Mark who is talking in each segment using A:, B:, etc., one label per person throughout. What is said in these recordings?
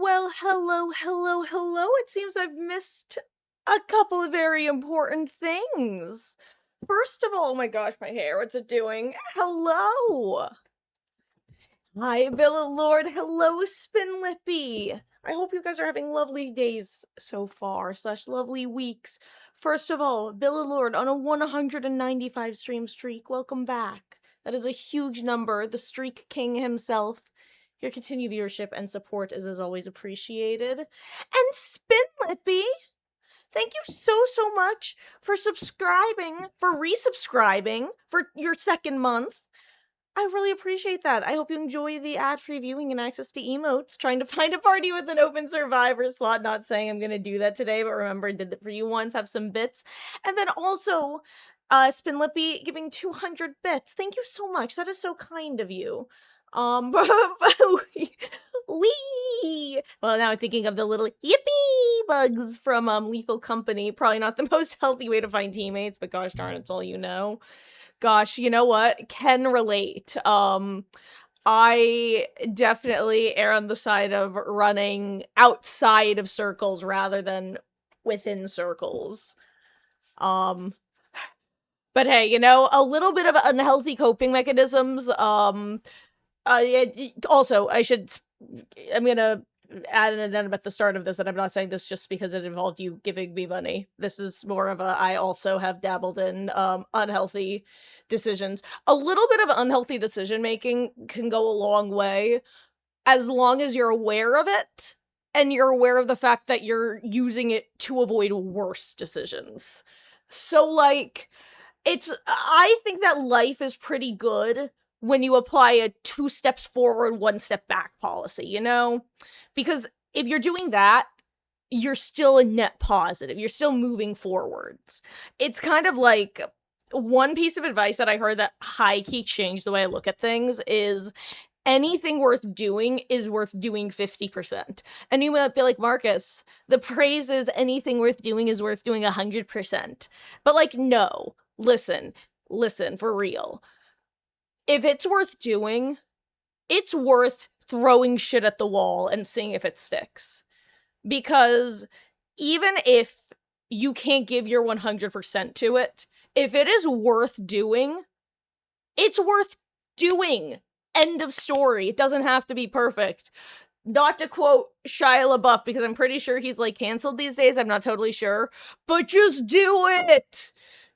A: Well, hello. It seems I've missed a couple of very important things. First of all, oh my gosh, my hair, what's it doing? Hello! Hi, Villa Lord. Hello, Spin Lippy. I hope you guys are having lovely days so far, / lovely weeks. First of all, Villa Lord on a 195 stream streak. Welcome back. That is a huge number. The Streak King himself. Your continued viewership and support is as always appreciated. And Spin Lippy, thank you so much for subscribing, for resubscribing for your second month. I really appreciate that. I hope you enjoy the ad-free viewing and access to emotes. Trying to find a party with an open survivor slot. Not saying I'm gonna do that today, but remember I did that for you once. Have some bits. And then also, Spin Lippy giving 200 bits. Thank you so much. That is so kind of you. Wee! Well, now I'm thinking of the little yippee bugs from Lethal Company. Probably not the most healthy way to find teammates, but gosh darn, it's all you know. Gosh, you know what? Can relate. I definitely err on the side of running outside of circles rather than within circles. But hey, you know, a little bit of unhealthy coping mechanisms, also, I'm gonna add an addendum at the start of this that I'm not saying this just because it involved you giving me money. This is more of I also have dabbled in, unhealthy decisions. A little bit of unhealthy decision-making can go a long way, as long as you're aware of it, and you're aware of the fact that you're using it to avoid worse decisions. So, like, I think that life is pretty good when you apply a 2 steps forward, 1 step back policy, you know? Because if you're doing that, you're still a net positive. You're still moving forwards. It's kind of like one piece of advice that I heard that high-key changed the way I look at things is anything worth doing is worth doing 50%. And you might be like, Marcus, the praise is anything worth doing is worth doing 100%. But like, no. Listen, for real. If it's worth doing, it's worth throwing shit at the wall and seeing if it sticks. Because even if you can't give your 100% to it, if it is worth doing, it's worth doing. End of story. It doesn't have to be perfect. Not to quote Shia LaBeouf, because I'm pretty sure he's, like, canceled these days, I'm not totally sure, but just do it!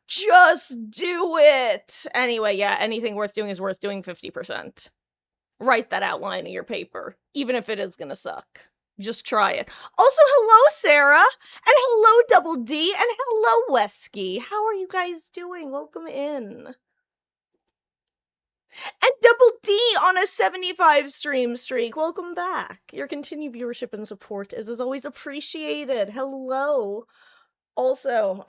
A: Just do it! Anyway, yeah, anything worth doing is worth doing 50%. Write that outline in your paper, even if it is gonna suck. Just try it. Also, hello, Sarah! And hello, Double D! And hello, Wesky! How are you guys doing? Welcome in. And Double D on a 75 stream streak. Welcome back. Your continued viewership and support is as always appreciated. Hello. Also,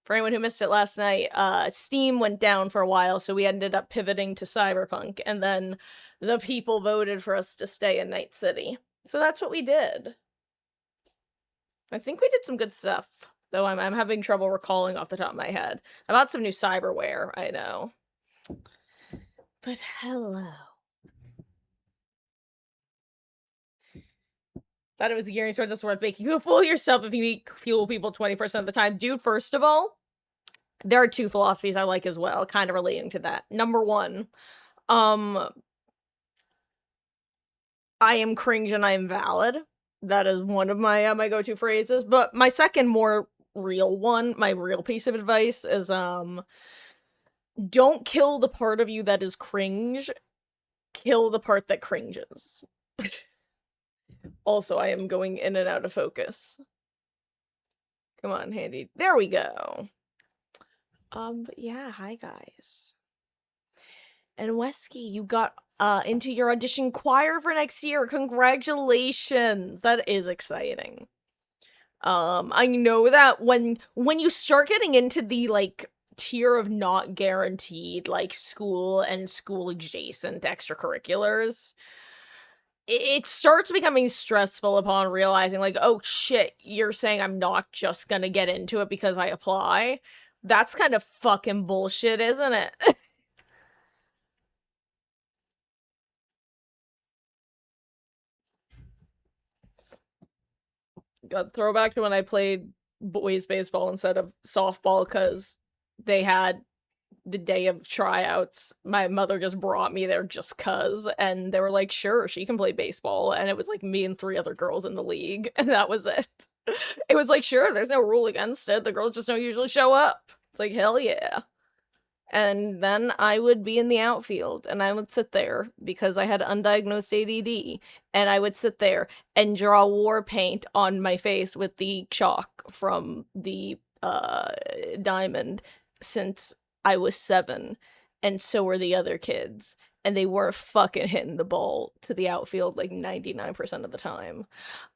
A: for anyone who missed it last night, Steam went down for a while, so we ended up pivoting to Cyberpunk, and then the people voted for us to stay in Night City. So that's what we did. I think we did some good stuff, though I'm having trouble recalling off the top of my head. I bought some new cyberware, I know. But hello. Thought it was gearing towards it's worth making you fool yourself if you fuel people 20% of the time. Dude, first of all, there are 2 philosophies I like as well, kind of relating to that. Number 1, I am cringe and I am valid. That is one of my my go-to phrases. But my second, more real one, my real piece of advice is, don't kill the part of you that is cringe. Kill the part that cringes. Also, I am going in and out of focus. Come on, Handy. There we go. But yeah, hi guys. And Wesky, you got into your audition choir for next year. Congratulations! That is exciting. I know that when you start getting into the, like, tier of not guaranteed, like, school and school adjacent extracurriculars, it starts becoming stressful upon realizing, like, oh shit, you're saying I'm not just gonna get into it because I apply? That's kind of fucking bullshit, isn't it? Got throwback to when I played boys baseball instead of softball because they had the day of tryouts. My mother just brought me there just cuz, and they were like, sure, she can play baseball. And it was like me and three other girls in the league, and that was it. It was like, sure, there's no rule against it. The girls just don't usually show up. It's like, hell yeah. And then I would be in the outfield and I would sit there because I had undiagnosed ADD, and I would sit there and draw war paint on my face with the chalk from the diamond since I was 7, and so were the other kids, and they weren't fucking hitting the ball to the outfield like 99% of the time.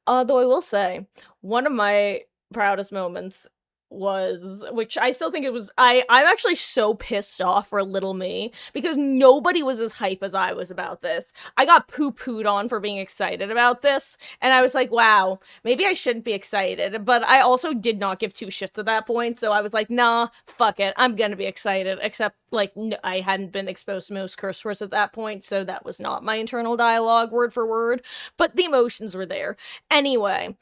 A: Though I will say, one of my proudest moments was, which I still think it was, I'm actually so pissed off for little me because nobody was as hype as I was about this. I got poo-pooed on for being excited about this, and I was like, wow, maybe I shouldn't be excited, but I also did not give two shits at that point, so I was like, nah, fuck it, I'm gonna be excited, except, like, I hadn't been exposed to most curse words at that point, so that was not my internal dialogue word for word, but the emotions were there. Anyway,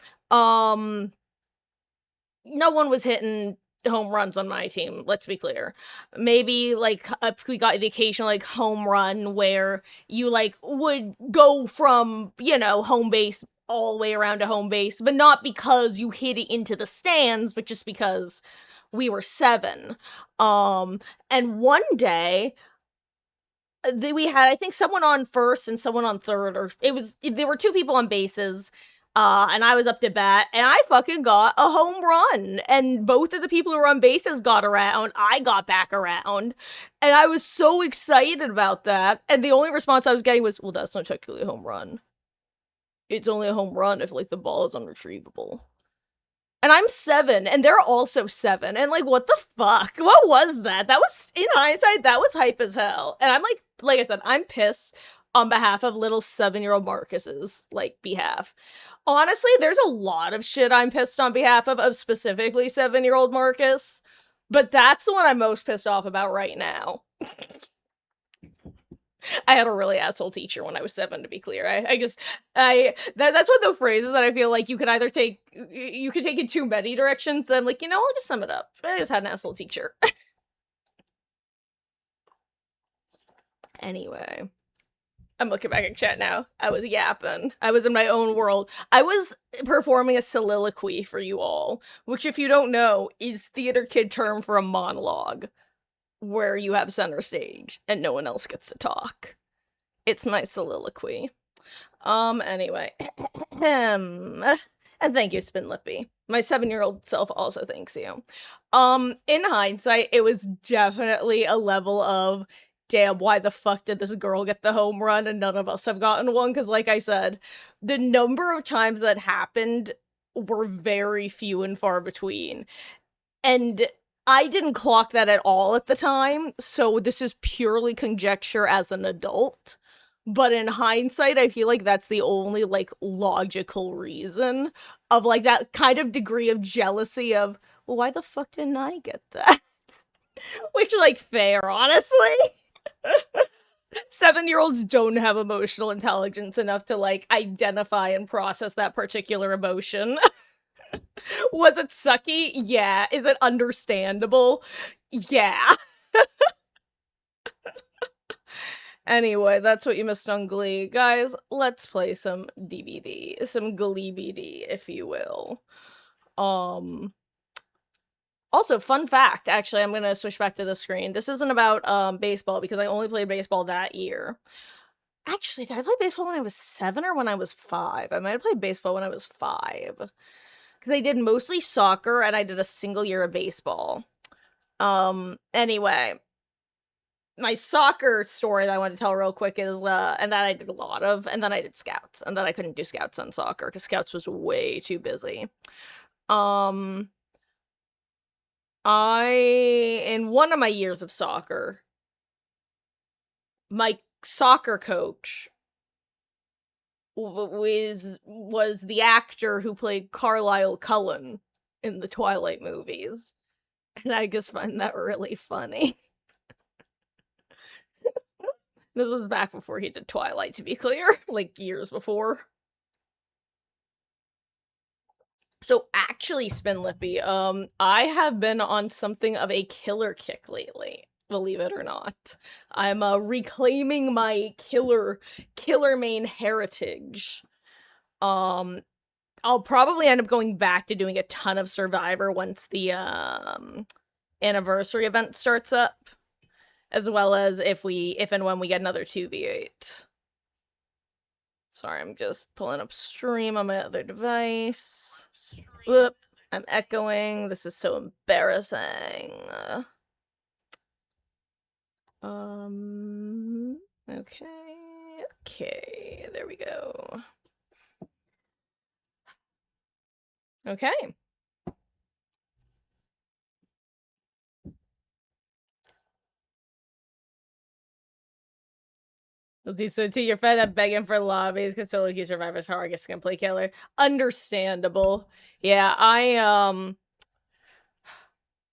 A: no one was hitting home runs on my team, let's be clear. Maybe, like, we got the occasional, like, home run where you, like, would go from, you know, home base all the way around to home base, but not because you hit it into the stands, but just because we were 7. And one day, we had, I think, someone on first and someone on third, or there were 2 people on bases, and I was up to bat, and I fucking got a home run, and both of the people who were on bases got around, I got back around, and I was so excited about that, and the only response I was getting was, well, that's not technically a home run. It's only a home run if, like, the ball is unretrievable. And I'm 7, and they're also 7, and, like, what the fuck? What was that? That was, in hindsight, that was hype as hell. And I'm like I said, I'm pissed on behalf of little 7-year-old Marcus's, like, behalf. Honestly, there's a lot of shit I'm pissed on behalf of specifically 7-year-old Marcus, but that's the one I'm most pissed off about right now. I had a really asshole teacher when I was 7, to be clear. That's one of the phrases that I feel like you could either take in too many directions, then, like, you know, I'll just sum it up. I just had an asshole teacher. Anyway, I'm looking back at chat now. I was yapping. I was in my own world. I was performing a soliloquy for you all, which, if you don't know, is theater kid term for a monologue, where you have center stage and no one else gets to talk. It's my soliloquy. Anyway. And thank you, Spin Lippy. My 7-year-old self also thanks you. In hindsight, it was definitely a level of, damn, why the fuck did this girl get the home run and none of us have gotten one? Because, like I said, the number of times that happened were very few and far between. And I didn't clock that at all at the time, so this is purely conjecture as an adult. But in hindsight, I feel like that's the only, like, logical reason of, like, that kind of degree of jealousy of, well, why the fuck didn't I get that? Which, like, fair, honestly. 7-year-olds don't have emotional intelligence enough to, like, identify and process that particular emotion. Was it sucky? Yeah. Is it understandable? Yeah. Anyway, that's what you missed on Glee. Guys, let's play some DBD. Some Glee BD, if you will. Also, fun fact, actually, I'm gonna switch back to the screen. This isn't about, baseball, because I only played baseball that year. Actually, did I play baseball when I was 7 or when I was 5? I might have played baseball when I was 5. Because I did mostly soccer, and I did a single year of baseball. Anyway, my soccer story that I want to tell real quick is, and that I did a lot of, and then I did scouts, and then I couldn't do scouts on soccer, because scouts was way too busy. In one of my years of soccer, my soccer coach was the actor who played Carlisle Cullen in the Twilight movies. And I just find that really funny. This was back before he did Twilight, to be clear. Like, years before. So actually, Spin Lippy, I have been on something of a killer kick lately, believe it or not. I'm reclaiming my killer main heritage. Um, I'll probably end up going back to doing a ton of Survivor once the anniversary event starts up, as well as if and when we get another 2v8. Sorry, I'm just pulling up stream on my other device. Whoop, I'm echoing. This is so embarrassing. Okay, there we go. Okay. So to your friend, I'm begging for lobbies, because solo queue survivors hard, I guess can play killer. Understandable. Yeah,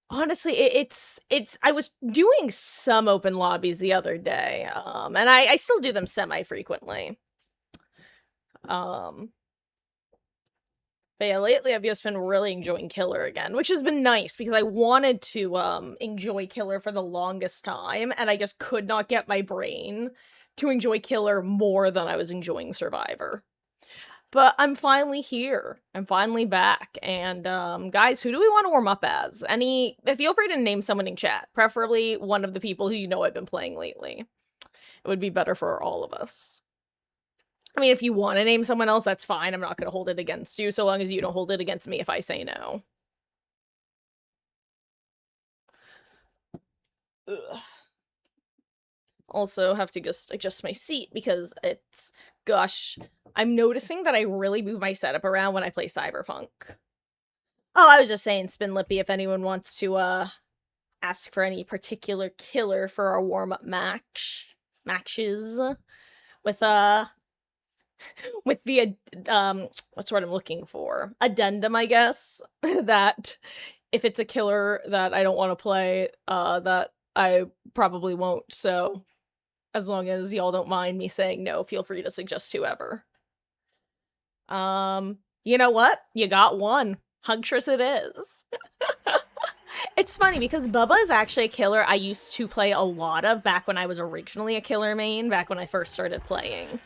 A: honestly, it's I was doing some open lobbies the other day, and I still do them semi-frequently. But yeah, lately I've just been really enjoying Killer again, which has been nice because I wanted to enjoy Killer for the longest time, and I just could not get my brain to enjoy Killer more than I was enjoying Survivor. But I'm finally here. I'm finally back. And guys, who do we want to warm up as? Feel free to name someone in chat, preferably one of the people who you know I've been playing lately. It would be better for all of us. I mean, if you want to name someone else, that's fine. I'm not going to hold it against you, so long as you don't hold it against me if I say no. Ugh. Also have to just adjust my seat because gosh, I'm noticing that I really move my setup around when I play Cyberpunk. Oh, I was just saying, Spin Lippy, if anyone wants to, ask for any particular killer for our warm-up matches, with the, what's what I'm looking for? Addendum, I guess, that if it's a killer that I don't want to play, that I probably won't, so as long as y'all don't mind me saying no, feel free to suggest whoever. You know what? You got one. Huntress it is. It's funny because Bubba is actually a killer I used to play a lot of back when I was originally a killer main, back when I first started playing.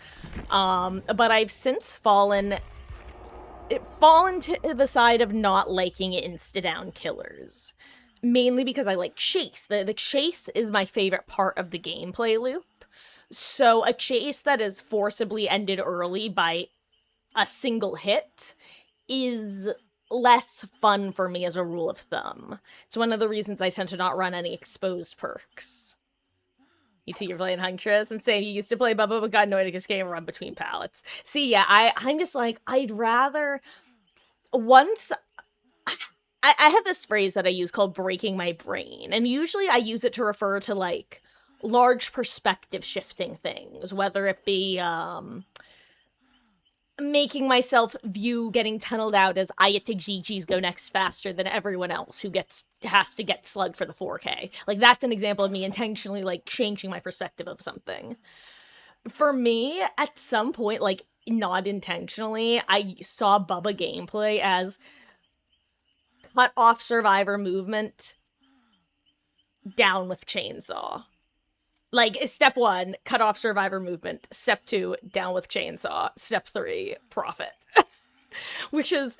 A: But I've since fallen to the side of not liking insta-down killers. Mainly because I like chase. The chase is my favorite part of the gameplay loop. So a chase that is forcibly ended early by a single hit is less fun for me as a rule of thumb. It's one of the reasons I tend to not run any exposed perks. You're playing Huntress, and saying you used to play Bubba but got annoyed at just getting run between pallets. See, yeah, I'm just like, I'd rather... Once... I have this phrase that I use called breaking my brain, and usually I use it to refer to, like, large perspective shifting things, whether it be, making myself view getting tunneled out as I get to GG's go next faster than everyone else who has to get slugged for the 4K. Like, that's an example of me intentionally, like, changing my perspective of something. For me, at some point, like, not intentionally, I saw Bubba gameplay as cut off survivor movement, down with chainsaw. Like, step 1, cut off survivor movement. Step 2, down with chainsaw. Step 3, profit. Which is,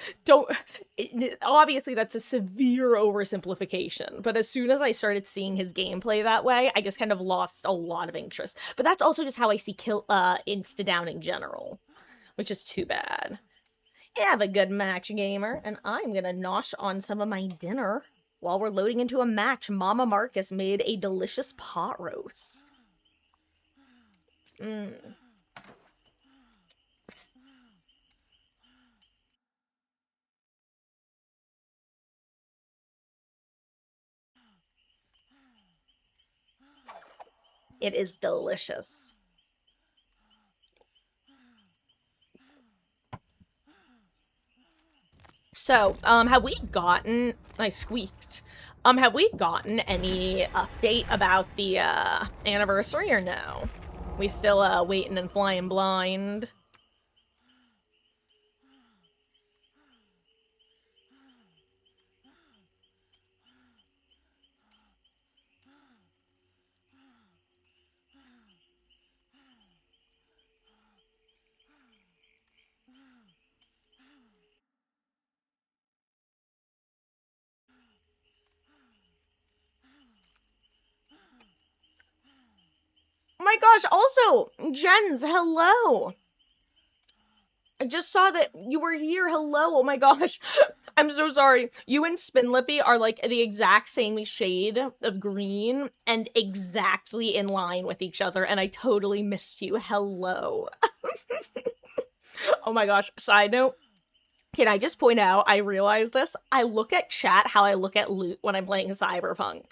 A: obviously that's a severe oversimplification, but as soon as I started seeing his gameplay that way, I just kind of lost a lot of interest. But that's also just how I see insta-down in general, which is too bad. Have a good match, gamer, and I'm gonna nosh on some of my dinner. While we're loading into a match, Mama Marcus made a delicious pot roast. It is delicious. So, have we gotten... I squeaked. Have we gotten any update about the, anniversary or no? We still, waiting and flying blind? gosh, also, Jens, hello! I just saw that you were here, hello, oh my gosh. I'm so sorry. You and Spinlippy are like the exact same shade of green and exactly in line with each other, and I totally missed you, hello. Oh my gosh, side note. Can I just point out, I realize this, I look at chat how I look at loot when I'm playing Cyberpunk.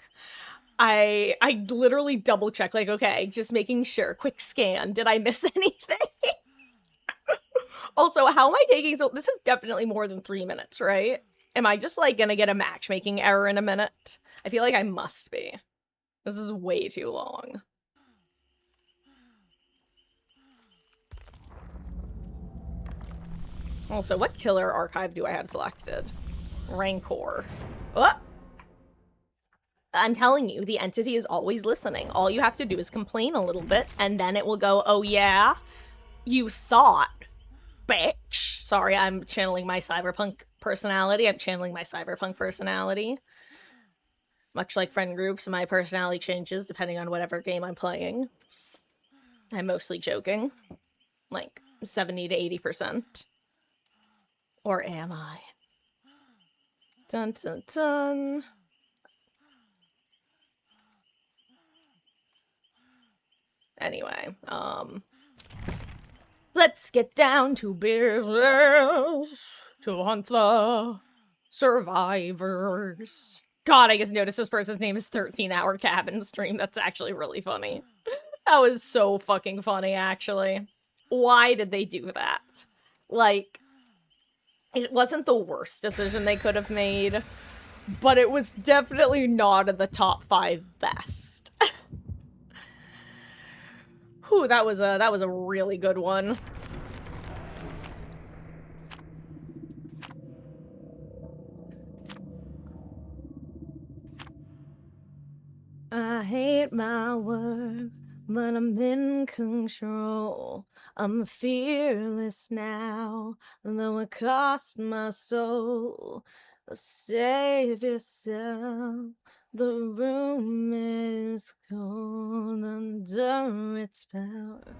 A: I literally double check, like, okay, just making sure, quick scan, did I miss anything? Also, how am I taking so, this is definitely more than 3 minutes, right? Am I just, like, gonna get a matchmaking error in a minute? I feel like I must be. This is way too long. Also, what killer archive do I have selected? Rancor. Oh! I'm telling you, the entity is always listening. All you have to do is complain a little bit, and then it will go, oh yeah? You thought, bitch. Sorry, I'm channeling my cyberpunk personality. Much like friend groups, my personality changes depending on whatever game I'm playing. I'm mostly joking. Like, 70 to 80%. Or am I? Dun dun dun. Anyway, let's get down to business to hunt the survivors. God, I just noticed this person's name is 13-Hour Cabin Stream. That's actually really funny. That was so fucking funny, actually. Why did they do that? Like, it wasn't the worst decision they could have made, but it was definitely not in the top 5 best. Whew, that was a really good one. I hate my work, but I'm in control. I'm fearless now, though it cost my soul. Save yourself, the room is cold under its power.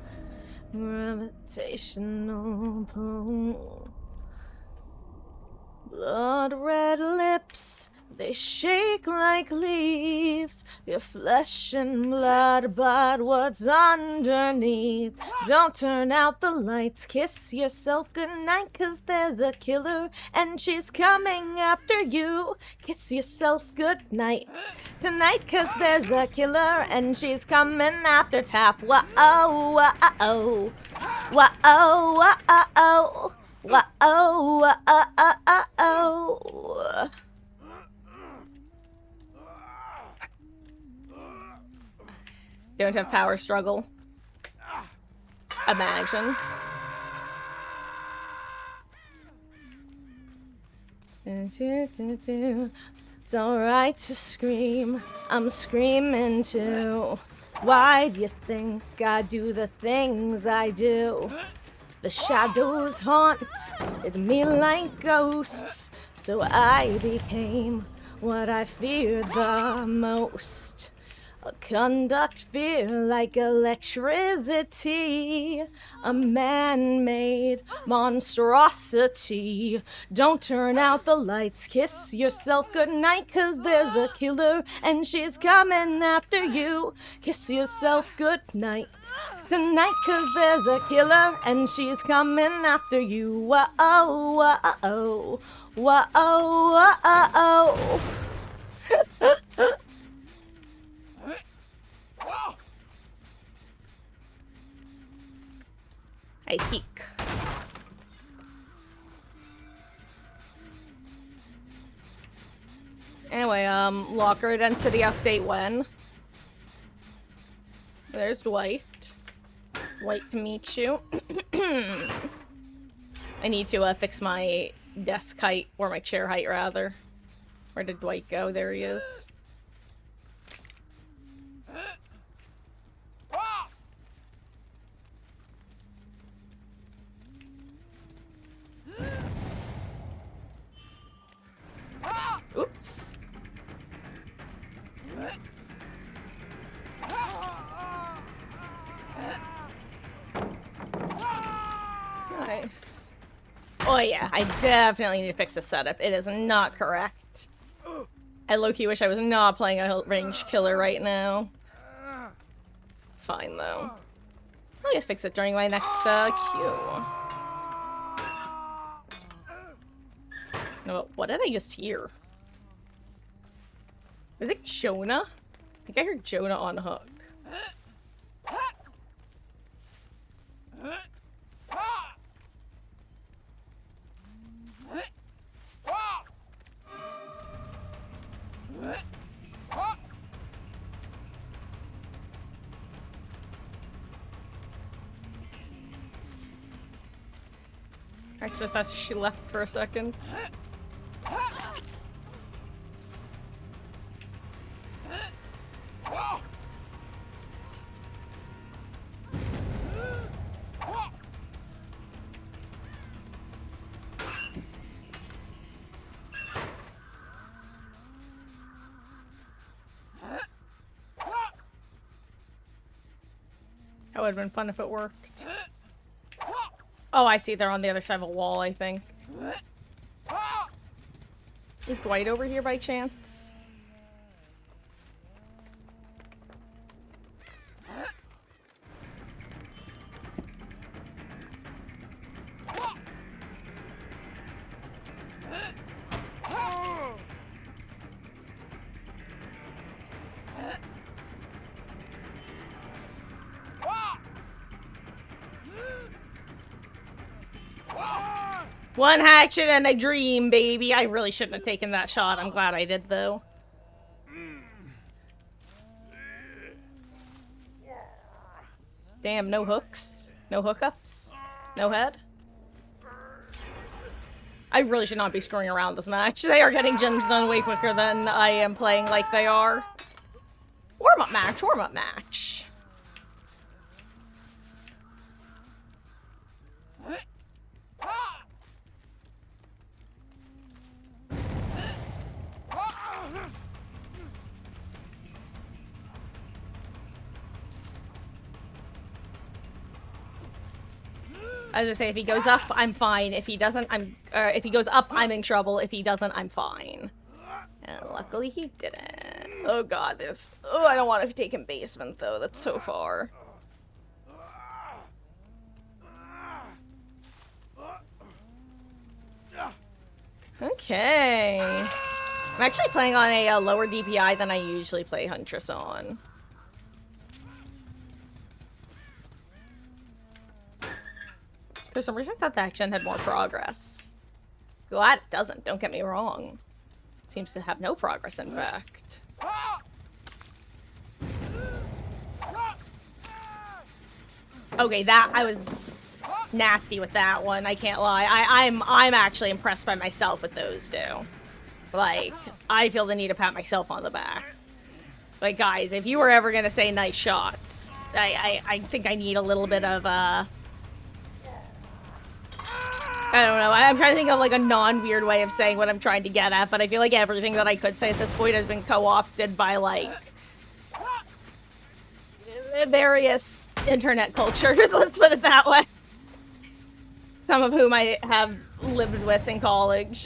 A: Gravitational pull. Blood red lips, they shake like leaves. Your flesh and blood, but what's underneath? Don't turn out the lights, kiss yourself goodnight, 'cause there's a killer and she's coming after you. Kiss yourself goodnight tonight, 'cause there's a killer and she's coming after tap. Whoa, whoa, whoa, whoa, whoa. Don't have power struggle. Imagine. It's alright to scream. I'm screaming too. Why do you think I do the things I do? The shadows haunted me like ghosts, so I became what I feared the most. A conduct fear like electricity, a man-made monstrosity. Don't turn out the lights, kiss yourself goodnight, 'cause there's a killer and she's coming after you. Kiss yourself goodnight tonight, 'cause there's a killer and she's coming after you. Whoa, whoa, whoa, whoa. I think. Anyway, locker density update when? There's Dwight. Dwight to meet you. I need to fix my desk height, or my chair height rather. Where did Dwight go? There he is. Oops. Nice. Oh yeah, I definitely need to fix the setup. It is not correct. I low-key wish I was not playing a ranged killer right now. It's fine, though. I'll just fix it during my next, queue. No, what did I just hear? Is it Jonah? I think I heard Jonah on hook. Actually, I thought she left for a second. That would have been fun if it worked. Oh, I see. They're on the other side of a wall, I think. Is Dwight over here by chance? One hatchet and a dream, baby. I really shouldn't have taken that shot. I'm glad I did, though. Damn, no hooks? No hookups? No head? I really should not be screwing around this match. They are getting gens done way quicker than I am playing like they are. Warm-up match, warm-up match. As I say, if he goes up, I'm fine. If he doesn't, if he goes up, I'm in trouble. If he doesn't, I'm fine. And luckily he didn't. Oh god, this. Oh, I don't want to take him basement, though. That's so far. Okay. I'm actually playing on a lower DPI than I usually play Huntress on. For some reason, I thought that gen had more progress. Glad it doesn't, don't get me wrong. It seems to have no progress, in fact. Okay, that, I was nasty with that one, I can't lie. I'm actually impressed by myself with those two. Like, I feel the need to pat myself on the back. Like, guys, if you were ever gonna say nice shots, I think I need a little bit of, I don't know. I'm trying to think of like a non-weird way of saying what I'm trying to get at, but I feel like everything that I could say at this point has been co-opted by like various internet cultures, let's put it that way. Some of whom I have lived with in college.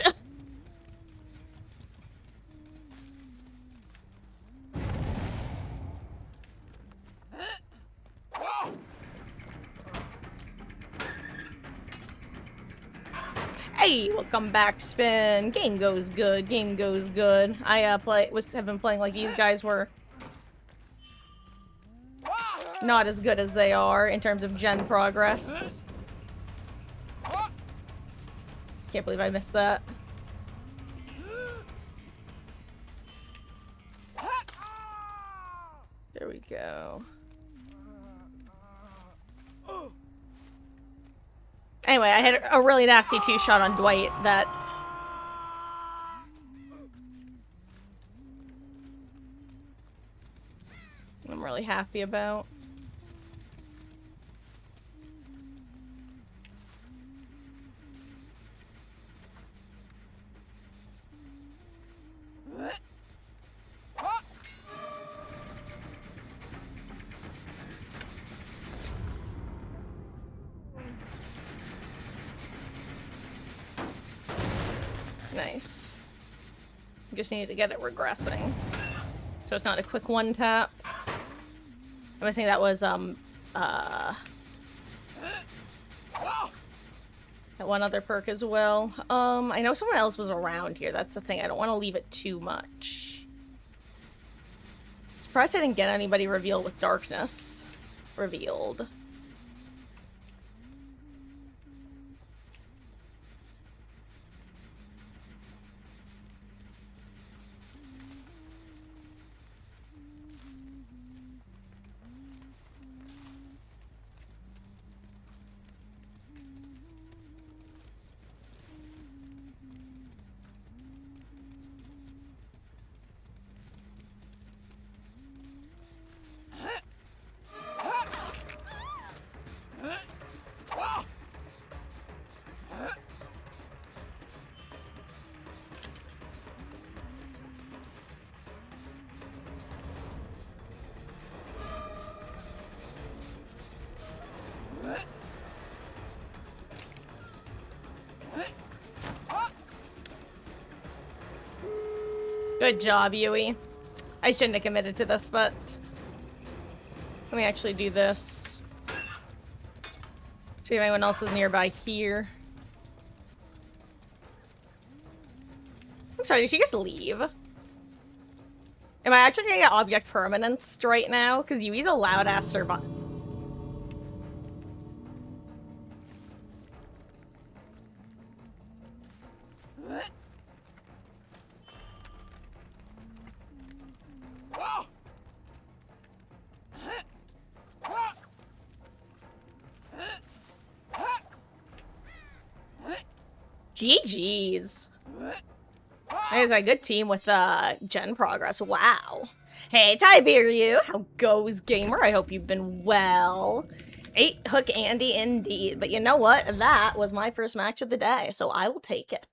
A: Hey, welcome back, Spin. Game goes good. Game goes good. I have been playing like these guys were not as good as they are in terms of gen progress. Can't believe I missed that. There we go. Anyway, I had a really nasty two-shot on Dwight that... I'm really happy about. Nice. Just need to get it regressing. So it's not a quick one tap. I'm guessing that was, that one other perk as well. I know someone else was around here. That's the thing. I don't want to leave it too much. Surprised I didn't get anybody revealed with darkness. Revealed. Good job, Yui. I shouldn't have committed to this, but let me actually do this. See if anyone else is nearby here. I'm sorry, did she just leave? Am I actually gonna get object permanence right now? Because Yui's a loud-ass survivor. GG's. That is a good team with gen progress. Wow. Hey, Tiberiu. How goes, gamer? I hope you've been well. 8 Hook Andy indeed. But you know what? That was my first match of the day, so I will take it.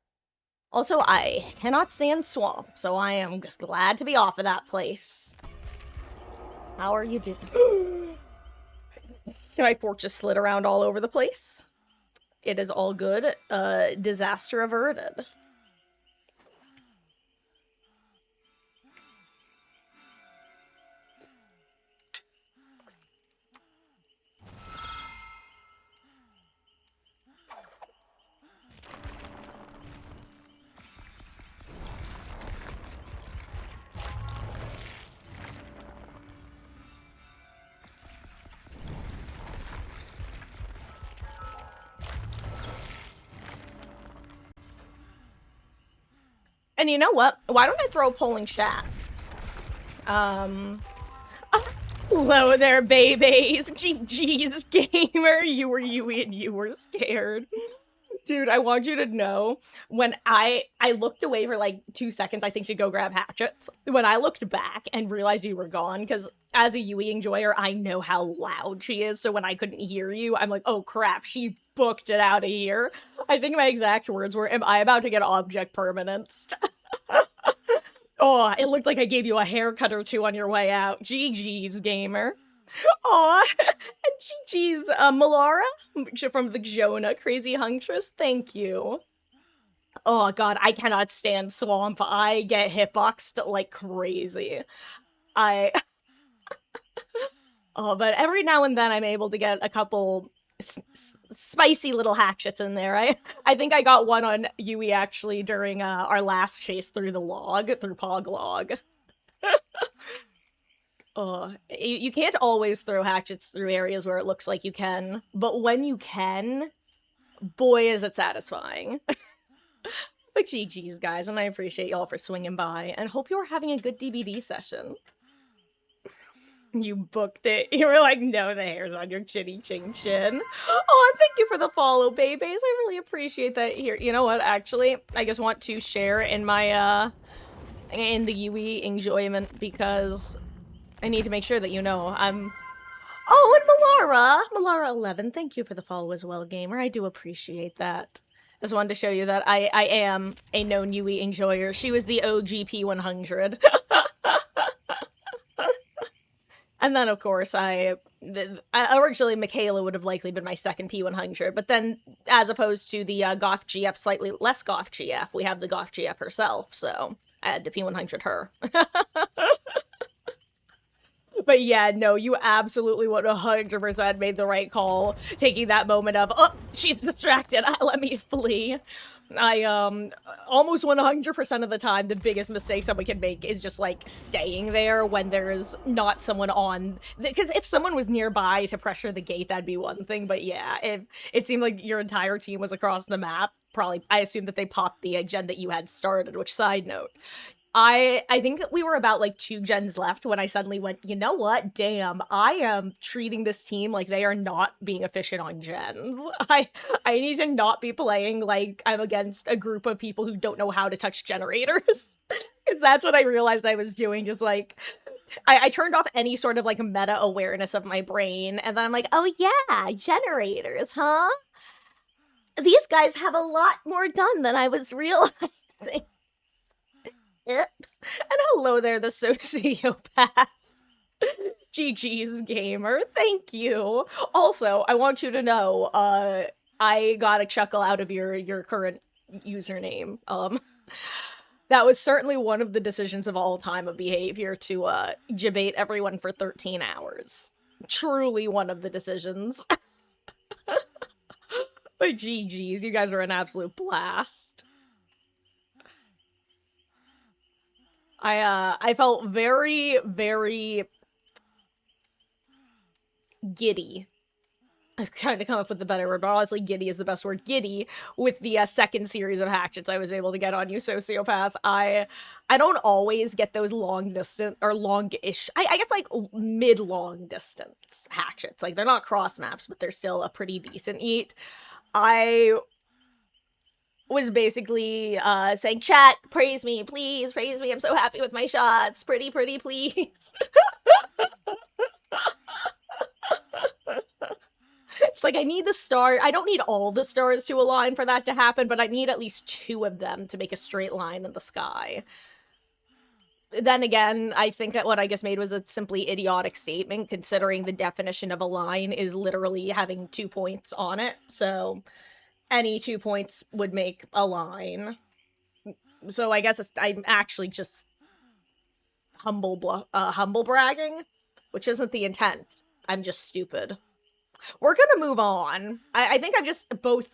A: Also, I cannot stand Swamp, so I am just glad to be off of that place. How are you doing? My fork just slid around all over the place. It is all good. Disaster averted. And you know what? Why don't I throw a polling chat? Hello there, babies. GG's, gamer. You were Yui and you were scared. Dude, I want you to know, when I looked away for like 2 seconds, I think to go grab hatchets. When I looked back and realized you were gone, because as a Yui enjoyer, I know how loud she is, so when I couldn't hear you, I'm like, oh crap, she booked it out of here. I think my exact words were, am I about to get object permanenced? Oh, it looked like I gave you a haircut or two on your way out. GG's, gamer. Aw, and GG's, Malara from the Jonah Crazy Huntress, thank you. Oh god, I cannot stand Swamp. I get hitboxed like crazy. Oh, but every now and then I'm able to get a couple spicy little hatchets in there. I think I got one on Yui actually during our last chase through the log, through Pog Log. You can't always throw hatchets through areas where it looks like you can, but when you can, boy is it satisfying. But GG's, guys, and I appreciate y'all for swinging by, and hope you're having a good DBD session. You booked it. You were like, no, the hair's on your chinny ching chin. Oh, and thank you for the follow, babies. I really appreciate that here. You know what, actually, I just want to share in my, in the Yui enjoyment, because I need to make sure that you know I'm... Oh, and Malara 11, thank you for the follow as well, gamer. I do appreciate that. Just wanted to show you that I am a known Yui enjoyer. She was the OGP 100. And then, of course, originally Michaela would have likely been my second P100, but then, as opposed to the Goth GF, slightly less Goth GF, we have the Goth GF herself, so I had to P100 her. But yeah, no, you absolutely 100% made the right call, taking that moment of, oh, she's distracted, let me flee. I, almost 100% of the time, the biggest mistake someone can make is just, like, staying there when there's not someone on. Because if someone was nearby to pressure the gate, that'd be one thing, but yeah, if it seemed like your entire team was across the map, probably, I assume that they popped the gen that you had started, which, side note, I think we were about, like, 2 gens left when I suddenly went, you know what? Damn, I am treating this team like they are not being efficient on gens. I need to not be playing like I'm against a group of people who don't know how to touch generators. Because that's what I realized I was doing, just, like, I turned off any sort of, like, meta-awareness of my brain, and then I'm like, oh yeah, generators, huh? These guys have a lot more done than I was realizing. Oops. And hello there, the sociopath. GG's gamer, thank you. Also, I want you to know, I got a chuckle out of your current username. That was certainly one of the decisions of all time of behavior to, debate everyone for 13 hours. Truly one of the decisions. But GG's, you guys were an absolute blast. I felt very, very giddy. I was trying to come up with a better word, but honestly, giddy is the best word. Giddy with the second series of hatchets I was able to get on you, sociopath. I don't always get those long distance or long-ish. I guess like mid-long distance hatchets. Like they're not cross maps, but they're still a pretty decent eat. I was basically saying, chat, praise me, please, praise me. I'm so happy with my shots. Pretty, please. It's like, I need the star. I don't need all the stars to align for that to happen, but I need at least 2 of them to make a straight line in the sky. Then again, I think that what I just made was a simply idiotic statement, considering the definition of a line is literally having 2 points on it. So any 2 points would make a line. So I guess I'm actually just humble bragging, which isn't the intent. I'm just stupid. We're gonna move on. I think I've just both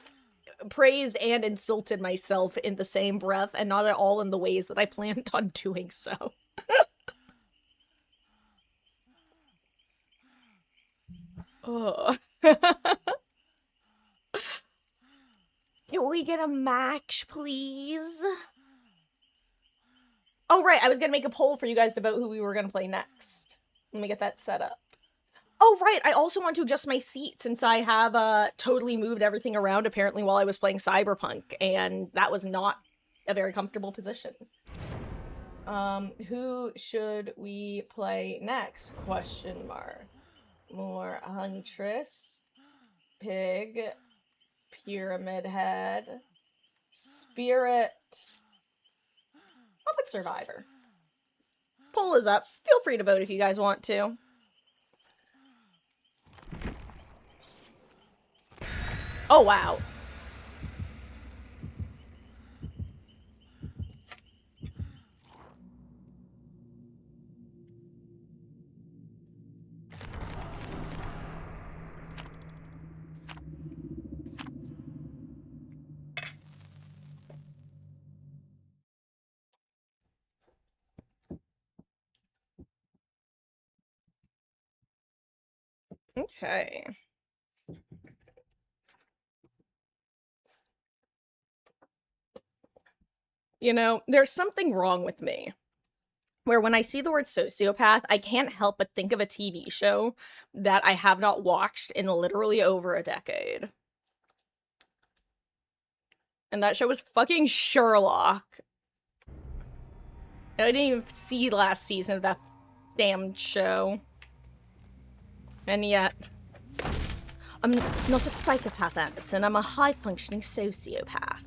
A: praised and insulted myself in the same breath, and not at all in the ways that I planned on doing so. Oh. Can we get a match, please? Oh, right, I was gonna make a poll for you guys to vote who we were gonna play next. Let me get that set up. Oh, right, I also want to adjust my seat since I have totally moved everything around apparently while I was playing Cyberpunk, and that was not a very comfortable position. Who should we play next? Question mark. More Huntress, Pig, Pyramid Head, Spirit. I'll put Survivor. Poll is up. Feel free to vote if you guys want to. Oh, wow. Okay. You know, there's something wrong with me, where when I see the word sociopath, I can't help but think of a TV show that I have not watched in literally over a decade. And that show was fucking Sherlock. I didn't even see last season of that damn show. And yet, I'm not a psychopath, Anderson. I'm a high-functioning sociopath.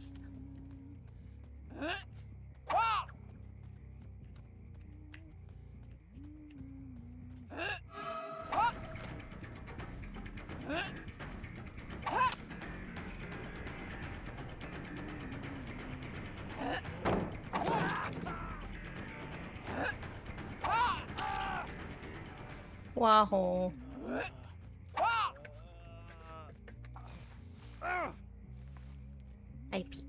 A: Wahoo. I pee.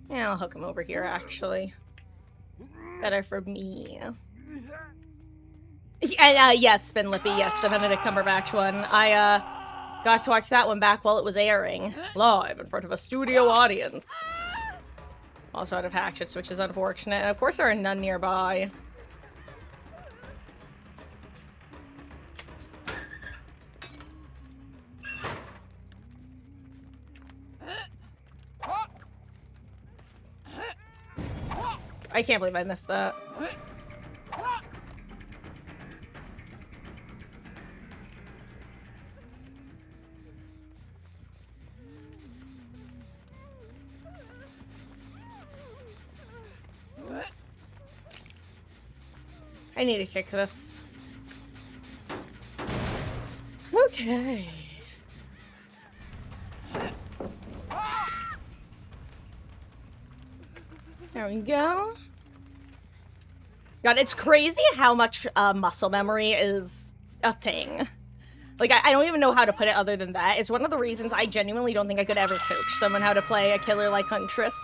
A: Yeah, I'll hook him over here, actually. Better for me. And, yes, Spin Lippy, yes, the Benedict Cumberbatch one. I, got to watch that one back while it was airing. Live in front of a studio audience. Also out of hatchets, which is unfortunate. And of course there are none nearby. I can't believe I missed that. I need to kick this. Okay. There we go. God, it's crazy how much muscle memory is a thing. Like, I don't even know how to put it other than that. It's one of the reasons I genuinely don't think I could ever coach someone how to play a killer like Huntress.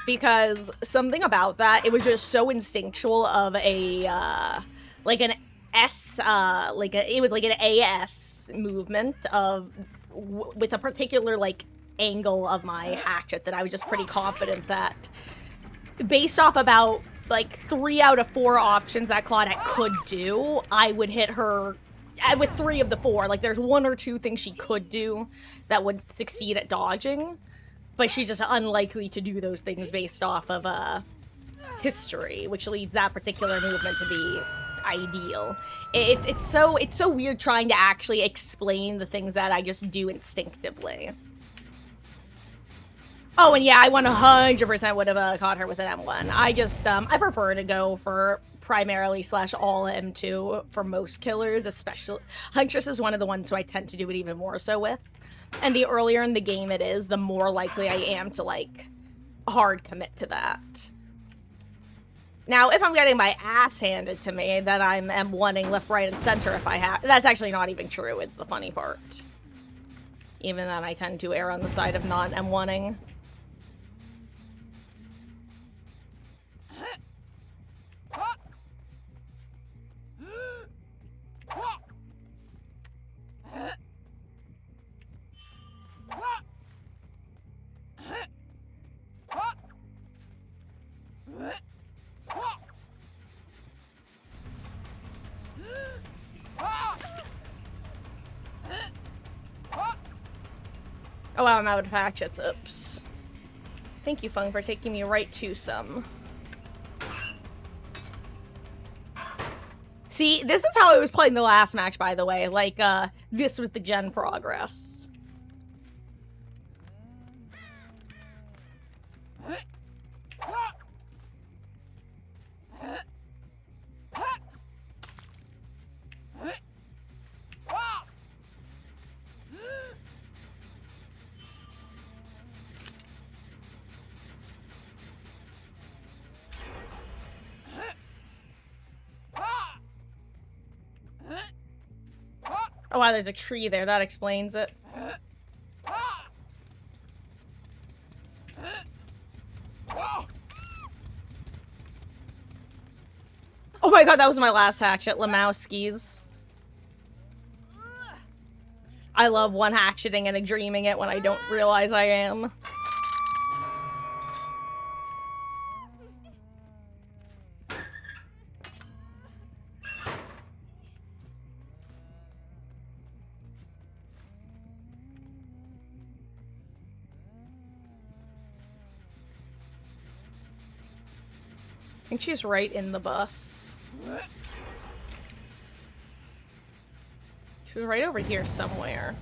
A: Because something about that, it was just so instinctual of a, like an S, it was like an AS movement of, with a particular, like, angle of my hatchet that I was just pretty confident that, based off about, like, 3 out of 4 options that Claudette could do, I would hit her with 3 of the 4. Like, there's 1 or 2 things she could do that would succeed at dodging, but she's just unlikely to do those things based off of, history, which leads that particular movement to be ideal. It's so weird trying to actually explain the things that I just do instinctively. Oh, and yeah, I 100% would have caught her with an M1. I just, I prefer to go for primarily / all M2 for most killers, especially. Huntress is one of the ones who I tend to do it even more so with. And the earlier in the game it is, the more likely I am to, like, hard commit to that. Now, if I'm getting my ass handed to me, then I'm M1ing left, right, and center if I have. That's actually not even true, it's the funny part. Even then, I tend to err on the side of not M1ing. Oh wow, I'm out of hatchets. Oops. Thank you, Fung, for taking me right to some. See, this is how I was playing the last match, by the way. Like, this was the gen progress. Oh wow, there's a tree there. That explains it. Oh my god, that was my last hatchet. Lemowski's. I love one hatcheting and dreaming it when I don't realize I am. I think she's right in the bus. She was right over here somewhere.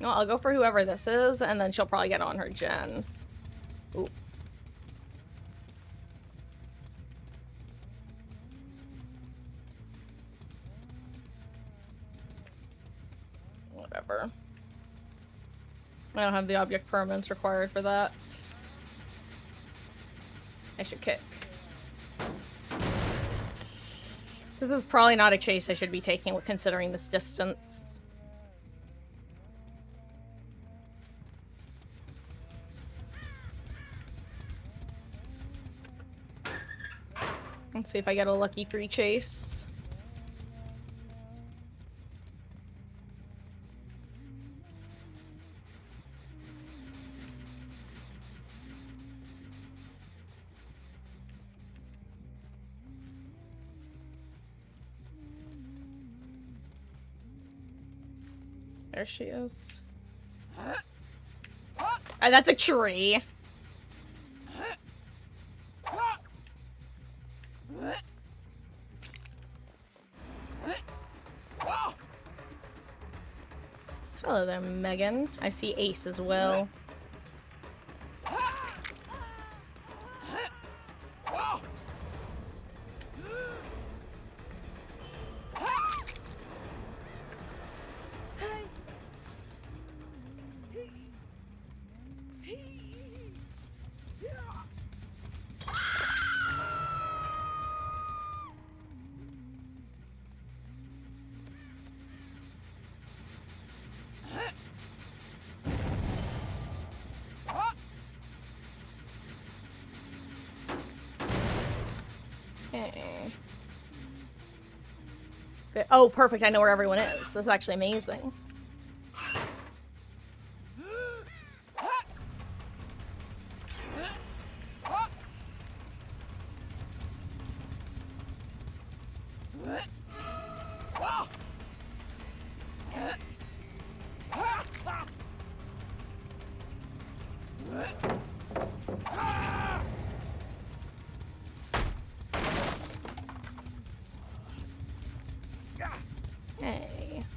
A: No, I'll go for whoever this is, and then she'll probably get on her gen. Ooh. Whatever. I don't have the object permanence required for that. I should kick. This is probably not a chase I should be taking considering this distance. Let's see if I get a lucky free chase. There she is. That's a tree. Hello there, Megan. I see Ace as well. Oh, perfect. I know where everyone is. That's actually amazing.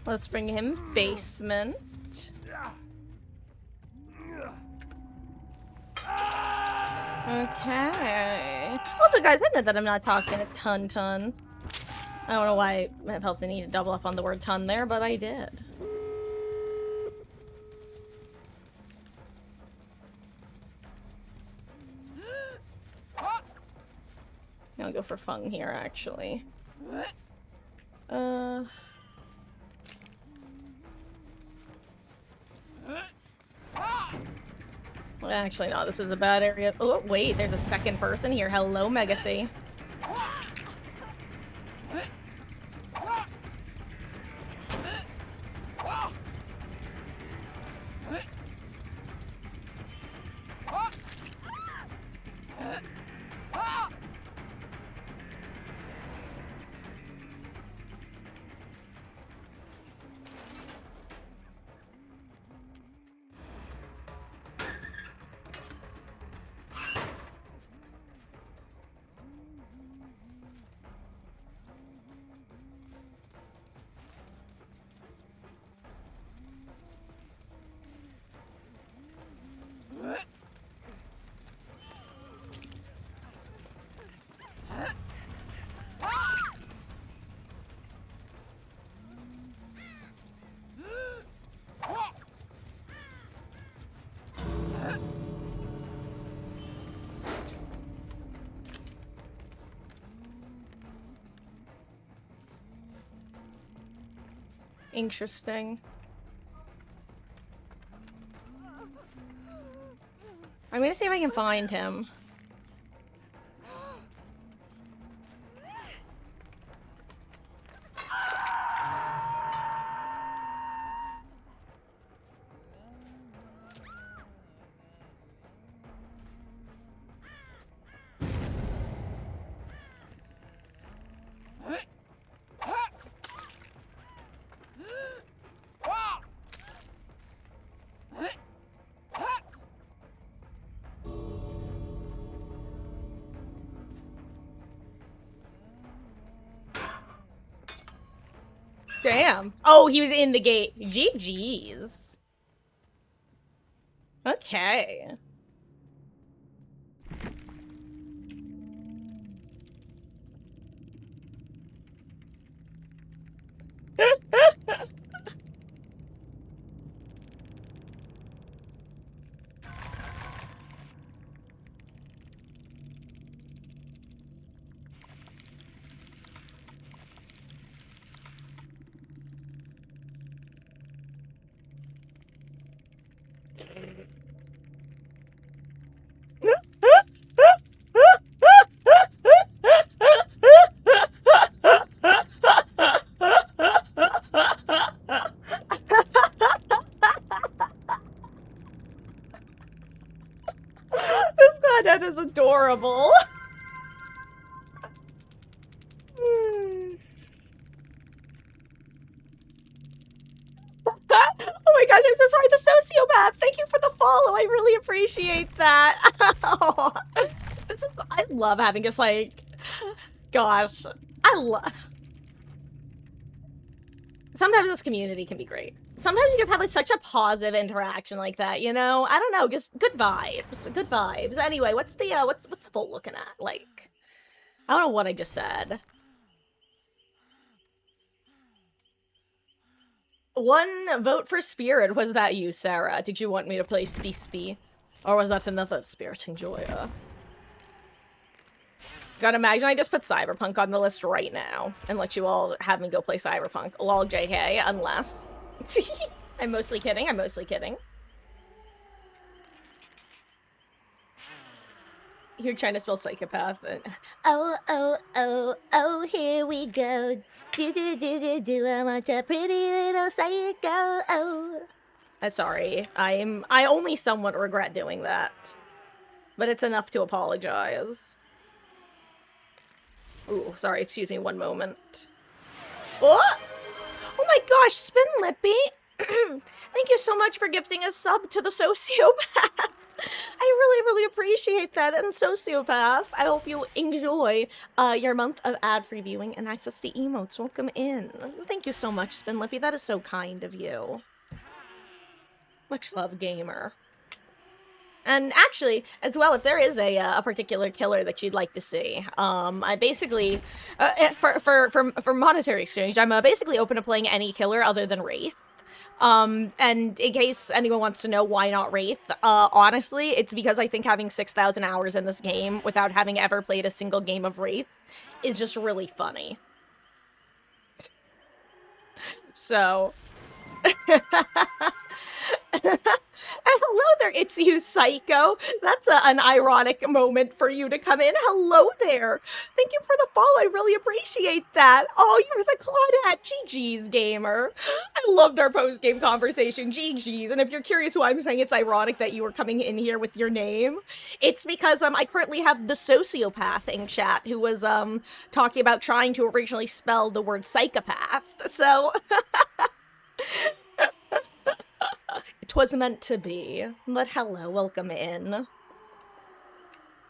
A: Let's bring him basement. Okay. Also, guys, I know that I'm not talking a ton. I don't know why I felt the need to double up on the word ton there, but I did. I'll go for Fung here, actually. Well, actually, no, this is a bad area. Oh, wait, there's a second person here. Hello, Megathy. Interesting. I'm gonna see if I can find him. Damn. Oh, he was in the gate. GG's. Okay. I'm so sorry. The sociopath. Thank you for the follow. I really appreciate that. Oh, I love having just like, gosh, sometimes this community can be great. Sometimes you just have like such a positive interaction like that, you know? I don't know, just good vibes. Good vibes. Anyway, what's the vote looking at? Like, I don't know what I just said. One vote for Spirit. Was that you, Sarah? Did you want me to play Spee? Or was that another Spirit Enjoyer? God, imagine I just put Cyberpunk on the list right now and let you all have me go play Cyberpunk. Lol, JK, unless... I'm mostly kidding, I'm mostly kidding. You're trying to spell psychopath. Oh, here we go. Do, I want a pretty little psycho. Oh. Sorry, I only somewhat regret doing that. But it's enough to apologize. Ooh, sorry, excuse me one moment. Oh! Oh my gosh, Spin Lippy! Thank you so much for gifting a sub to the sociopath. I really appreciate that. And sociopath, I hope you enjoy your month of ad-free viewing and access to emotes. Welcome in. Thank you so much, Spin Lippy. That is so kind of you. Much love, gamer. And actually, as well, if there is a particular killer that you'd like to see, I basically, for monetary exchange, I'm basically open to playing any killer other than Wraith. And in case anyone wants to know why not Wraith, honestly, it's because I think having 6,000 hours in this game without having ever played a single game of Wraith is just really funny. So... And hello there, it's you, Psycho. That's an ironic moment for you to come in. Hello there. Thank you for the follow. I really appreciate that. Oh, you're the Claudette. GG's, gamer. I loved our post-game conversation. GG's. And if you're curious why I'm saying it's ironic that you were coming in here with your name, it's because I currently have the sociopath in chat who was talking about trying to originally spell the word psychopath. So... Twas meant to be. But hello, welcome in.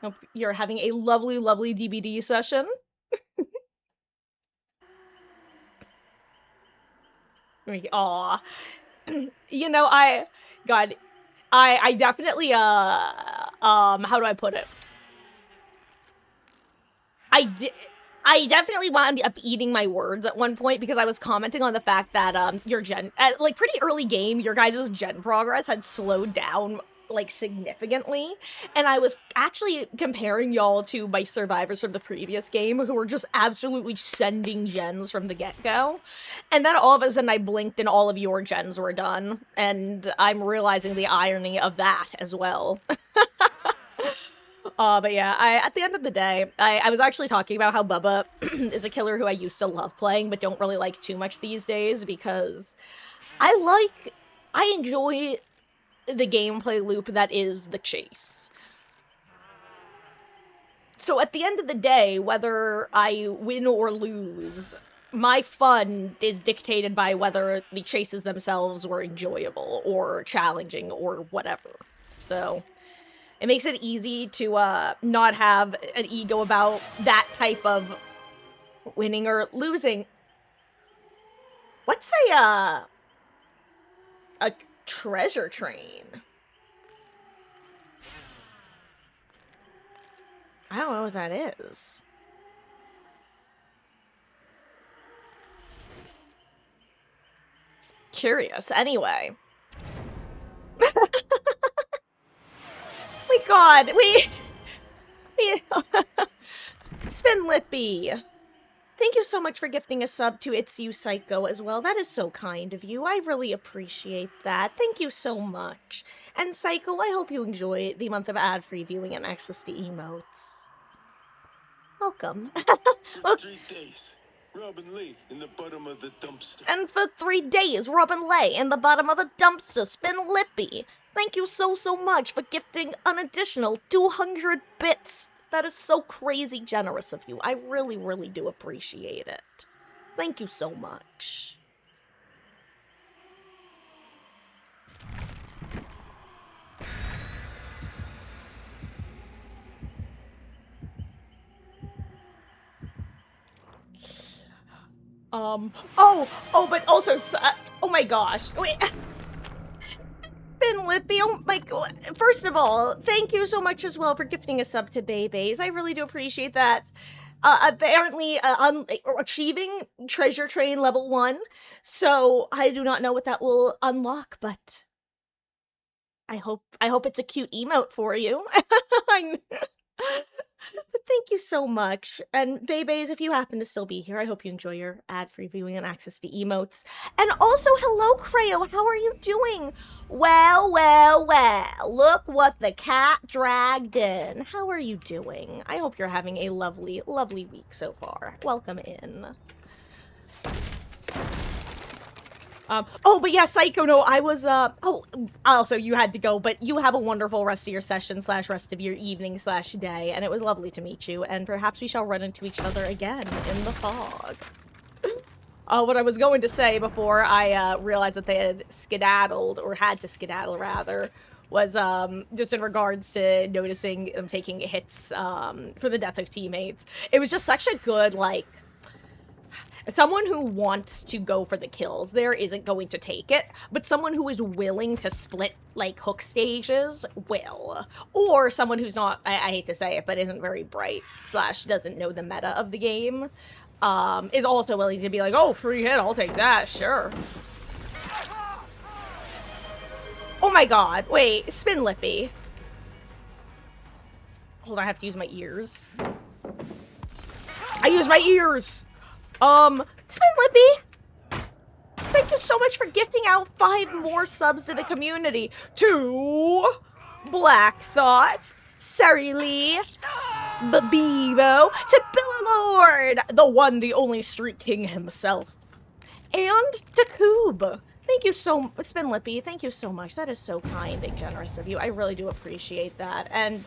A: Hope you're having a lovely DBD session. Aw. You know, I definitely, how do I put it? I definitely wound up eating my words at one point because I was commenting on the fact that, your like, pretty early game, your guys' gen progress had slowed down, like, significantly, and I was actually comparing y'all to my survivors from the previous game who were just absolutely sending gens from the get-go, and then all of a sudden I blinked and all of your gens were done, and I'm realizing the irony of that as well. But yeah, at the end of the day, I was actually talking about how Bubba is a killer who I used to love playing, but don't really like too much these days, because I enjoy the gameplay loop that is the chase. So at the end of the day, whether I win or lose, my fun is dictated by whether the chases themselves were enjoyable, or challenging, or whatever. So... it makes it easy to, not have an ego about that type of winning or losing. What's a treasure train? I don't know what that is. Curious. Anyway. My god, Spin Lippy. Thank you so much for gifting a sub to It's You Psycho as well. That is so kind of you. I really appreciate that. Thank you so much. And Psycho, I hope you enjoy the month of ad-free viewing and access to emotes. Welcome.
B: For 3 days, Robin Lee in the bottom of the dumpster.
A: And for 3 days, Robin Lay in the bottom of the dumpster. Spin Lippy. Thank you so much for gifting an additional 200 bits. That is so crazy generous of you. I really do appreciate it. Thank you so much. But also, oh my gosh, wait. Been Lippy, oh my god. First of all, thank you so much as well for gifting a sub to Babies. I really do appreciate that. Apparently, achieving Treasure Train level 1, so I do not know what that will unlock, but I hope it's a cute emote for you. But thank you so much. And Babies, if you happen to still be here, I hope you enjoy your ad-free viewing and access to emotes. And also, hello, Creo. How are you doing? Well, look what the cat dragged in. How are you doing? I hope you're having a lovely, lovely week so far. Welcome in. But yeah, Psycho, no, I was, also, you had to go, but you have a wonderful rest of your session / rest of your evening / day, and it was lovely to meet you, and perhaps we shall run into each other again in the fog. What I was going to say before I, realized that they had skedaddled, or had to skedaddle, rather, was, just in regards to noticing them taking hits, for the death of teammates. It was just such a good, like, someone who wants to go for the kills there isn't going to take it, but someone who is willing to split, like, hook stages will. Or someone who's not, I hate to say it, but isn't very bright / doesn't know the meta of the game, is also willing to be like, oh, free hit, I'll take that, sure. Oh my god, wait, Spin Lippy. Hold on, I have to use my ears. I use my ears! Spin Lippy! Thank you so much for gifting out 5 more subs to the community. To Black Thought, Sari Lee, Babibo, to Billalord, the one, the only Street King himself, and to Koob. Thank you so much, Spin Lippy, thank you so much. That is so kind and generous of you. I really do appreciate that. And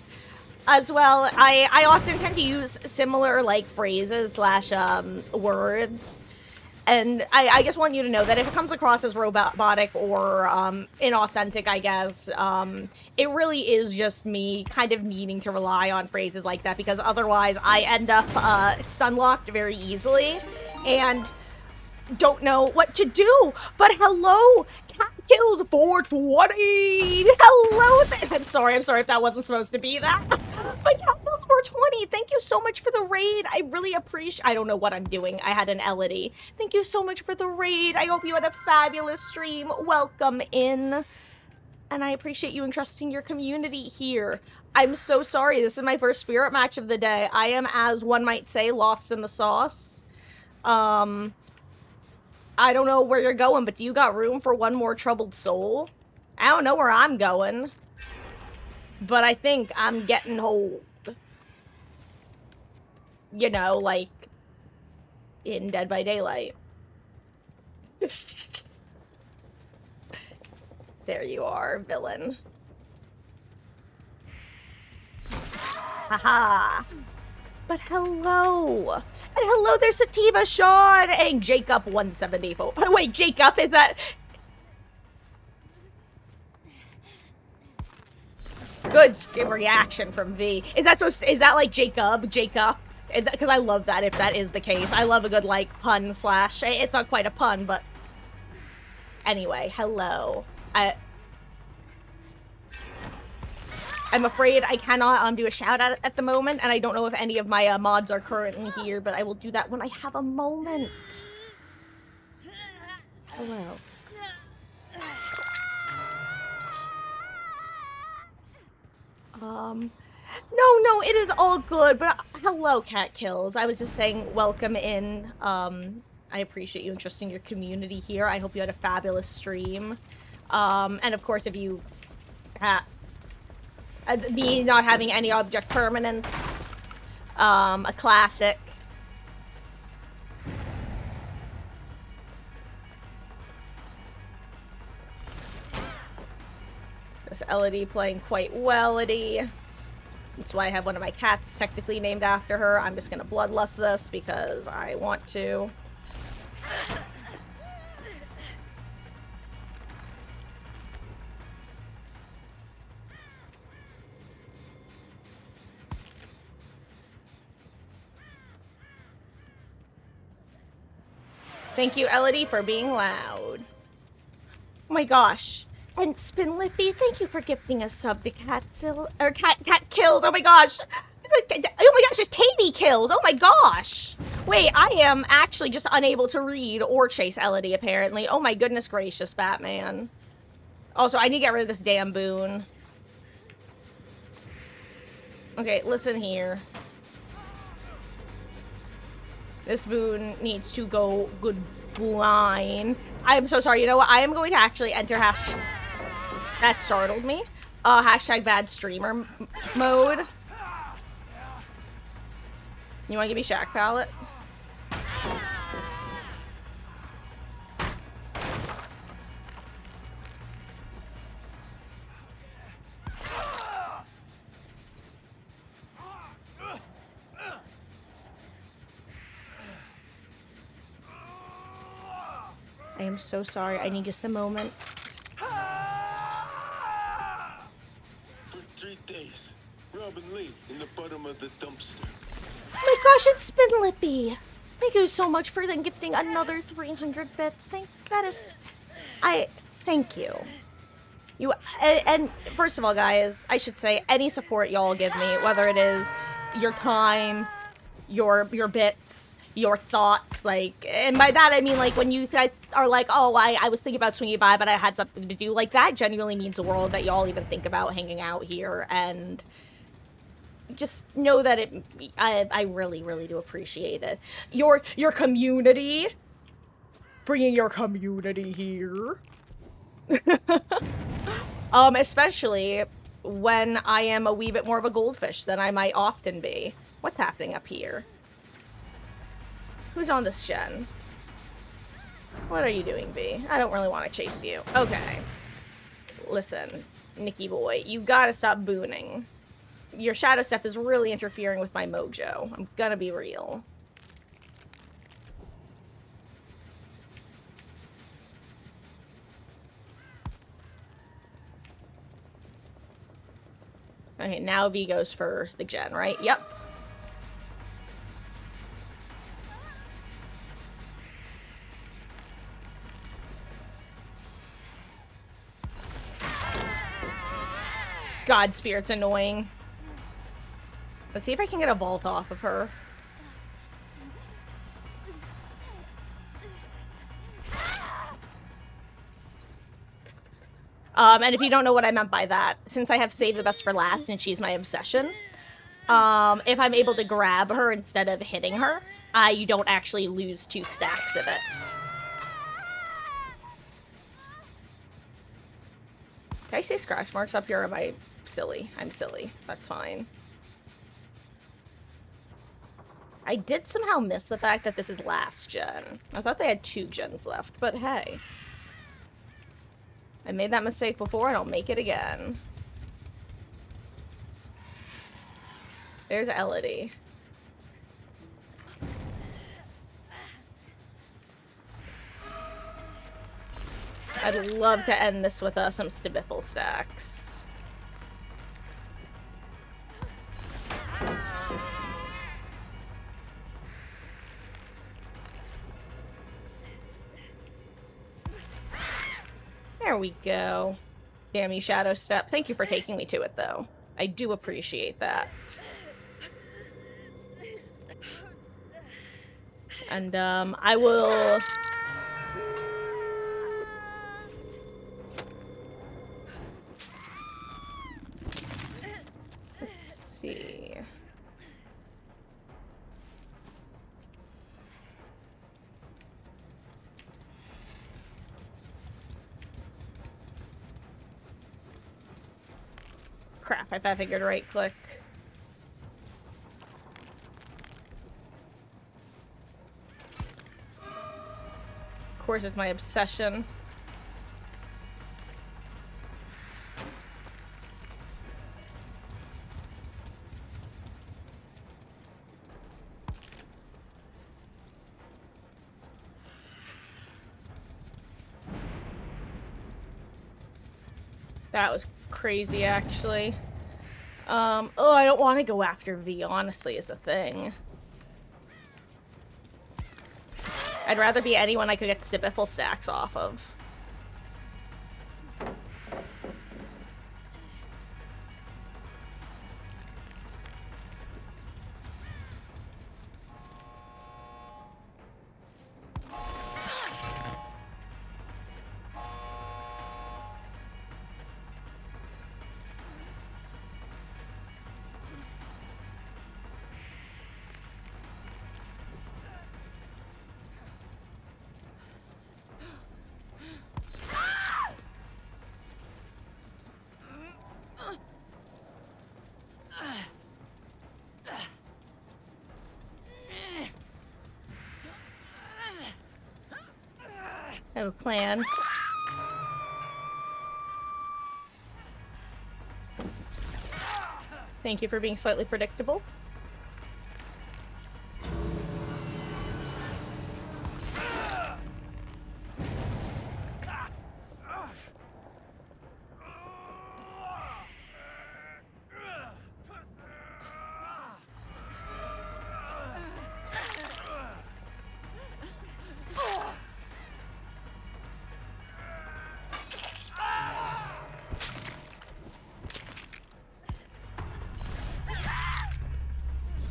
A: as well, I often tend to use similar, like, phrases / words. And I just want you to know that if it comes across as robotic or inauthentic, I guess, it really is just me kind of needing to rely on phrases like that, because otherwise I end up stun-locked very easily and don't know what to do. But hello, Cat Kills 420. Hello. I'm sorry if that wasn't supposed to be that. But Cat Kills 420, thank you so much for the raid. I really appreciate. I don't know what I'm doing. I had an Elodie. Thank you so much for the raid. I hope you had a fabulous stream. Welcome in. And I appreciate you entrusting your community here. I'm so sorry. This is my first spirit match of the day. I am, as one might say, lost in the sauce. I don't know where you're going, but do you got room for one more troubled soul? I don't know where I'm going, but I think I'm getting old. You know, like, in Dead by Daylight. There you are, villain. Haha. But hello. And hello, there's Sativa Sean and Jacob 174. Wait, Jacob, is that... Good reaction from V. Is that like Jacob? Because I love that if that is the case. I love a good, like, pun / it's not quite a pun, but... Anyway, hello. I'm afraid I cannot do a shout out at the moment, and I don't know if any of my mods are currently here, but I will do that when I have a moment. Hello. No, it is all good, but hello, Cat Kills. I was just saying welcome in. I appreciate you entrusting your community here. I hope you had a fabulous stream. And of course, if you me not having any object permanence, a classic. This Elodie playing quite well-ity. That's why I have one of my cats technically named after her. I'm just gonna bloodlust this because I want to. Thank you, Elodie, for being loud. Oh my gosh. And Spin Lippy, thank you for gifting a sub to Cat Kills. Oh my gosh. Oh my gosh, there's Katie Kills. Oh my gosh. Wait, I am actually just unable to read or chase Elodie, apparently. Oh my goodness gracious, Batman. Also, I need to get rid of this damn boon. Okay, listen here. This boon needs to go good line. I'm so sorry. You know what? I am going to actually enter hashtag... That startled me. Hashtag bad streamer mode. You want to give me Shack Palette? I am so sorry. I need just a moment.
B: For 3 days, Robin Lee in the bottom of the dumpster.
A: Oh my gosh, it's Spin Lippy. Thank you so much for then gifting another 300 bits. Thank you. And first of all, guys, I should say any support y'all give me, whether it is your time, your bits, your thoughts, like, and by that I mean, like, when you guys are like, oh, I was thinking about swinging by, but I had something to do, like, that genuinely means the world that y'all even think about hanging out here, and just know that I really, really do appreciate it. Your community, bringing your community here. Especially when I am a wee bit more of a goldfish than I might often be. What's happening up here? Who's on this gen? What are you doing, B? I don't really want to chase you. Okay. Listen, Nicky boy, you gotta stop booning. Your shadow step is really interfering with my mojo. I'm gonna be real. Okay, now V goes for the gen, right? Yep. God, Spirit's annoying. Let's see if I can get a vault off of her. And if you don't know what I meant by that, since I have saved the best for last and she's my obsession, if I'm able to grab her instead of hitting her, you don't actually lose 2 stacks of it. Can I say scratch marks up here, or am I silly? I'm silly. That's fine. I did somehow miss the fact that this is last gen. I thought they had 2 gens left, but hey. I made that mistake before, and I'll make it again. There's Elodie. I'd love to end this with some Stibiffle stacks. There we go. Damn you, Shadow Step. Thank you for taking me to it, though. I do appreciate that. And, I will... Let's see... Crap, I figured right click. Of course, it's my obsession. That was crazy, actually. Oh, I don't want to go after V, honestly, is the thing. I'd rather be anyone I could get Stibbiffle stacks off of. I have a plan. Thank you for being slightly predictable.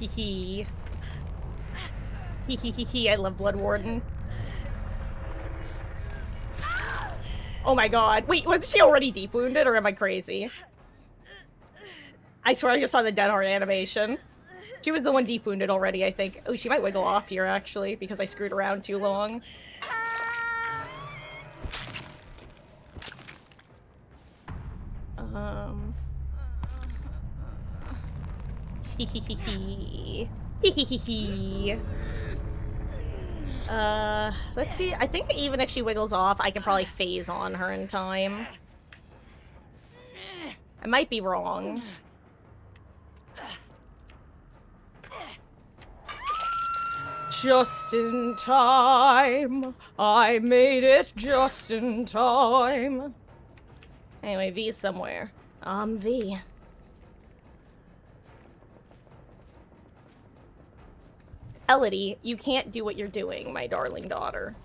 A: Hee hee. I love Blood Warden. Oh my god. Wait, was she already deep wounded or am I crazy? I swear I just saw the dead heart animation. She was the one deep wounded already, I think. Oh, she might wiggle off here actually because I screwed around too long. Let's see. I think even if she wiggles off, I can probably phase on her in time. I might be wrong. Just in time. I made it just in time. Anyway, V's somewhere. V. Elodie, you can't do what you're doing, my darling daughter.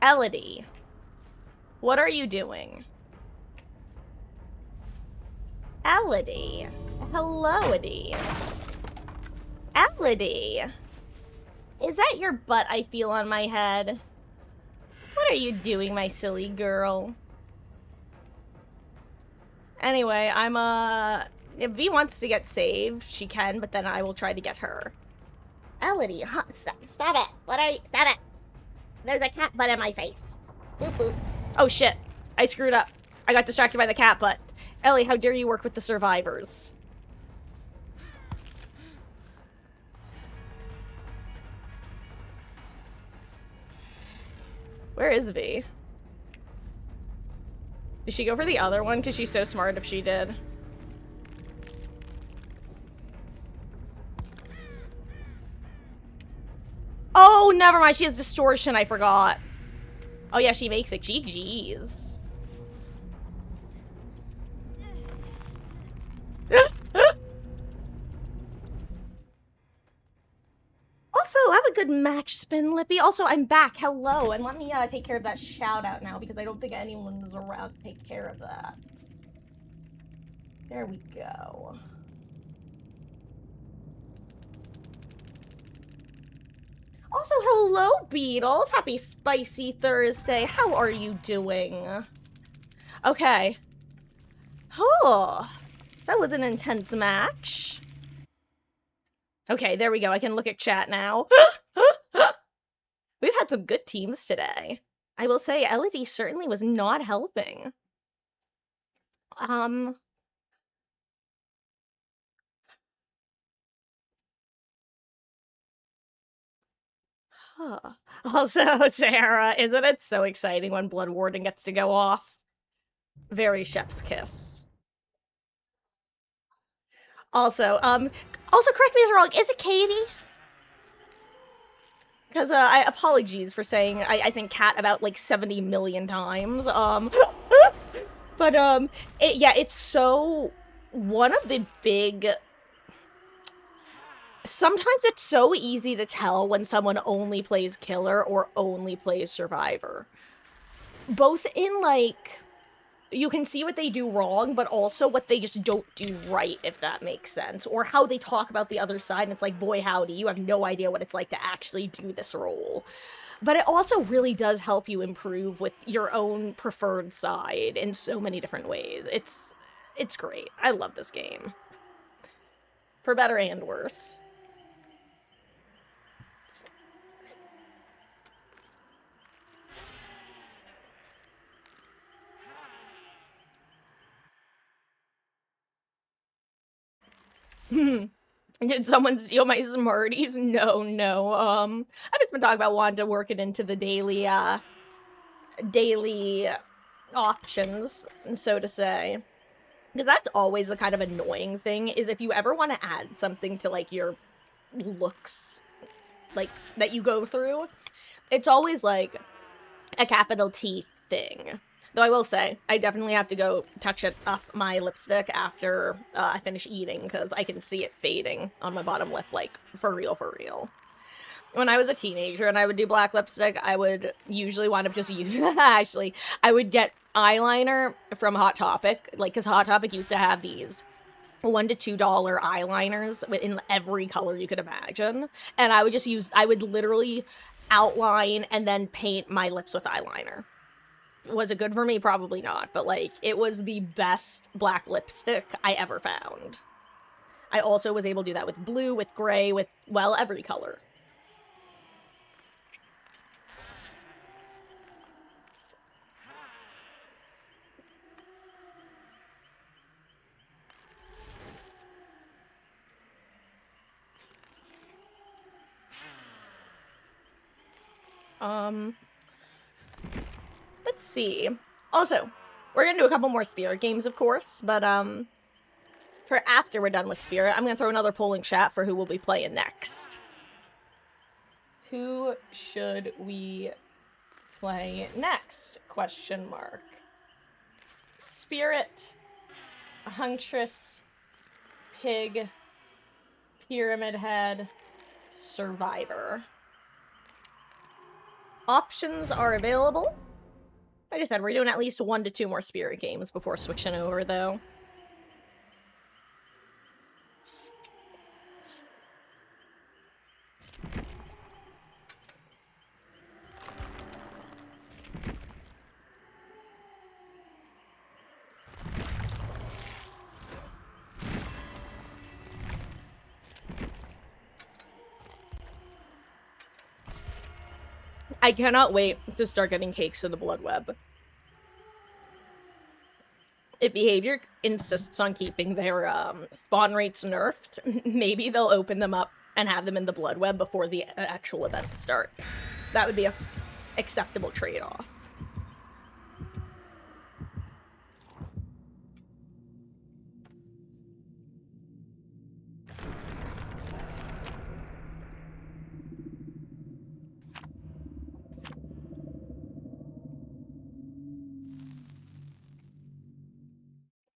A: Elodie, what are you doing? Elodie. Hello-odie. Elodie. Is that your butt I feel on my head? What are you doing, my silly girl? Anyway, if V wants to get saved, she can, but then I will try to get her. Elodie, stop it. Stop it. There's a cat butt in my face. Boop, boop. Oh, shit. I screwed up. I got distracted by the cat butt. Ellie, how dare you work with the survivors? Where is V? Did she go for the other one? Because she's so smart if she did. Oh, never mind. She has distortion. I forgot. Oh, yeah, she makes it. GG's. Also, have a good match, Spin Lippy. Also, I'm back. Hello. And let me take care of that shout out now because I don't think anyone is around to take care of that. There we go. Also, hello, Beatles. Happy Spicy Thursday. How are you doing? Okay. Oh, that was an intense match. Okay, there we go. I can look at chat now. We've had some good teams today. I will say, Elodie certainly was not helping. Also, Sarah, isn't it so exciting when Blood Warden gets to go off? Very chef's kiss. Also, Also, correct me if I'm wrong, is it Katie? Because apologies for saying I think cat about like 70 million times. But it's so one of the big. Sometimes it's so easy to tell when someone only plays killer or only plays survivor. Both in like you can see what they do wrong, but also what they just don't do right, if that makes sense. Or how they talk about the other side, and it's like, boy, howdy, you have no idea what it's like to actually do this role. But it also really does help you improve with your own preferred side in so many different ways. It's great. I love this game. For better and worse. Did someone steal my Smarties? No. I've just been talking about wanting to work it into the daily options, so to say. Because that's always the kind of annoying thing, is if you ever want to add something to, like, your looks, like, that you go through, it's always, like, a capital T thing. Though I will say, I definitely have to go touch it up my lipstick after I finish eating, because I can see it fading on my bottom lip, like, for real. When I was a teenager and I would do black lipstick, I would usually wind up just actually, I would get eyeliner from Hot Topic, like, because Hot Topic used to have these $1 to $2 eyeliners in every color you could imagine, and I would literally outline and then paint my lips with eyeliner. Was it good for me? Probably not, but, like, it was the best black lipstick I ever found. I also was able to do that with blue, with gray, with, well, every color. Let's see. Also, we're gonna do a couple more Spirit games, of course, but, for after we're done with Spirit, I'm gonna throw another poll in chat for who we'll be playing next. Who should we play next? Question mark. Spirit, Huntress, Pig, Pyramid Head, Survivor. Options are available. Like I said, we're doing at least 1 to 2 more Spirit games before switching over, though. I cannot wait to start getting cakes to the Blood Web. If behavior insists on keeping their spawn rates nerfed, maybe they'll open them up and have them in the Blood Web before the actual event starts. That would be a acceptable trade-off.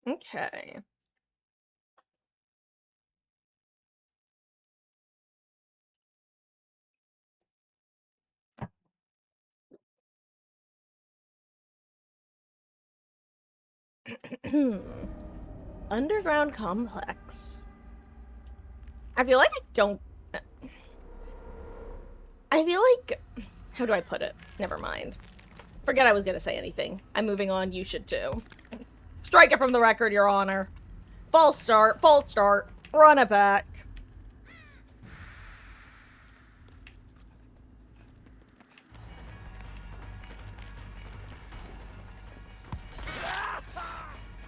A: Okay. Underground complex. I feel like how do I put it? Never mind. Forget I was gonna say anything. I'm moving on, you should too. Strike it from the record, Your Honor. False start, run it back.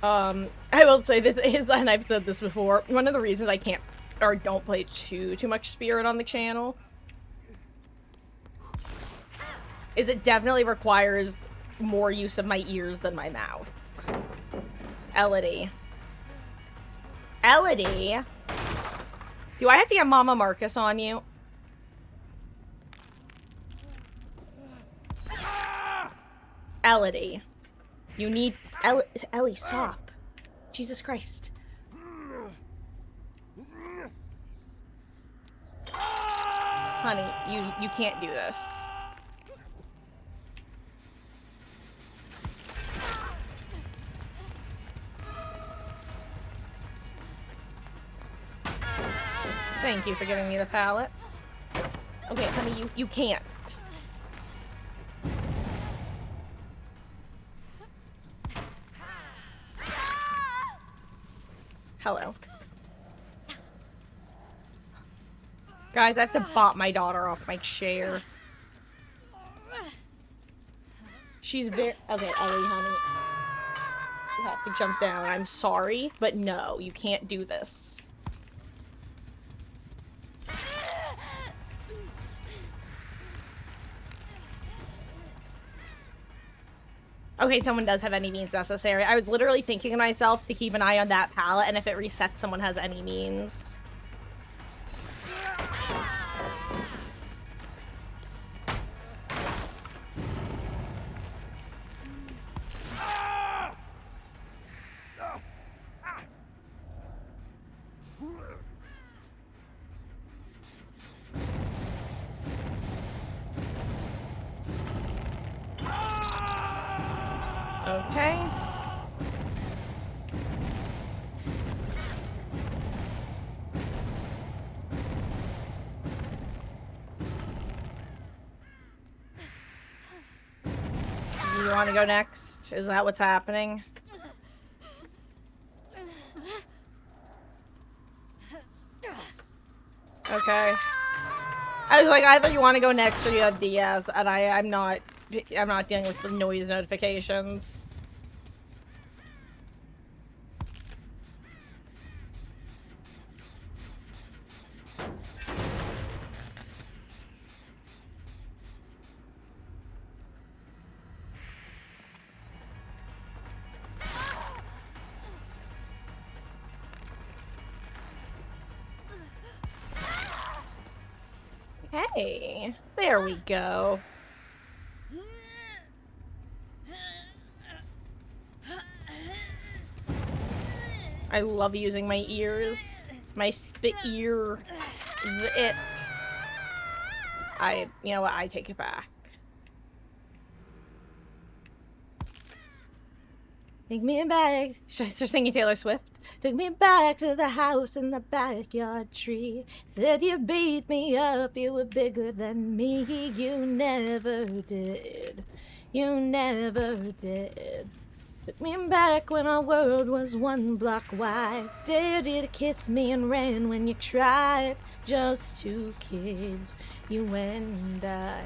A: I will say this is, and I've said this before, one of the reasons I can't, or don't play too much Spirit on the channel is it definitely requires more use of my ears than my mouth. Elodie. Do I have to get Mama Marcus on you? Elodie. You need... Ellie, stop. Jesus Christ. Honey, you can't do this. Thank you for giving me the pallet. Okay, honey, you can't. Hello. Guys, I have to bop my daughter off my chair. She's very... Okay, Ellie, honey. You have to jump down. I'm sorry, but no, you can't do this. Okay, someone does have any means necessary. I was literally thinking to myself to keep an eye on that pallet, and if it resets, someone has any means. Okay. You want to go next? Is that what's happening? Okay. I was like, either you want to go next or you have DS, and I'm not dealing with the noise notifications. Hey, there we go. I love using my ears. My spit ear. It. You know what? I take it back. Take me back. Should I start singing Taylor Swift? Took me back to the house in the backyard tree. Said you beat me up, you were bigger than me. You never did. You never did. Took me back when our world was one block wide. Dared you to kiss me and ran when you tried. Just two kids, you and I.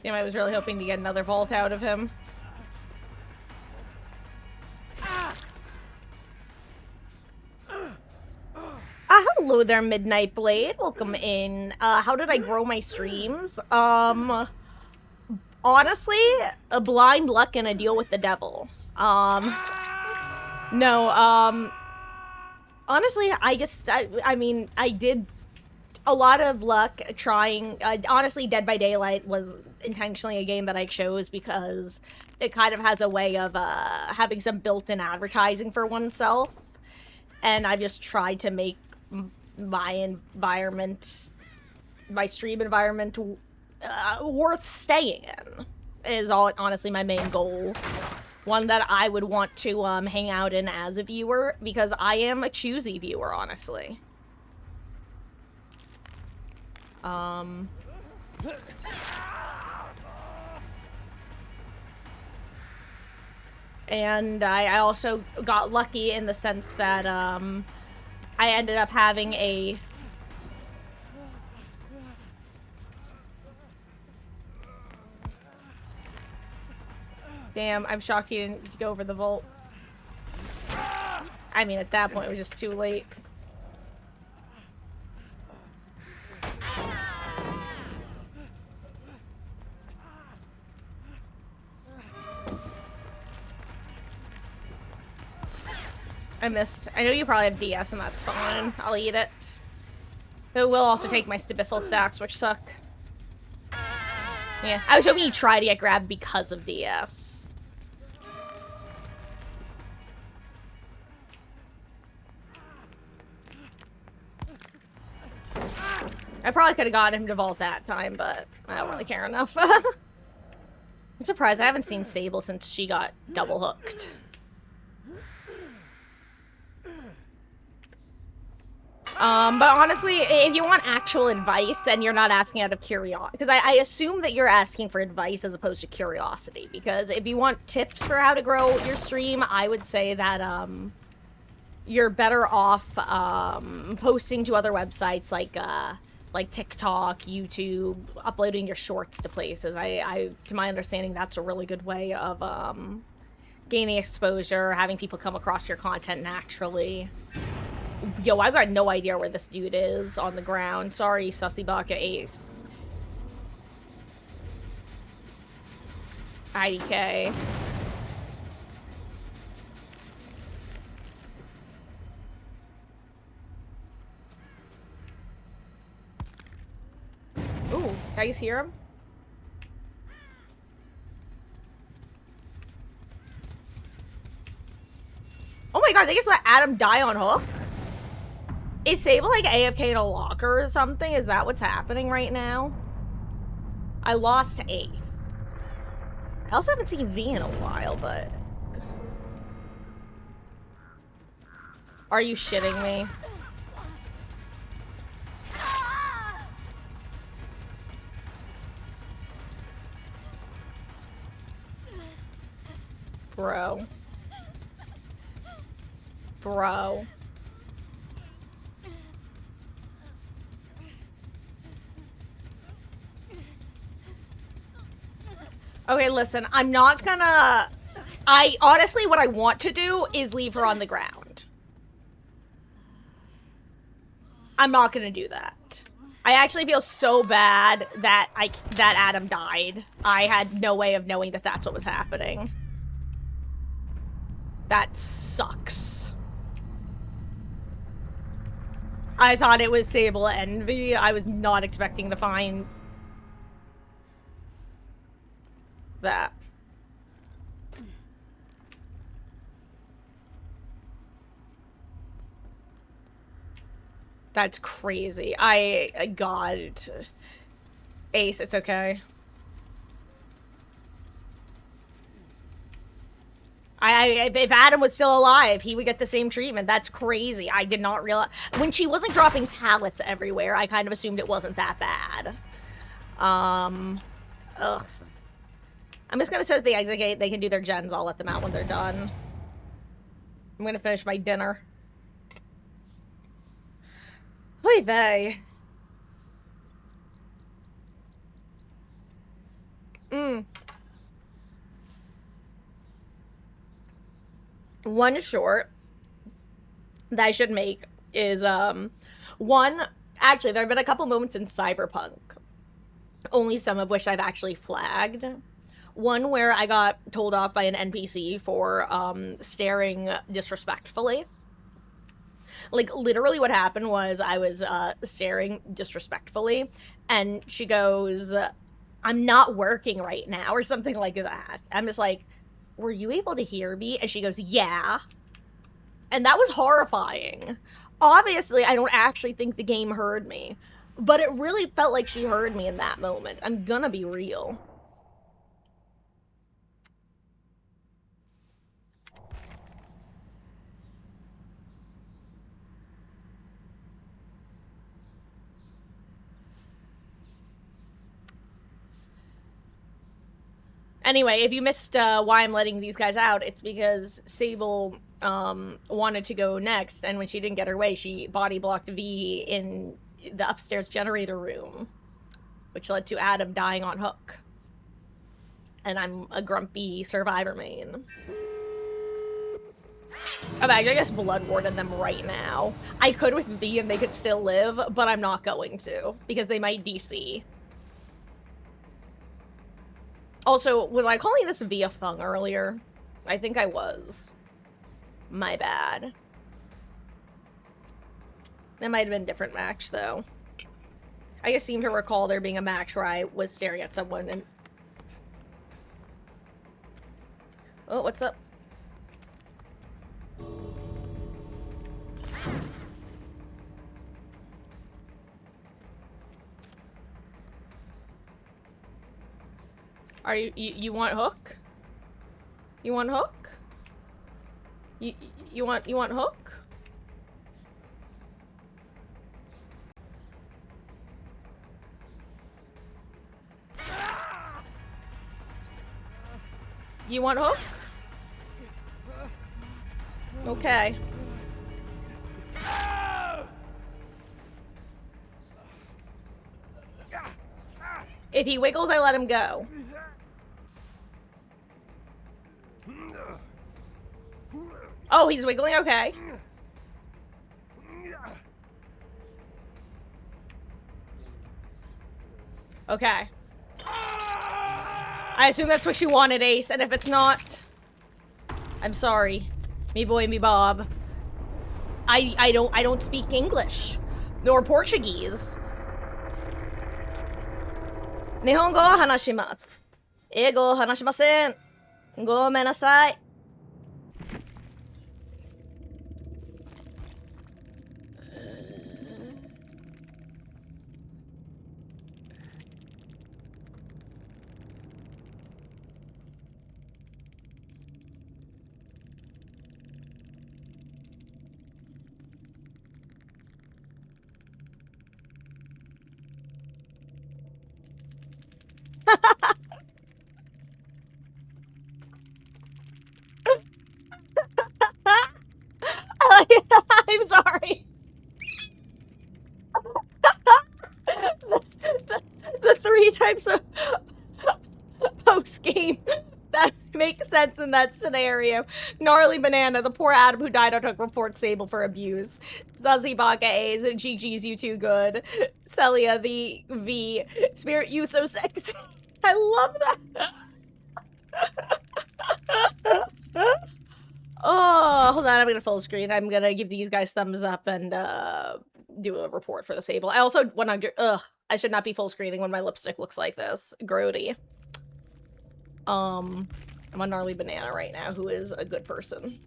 A: Damn, I was really hoping to get another vault out of him. Hello there, Midnight Blade. Welcome in. How did I grow my streams? Honestly, a blind luck and a deal with the devil. Honestly, I mean, I did a lot of luck trying. Honestly, Dead by Daylight was intentionally a game that I chose because it kind of has a way of having some built-in advertising for oneself, and I just tried to make my environment, my stream environment, worth staying in. Is honestly my main goal. One that I would want to hang out in as a viewer, because I am a choosy viewer, honestly. And I also got lucky in the sense that I ended up having a... Damn, I'm shocked he didn't go over the vault. I mean, at that point, it was just too late. I missed. I know you probably have DS, and that's fine. I'll eat it. It will also take my Stibiffle stacks, which suck. Yeah, I was hoping you'd try to get grabbed because of DS. I probably could have gotten him to vault that time, but I don't really care enough. I'm surprised I haven't seen Sable since she got double hooked. But honestly, if you want actual advice, then you're not asking out of curiosity. Because I assume that you're asking for advice as opposed to curiosity. Because if you want tips for how to grow your stream, I would say that, you're better off, posting to other websites like TikTok, YouTube, uploading your shorts to places. To my understanding, that's a really good way of, gaining exposure, having people come across your content naturally. Yo, I've got no idea where this dude is on the ground. Sorry, Sussy Baka Ace. IDK. Ooh, can I just hear him? Oh my god, they just let Adam die on hook? Is Sable like AFK in a locker or something? Is that what's happening right now? I lost Ace. I also haven't seen V in a while, but... Are you shitting me? Bro. Bro. Okay, listen, I'm not gonna... honestly, what I want to do is leave her on the ground. I'm not gonna do that. I actually feel so bad that Adam died. I had no way of knowing that that's what was happening. That sucks. I thought it was Sable Envy. I was not expecting to find that. That's crazy. God. Ace, it's okay. If Adam was still alive, he would get the same treatment. That's crazy. I did not realize. When she wasn't dropping pallets everywhere, I kind of assumed it wasn't that bad. Ugh. I'm just gonna set the exit gate. They can do their gens. I'll let them out when they're done. I'm gonna finish my dinner. Oy vey. One short that I should make is, actually, there have been a couple moments in Cyberpunk, only some of which I've actually flagged. One where I got told off by an NPC for, staring disrespectfully. Like, literally what happened was I was, staring disrespectfully, and she goes, "I'm not working right now," or something like that. I'm just like, "Were you able to hear me?" And she goes, "Yeah." And that was horrifying. Obviously, I don't actually think the game heard me, but it really felt like she heard me in that moment. I'm gonna be real. Anyway, if you missed why I'm letting these guys out, it's because Sable wanted to go next, and when she didn't get her way, she body blocked V in the upstairs generator room, which led to Adam dying on hook. And I'm a grumpy survivor main. I just blood warded them right now. I could with V and they could still live, but I'm not going to, because they might DC. Also, was I calling this via Fung earlier? I think I was. My bad. That might have been a different match, though. I just seem to recall there being a match where I was staring at someone and... Oh, what's up? Are you want Hook? You want Hook? You want Hook? You want Hook? Okay. If he wiggles, I let him go. Oh, he's wiggling? Okay. Okay. I assume that's what you wanted, Ace, and if it's not... I'm sorry. Me boy, me Bob. I don't speak English. Nor Portuguese. Nihongo wa hanashimasu. Eigo hanashimasen. Gomenasai. I'm sorry. the 3 types of post game that make sense in that scenario. Gnarly Banana, the poor Adam who died on Hook reports Sable for abuse. Zuzzy Baka A's, GG's you too good. Celia the V, Spirit you so sexy. I love that. Oh, hold on, I'm gonna full screen. I'm gonna give these guys thumbs up and do a report for the Sable. I also 100. I should not be full screening when my lipstick looks like this. Grody. I'm a Gnarly Banana right now, who is a good person.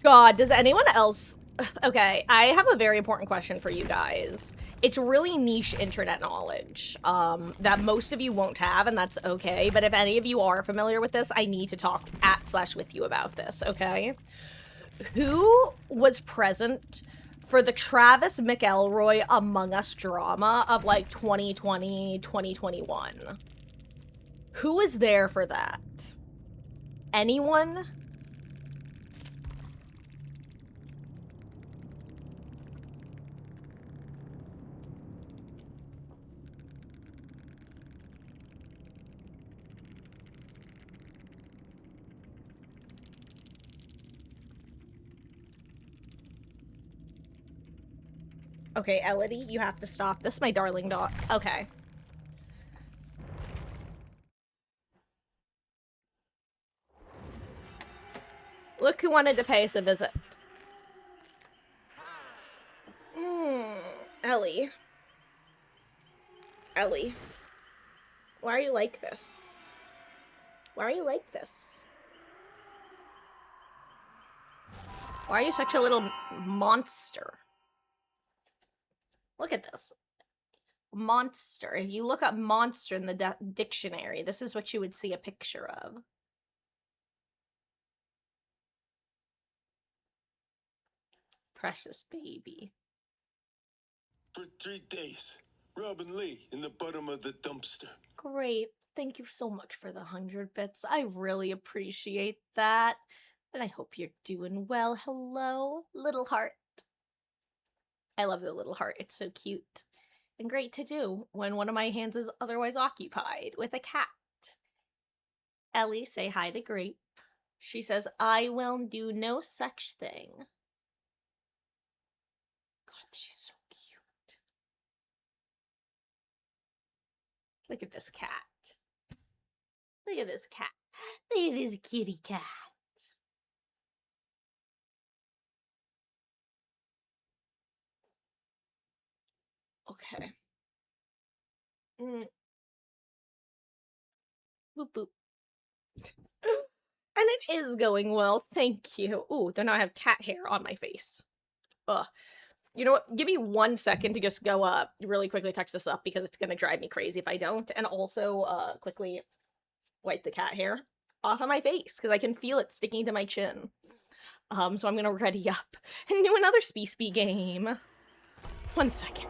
A: God, does anyone else... Okay, I have a very important question for you guys. It's really niche internet knowledge that most of you won't have, and that's okay. But if any of you are familiar with this, I need to talk /with you about this, okay? Who was present for the Travis McElroy Among Us drama of like 2020, 2021? Who was there for that? Anyone? Okay, Elodie, you have to stop this, my darling dog. Okay. Look who wanted to pay us a visit. Ellie. Ellie. Why are you like this? Why are you like this? Why are you such a little monster? Look at this. Monster. If you look up monster in the dictionary, this is what you would see a picture of. Precious baby.
B: For 3 days, Robin Lee in the bottom of the dumpster.
A: Great. Thank you so much for the 100 bits. I really appreciate that. And I hope you're doing well. Hello, little heart. I love the little heart. It's so cute. And great to do when one of my hands is otherwise occupied with a cat. Ellie, say hi to Grape. She says, I will do no such thing. God, she's so cute. Look at this cat. Look at this cat. Look at this kitty cat. Okay. Mm. Boop boop. And it is going well, thank you. Ooh, then I have cat hair on my face. Ugh. You know what? Give me 1 second to just go really quickly touch this up because it's gonna drive me crazy if I don't. And also quickly wipe the cat hair off of my face because I can feel it sticking to my chin. So I'm gonna ready up and do another Speed game. 1 second.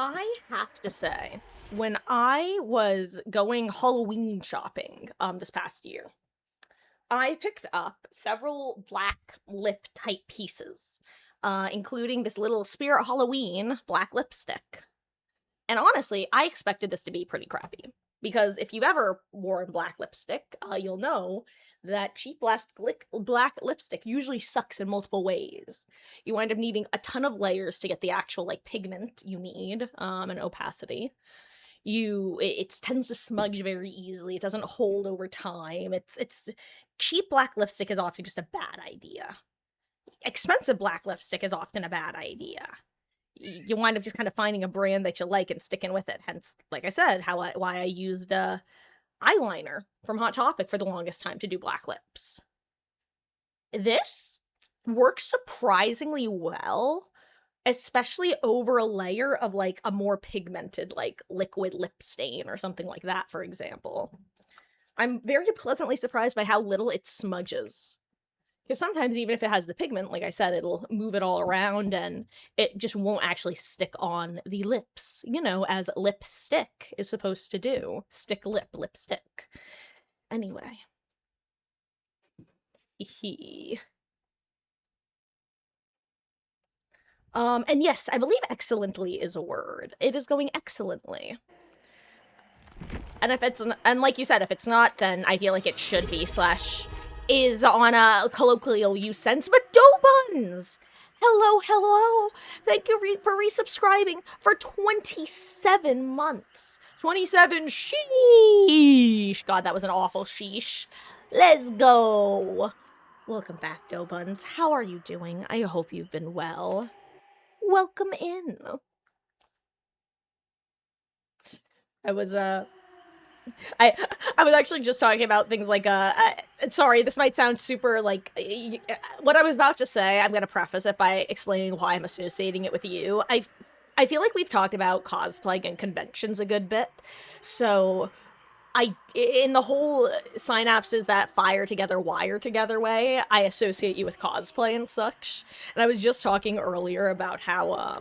A: I have to say, when I was going Halloween shopping this past year, I picked up several black lip type pieces, including this little Spirit Halloween black lipstick. And honestly, I expected this to be pretty crappy. Because if you've ever worn black lipstick, you'll know that cheap black lipstick usually sucks in multiple ways. You wind up needing a ton of layers to get the actual like pigment you need, and opacity. It tends to smudge very easily. It doesn't hold over time. It's cheap black lipstick is often just a bad idea. Expensive black lipstick is often a bad idea. You wind up just kind of finding a brand that you like and sticking with it. Hence, like I said, why I used eyeliner from Hot Topic for the longest time to do black lips. This works surprisingly well, especially over a layer of like a more pigmented like liquid lip stain or something like that, for example. I'm very pleasantly surprised by how little it smudges. Because sometimes, even if it has the pigment, like I said, it'll move it all around and it just won't actually stick on the lips, as lipstick is supposed to do. Stick lipstick. Anyway. And yes, I believe excellently is a word. It is going excellently. And and like you said, if it's not, then I feel like it should be / is on a colloquial use sense, but dough buns! Hello. Thank you for resubscribing for 27 months. 27 sheesh. God, that was an awful sheesh. Let's go. Welcome back, dough buns. How are you doing? I hope you've been well. Welcome in. I was I I was actually just talking about things like sorry, this might sound super like what I was about to say. I'm gonna preface it by explaining why I'm associating it with you. I feel like we've talked about cosplay and conventions a good bit, so in the whole synapses that fire together, wire together way, I associate you with cosplay and such. And I was just talking earlier about how,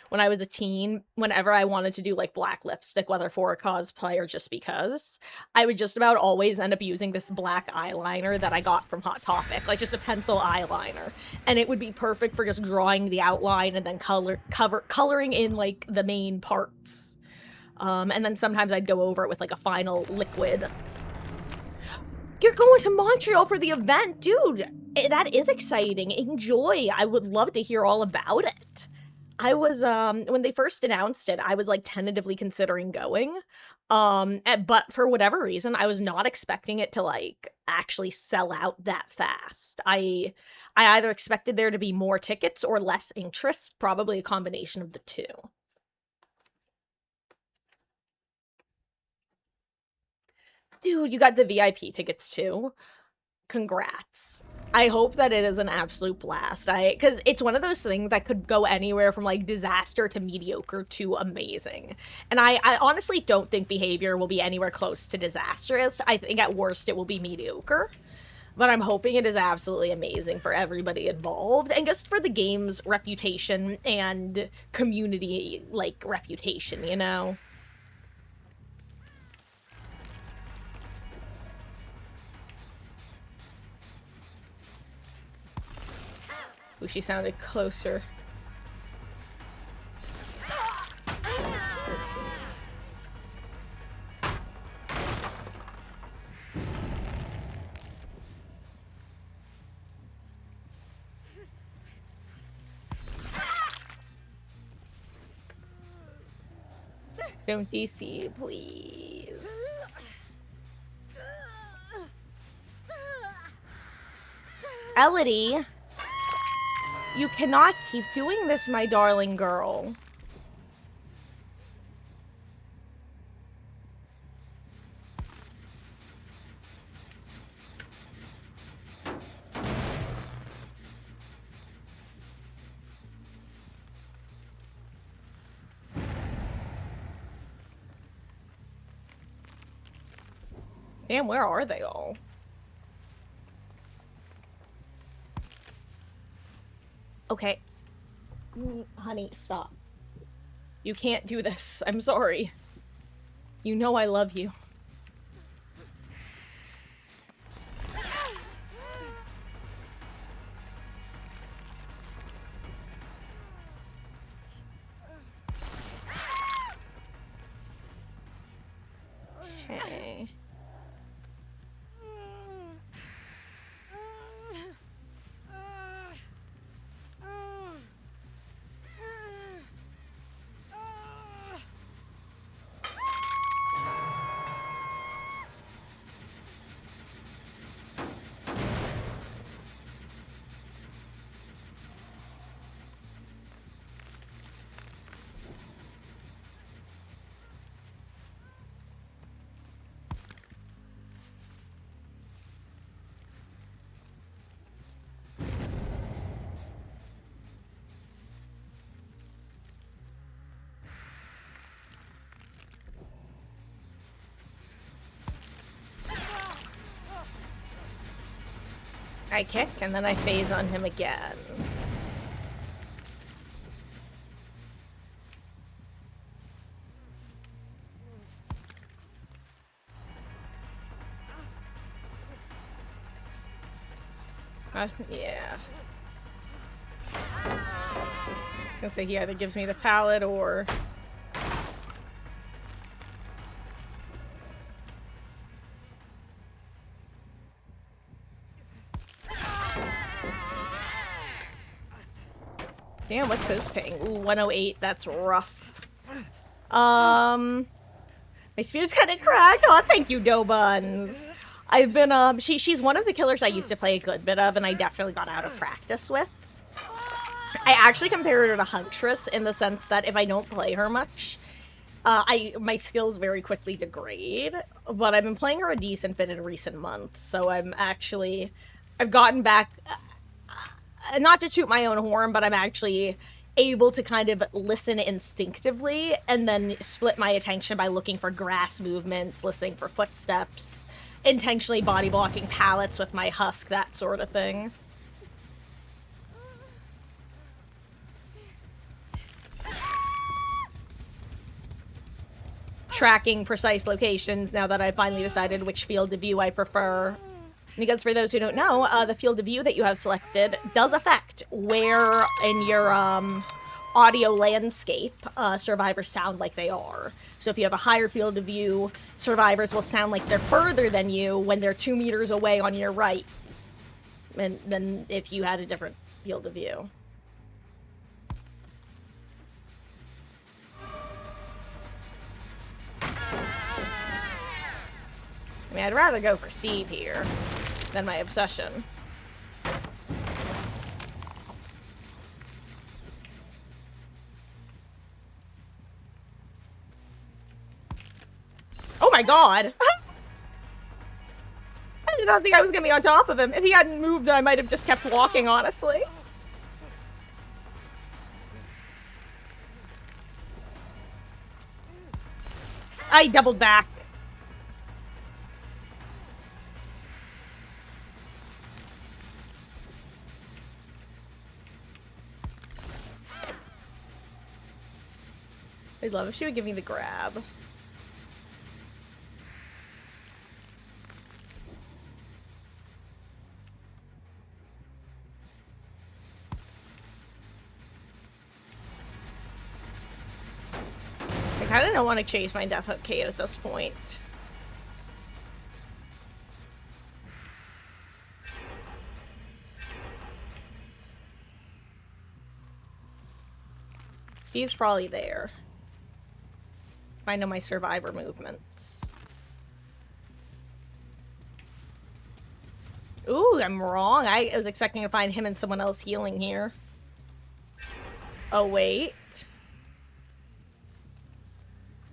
A: when I was a teen, whenever I wanted to do like black lipstick, whether for a cosplay or just because, I would just about always end up using this black eyeliner that I got from Hot Topic, like just a pencil eyeliner. And it would be perfect for just drawing the outline and then coloring in like the main parts. And then sometimes I'd go over it with like a final liquid. You're going to Montreal for the event, dude. That is exciting. Enjoy. I would love to hear all about it. I was when they first announced it, I was like tentatively considering going. But for whatever reason, I was not expecting it to like actually sell out that fast. I either expected there to be more tickets or less interest, probably a combination of the two. Dude, you got the VIP tickets too. Congrats. I hope that it is an absolute blast. Because it's one of those things that could go anywhere from like disaster to mediocre to amazing. And I honestly don't think behavior will be anywhere close to disastrous. I think at worst it will be mediocre. But I'm hoping it is absolutely amazing for everybody involved and just for the game's reputation and community like reputation, you know? Ooh, she sounded closer. Don't DC, please. Elodie, you cannot keep doing this, my darling girl. Damn, where are they all? Okay. Honey, stop. You can't do this. I'm sorry. You know I love you. Okay. I kick, and then I phase on him again. Yeah. I can say he either gives me the pallet or... Damn, what's his ping? Ooh, 108, that's rough. My spear's kinda cracked. Oh, thank you, Dough Buns. I've been, she's one of the killers I used to play a good bit of, and I definitely got out of practice with. I actually compare her to Huntress in the sense that if I don't play her much, my skills very quickly degrade, but I've been playing her a decent bit in recent months, so I've gotten back, not to toot my own horn, but I'm actually able to kind of listen instinctively and then split my attention by looking for grass movements, listening for footsteps, intentionally body blocking pallets with my husk, that sort of thing. Tracking precise locations now that I've finally decided which field of view I prefer. Because for those who don't know, the field of view that you have selected does affect where in your audio landscape survivors sound like they are. So if you have a higher field of view, survivors will sound like they're further than you when they're 2 meters away on your right, and than if you had a different field of view. I mean, I'd rather go for Steve here than my obsession. Oh my god! I did not think I was gonna be on top of him. If he hadn't moved, I might have just kept walking, honestly. I doubled back. I'd love if she would give me the grab. I kinda don't want to chase my Death Hook Kate at this point. Steve's probably there. I know my survivor movements. Ooh, I'm wrong. I was expecting to find him and someone else healing here. Oh, wait.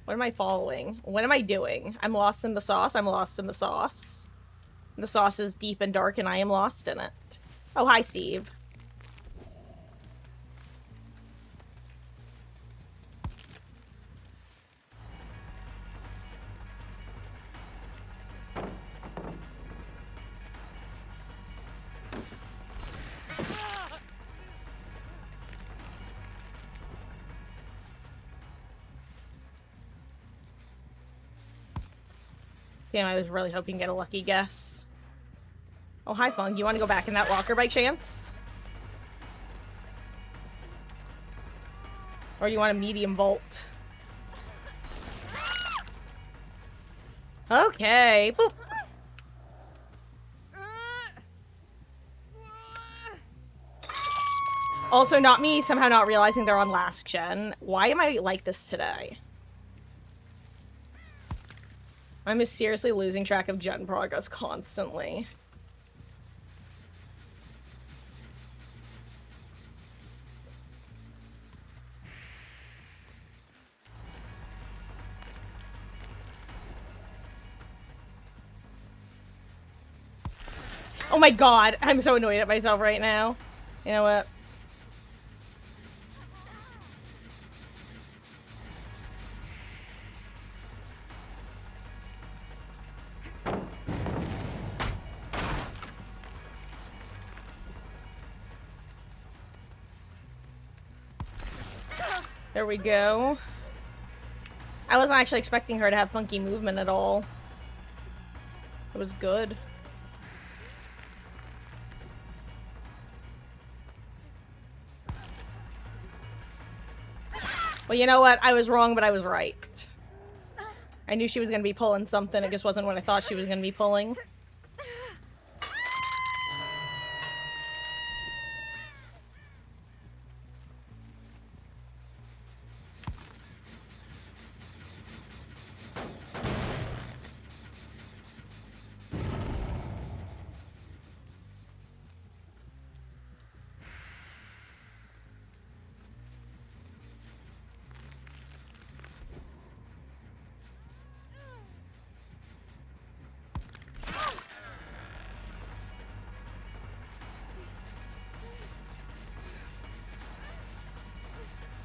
A: What am I following? What am I doing? I'm lost in the sauce. I'm lost in the sauce. The sauce is deep and dark and I am lost in it. Oh, hi, Steve. Damn, I was really hoping to get a lucky guess. Oh, hi, Fung. You want to go back in that locker by chance? Or do you want a medium volt? Okay. Boop. Also, not me somehow not realizing they're on last gen. Why am I like this today? I'm just seriously losing track of gen progress constantly. Oh my god, I'm so annoyed at myself right now. You know what? There we go. I wasn't actually expecting her to have funky movement at all. It was good. Well, you know what? I was wrong, but I was right. I knew she was going to be pulling something. It just wasn't what I thought she was going to be pulling.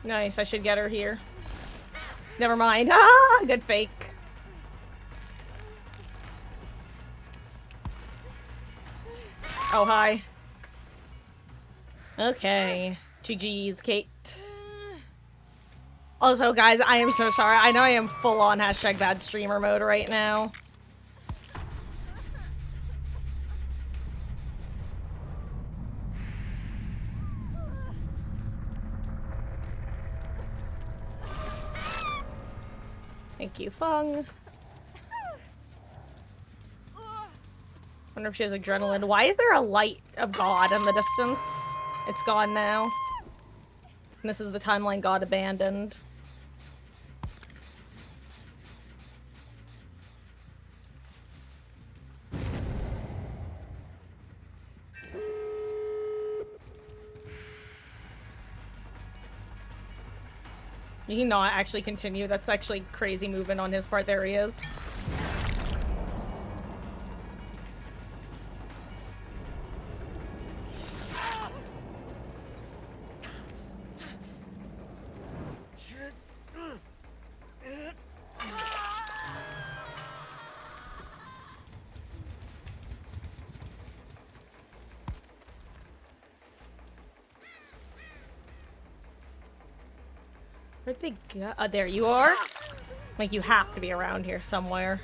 A: Nice, I should get her here. Never mind. Ah, good fake. Oh, hi. Okay. GG's, Kate. Also, guys, I am so sorry. I know I am full on hashtag bad streamer mode right now. Thank you, Fung. Wonder if she has adrenaline. Why is there a light of God in the distance? It's gone now. And this is the timeline God abandoned. Did he not actually continue? That's actually crazy movement on his part. There he is. Where'd they go? There you are. Like, you have to be around here somewhere.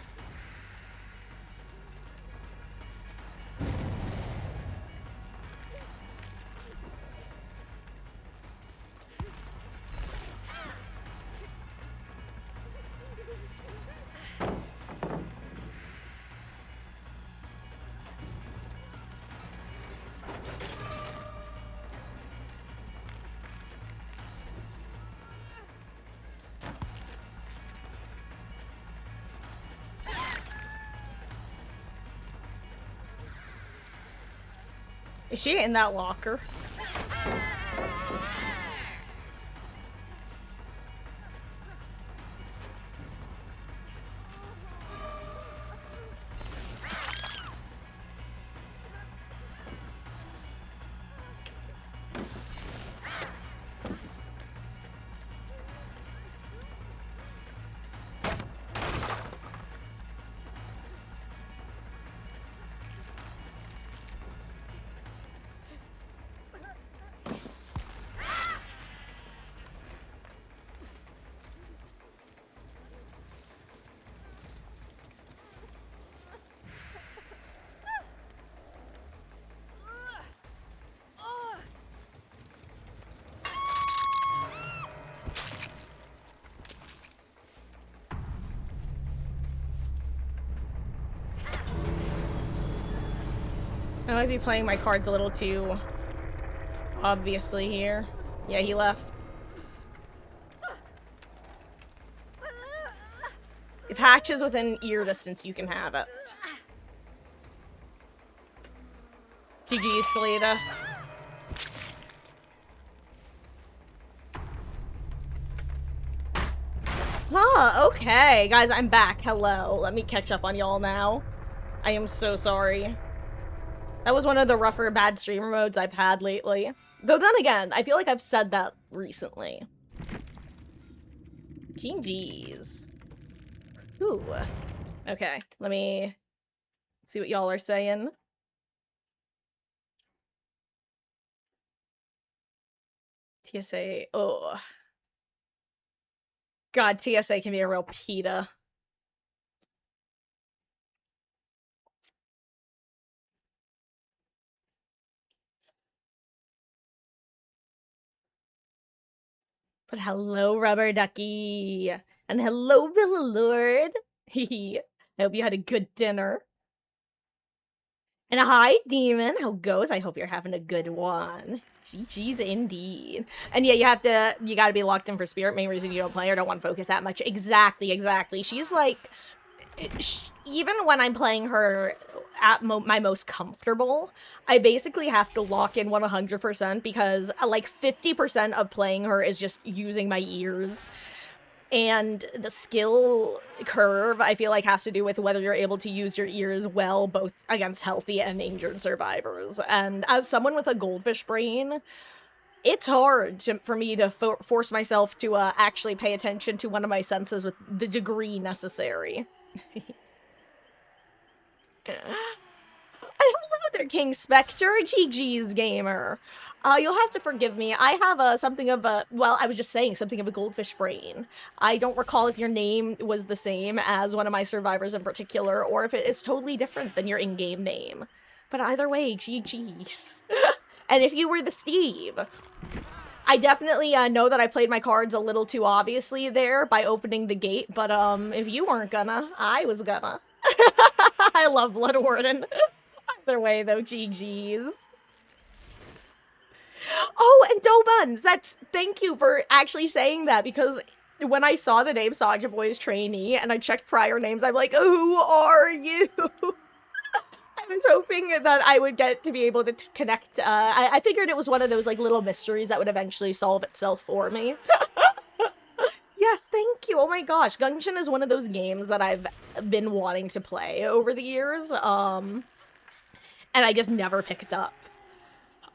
A: Is she in that locker? I might be playing my cards a little too obviously here. Yeah, he left. If Hatch is within ear distance, you can have it. GG, Skeleta. Ah, okay. Guys, I'm back. Hello. Let me catch up on y'all now. I am so sorry. That was one of the rougher bad streamer modes I've had lately. Though then again, I feel like I've said that recently. GG's. Ooh. Okay, let me see what y'all are saying. TSA, oh. God, TSA can be a real PETA. But hello, Rubber Ducky. And hello, Villa Lord. Hehe. I hope you had a good dinner. And hi, Demon. How goes? I hope you're having a good one. GG's indeed. And yeah, you gotta be locked in for Spirit. Main reason you don't play or don't want to focus that much. Exactly. She's like, even when I'm playing her at my most comfortable, I basically have to lock in 100% because like 50% of playing her is just using my ears. And the skill curve, I feel like, has to do with whether you're able to use your ears well, both against healthy and injured survivors. And as someone with a goldfish brain, it's hard for me to force myself to actually pay attention to one of my senses with the degree necessary. Hello there, King Spectre. GG's gamer. You'll have to forgive me. I have something of a, well, I was just saying something of a goldfish brain. I don't recall if your name was the same as one of my survivors in particular, or if it is totally different than your in-game name. But either way, GG's. And if you were the Steve, I definitely know that I played my cards a little too obviously there by opening the gate, but if you weren't gonna, I was gonna. I love Blood Warden. Either way, though, GG's. Oh, and Dough Buns! Thank you for actually saying that, because when I saw the name Saja Boy's trainee, and I checked prior names, I'm like, who are you? I was hoping that I would get to be able to connect, I figured it was one of those, like, little mysteries that would eventually solve itself for me. Yes, thank you. Oh my gosh, Genshin is one of those games that I've been wanting to play over the years, and I just never picked up.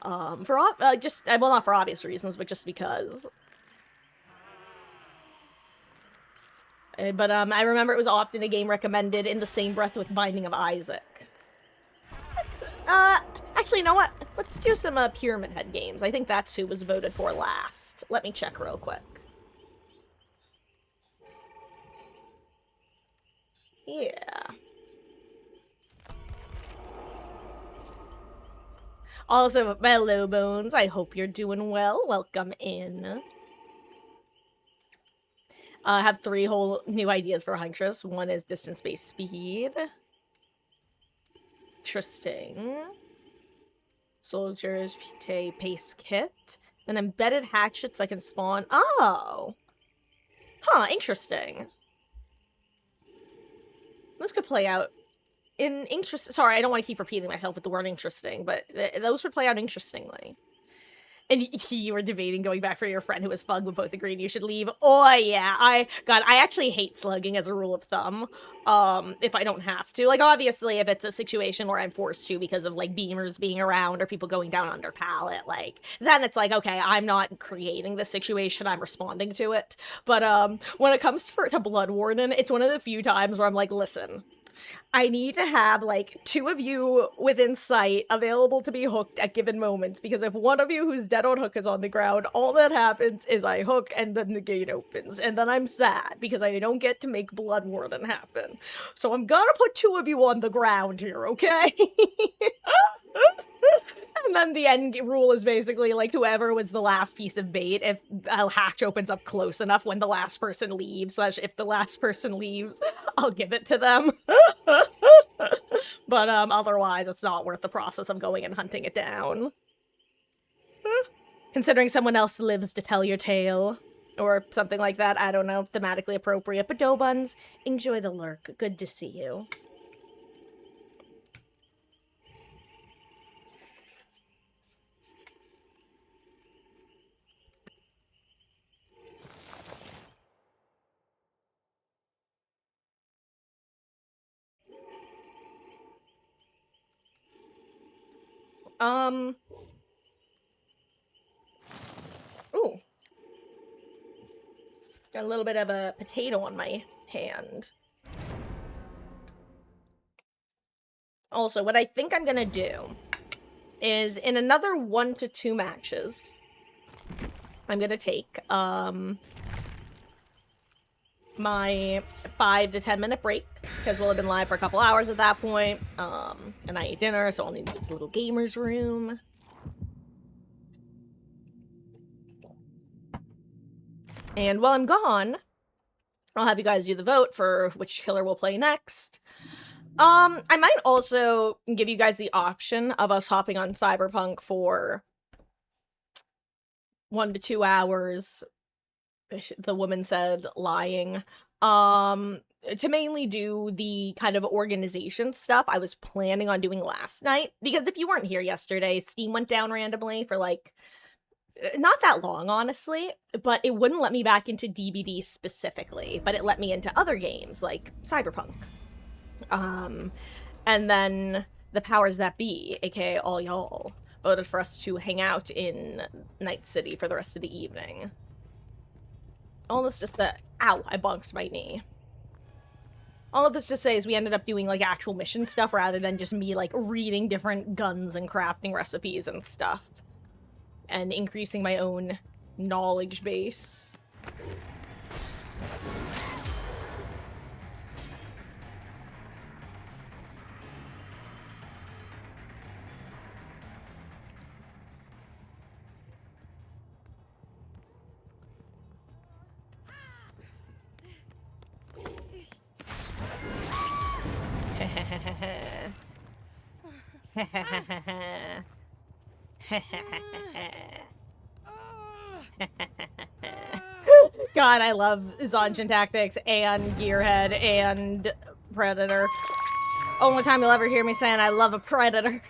A: Well, not for obvious reasons, but just because. But I remember it was often a game recommended in the same breath with Binding of Isaac. Actually, you know what? Let's do some Pyramid Head games. I think that's who was voted for last. Let me check real quick. Yeah. Also, hello, Bones. I hope you're doing well. Welcome in. I have 3 whole new ideas for Huntress. One is distance-based speed. Interesting. Soldiers, pace kit. Then embedded hatchets I can spawn. Oh! Huh, interesting. This could play out in interest. Sorry, I don't want to keep repeating myself with the word interesting, but those would play out interestingly. And you were debating going back for your friend who was fug, but both agreed you should leave. Oh yeah, I actually hate slugging as a rule of thumb. If I don't have to. Like, obviously, if it's a situation where I'm forced to because of, like, beamers being around or people going down under pallet, like, then it's like, okay, I'm not creating the situation, I'm responding to it. But, when it comes to Blood Warden, it's one of the few times where I'm like, listen, I need to have, like, 2 of you within sight available to be hooked at given moments, because if one of you who's dead on hook is on the ground, all that happens is I hook and then the gate opens, and then I'm sad because I don't get to make Blood Warden happen. So I'm gonna put 2 of you on the ground here, okay? And then the end rule is basically, like, whoever was the last piece of bait, if a hatch opens up close enough when the last person leaves, / if the last person leaves, I'll give it to them. But, otherwise, it's not worth the process of going and hunting it down. Considering someone else lives to tell your tale, or something like that, I don't know, thematically appropriate. But dough buns, enjoy the lurk. Good to see you. Ooh. Got a little bit of a potato on my hand. Also, what I think I'm gonna do is, in another 1 to 2 matches, I'm gonna take, my 5 to 10 minute break, because we'll have been live for a couple hours at that point, and I ate dinner, so I'll need this little gamer's room. And while I'm gone, I'll have you guys do the vote for which killer we'll play next. I might also give you guys the option of us hopping on Cyberpunk for 1 to 2 hours. The woman said, lying. To mainly do the kind of organization stuff I was planning on doing last night. Because if you weren't here yesterday, Steam went down randomly for, like, not that long, honestly, but it wouldn't let me back into DBD specifically, but it let me into other games, like Cyberpunk. And then the powers that be, aka all y'all, voted for us to hang out in Night City for the rest of the evening. All this just to— ow, I bonked my knee. All of this to say is we ended up doing, like, actual mission stuff rather than just me, like, reading different guns and crafting recipes and stuff. And increasing my own knowledge base. God, I love Zonjin Tactics and Gearhead and Predator. Only time you'll ever hear me saying I love a Predator.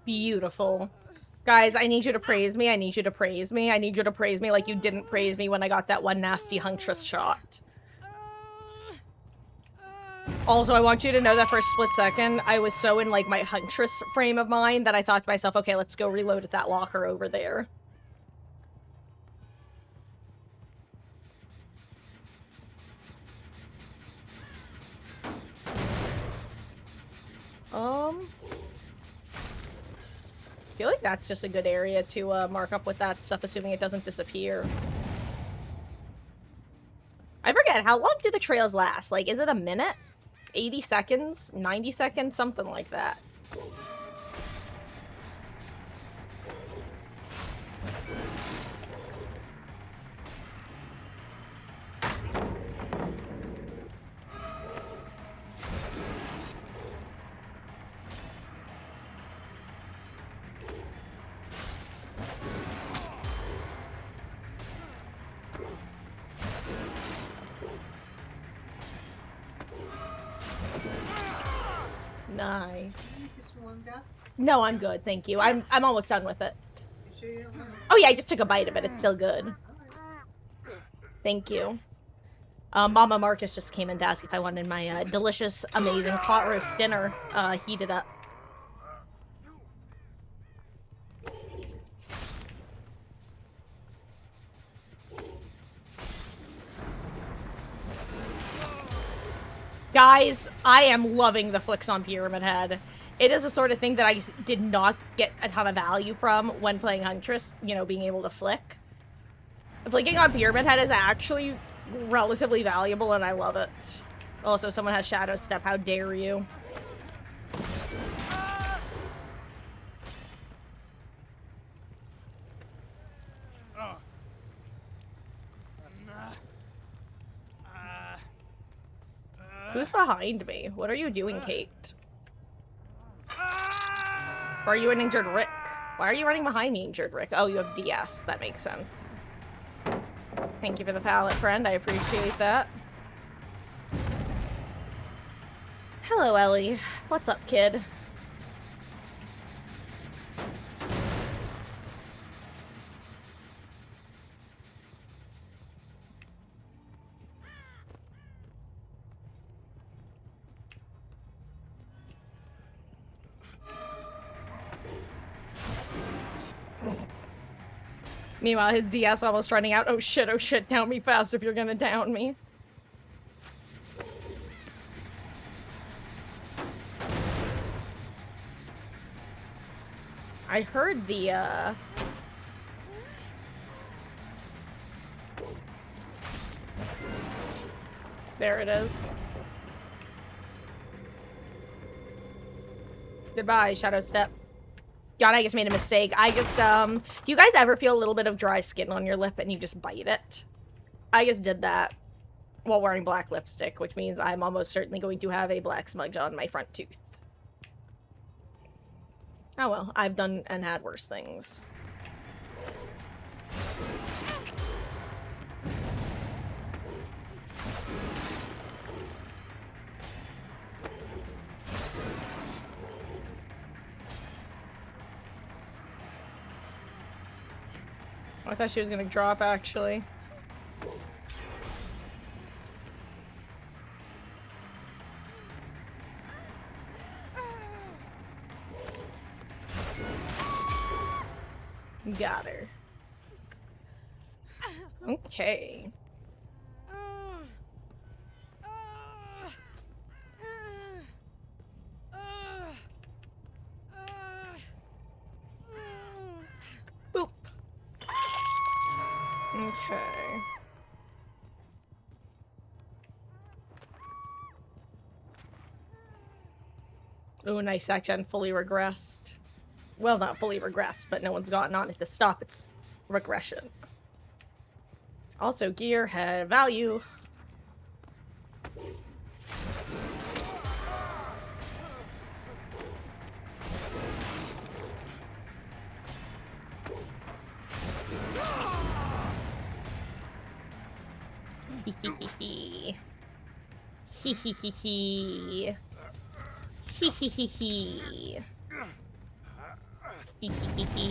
A: Beautiful. Guys, I need you to praise me. I need you to praise me. I need you to praise me like you didn't praise me when I got that one nasty Huntress shot. Also, I want you to know that for a split second, I was so in, like, my Huntress frame of mind that I thought to myself, okay, let's go reload at that locker over there. I feel like that's just a good area to mark up with that stuff, assuming it doesn't disappear. I forget, how long do the trails last? Like, is it a minute? 80 seconds? 90 seconds? Something like that. Nice. No, I'm good, thank you. I'm almost done with it. Oh yeah, I just took a bite of it. It's still good. Thank you. Mama Marcus just came in to ask if I wanted my delicious, amazing pot roast dinner heated up. Guys, I am loving the flicks on Pyramid Head. It is a sort of thing that I did not get a ton of value from when playing Huntress, you know, being able to flick. Flicking on Pyramid Head is actually relatively valuable, and I love it. Also, someone has Shadow Step. How dare you? Who's behind me? What are you doing, Kate? Or are you an injured Rick? Why are you running behind me, injured Rick? Oh, you have DS. That makes sense. Thank you for the pallet, friend. I appreciate that. Hello, Ellie. What's up, kid? Meanwhile, his DS almost running out. Oh shit, down me fast if you're gonna down me. I heard the, There it is. Goodbye, Shadow Step. God, I just made a mistake. I just, do you guys ever feel a little bit of dry skin on your lip and you just bite it? I just did that while wearing black lipstick, which means I'm almost certainly going to have a black smudge on my front tooth. Oh well, I've done and had worse things. I thought she was gonna drop, actually. Got her. Okay. Boop. Okay. Oh, nice action. Fully regressed. Well, not fully regressed, but no one's gotten on it to stop its regression. Also, gear had value. Hee hee hee. Hee hee hee hee.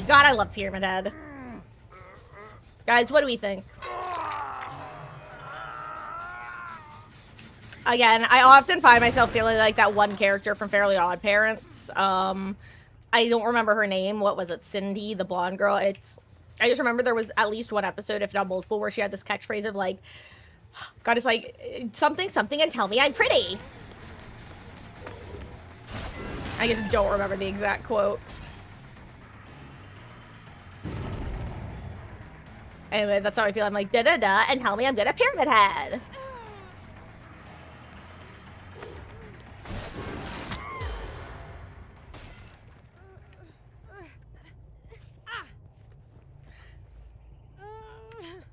A: God, I love Pyramid Head. Guys, what do we think? Again, I often find myself feeling like that one character from Fairly Odd Parents. I don't remember her name. What was it? Cindy, the blonde girl. I just remember there was at least one episode, if not multiple, where she had this catchphrase of like, God, it's like, something, something, and tell me I'm pretty. I just don't remember the exact quote. Anyway, that's how I feel. I'm like, da-da-da, and tell me I'm good at Pyramid Head.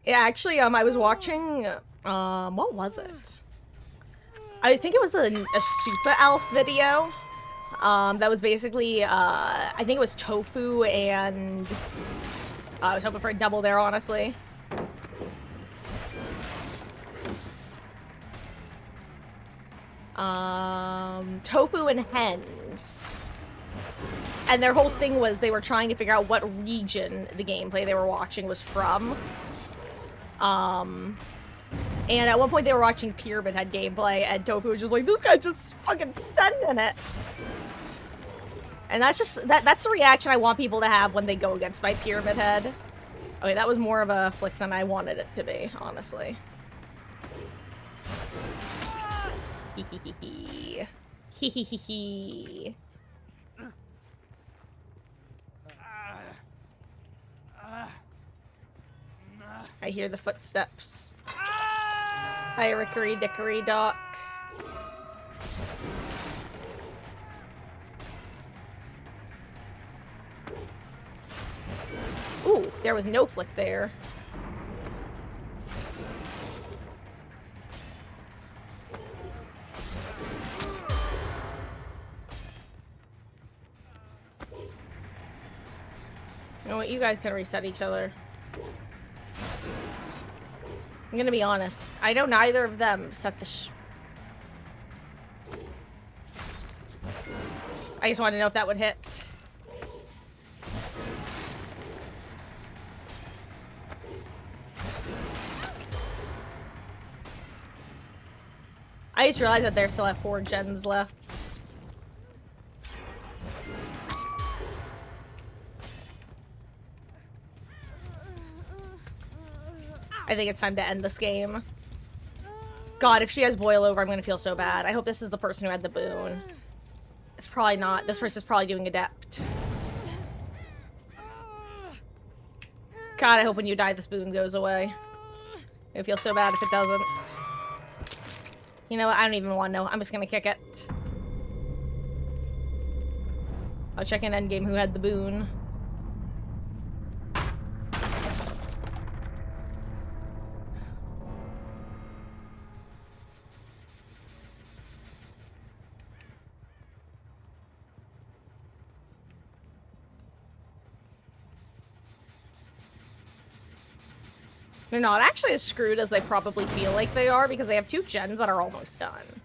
A: Yeah, actually, I was watching, what was it? I think it was a Super Elf video. That was basically, I think it was tofu and... I was hoping for a double there, honestly. Tofu and hens. And their whole thing was they were trying to figure out what region the gameplay they were watching was from. And at one point they were watching Pyramid Head gameplay, and Tofu was just like, this guy just fucking sending it. And that's just, that's the reaction I want people to have when they go against my Pyramid Head. Okay, that was more of a flick than I wanted it to be, honestly. Hee hee hee hee. Hee hee hee hee. I hear the footsteps. Hi, Rickory Dickory Doc. Ooh, there was no flick there. You know what? You guys can reset each other. I'm gonna be honest. I know neither of them set the I just wanted to know if that would hit. I just realized that there still have 4 gens left. I think it's time to end this game. God, if she has boil over, I'm gonna feel so bad. I hope this is the person who had the boon. It's probably not. This person's probably doing Adept. God, I hope when you die this boon goes away. I feel so bad if it doesn't. You know what? I don't even want to know. I'm just gonna kick it. I'll check in endgame who had the boon. They're not actually as screwed as they probably feel like they are because they have 2 gens that are almost done.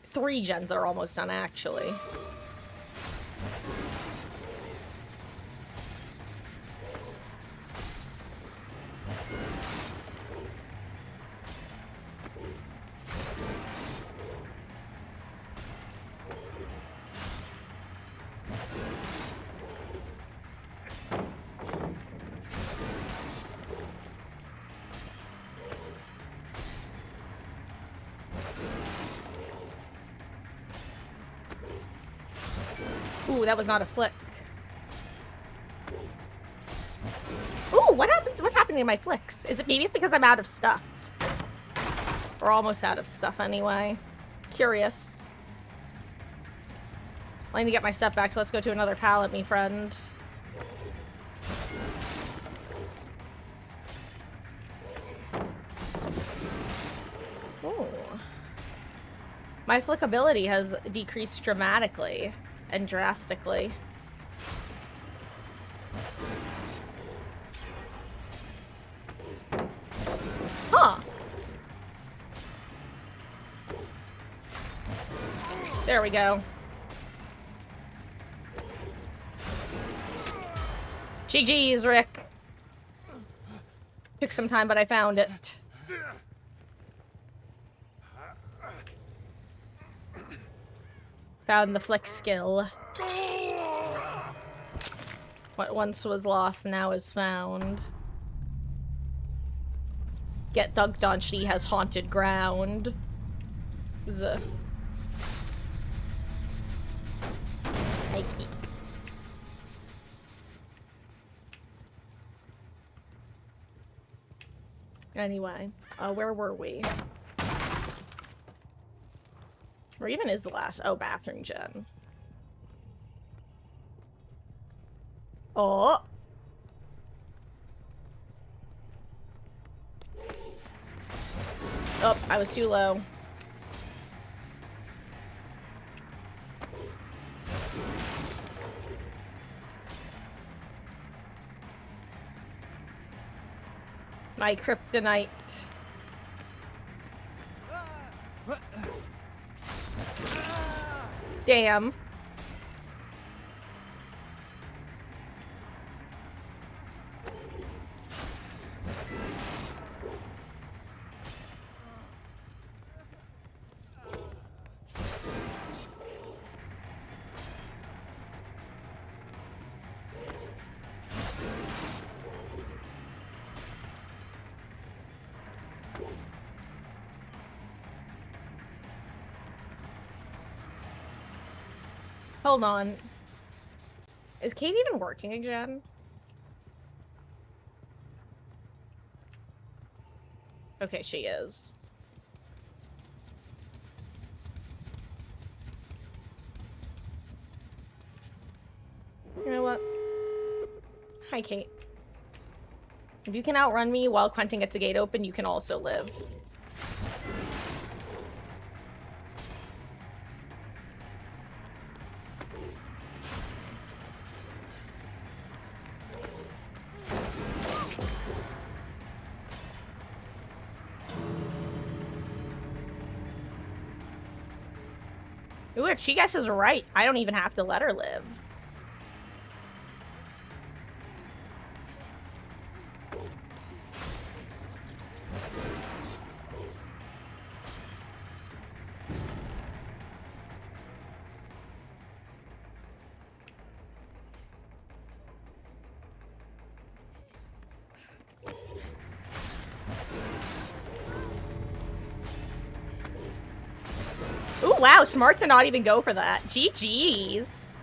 A: 3 gens that are almost done, actually. Ooh, that was not a flick. Ooh, what happens? What's happening to my flicks? Is it maybe it's because I'm out of stuff? Or almost out of stuff anyway. Curious. I need to get my stuff back, so let's go to another pallet, me friend. Ooh. My flickability has decreased dramatically. And drastically. Huh. There we go. GG's, Rick. Took some time, but I found it. Found the flick skill. What once was lost now is found. Get dunked on, she has haunted ground. Nike. Anyway, where were we? Where even is the last? Oh, bathroom gen. Oh! Oh, I was too low. My kryptonite. Damn. Hold on. Is Kate even working again? Okay, she is. You know what? Hi, Kate. If you can outrun me while Quentin gets a gate open, you can also live. Ooh, if she guesses right, I don't even have to let her live. Ooh, wow, smart to not even go for that. GG's.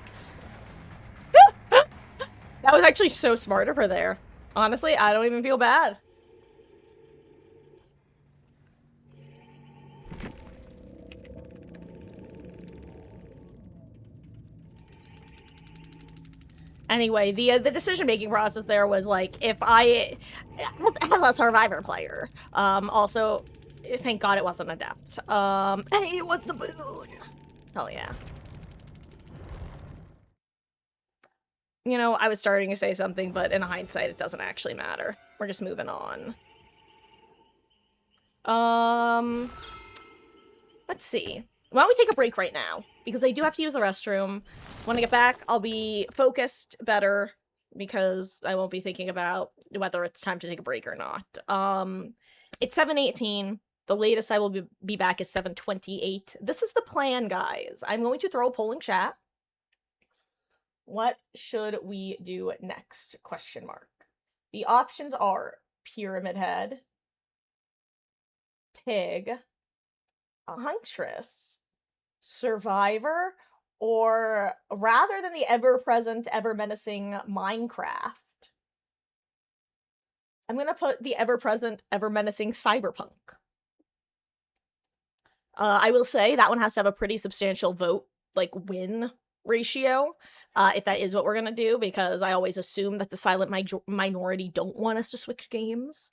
A: That was actually so smart of her there. Honestly, I don't even feel bad. Anyway, the decision-making process there was like, if I, as a survivor player, also, thank God it wasn't adept. It was the boon. Hell yeah. You know, I was starting to say something, but in hindsight, it doesn't actually matter. We're just moving on. Let's see. Why don't we take a break right now? Because I do have to use the restroom. When I get back, I'll be focused better because I won't be thinking about whether it's time to take a break or not. It's 7:18. The latest I will be back is 7:28. This is the plan, guys. I'm going to throw a poll in chat. What should we do next? Question mark. The options are Pyramid Head, Pig, Huntress, Survivor, or rather than the ever-present, ever-menacing Minecraft, I'm gonna put the ever-present, ever-menacing Cyberpunk. I will say that one has to have a pretty substantial vote, like, win ratio, if that is what we're gonna do, because I always assume that the silent minority don't want us to switch games.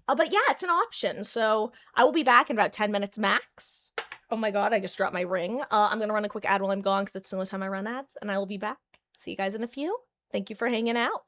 A: But yeah, it's an option, so I will be back in about 10 minutes max. Oh my god, I just dropped my ring. I'm gonna run a quick ad while I'm gone, because it's the only time I run ads, and I will be back. See you guys in a few. Thank you for hanging out.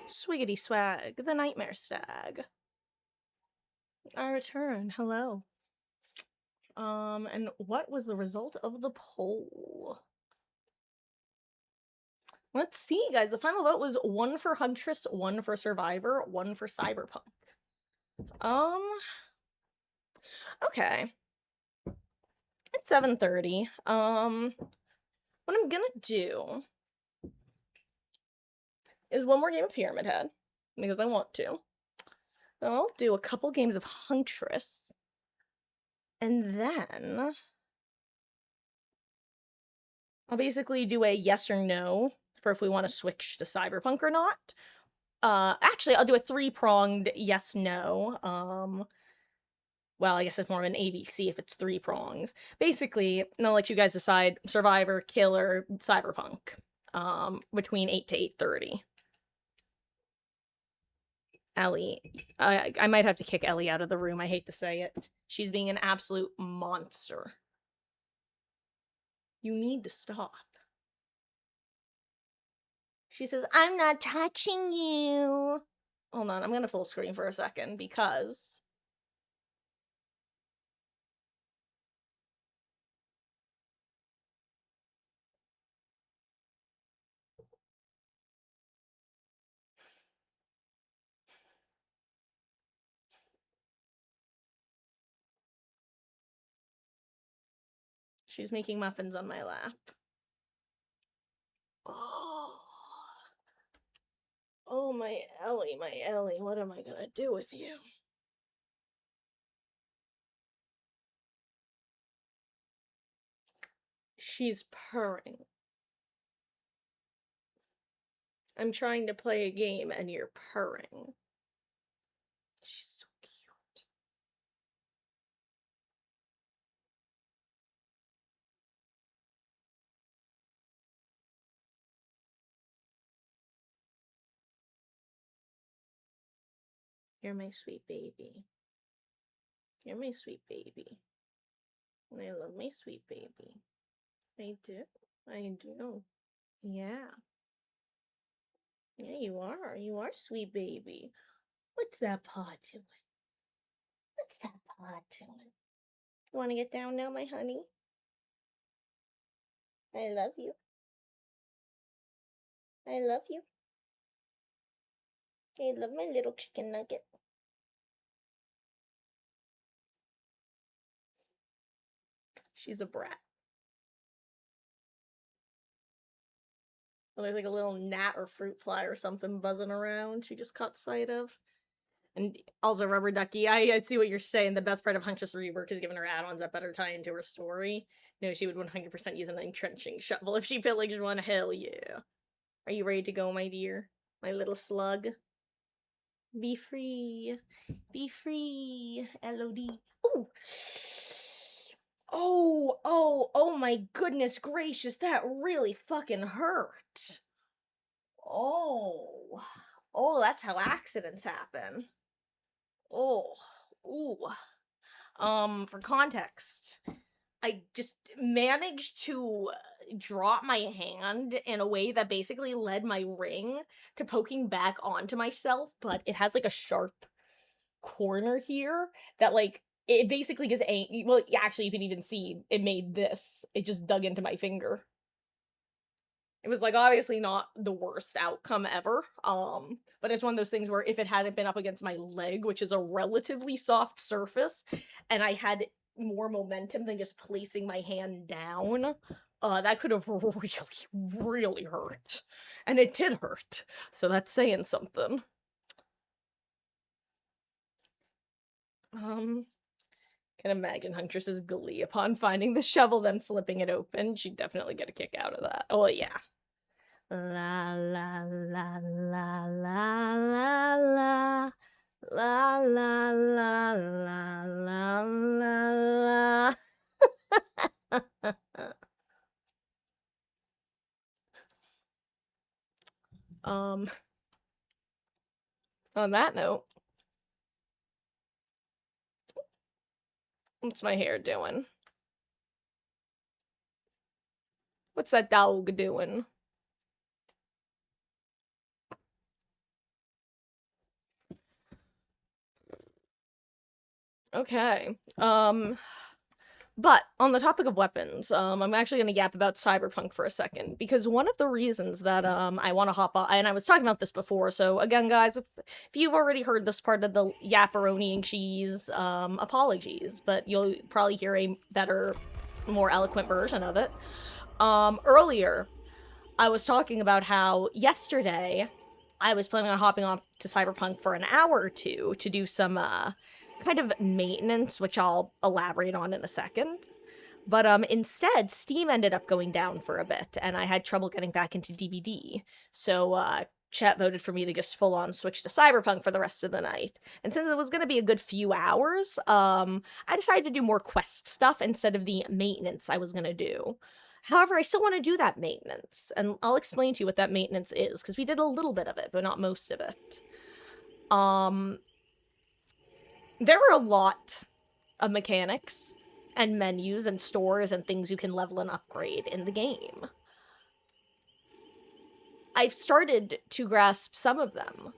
A: Swiggity swag, the nightmare stag. I return. Hello. And what was the result of the poll? Let's see, guys. The final vote was 1 for Huntress, 1 for Survivor, 1 for Cyberpunk. Okay. It's 7:30. What I'm gonna do is one more game of Pyramid Head, because I want to. I'll do a couple games of Huntress, and then I'll basically do a yes or no for if we want to switch to Cyberpunk or not. Actually, I'll do a 3-pronged yes no. Well, I guess it's more of an ABC if it's 3 prongs. Basically, I'll let you guys decide Survivor, Killer, Cyberpunk, between 8 to 8:30. Ellie, I might have to kick Ellie out of the room. I hate to say it. She's being an absolute monster. You need to stop. She says, I'm not touching you. Hold on, I'm gonna full screen for a second because she's making muffins on my lap. Oh. Oh, my Ellie, what am I gonna do with you? She's purring. I'm trying to play a game and you're purring. She's so cute. You're my sweet baby. You're my sweet baby. I love my sweet baby. I do. I do. Yeah. Yeah, you are. You are sweet baby. What's that paw doing? What's that paw doing? You want to get down now, my honey? I love you. I love you. I love my little chicken nugget. She's a brat. Well, there's like a little gnat or fruit fly or something buzzing around she just caught sight of. And also, Rubber Ducky, I see what you're saying. The best part of Huntress Rework is giving her add-ons that better tie into her story. No, she would 100% use an entrenching shovel if she pillaged one. Hell yeah. Are you ready to go, my dear? My little slug? Be free. Be free. LOD. Ooh! Oh my goodness gracious, that really fucking hurt. Oh. Oh, that's how accidents happen. Oh. Ooh. For context, I just managed to drop my hand in a way that basically led my ring to poking back onto myself, but it has like a sharp corner here that like it basically just ain't well actually you can even see it made this. It just dug into my finger. It was like obviously not the worst outcome ever. But it's one of those things where if it hadn't been up against my leg, which is a relatively soft surface, and I had more momentum than just placing my hand down, that could have really, really hurt. And it did hurt. So that's saying something. Can imagine Huntress's glee upon finding the shovel, then flipping it open. She'd definitely get a kick out of that. Oh, yeah. La la la la la la la la la la la la la la. um on that note, what's my hair doing? What's that dog doing? Okay. But on the topic of weapons, I'm actually going to yap about Cyberpunk for a second because one of the reasons that I want to hop on, and I was talking about this before. So again, guys, if you've already heard this part of the yapperoni and cheese, apologies, but you'll probably hear a better, more eloquent version of it. Earlier, I was talking about how yesterday I was planning on hopping off to Cyberpunk for an hour or two to do some kind of maintenance, which I'll elaborate on in a second. But instead, Steam ended up going down for a bit, and I had trouble getting back into DBD. So chat voted for me to just full on switch to Cyberpunk for the rest of the night. And since it was going to be a good few hours, I decided to do more quest stuff instead of the maintenance I was going to do. However, I still want to do that maintenance, and I'll explain to you what that maintenance is, because we did a little bit of it, but not most of it. There are a lot of mechanics and menus and stores and things you can level and upgrade in the game. I've started to grasp some of them.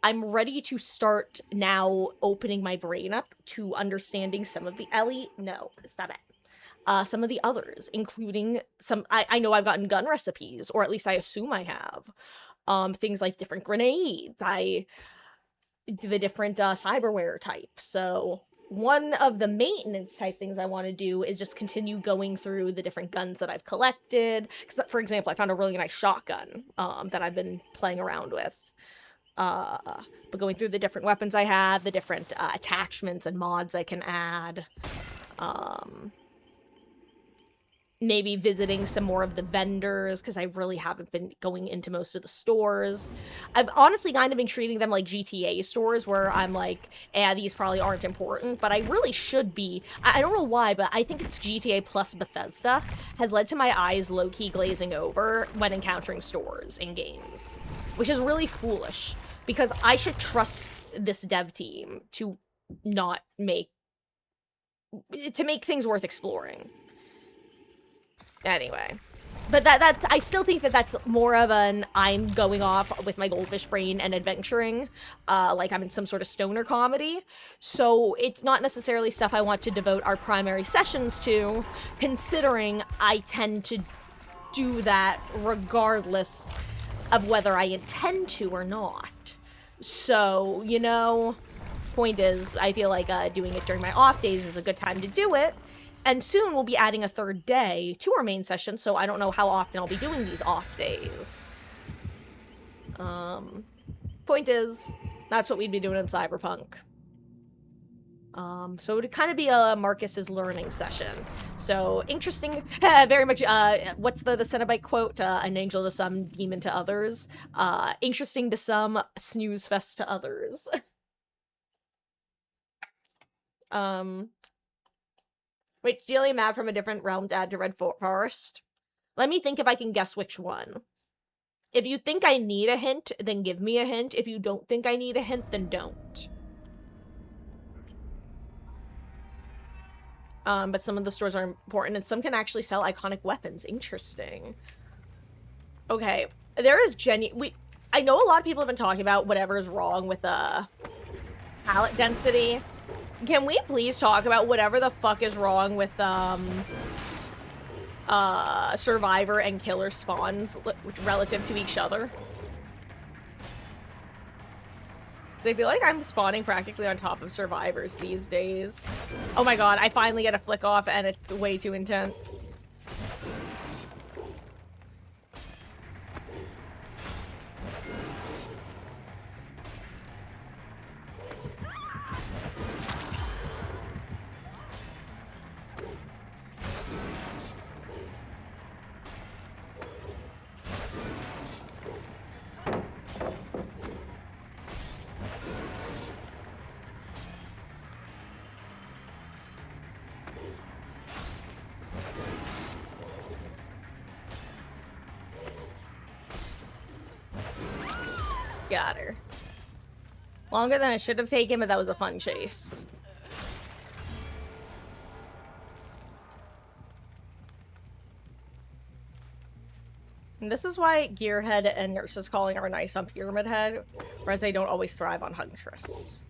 A: I'm ready to start now opening my brain up to understanding some of the some of the others, including some. I know I've gotten gun recipes, or at least I assume I have. Things like different grenades, the different cyberware types. So one of the maintenance type things I want to do is just continue going through the different guns that I've collected. Because, for example, I found a really nice shotgun that I've been playing around with. But going through the different weapons I have, the different attachments and mods I can add. Maybe visiting some more of the vendors, because I really haven't been going into most of the stores. I've honestly kind of been treating them like GTA stores, where I'm like, these probably aren't important, but I really should be. I don't know why, but I think it's GTA plus Bethesda has led to my eyes low-key glazing over when encountering stores in games, which is really foolish, because I should trust this dev team to not make things worth exploring. Anyway, but that's I still think that that's more of an I'm going off with my goldfish brain and adventuring, like I'm in some sort of stoner comedy. So it's not necessarily stuff I want to devote our primary sessions to, considering I tend to do that regardless of whether I intend to or not. So, you know, point is, I feel like doing it during my off days is a good time to do it. And soon we'll be adding a third day to our main session, so I don't know how often I'll be doing these off days. Point is, that's what we'd be doing in Cyberpunk. So it would kind of be a Marcus's learning session. So interesting, very much, what's the Cenobite quote? An angel to some, demon to others. Interesting to some, snooze fest to others. Wait, stealing a map from a different realm to add to Red Forest? Let me think if I can guess which one. If you think I need a hint, then give me a hint. If you don't think I need a hint, then don't. But some of the stores are important, and some can actually sell iconic weapons. Interesting. Okay, there is I know a lot of people have been talking about whatever is wrong with pallet density. Can we please talk about whatever the fuck is wrong with survivor and killer spawns relative to each other? Because I feel like I'm spawning practically on top of survivors these days. Oh my god, I finally get a flick off and it's way too intense. Got her. Longer than I should have taken, but that was a fun chase. And this is why Gearhead and Nurse's Calling are nice on Pyramid Head, whereas they don't always thrive on Huntress.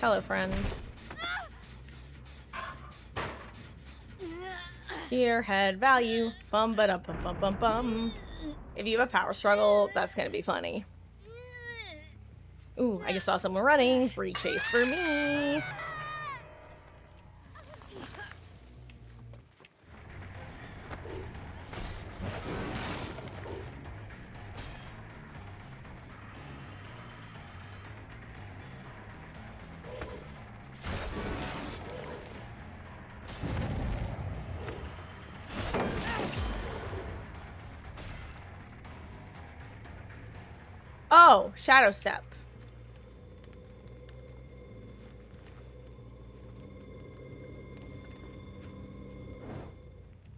A: Hello, friend. Here, head value. Bum ba dum bum bum bum bum. If you have a power struggle, that's gonna be funny. Ooh, I just saw someone running. Free chase for me. Oh, Shadow Step.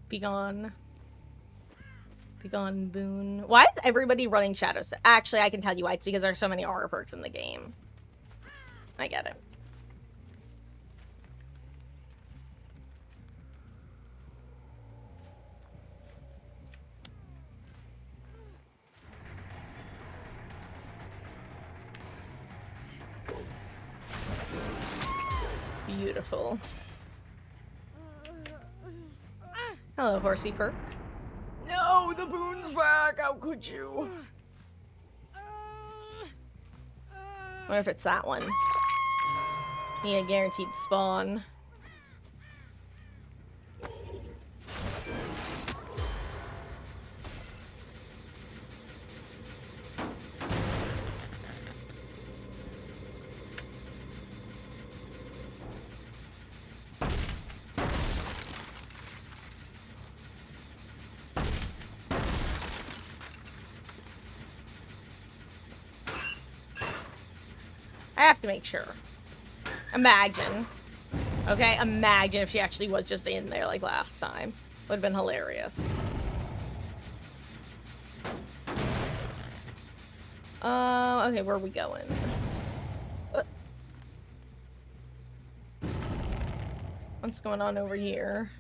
A: Be gone. Be gone, Boon. Why is everybody running Shadow Step? Actually, I can tell you why. It's because there's so many aura perks in the game. I get it. Beautiful. Hello, horsey perk. No, the Boon's back. How could you? I wonder if it's that one. Yeah, guaranteed spawn. I have to make sure. Imagine. Okay, imagine if she actually was just in there like last time. Would have been hilarious. Okay, where are we going? What's going on over here?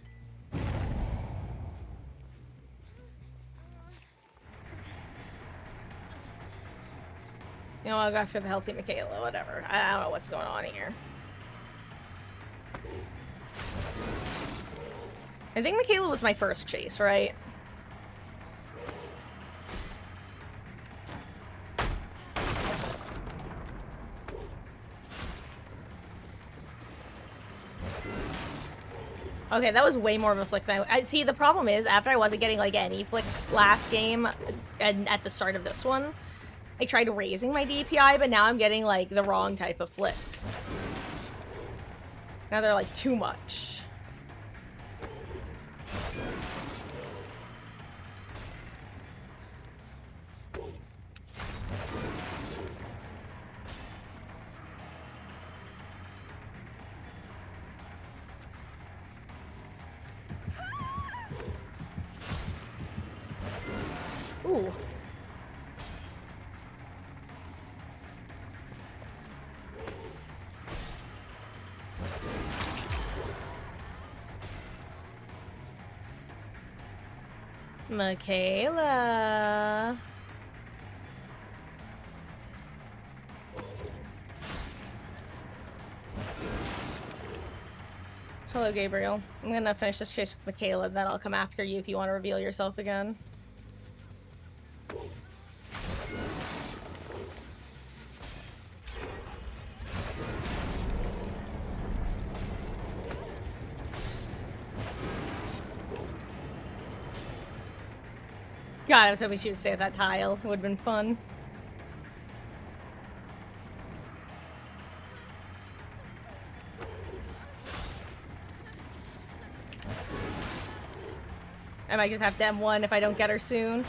A: You know, I'll go after the healthy Michaela, whatever. I don't know what's going on here. I think Michaela was my first chase, right? Okay, that was way more of a flick than I see. The problem is, after I wasn't getting like any flicks last game and at the start of this one, I tried raising my DPI, but now I'm getting like the wrong type of flicks. Now they're like too much. Ooh. Michaela. Hello, Gabriel. I'm gonna finish this chase with Michaela, then I'll come after you if you want to reveal yourself again. God, I was hoping she would stay at that tile. It would have been fun. I might just have to M1 if I don't get her soon.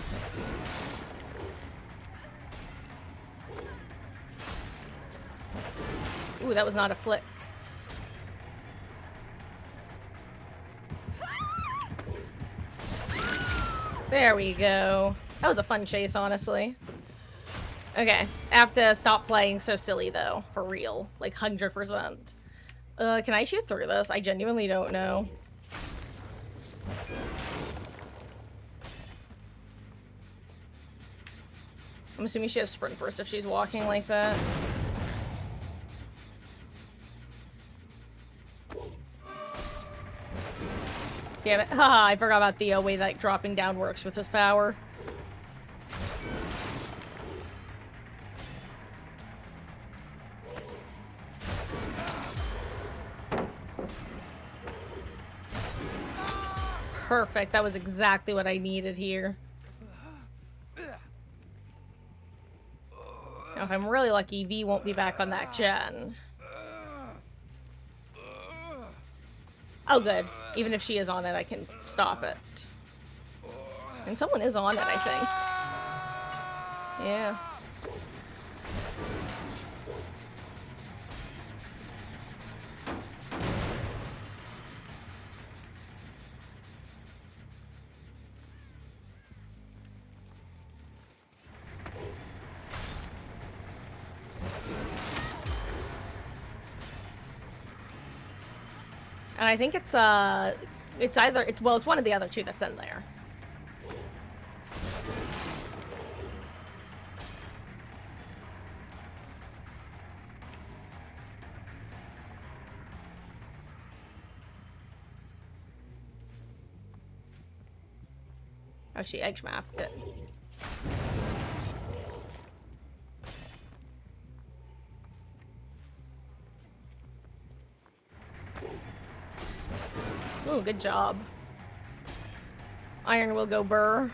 A: Ooh, that was not a flick. There we go. That was a fun chase, honestly. Okay, I have to stop playing so silly, though. For real. Like, 100%. Can I shoot through this? I genuinely don't know. I'm assuming she has sprint burst if she's walking like that. Damn it. Haha, I forgot about the way that dropping down works with his power. Perfect. That was exactly what I needed here. Now, if I'm really lucky, V won't be back on that gen. Oh, good. Even if she is on it, I can stop it. And someone is on it, I think. Yeah. And I think it's either, well, it's one of the other two that's in there. Oh, she edge mapped it. Ooh, good job. Iron will go burr.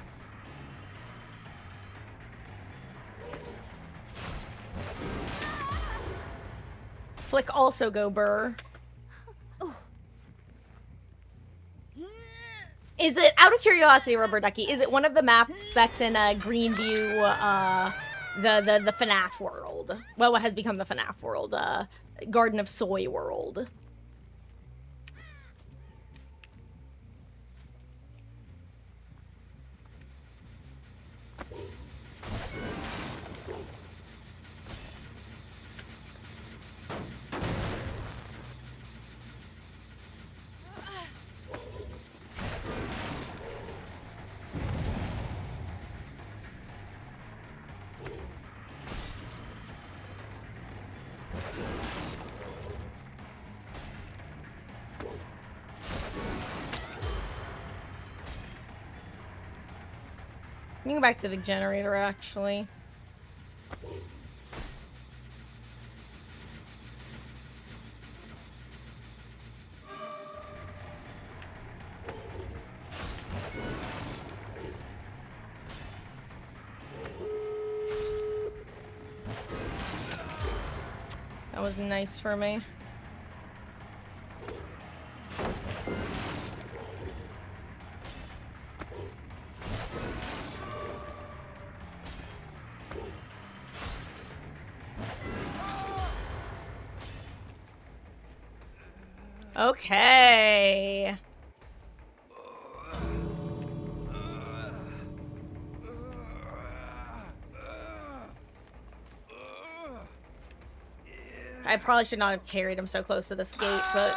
A: Flick also go burr. Is it, out of curiosity, Rubber Ducky, is it one of the maps that's in Greenview, the FNAF world? Well, what has become the FNAF world? Garden of Soy world. You can go back to the generator, actually. That was nice for me. Okay. I probably should not have carried him so close to this gate, but...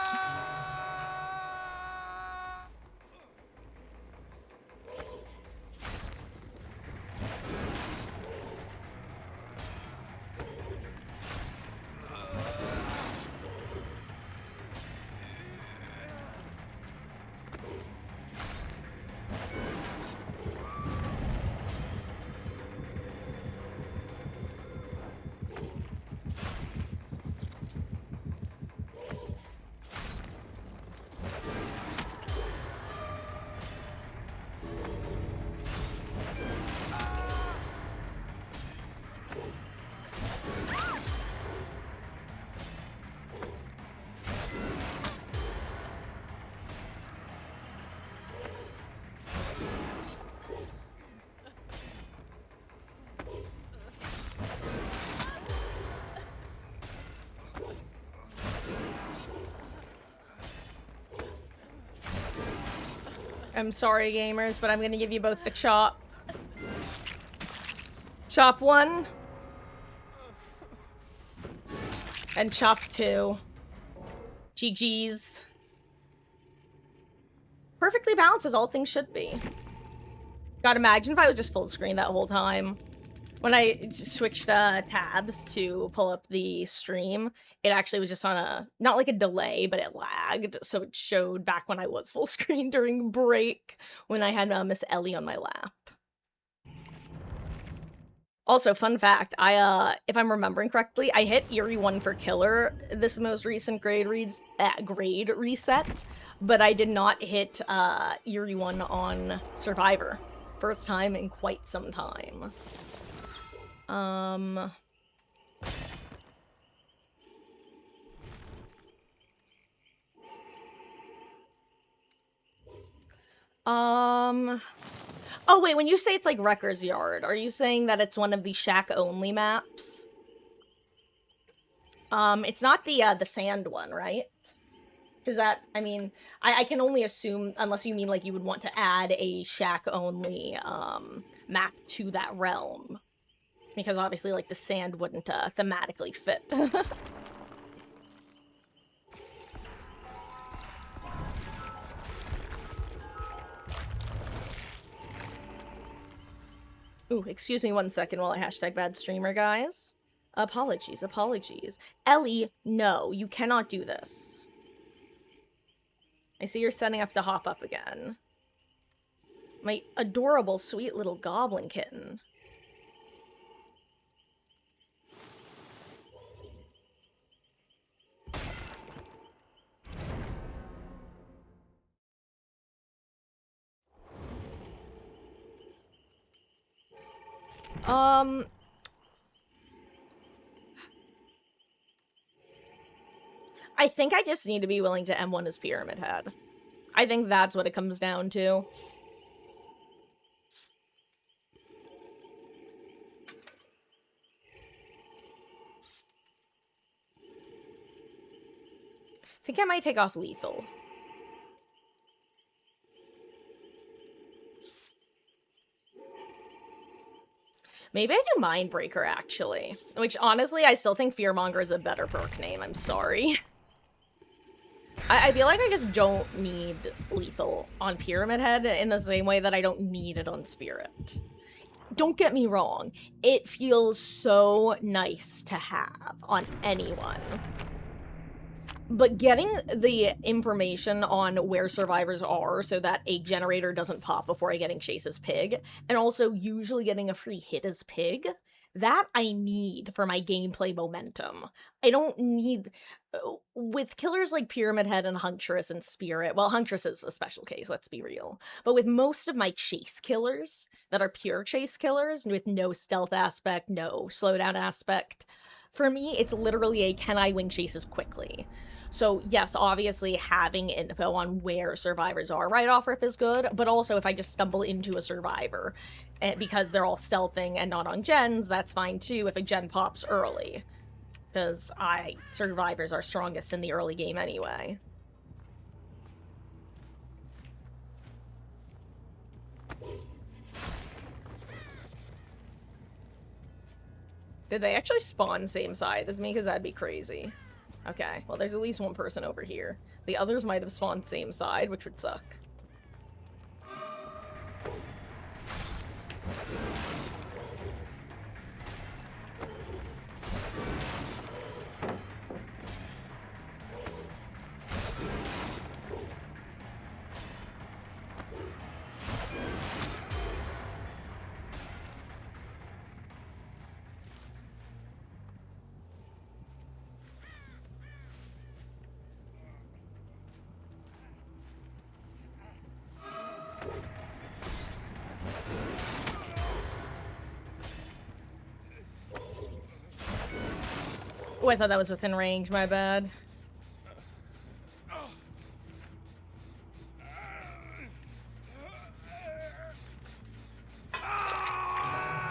A: I'm sorry, gamers, but I'm gonna give you both the chop. Chop 1. And chop 2. GG's. Perfectly balanced as all things should be. God, imagine if I was just full screen that whole time. When I switched tabs to pull up the stream, it actually was just on a, not like a delay, but it lagged. So it showed back when I was full screen during break when I had Miss Ellie on my lap. Also, fun fact, if I'm remembering correctly, I hit Eerie 1 for Killer this most recent grade reset, but I did not hit Eerie 1 on Survivor. First time in quite some time. Oh wait, when you say it's like Wrecker's Yard, are you saying that it's one of the shack-only maps? It's not the sand one, right? Because that, I mean, I can only assume, unless you mean like you would want to add a shack-only, map to that realm. Because obviously, like, the sand wouldn't, thematically fit. Ooh, excuse me 1 second while I hashtag bad streamer, guys. Apologies, apologies. Ellie, no, you cannot do this. I see you're setting up to hop up again. My adorable, sweet little goblin kitten. I think I just need to be willing to M1 as Pyramid Head. I think that's what it comes down to. I think I might take off Lethal. Maybe I do Mindbreaker, actually. Which, honestly, I still think Fearmonger is a better perk name. I'm sorry. I feel like I just don't need Lethal on Pyramid Head in the same way that I don't need it on Spirit. Don't get me wrong. It feels so nice to have on anyone. But getting the information on where survivors are so that a generator doesn't pop before I getting chase as Pig, and also usually getting a free hit as Pig, that I need for my gameplay momentum. I don't need... With killers like Pyramid Head and Huntress and Spirit, well, Huntress is a special case, let's be real, but with most of my chase killers that are pure chase killers, with no stealth aspect, no slowdown aspect, for me, it's literally a can I win chases quickly. So yes, obviously having info on where survivors are right off rip is good, but also if I just stumble into a survivor, because they're all stealthing and not on gens, that's fine too if a gen pops early. Because survivors are strongest in the early game anyway. Did they actually spawn same side as me? Because that'd be crazy. Okay, well there's at least one person over here. The others might have spawned same side, which would suck. Oh, I thought that was within range, my bad.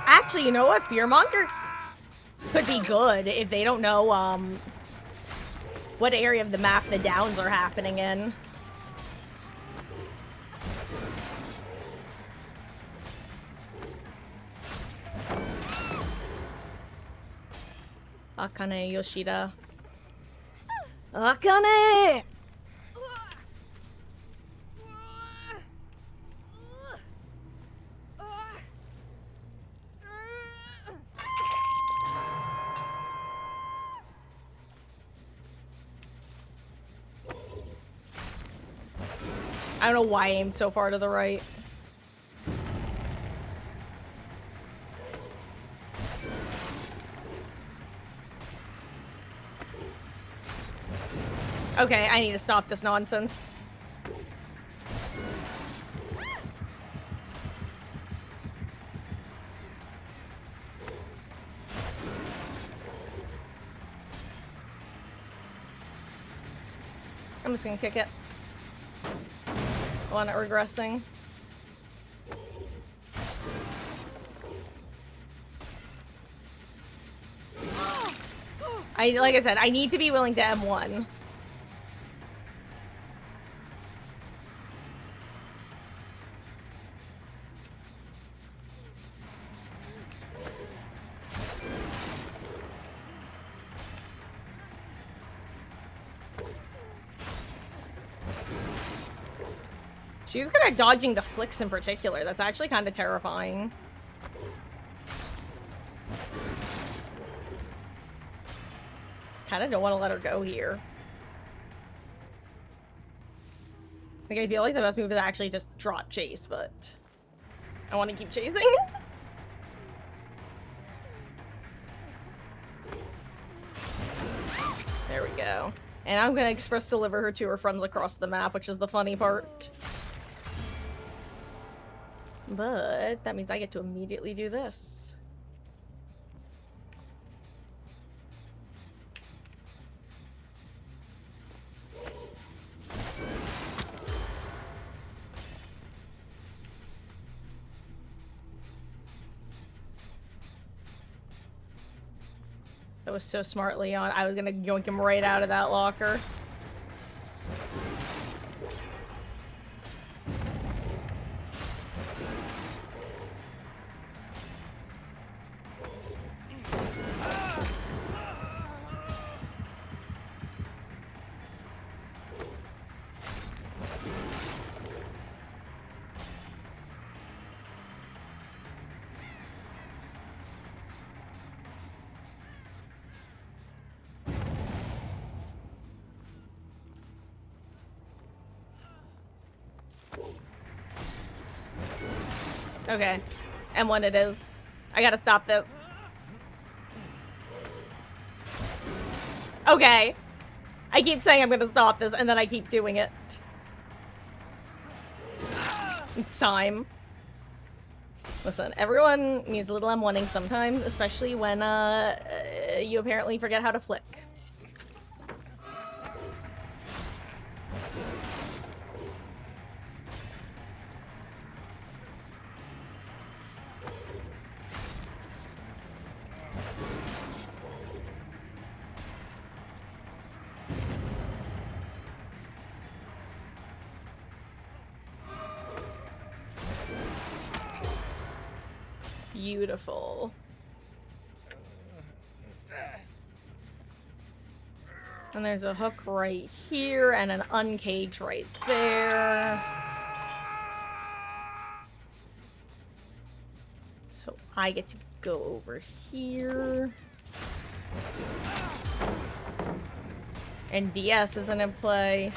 A: Actually, you know what? Fearmonger could be good if they don't know, what area of the map the downs are happening in. Akane Yoshida. Akane! I don't know why I aimed so far to the right. Okay, I need to stop this nonsense. I'm just gonna kick it. I want it regressing. Like I said, I need to be willing to M1. She's good at dodging the flicks in particular. That's actually kind of terrifying. Kind of don't want to let her go here. Like, I feel like the best move is actually just drop chase, but I want to keep chasing. There we go. And I'm gonna express deliver her to her friends across the map, which is the funny part. But that means I get to immediately do this. That was so smart, Leon. I was gonna yoink him right out of that locker. Okay. M1 it is. I gotta stop this. Okay. I keep saying I'm gonna stop this, and then I keep doing it. It's time. Listen, everyone needs a little M1ing sometimes, especially when, you apparently forget how to flick. Beautiful. And there's a hook right here and an uncage right there. So I get to go over here. And DS isn't in play.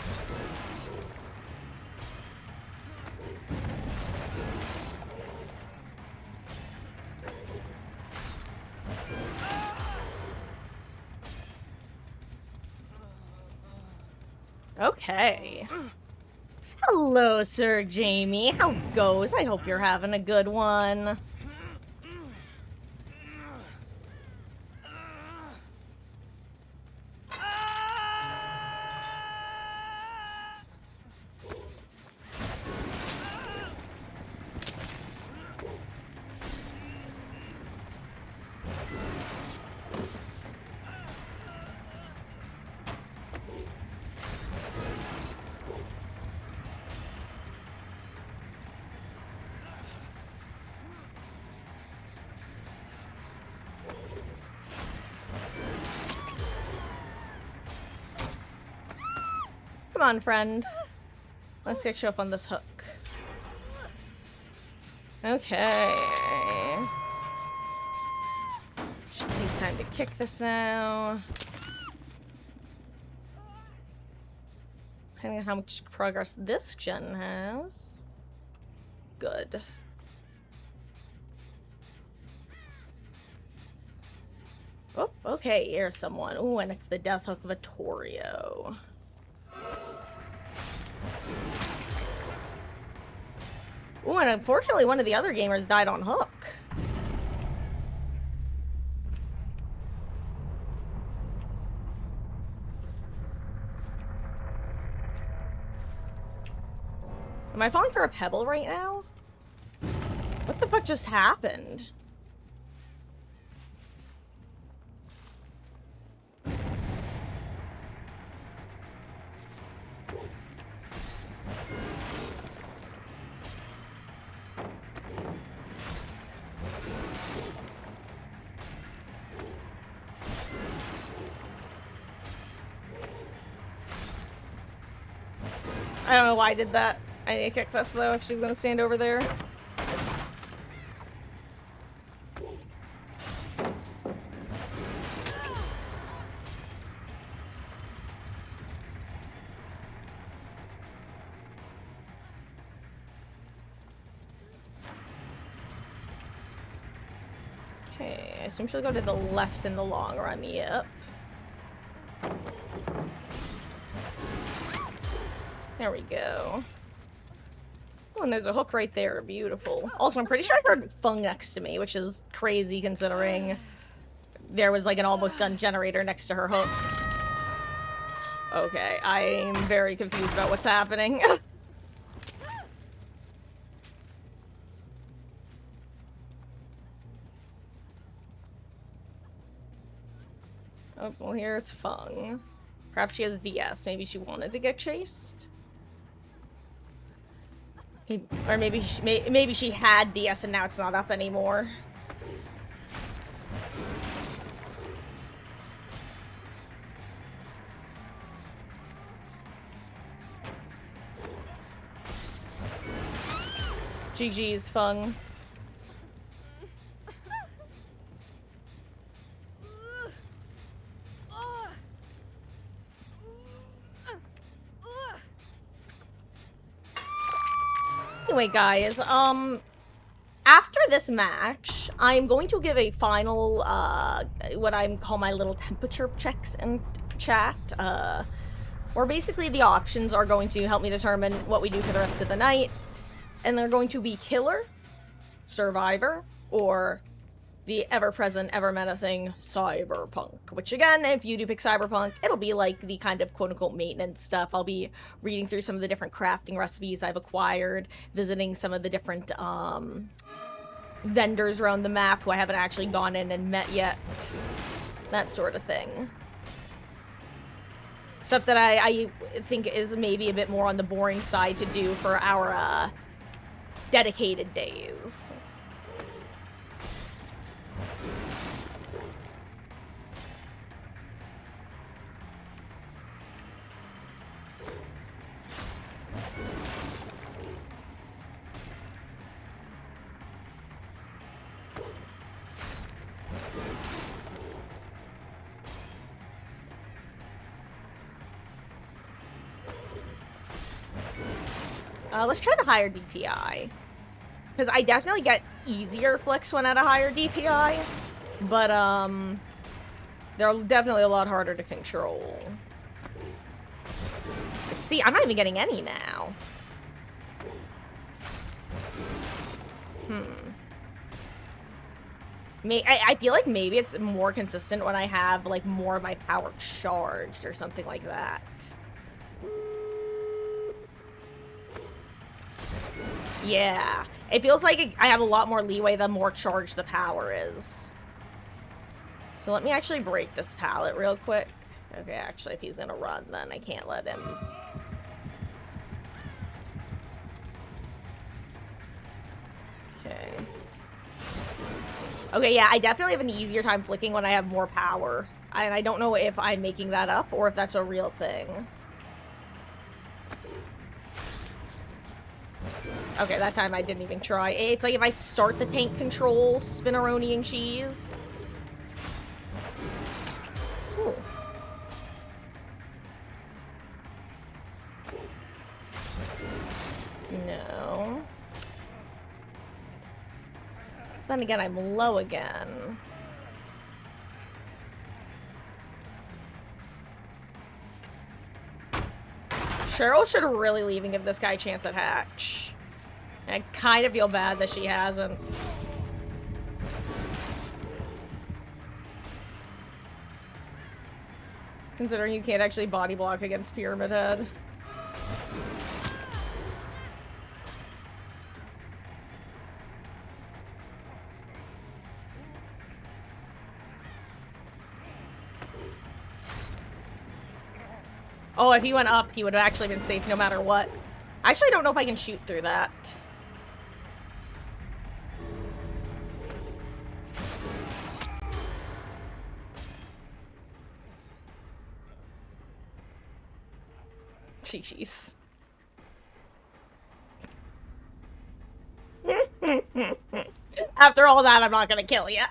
A: Okay. Hello, Sir Jamie. How goes? I hope you're having a good one. Come on, friend. Let's get you up on this hook. Okay. Should take time to kick this now. depending on how much progress this gen has. Good. Oh, okay, here's someone. Ooh, and it's the death hook of Vittorio. Ooh, and unfortunately one of the other gamers died on hook. Am I falling for a pebble right now? What the fuck just happened? I don't know why I did that. I need to kick this though if she's gonna stand over there. Okay, I assume she'll go to the left in the long run. Yep. There we go. Oh, and there's a hook right there. Beautiful. Also, I'm pretty sure I heard Fung next to me, which is crazy considering there was like an almost done generator next to her hook. Okay, I'm very confused about what's happening. Oh, well, here's Fung. Perhaps she has DS. Maybe she wanted to get chased? Or maybe she had DS and now it's not up anymore. GG's, Fung. Anyway, guys, after this match, I'm going to give a final, what I call my little temperature checks in chat, where basically the options are going to help me determine what we do for the rest of the night, and they're going to be Killer, Survivor, or the ever-present, ever-menacing Cyberpunk. Which, again, if you do pick Cyberpunk, it'll be like the kind of quote-unquote maintenance stuff. I'll be reading through some of the different crafting recipes I've acquired, visiting some of the different, vendors around the map who I haven't actually gone in and met yet. That sort of thing. Stuff that I think is maybe a bit more on the boring side to do for our, dedicated days. Let's try the higher DPI. Because I definitely get easier flicks when at a higher DPI. But, they're definitely a lot harder to control. But see, I'm not even getting any now. I feel like maybe it's more consistent when I have, like, more of my power charged or something like that. Yeah, it feels like I have a lot more leeway the more charged the power is. So let me actually break this pallet real quick. Okay, actually, if he's gonna run, then I can't let him. Okay. Okay, yeah, I definitely have an easier time flicking when I have more power. And I don't know if I'm making that up or if that's a real thing. Okay, that time I didn't even try. It's like if I start the tank control, spinneroni and cheese. Ooh. Then again, I'm low again. Cheryl should really leave and give this guy a chance at hatch. I kind of feel bad that she hasn't. Considering you can't actually body block against Pyramid Head. Oh, if he went up, he would have actually been safe no matter what. I actually don't know if I can shoot through that. Jeez. After all that, I'm not gonna kill you.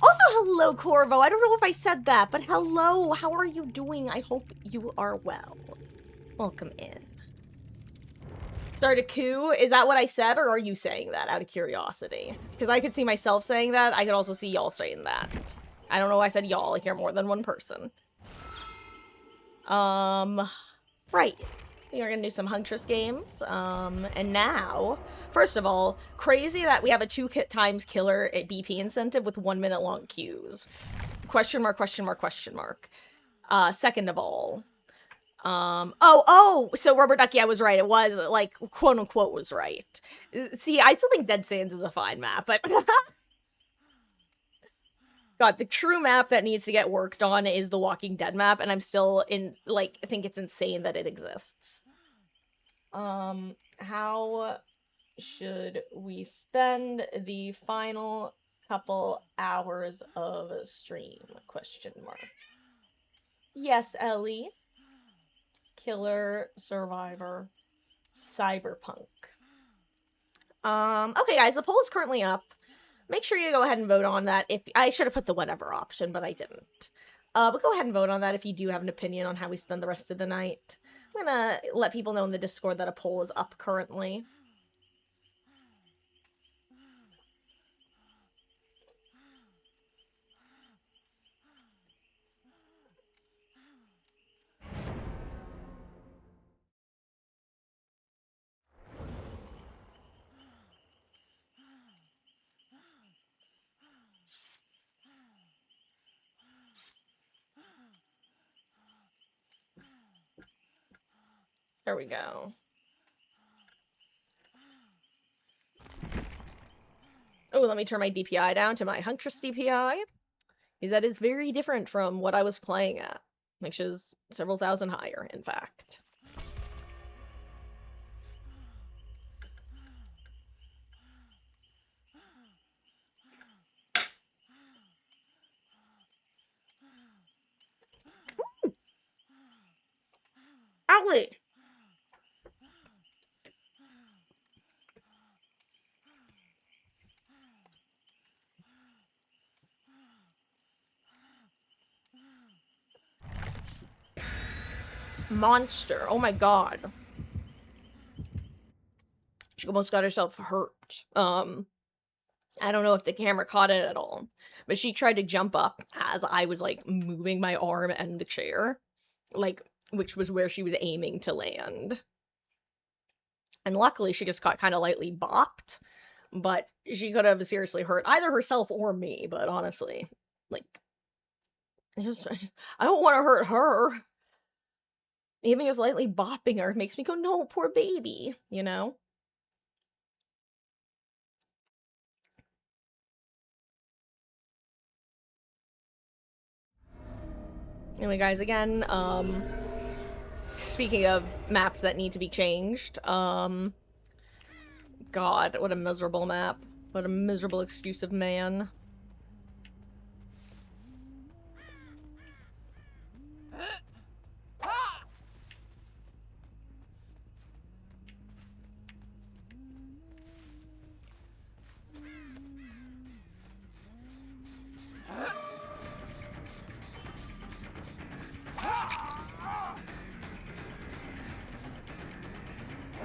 A: Also, hello, Corvo. I don't know if I said that, but hello. How are you doing? I hope you are well. Welcome in. Start a coup? Is that what I said, or are you saying that out of curiosity? Because I could see myself saying that. I could also see y'all saying that. I don't know why I said y'all. I hear more than one person. Right. We're gonna do some Huntress games. And now, first of all, crazy that we have a 2 times killer at BP incentive with 1 minute long queues. Question mark, question mark, question mark. Second of all, so Rubber Ducky, I was right. It was, like, quote unquote was right. See, I still think Dead Sands is a fine map, but God, the true map that needs to get worked on is the Walking Dead map, and I'm still I think it's insane that it exists. How should we spend the final couple hours of stream? Question mark. Yes, Ellie. Killer, Survivor, Cyberpunk. Okay, guys, the poll is currently up. Make sure you go ahead and vote on that. If I should have put the whatever option, but I didn't. But go ahead and vote on that if you do have an opinion on how we spend the rest of the night. I'm gonna let people know in the Discord that a poll is up currently. There we go. Oh, let me turn my DPI down to my Huntress DPI. Because that is very different from what I was playing at. Which is several thousand higher, in fact. Owie! Monster. Oh my god. She almost got herself hurt. I don't know if the camera caught it at all, but she tried to jump up as I was, like, moving my arm and the chair, like, which was where she was aiming to land. And luckily, she just got kind of lightly bopped, but she could have seriously hurt either herself or me, but honestly, like, I don't want to hurt her. Even just lightly bopping her makes me go, no, poor baby, you know? Anyway, guys, again, speaking of maps that need to be changed, God, what a miserable map. What a miserable excuse of man.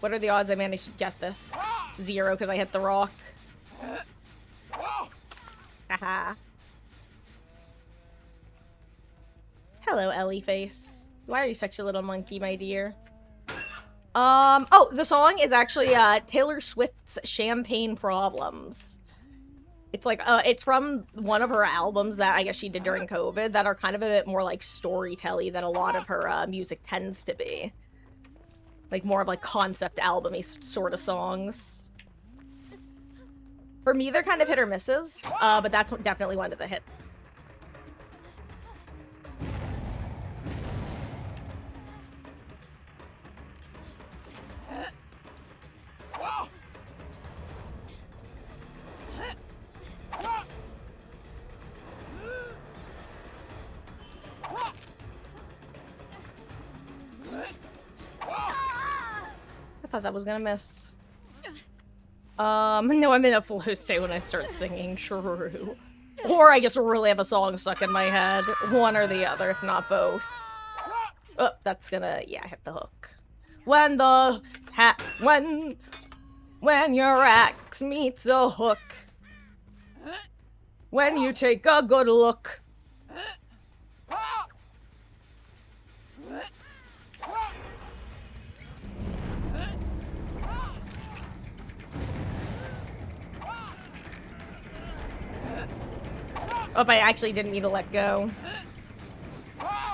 A: What are the odds I managed to get this? 0, because I hit the rock. Haha. Hello, Ellie face. Why are you such a little monkey, my dear? Oh, the song is actually, Taylor Swift's Champagne Problems. It's like, it's from one of her albums that I guess she did during COVID that are kind of a bit more, like, storytelly than a lot of her, music tends to be. Like, more of, like, concept album-y sort of songs. For me, they're kind of hit or misses, but that's definitely one of the hits. I thought that was gonna miss. No, I'm in a flow state when I start singing, true. Or I just really have a song stuck in my head. One or the other, if not both. Oh, that's gonna, yeah, hit the hook. When your axe meets a hook. When you take a good look. Oh, I actually didn't mean to let go.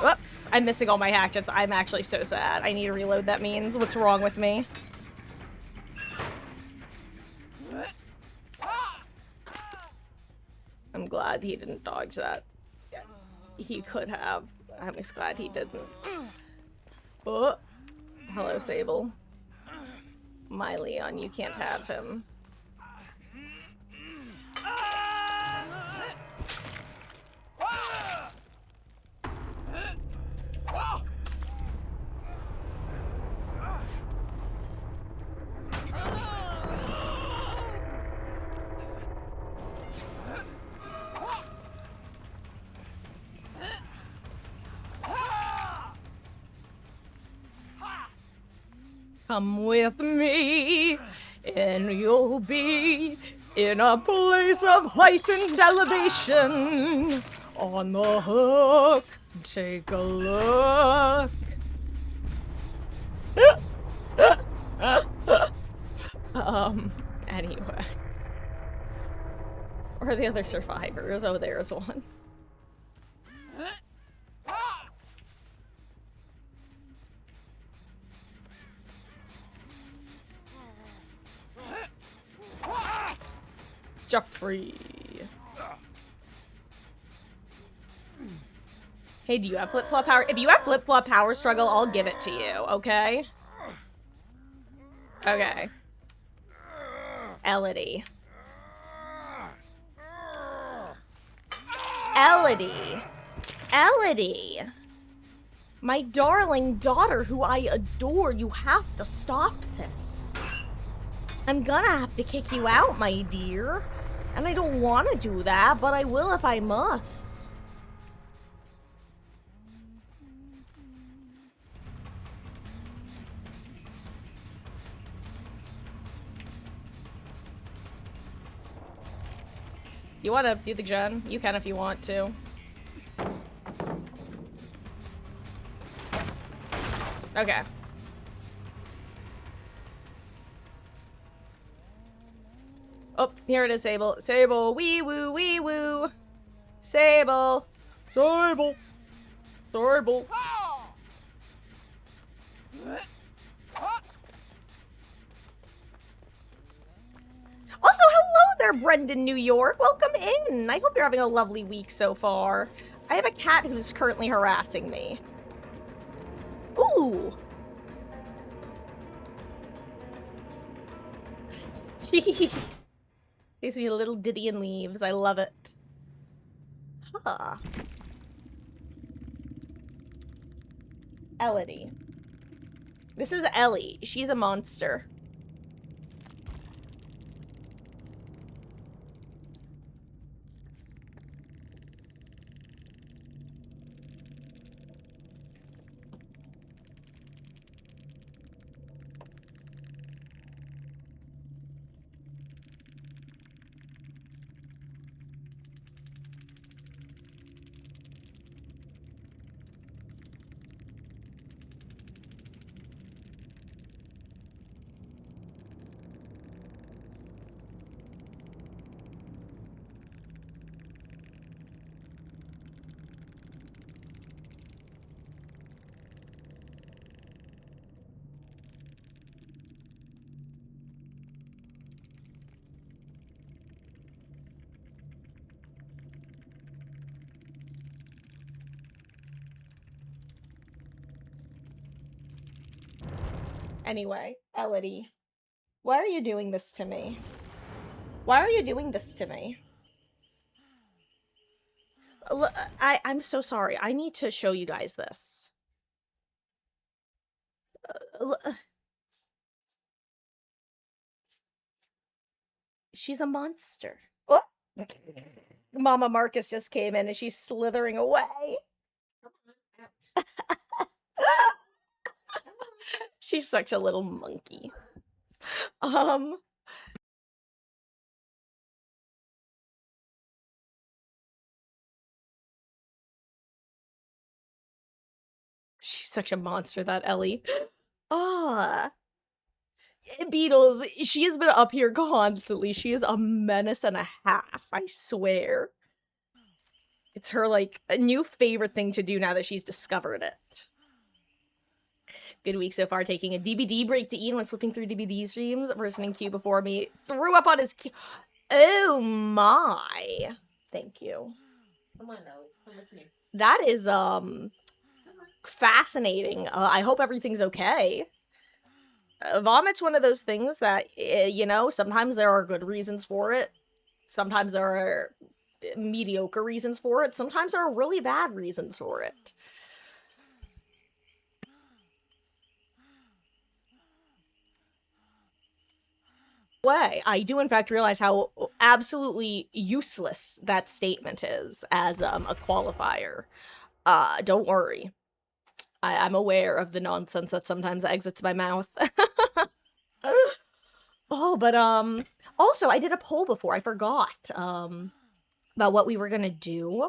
A: Whoops, I'm missing all my hatchets. I'm actually so sad. I need to reload, that means. What's wrong with me? I'm glad he didn't dodge that. He could have. I'm just glad he didn't. Oh, hello, Sable. My Leon, you can't have him. Come with me, and you'll be in a place of heightened elevation. On the hook, take a look. Anyway. Where are the other survivors? Oh, there's one. Jeffrey. Hey, do you have flip-flop power? If you have flip-flop power struggle, I'll give it to you, okay? Okay. Elodie. Elodie. Elodie. My darling daughter who I adore, you have to stop this. I'm gonna have to kick you out, my dear. And I don't want to do that, but I will if I must. You want to do the gen? You can if you want to. Okay. Oh, here it is, Sable. Sable, wee woo, wee woo. Sable. Sable. Sable. Also, hello there, Brendan, New York. Welcome in. I hope you're having a lovely week so far. I have a cat who's currently harassing me. Ooh. Gives me a little ditty and leaves. I love it. Huh. Elodie. This is Ellie. She's a monster. Anyway, Elodie, why are you doing this to me? Why are you doing this to me? I'm so sorry. I need to show you guys this. She's a monster. Oh! Mama Marcus just came in and she's slithering away. She's such a little monkey. She's such a monster, that Ellie. Ah. Beatles, she has been up here constantly. She is a menace and a half, I swear. It's her, like, a new favorite thing to do now that she's discovered it. Good week so far, taking a DBD break to Ian when flipping through DBD streams. A person in queue before me threw up on his queue. Oh my. Thank you.
C: Come on now. Come with me.
A: That is, fascinating. I hope everything's okay. Vomit's one of those things that, you know, sometimes there are good reasons for it. Sometimes there are mediocre reasons for it. Sometimes there are really bad reasons for it. I do in fact realize how absolutely useless that statement is as a qualifier. Don't worry. I'm aware of the nonsense that sometimes exits my mouth. Oh, but also I did a poll before. I forgot about what we were gonna do.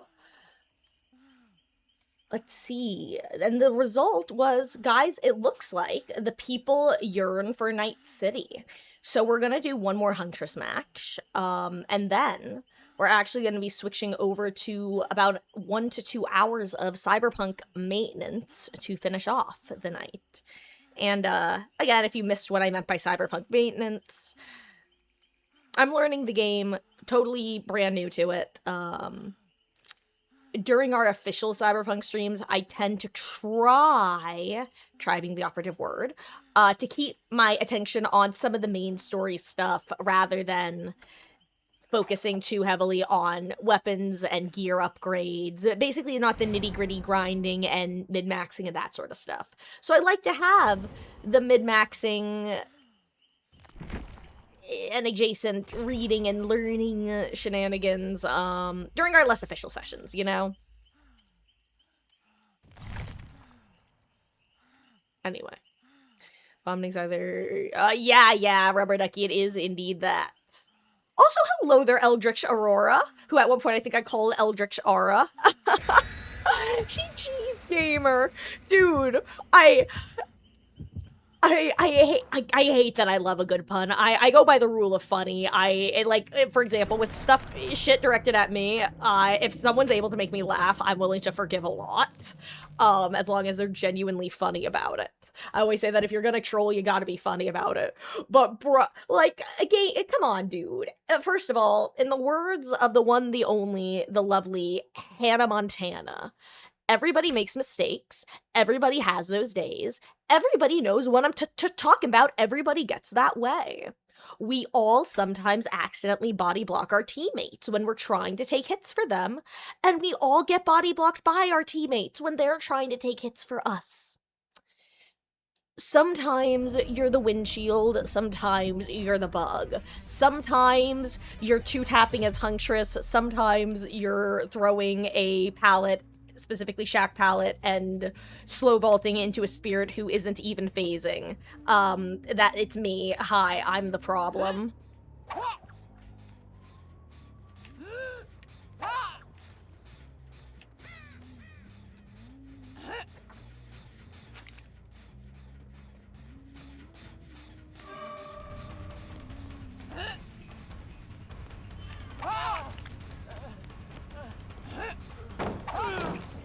A: Let's see. And the result was, guys, it looks like the people yearn for Night City. So we're gonna do one more Huntress match, and then we're actually gonna be switching over to about 1 to 2 hours of Cyberpunk maintenance to finish off the night. And, again, if you missed what I meant by Cyberpunk maintenance, I'm learning the game, totally brand new to it. During our official Cyberpunk streams, I tend to try being the operative word, to keep my attention on some of the main story stuff rather than focusing too heavily on weapons and gear upgrades. Basically not the nitty-gritty grinding and min-maxing and that sort of stuff. So I like to have the min-maxing and adjacent reading and learning shenanigans during our less official sessions, you know? Anyway. Vomiting's either... yeah, Rubber Ducky, it is indeed that. Also, hello there, Eldritch Aurora, who at one point I think I called Eldritch Aura. She cheats, gamer. Dude, I hate that I love a good pun. I go by the rule of funny. Like, for example, with shit directed at me, if someone's able to make me laugh, I'm willing to forgive a lot. As long as they're genuinely funny about it. I always say that if you're gonna troll, you gotta be funny about it. But, bruh, like, again, come on, dude. First of all, in the words of the one, the only, the lovely Hannah Montana, everybody makes mistakes. Everybody has those days. Everybody knows what I'm talking about. Everybody gets that way. We all sometimes accidentally body block our teammates when we're trying to take hits for them, and we all get body blocked by our teammates when they're trying to take hits for us. Sometimes you're the windshield, sometimes you're the bug. Sometimes you're two-tapping as Huntress, sometimes you're throwing a pallet, specifically Shack Pallet, and slow vaulting into a spirit who isn't even phasing. That it's me. Hi, I'm the problem.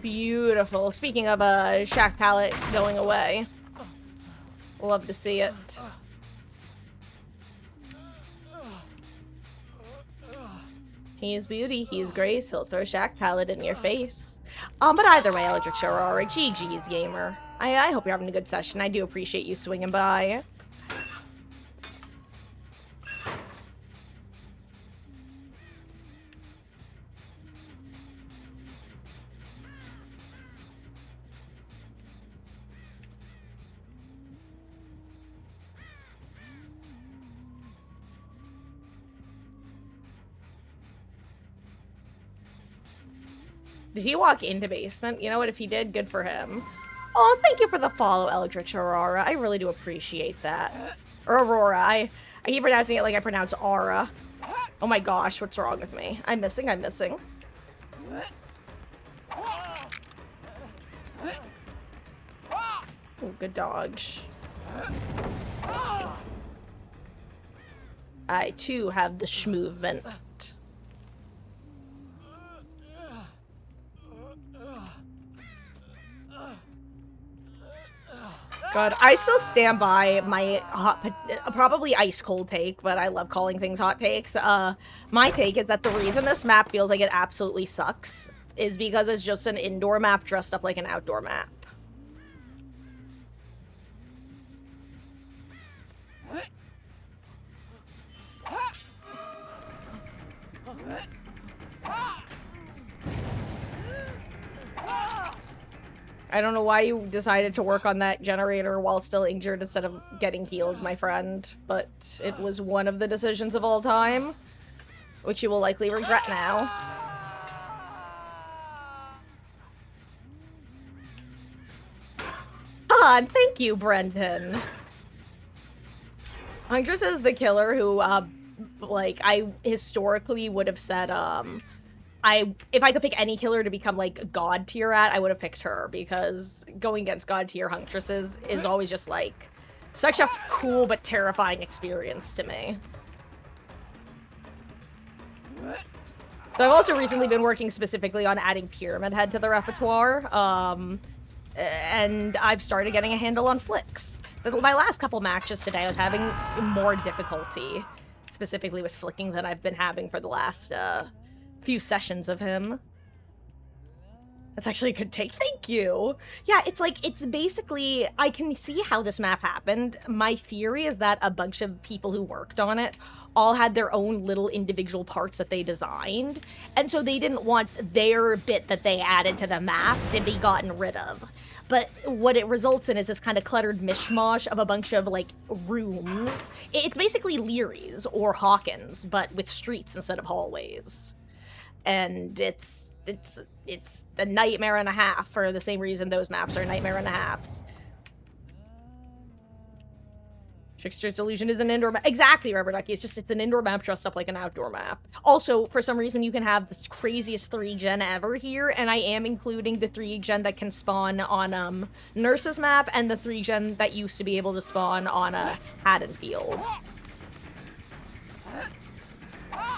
A: Beautiful. Speaking of Shack Pallet going away. Love to see it. He is beauty, he is grace, he'll throw Shack Pallet in your face. But either way, Eldritch Aurora, GG's, gamer. I hope you're having a good session. I do appreciate you swinging by. Did he walk into basement? You know what? If he did, good for him. Oh, thank you for the follow, Eldritch Aurora. I really do appreciate that. Or Aurora. I keep pronouncing it like I pronounce Aura. Oh my gosh, what's wrong with me? I'm missing. Oh, good dodge. I, too, have the movement. God, I still stand by my probably ice cold take, but I love calling things hot takes. My take is that the reason this map feels like it absolutely sucks is because it's just an indoor map dressed up like an outdoor map. I don't know why you decided to work on that generator while still injured instead of getting healed, my friend, but it was one of the decisions of all time, which you will likely regret now. Ah, thank you, Brendan. Huntress is the killer who, like, I historically would have said, if I could pick any killer to become, like, God tier at, I would have picked her, because going against God tier Huntresses is always just, like, such a cool but terrifying experience to me. So I've also recently been working specifically on adding Pyramid Head to the repertoire, and I've started getting a handle on flicks. My last couple matches today, I was having more difficulty, specifically with flicking than I've been having for the last, few sessions of him. That's actually a good take. Thank you. Yeah, it's like, it's basically, I can see how this map happened. My theory is that a bunch of people who worked on it all had their own little individual parts that they designed, and so they didn't want their bit that they added to the map to be gotten rid of. But what it results in is this kind of cluttered mishmash of a bunch of, like, rooms. It's basically Leary's or Hawkins, but with streets instead of hallways. And it's a nightmare and a half for the same reason those maps are nightmare and a halves. Trickster's Illusion is an indoor map. Exactly, Rubber Ducky. It's an indoor map dressed up like an outdoor map. Also, for some reason, you can have the craziest 3-gen ever here, and I am including the 3-gen that can spawn on Nurse's map and the 3-gen that used to be able to spawn on Haddonfield.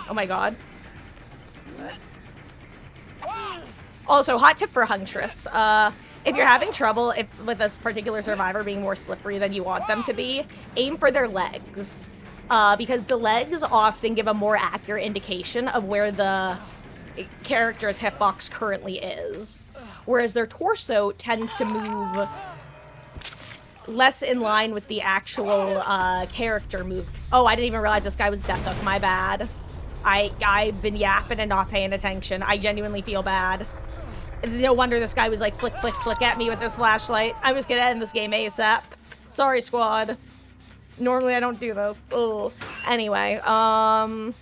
A: Oh my god. Also, hot tip for Huntress. If you're having trouble with this particular survivor being more slippery than you want them to be, aim for their legs. Because the legs often give a more accurate indication of where the character's hitbox currently is. Whereas their torso tends to move less in line with the actual character move. Oh, I didn't even realize this guy was Death Hook. My bad. I've been yapping and not paying attention. I genuinely feel bad. No wonder this guy was like flick, flick, flick at me with this flashlight. I was gonna end this game ASAP. Sorry, squad. Normally I don't do this. Ugh. Anyway, what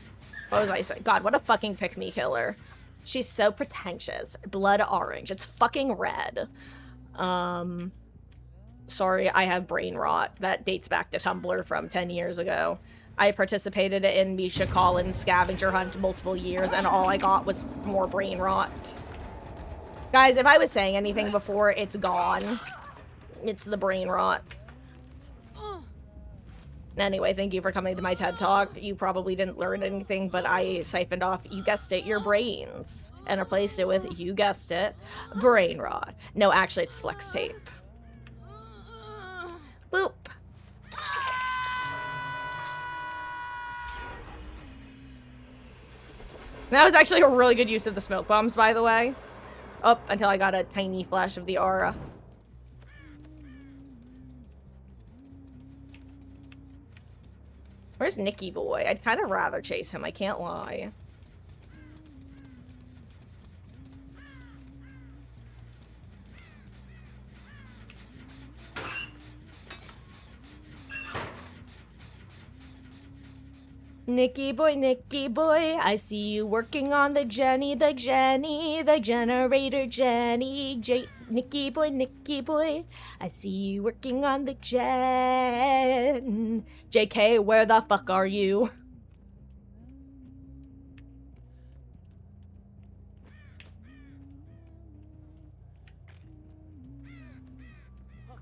A: was I saying? God, what a fucking pick-me killer. She's so pretentious. Blood orange. It's fucking red. Sorry, I have brain rot. That dates back to Tumblr from 10 years ago. I participated in Misha Collins' scavenger hunt multiple years, and all I got was more brain rot. Guys, if I was saying anything before, it's gone. It's the brain rot. Anyway, thank you for coming to my TED Talk. You probably didn't learn anything, but I siphoned off, you guessed it, your brains, and replaced it with, you guessed it, brain rot. No, actually, it's flex tape. Boop. That was actually a really good use of the smoke bombs, by the way. Up until I got a tiny flash of the aura. Where's Nicky Boy? I'd kind of rather chase him, I can't lie. Nicky boy, I see you working on the generator Jenny. Nicky boy, I see you working on the gen. JK, where the fuck are you?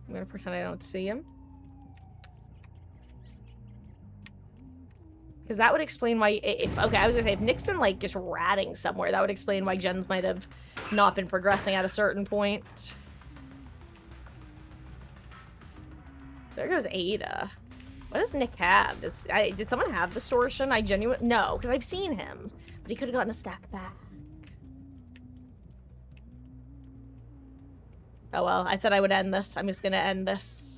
A: I'm gonna pretend I don't see him. Because that would explain why, okay, I was gonna say, if Nick's been, like, just ratting somewhere, that would explain why gens might have not been progressing at a certain point. There goes Ada. What does Nick have? Did someone have distortion? No, because I've seen him. But he could have gotten a stack back. Oh well, I said I would end this. I'm just gonna end this.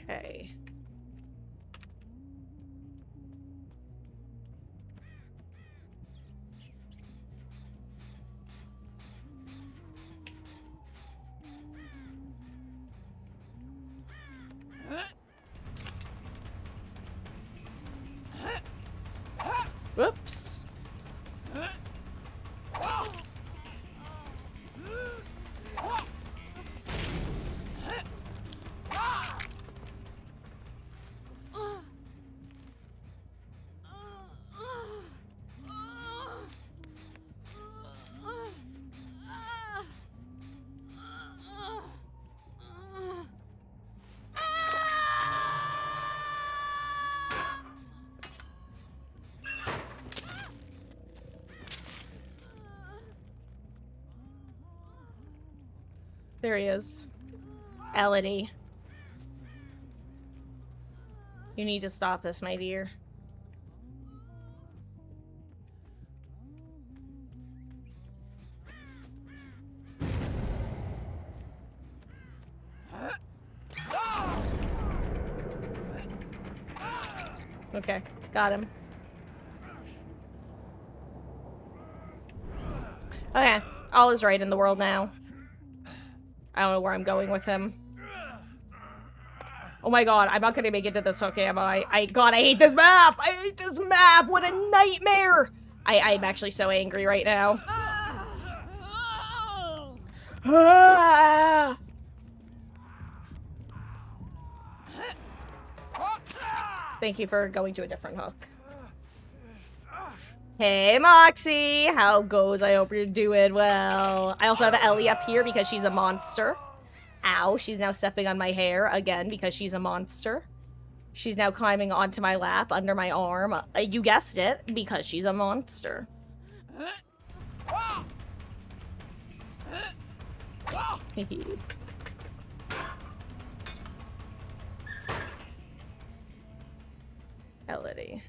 A: Okay. Whoops. There he is. Elodie. You need to stop this, my dear. Okay, got him. Okay, all is right in the world now. I don't know where I'm going with him. Oh my god, I'm not gonna make it to this hook, am I? God, I hate this map! I hate this map! What a nightmare! I'm actually so angry right now. Ah! Thank you for going to a different hook. Hey, Moxie! How goes? I hope you're doing well. I also have Ellie up here because she's a monster. Ow, she's now stepping on my hair again because she's a monster. She's now climbing onto my lap, under my arm. You guessed it, because she's a monster. Elodie.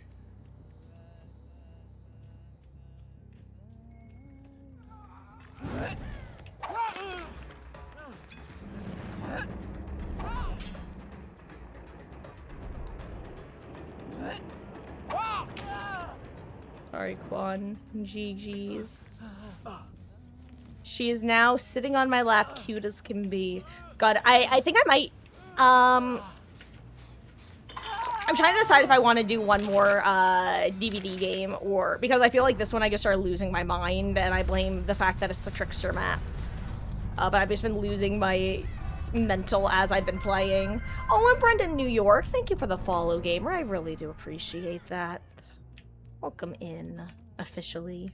A: Sorry, Quan. GG's. She is now sitting on my lap, cute as can be. God, I think I might, I'm trying to decide if I want to do one more, DBD game, or, because I feel like this one I just started losing my mind, and I blame the fact that it's a trickster map. But I've just been losing my mental as I've been playing. Oh, and Brendan New York, thank you for the follow, gamer. I really do appreciate that. Welcome in, officially.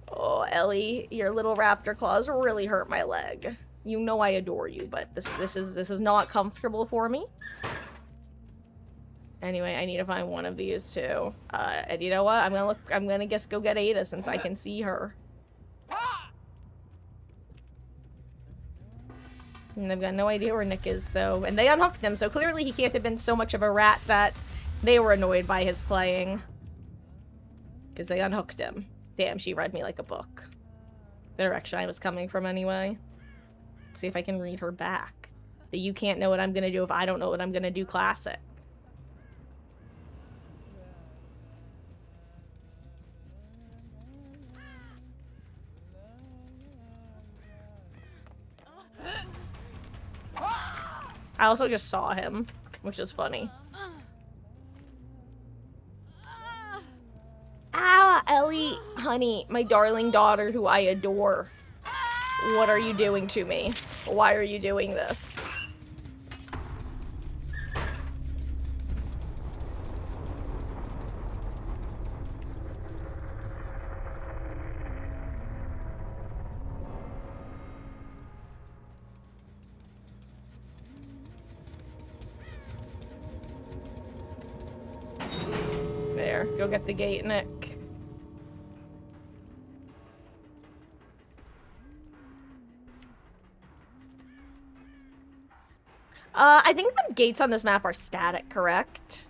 A: Oh, Ellie, your little raptor claws really hurt my leg. You know I adore you, but this is not comfortable for me. Anyway, I need to find one of these two. And you know what? I'm gonna guess go get Ada since I can see her. And I've got no idea where Nick is, so... And they unhooked him, so clearly he can't have been so much of a rat that they were annoyed by his playing. Because they unhooked him. Damn, she read me like a book. The direction I was coming from anyway. Let's see if I can read her back. The you can't know what I'm gonna do if I don't know what I'm gonna do classic. I also just saw him, which is funny. Ah, Ellie, honey, my darling daughter who I adore. What are you doing to me? Why are you doing this? There, go get the gate, Nick. I think the gates on this map are static, correct?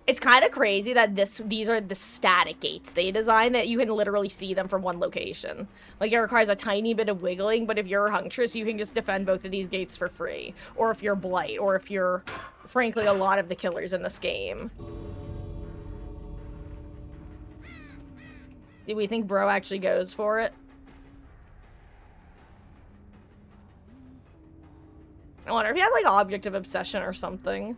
A: It's kind of crazy that these are the static gates they designed, that you can literally see them from one location. Like, it requires a tiny bit of wiggling, but if you're Huntress, you can just defend both of these gates for free. Or if you're Blight, or if you're, frankly, a lot of the killers in this game. Do we think Bro actually goes for it? I wonder if he had, like, object of obsession or something.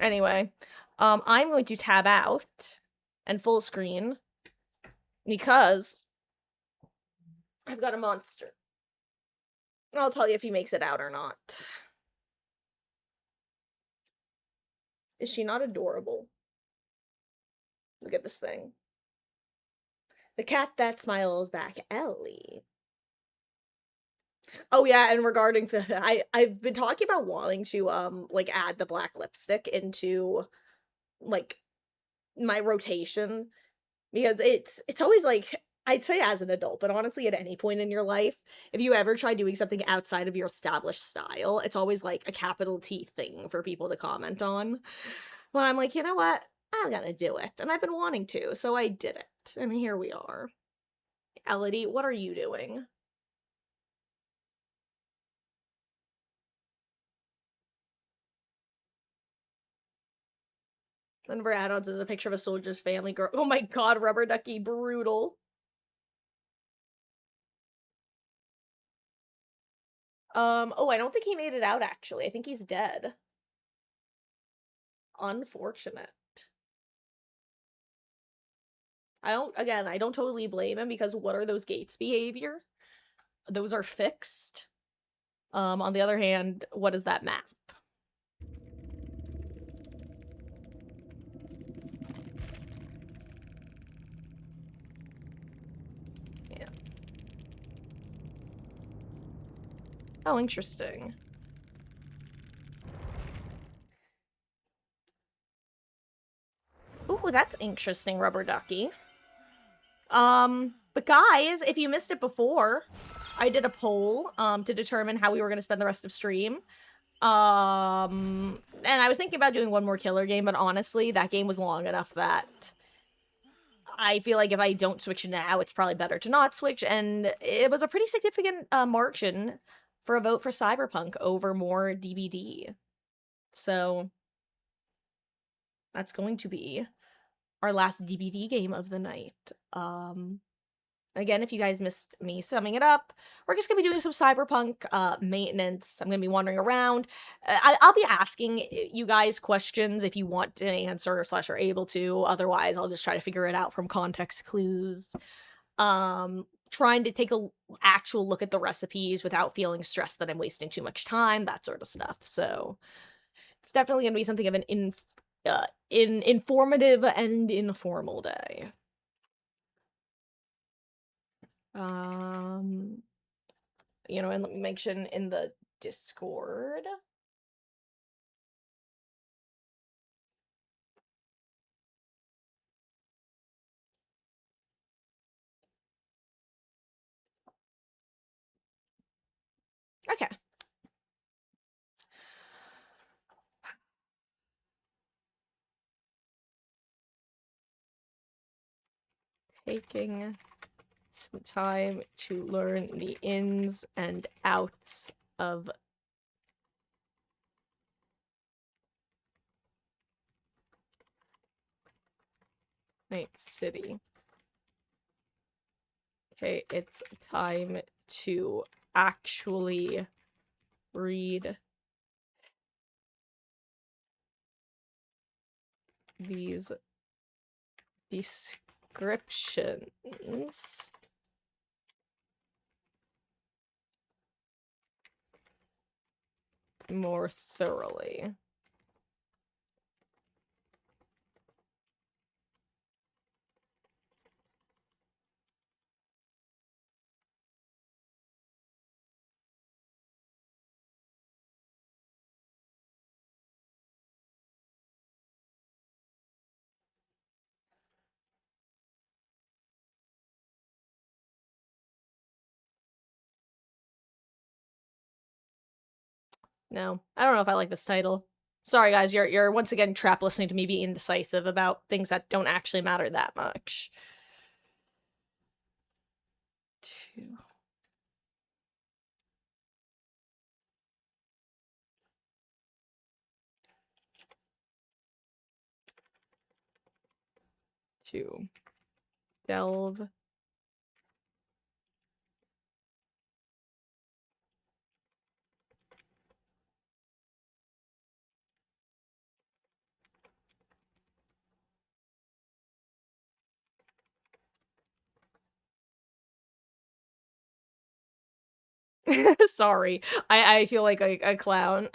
A: Anyway, I'm going to tab out and full screen because I've got a monster. I'll tell you if he makes it out or not. Is she not adorable? Look at this thing. The cat that smiles back, Ellie. Oh yeah, and regarding the I've been talking about wanting to like add the black lipstick into like my rotation, because it's always like, I'd say as an adult, but honestly at any point in your life, if you ever try doing something outside of your established style, it's always like a capital T thing for people to comment on. When I'm like, you know what? I'm gonna do it. And I've been wanting to, so I did it. And here we are. Elodie, what are you doing? One of our add-ons is a picture of a soldier's family girl. Oh my god, Rubber Ducky, brutal. Oh, I don't think he made it out, actually. I think he's dead. Unfortunate. I don't totally blame him, because what are those gates behavior? Those are fixed. On the other hand, what is that map? Yeah. Oh, interesting. Ooh, that's interesting, Rubber Ducky. But guys, if you missed it before, I did a poll, to determine how we were going to spend the rest of stream. And I was thinking about doing one more killer game, but honestly, that game was long enough that I feel like if I don't switch now, it's probably better to not switch, and it was a pretty significant, margin for a vote for Cyberpunk over more DBD. So, that's going to be our last DBD game of the night. Again, if you guys missed me summing it up, we're just gonna be doing some Cyberpunk maintenance. I'm gonna be wandering around. I'll be asking you guys questions if you want to answer / are able to. Otherwise, I'll just try to figure it out from context clues. Trying to take a actual look at the recipes without feeling stressed that I'm wasting too much time, that sort of stuff. So it's definitely gonna be something of an informative and informal day. You know, and let me mention in the Discord. Okay. Taking some time to learn the ins and outs of Night City. Okay, it's time to actually read these descriptions more thoroughly. No, I don't know if I like this title. Sorry, guys, you're once again trapped listening to me be indecisive about things that don't actually matter that much. Two. To delve sorry. I feel like a clown.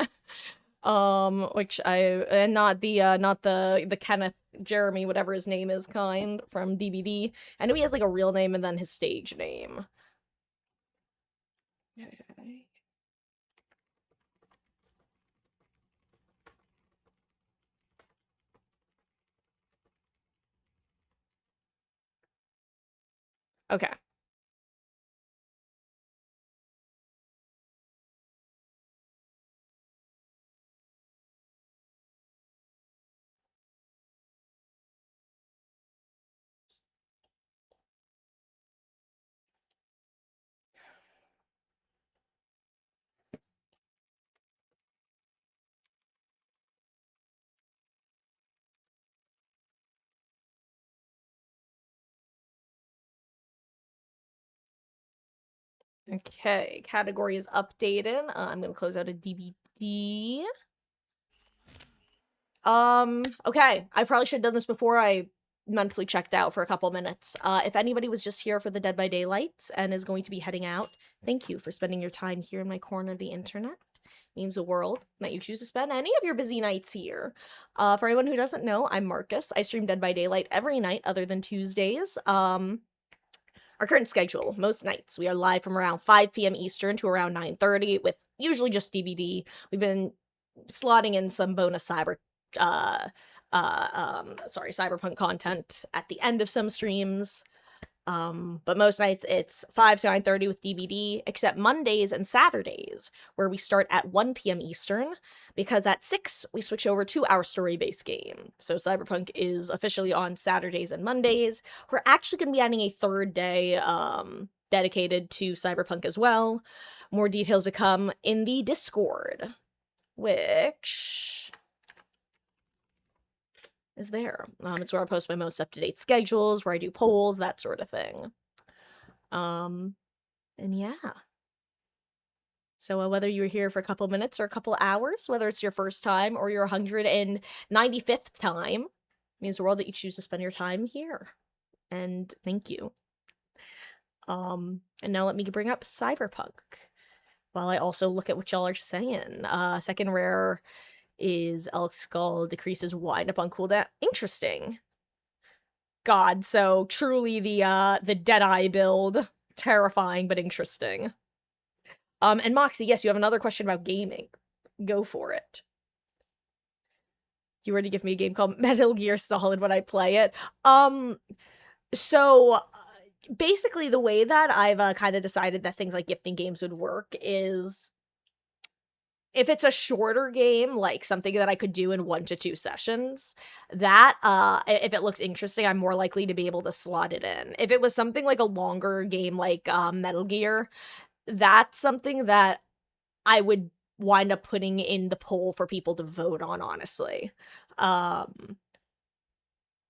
A: Which and not the Kenneth Jeremy, whatever his name is, kind from DBD. I know he has like a real name and then his stage name. Okay. Okay, category is updated. I'm gonna close out a DBD. Okay. I probably should have done this before I mentally checked out for a couple minutes. If anybody was just here for the Dead by Daylight and is going to be heading out, thank you for spending your time here in my corner of the internet. It means the world that you choose to spend any of your busy nights here. For anyone who doesn't know, I'm Marcus. I stream Dead by Daylight every night other than Tuesdays. Our current schedule, most nights, we are live from around 5 p.m. Eastern to around 9:30 with usually just DBD. We've been slotting in some bonus cyberpunk content at the end of some streams. But most nights it's 5 to 9:30 with DBD, except Mondays and Saturdays, where we start at 1 p.m. Eastern, because at 6 we switch over to our story-based game. So Cyberpunk is officially on Saturdays and Mondays. We're actually going to be adding a third day dedicated to Cyberpunk as well. More details to come in the Discord, which is there. It's where I post my most up-to-date schedules, where I do polls, that sort of thing. And yeah. So whether you're here for a couple minutes or a couple hours, whether it's your first time or your 195th time, means the world that you choose to spend your time here. And thank you. And now let me bring up Cyberpunk, while I also look at what y'all are saying. Second rare is Elk Skull decreases wind up on cooldown. Interesting. God, so truly the Deadeye build. terrifying but interesting. And Moxie, yes, you have another question about gaming. Go for it. You ready to give me a game called Metal Gear Solid when I play it? So basically the way that I've kind of decided that things like gifting games would work is if it's a shorter game, like something that I could do in 1 to 2 sessions, that, if it looks interesting, I'm more likely to be able to slot it in. If it was something like a longer game like Metal Gear, that's something that I would wind up putting in the poll for people to vote on, honestly.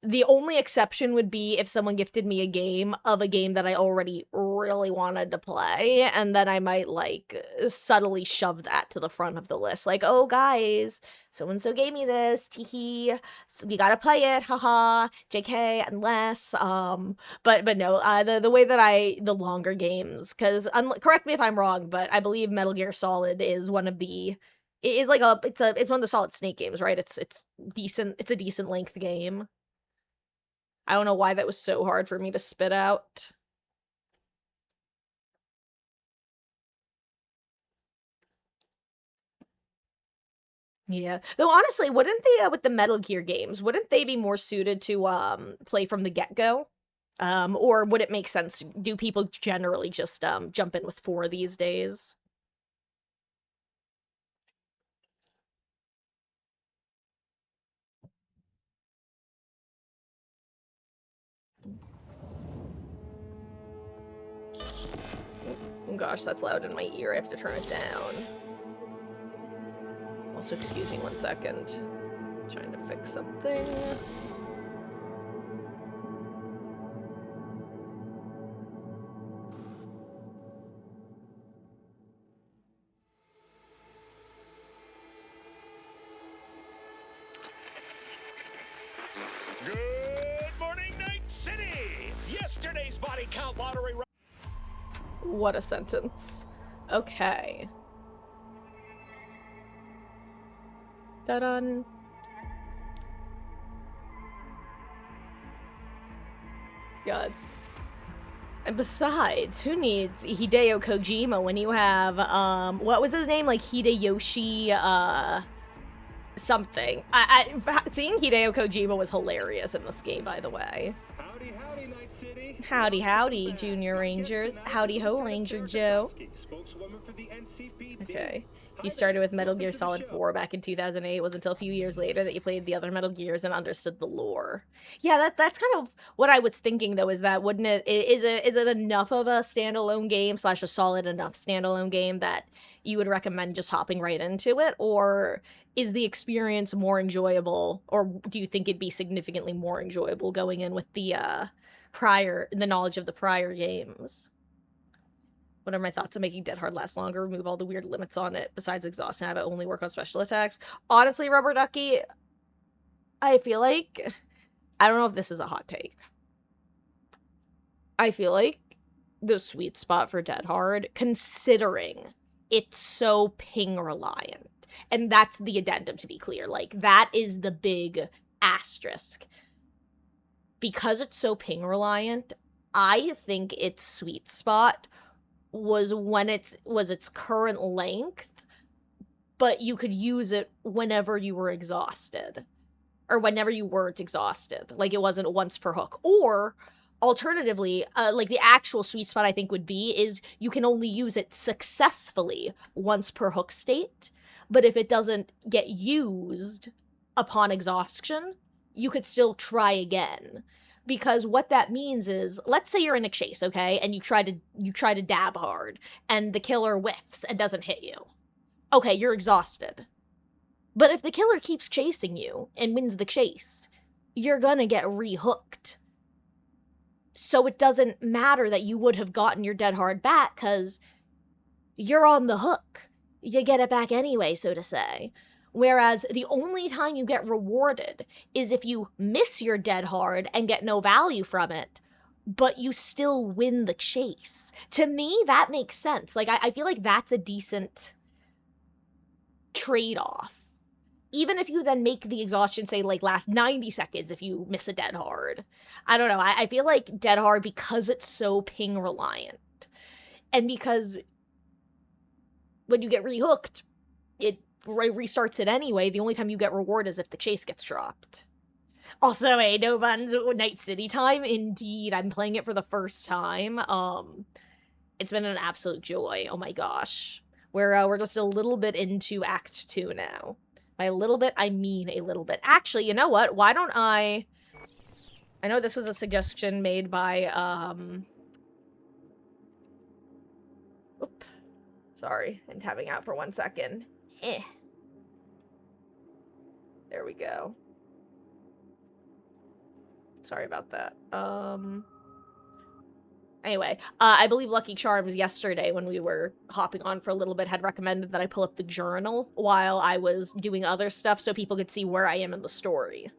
A: The only exception would be if someone gifted me a game that I already really wanted to play, and then I might, like, subtly shove that to the front of the list. Like, oh, guys, so-and-so gave me this, teehee, so we gotta play it, haha, JK, unless, but no, the way that the longer games, because, correct me if I'm wrong, but I believe Metal Gear Solid is one of the, it's one of the Solid Snake games, right? It's decent, it's a decent length game. I don't know why that was so hard for me to spit out. Yeah. Though honestly, wouldn't they, with the Metal Gear games, wouldn't they be more suited to, play from the get-go? Or would it make sense? Do people generally just, jump in with 4 these days? Oh gosh, that's loud in my ear. I have to turn it down. Also, excuse me 1 second. Trying to fix something.
D: Good morning, Night City! Yesterday's body count lottery.
A: What a sentence. Okay. Da-dun. God. And besides, who needs Hideo Kojima when you have, what was his name? Like, Hideyoshi, something. Seeing Hideo Kojima was hilarious in this game, by the way.
D: Howdy, howdy, Night City.
A: Howdy, howdy, Junior Rangers. Howdy ho, Ranger Joe. Okay. You started with Metal Gear Solid 4 back in 2008. It wasn't until a few years later that you played the other Metal Gears and understood the lore. Yeah, that's kind of what I was thinking, though, is that wouldn't it, is it enough of a standalone game / a solid enough standalone game that you would recommend just hopping right into it? Or is the experience more enjoyable, or do you think it'd be significantly more enjoyable going in with the knowledge of the prior games? What are my thoughts on making Dead Hard last longer? Remove all the weird limits on it, besides exhaust, and have it only work on special attacks. Honestly, Rubber Ducky, I feel like, I don't know if this is a hot take. I feel like the sweet spot for Dead Hard, considering it's so ping reliant, and that's the addendum, to be clear, like, that is the big asterisk. Because it's so ping reliant, I think its sweet spot was when it was its current length, but you could use it whenever you were exhausted. Or whenever you weren't exhausted. Like, it wasn't once per hook. Or, alternatively, like, the actual sweet spot I think would be is you can only use it successfully once per hook state, but if it doesn't get used upon exhaustion, you could still try again. Because what that means is, let's say you're in a chase, okay, and you try to dab hard, and the killer whiffs and doesn't hit you. Okay, you're exhausted. But if the killer keeps chasing you and wins the chase, you're gonna get rehooked. So it doesn't matter that you would have gotten your Dead Hard back, because you're on the hook. You get it back anyway, so to say. Whereas the only time you get rewarded is if you miss your Dead Hard and get no value from it, but you still win the chase. To me, that makes sense. Like, I feel like that's a decent trade-off. Even if you then make the exhaustion, say, like, last 90 seconds if you miss a Dead Hard. I don't know, I feel like Dead Hard, because it's so ping-reliant, And because when you get rehooked, it restarts it anyway. The only time you get reward is if the chase gets dropped. Also, a No Buns Night City time. Indeed, I'm playing it for the first time. It's been an absolute joy. Oh my gosh. We're just a little bit into Act 2 now. By a little bit, I mean a little bit. Actually, you know what? Why don't I know this was a suggestion made by, Oop. Sorry, I'm tabbing out for 1 second. There we go. Sorry about that. Anyway, I believe Lucky Charms yesterday, when we were hopping on for a little bit, had recommended that I pull up the journal while I was doing other stuff so people could see where I am in the story.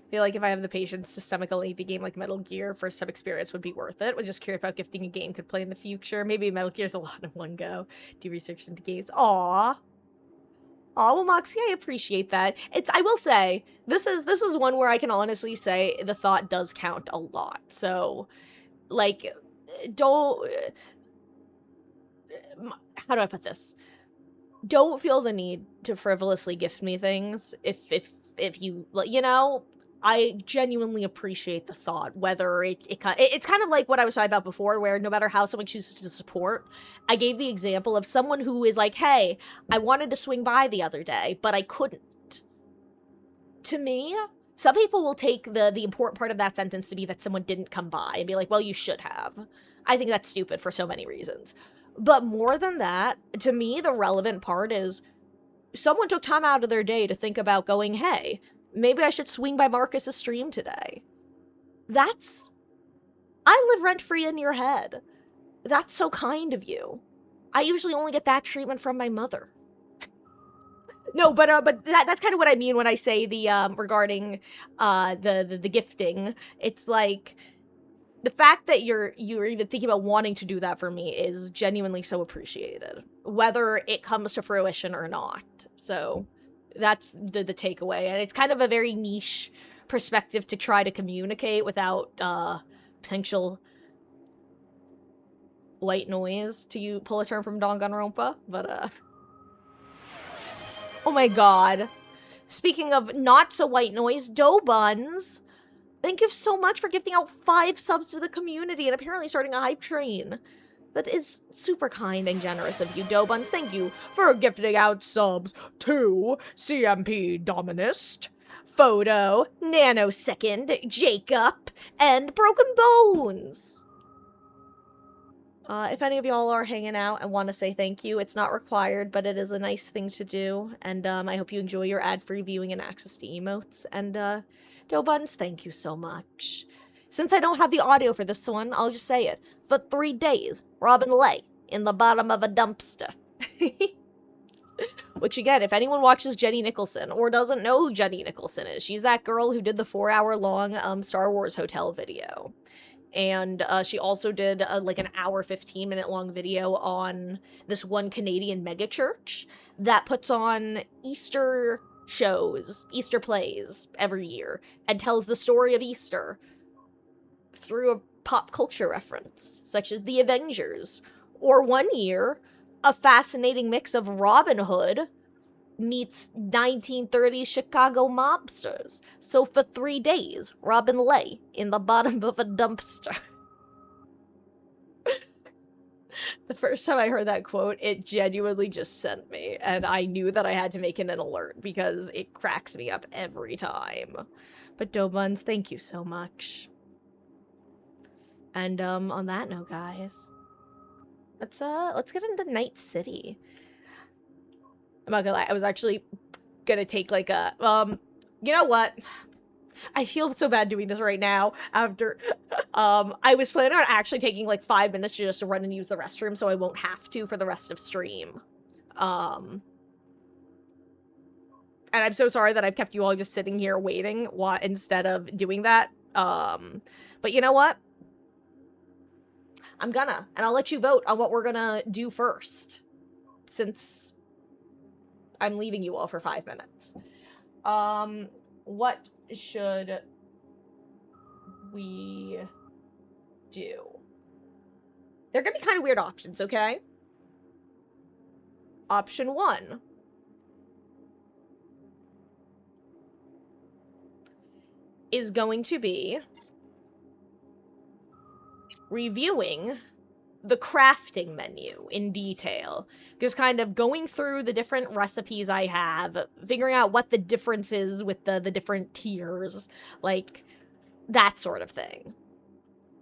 A: I feel like if I have the patience to stomach a lengthy game like Metal Gear, first time experience would be worth it. Was just curious about gifting a game could play in the future. Maybe Metal Gear's a lot in one go. Do research into games. Aww. Oh, well, Moxie, I appreciate that. I will say, this is one where I can honestly say the thought does count a lot. So, like, don't... How do I put this? Don't feel the need to frivolously gift me things if you, you know... I genuinely appreciate the thought, whether it's kind of like what I was talking about before, where no matter how someone chooses to support, I gave the example of someone who is like, hey, I wanted to swing by the other day, but I couldn't. To me, some people will take the important part of that sentence to be that someone didn't come by and be like, well, you should have. I think that's stupid for so many reasons. But more than that, to me, the relevant part is someone took time out of their day to think about going, hey, maybe I should swing by Marcus's stream today. I live rent-free in your head. That's so kind of you. I usually only get that treatment from my mother. No, but that's kind of what I mean when I say the, regarding, the gifting. It's like, the fact that you're even thinking about wanting to do that for me is genuinely so appreciated. Whether it comes to fruition or not. So... that's the takeaway, and it's kind of a very niche perspective to try to communicate without potential white noise, to pull a term from Danganronpa, but oh my god. Speaking of not so white noise, Dough Buns, thank you so much for gifting out 5 subs to the community and apparently starting a hype train. That is super kind and generous of you, Dough Buns. Thank you for gifting out subs to CMP Dominist, Photo, Nanosecond, Jacob, and Broken Bones. If any of y'all are hanging out and want to say thank you, it's not required, but it is a nice thing to do. And I hope you enjoy your ad-free viewing and access to emotes. And Dough Buns, thank you so much. Since I don't have the audio for this one, I'll just say it. For 3 days, Robin lay in the bottom of a dumpster. Which, again, if anyone watches Jenny Nicholson or doesn't know who Jenny Nicholson is, she's that girl who did the 4-hour-long Star Wars hotel video. And she also did, like, an hour, 15-minute-long video on this one Canadian megachurch that puts on Easter shows, Easter plays, every year, and tells the story of Easter through a pop culture reference, such as The Avengers, or one year, a fascinating mix of Robin Hood meets 1930s Chicago mobsters. So for 3 days, Robin lay in the bottom of a dumpster. The first time I heard that quote, it genuinely just sent me, and I knew that I had to make it an alert, because it cracks me up every time. But Dough Buns, thank you so much. And, on that note, guys, let's get into Night City. I'm not gonna lie, I was actually gonna take, like, a, you know what? I feel so bad doing this right now after, I was planning on actually taking, like, 5 minutes just to run and use the restroom so I won't have to for the rest of stream. And I'm so sorry that I've kept you all just sitting here waiting instead of doing that. But you know what? And I'll let you vote on what we're gonna do first, since I'm leaving you all for 5 minutes. What should we do? They're gonna be kind of weird options, okay? Option 1. Is going to be reviewing the crafting menu in detail. Just kind of going through the different recipes I have, figuring out what the difference is with the different tiers, like, that sort of thing.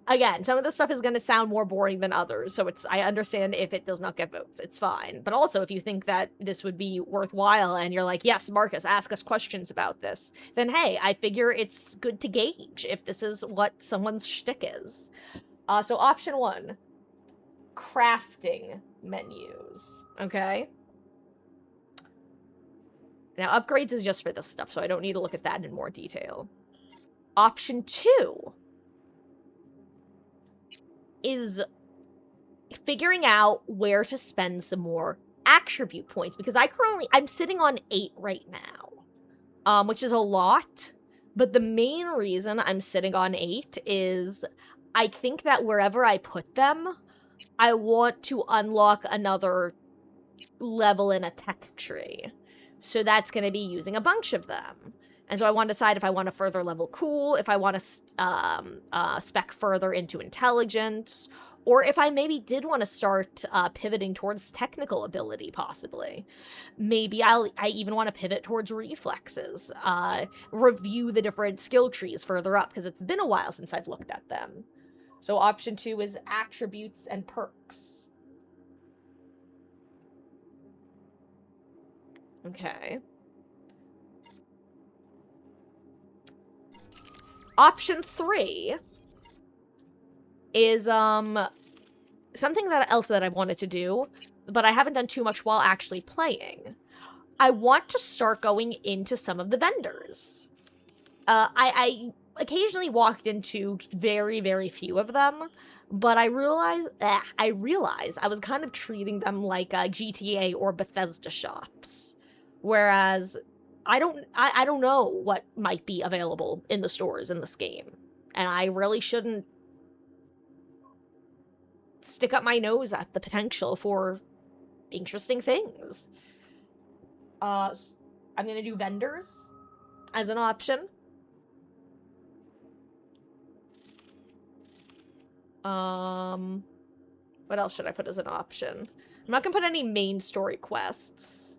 A: Again, some of this stuff is going to sound more boring than others, so I understand if it does not get votes, it's fine. But also, if you think that this would be worthwhile and you're like, yes, Marcus, ask us questions about this, then hey, I figure it's good to gauge if this is what someone's shtick is. So option 1, crafting menus, okay? Now, upgrades is just for this stuff, so I don't need to look at that in more detail. Option 2 is figuring out where to spend some more attribute points, because I'm sitting on 8 right now, which is a lot, but the main reason I'm sitting on 8 is I think that wherever I put them, I want to unlock another level in a tech tree. So that's going to be using a bunch of them. And so I want to decide if I want to further level cool, if I want to spec further into intelligence, or if I maybe did want to start pivoting towards technical ability, possibly. Maybe I even want to pivot towards reflexes, review the different skill trees further up, because it's been a while since I've looked at them. So option 2 is attributes and perks. Okay. Option 3 is, something else that I've wanted to do, but I haven't done too much while actually playing. I want to start going into some of the vendors. I occasionally walked into very, very few of them, but I realized I was kind of treating them like GTA or Bethesda shops. Whereas I don't know what might be available in the stores in this game. And I really shouldn't stick up my nose at the potential for interesting things. I'm gonna do vendors as an option. What else should I put as an option? I'm not gonna put any main story quests.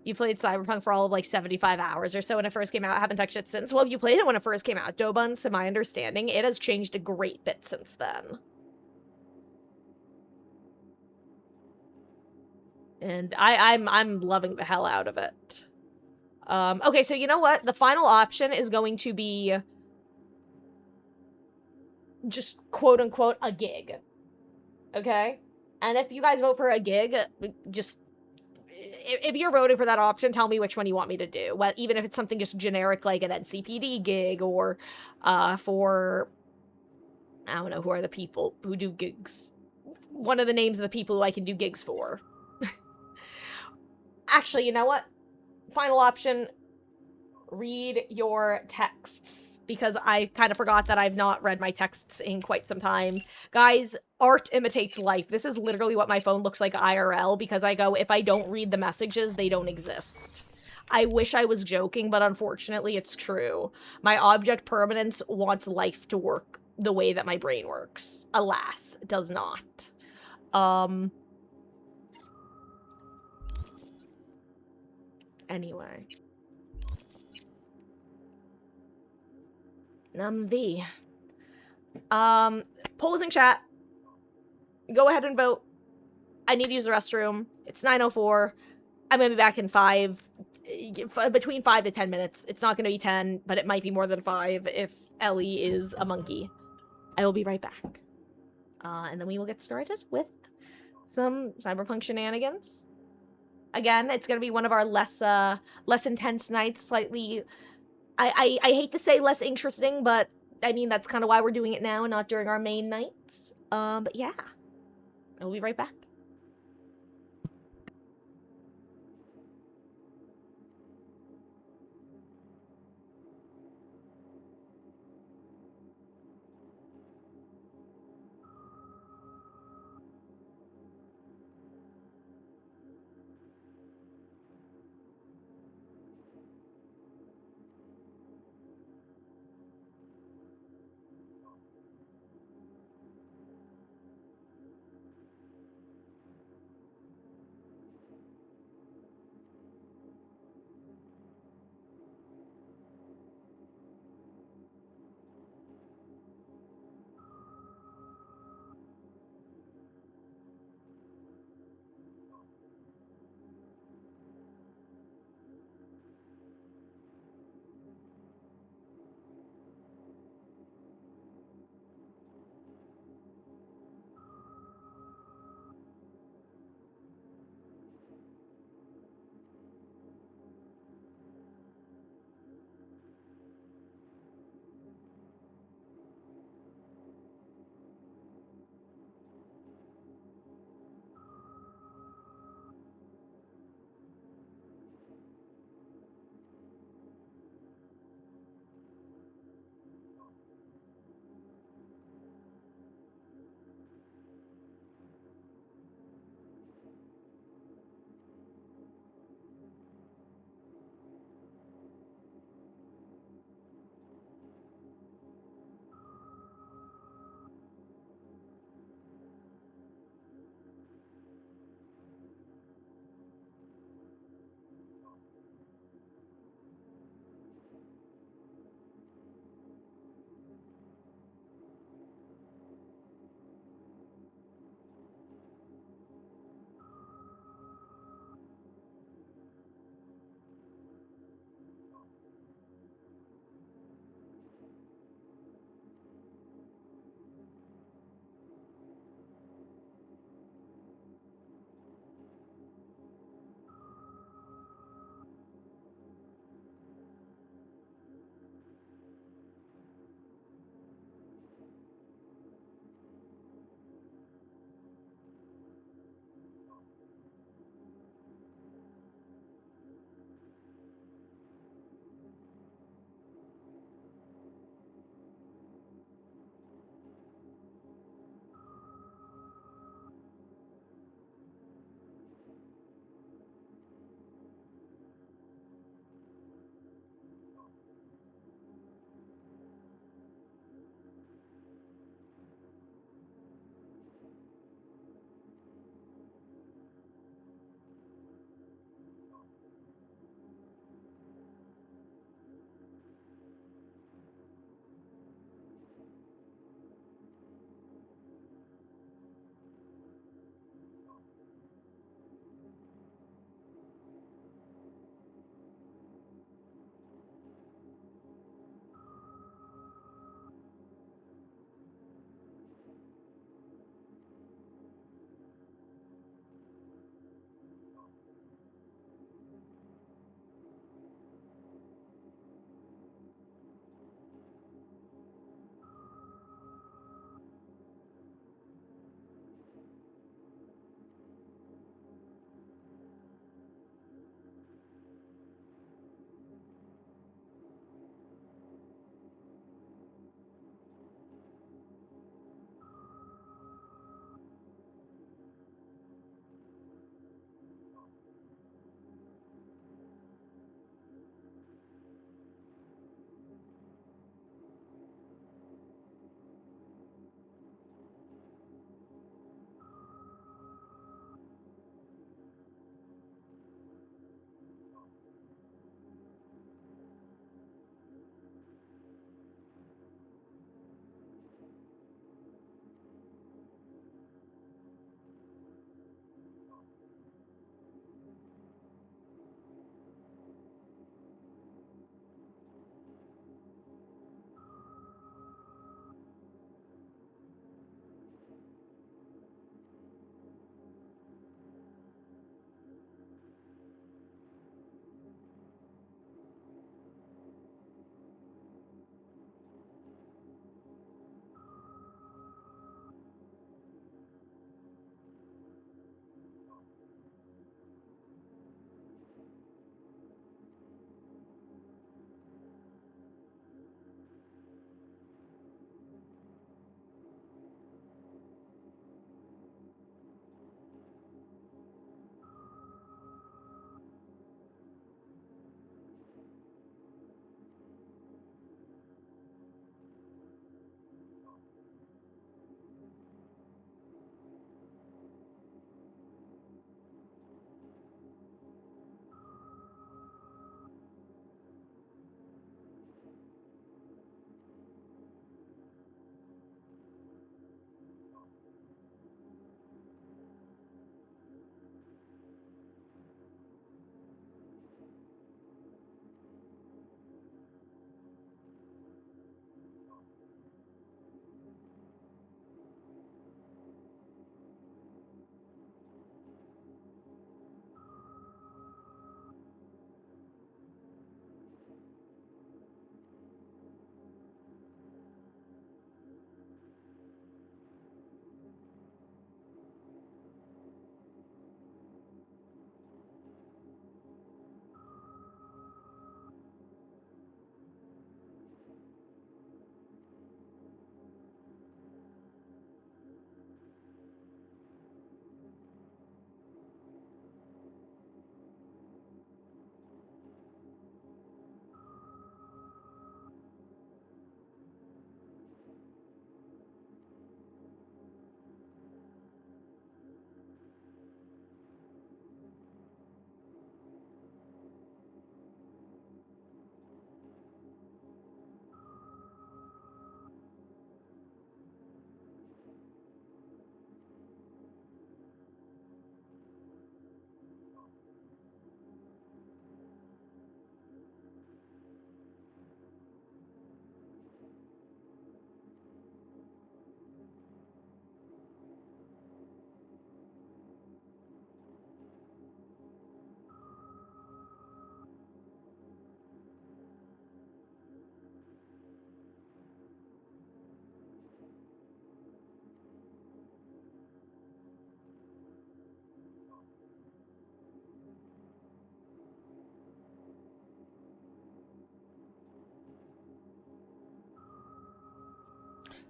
A: You played Cyberpunk for all of like 75 hours or so when it first came out. I haven't touched it since. Well, you played it when it first came out. Dobuns, to my understanding, it has changed a great bit since then. And I'm loving the hell out of it. Okay, so you know what? The final option is going to be just quote-unquote a gig. Okay? And if you guys vote for a gig, just... If you're voting for that option, tell me which one you want me to do. Well, even if it's something just generic like an NCPD gig or for... I don't know, who are the people who do gigs? One of the names of the people who I can do gigs for. Actually, you know what? Final option, read your texts, because I kind of forgot that I've not read my texts in quite some time. Guys, art imitates life. This is literally what my phone looks like IRL, because I go, if I don't read the messages, they don't exist. I wish I was joking, but unfortunately it's true. My object permanence wants life to work the way that my brain works. Alas, it does not. Anyway. Polls in chat. Go ahead and vote. I need to use the restroom. It's 9:04. I'm gonna be back in between 5 to 10 minutes. It's not gonna be 10, but it might be more than 5 if Ellie is a monkey. I will be right back. And then we will get started with some Cyberpunk shenanigans. Again, it's gonna be one of our less intense nights, slightly... I hate to say less interesting, but I mean, that's kind of why we're doing it now and not during our main nights. But yeah. I'll be right back.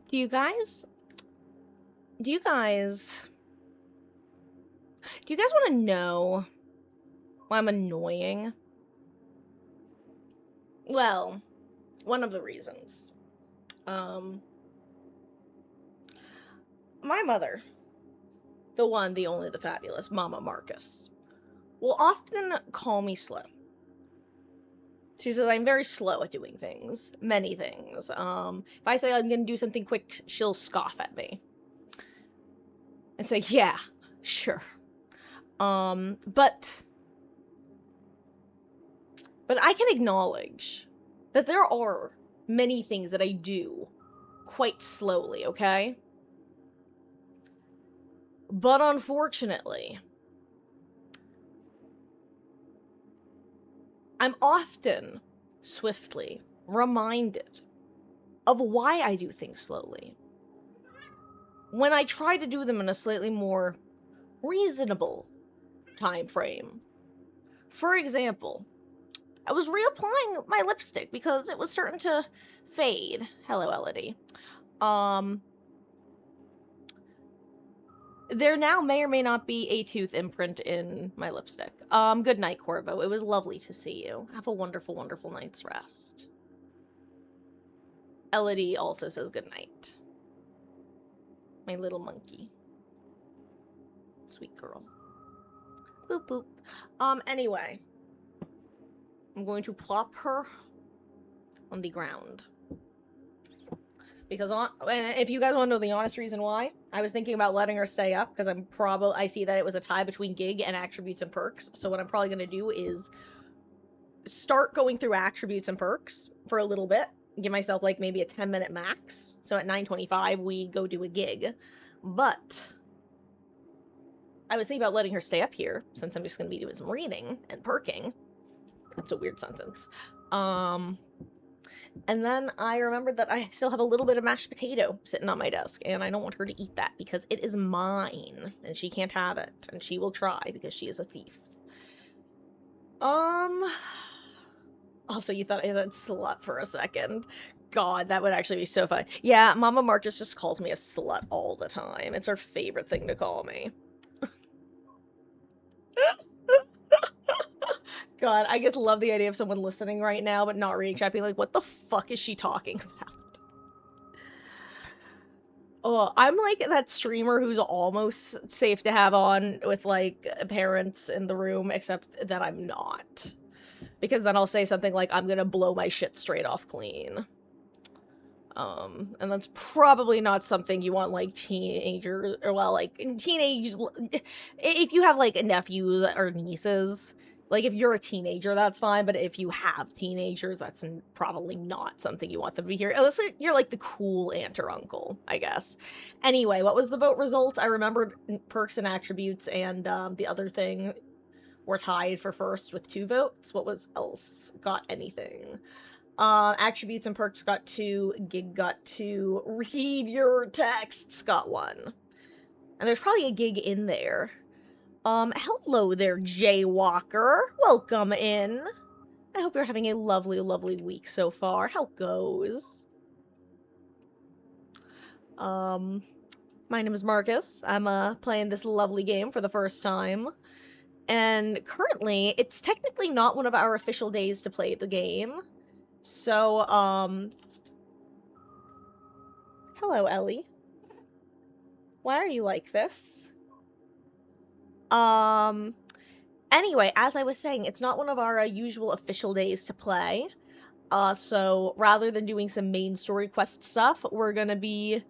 A: Do you guys want to know why I'm annoying? Well, one of the reasons. My mother, the one, the only, the fabulous Mama Marcus, will often call me slow. She says I'm very slow at doing things. Many things. If I say I'm gonna do something quick, she'll scoff at me. And say, yeah, sure. But I can acknowledge that there are many things that I do quite slowly, okay? But unfortunately, I'm often swiftly reminded of why I do things slowly when I try to do them in a slightly more reasonable time frame. For example, I was reapplying my lipstick because it was starting to fade. Hello, Elodie. There now may or may not be a tooth imprint in my lipstick. Good night, Corvo. It was lovely to see you. Have a wonderful, wonderful night's rest. Elodie also says good night. My little monkey. Sweet girl. Boop, boop. Anyway. I'm going to plop her on the ground. Because if you guys want to know the honest reason why, I was thinking about letting her stay up because I see that it was a tie between gig and attributes and perks. So what I'm probably going to do is start going through attributes and perks for a little bit. Give myself like maybe a 10-minute max. So at 9:25 we go do a gig. But I was thinking about letting her stay up here since I'm just going to be doing some reading and perking. That's a weird sentence. And then I remembered that I still have a little bit of mashed potato sitting on my desk, and I don't want her to eat that because it is mine, and she can't have it, and she will try because she is a thief. Also, you thought I said slut for a second. God, that would actually be so fun. Yeah, Mama Marcus just calls me a slut all the time. It's her favorite thing to call me. God, I just love the idea of someone listening right now but not reading chat being like, what the fuck is she talking about? Oh, I'm like that streamer who's almost safe to have on with like parents in the room, except that I'm not. Because then I'll say something like, I'm gonna blow my shit straight off clean. And that's probably not something you want like teenagers, or well, like teenage, if you have like nephews or nieces, like if you're a teenager, that's fine, but if you have teenagers, that's probably not something you want them to be here, unless you're like the cool aunt or uncle, I guess. Anyway, what was the vote result? I remembered perks and attributes, and the other thing were tied for first with 2 votes. What was else got anything? Attributes and perks got 2, gig got 2, read your texts got 1. And there's probably a gig in there. Hello there, Jaywalker. Welcome in. I hope you're having a lovely, lovely week so far. How goes? My name is Marcus. I'm, playing this lovely game for the first time. And currently, it's technically not one of our official days to play the game. So, hello, Ellie. Why are you like this? Anyway, as I was saying, it's not one of our usual official days to play. So rather than doing some main story quest stuff, we're gonna be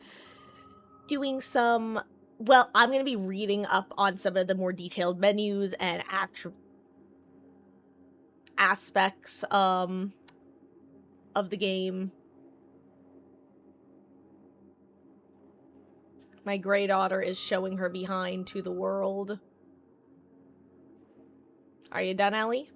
A: doing some, well, I'm gonna be reading up on some of the more detailed menus and aspects, of the game. My gray daughter is showing her behind to the world. Are you done, Ellie?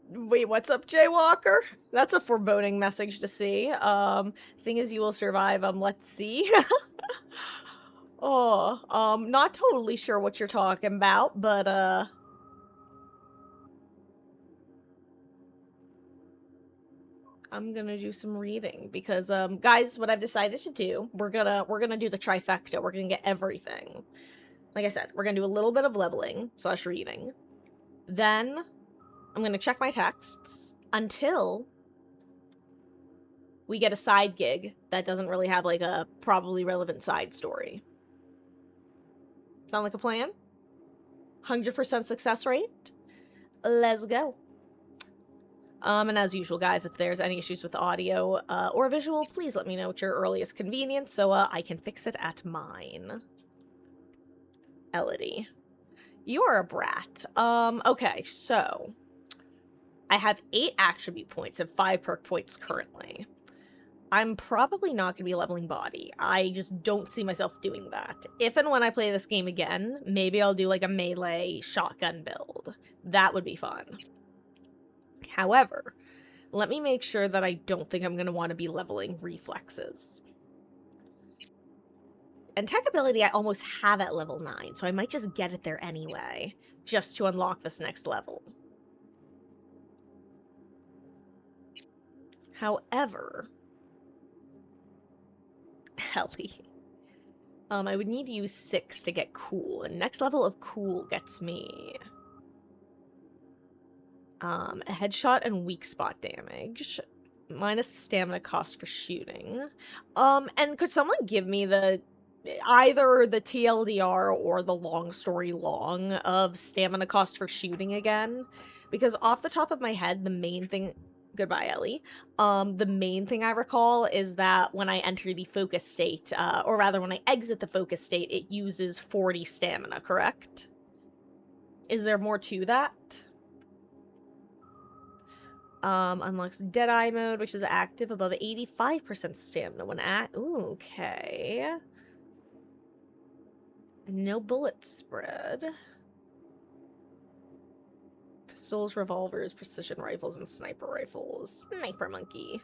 A: Wait, what's up, Jaywalker? That's a foreboding message to see. Thing is, you will survive. Let's see. Oh, not totally sure what you're talking about, but, I'm gonna do some reading because, guys, what I've decided to do, we're gonna do the trifecta. We're gonna get everything. Like I said, we're gonna do a little bit of leveling / reading. Then, I'm gonna check my texts until we get a side gig that doesn't really have, like, a probably relevant side story. Sound like a plan? 100% success rate? Let's go. And as usual, guys, if there's any issues with audio or visual, please let me know at your earliest convenience so I can fix it at mine. Elodie. You are a brat. Okay, so I have 8 attribute points and 5 perk points currently. I'm probably not going to be leveling body. I just don't see myself doing that. If and when I play this game again, maybe I'll do like a melee shotgun build. That would be fun. However, let me make sure that I don't think I'm going to want to be leveling reflexes. And tech ability I almost have at level 9, so I might just get it there anyway, just to unlock this next level. However, Ellie, I would need to use 6 to get cool, and next level of cool gets me a headshot and weak spot damage, minus stamina cost for shooting. And could someone give me either the TLDR or the long story long of stamina cost for shooting again? Because off the top of my head, the main thing... Goodbye, Ellie. The main thing I recall is that when I enter the focus state, or rather when I exit the focus state, it uses 40 stamina, correct? Is there more to that? Unlocks Deadeye mode, which is active above 85% stamina when at... Ooh, okay. No bullet spread. Pistols, revolvers, precision rifles, and sniper rifles. Sniper monkey.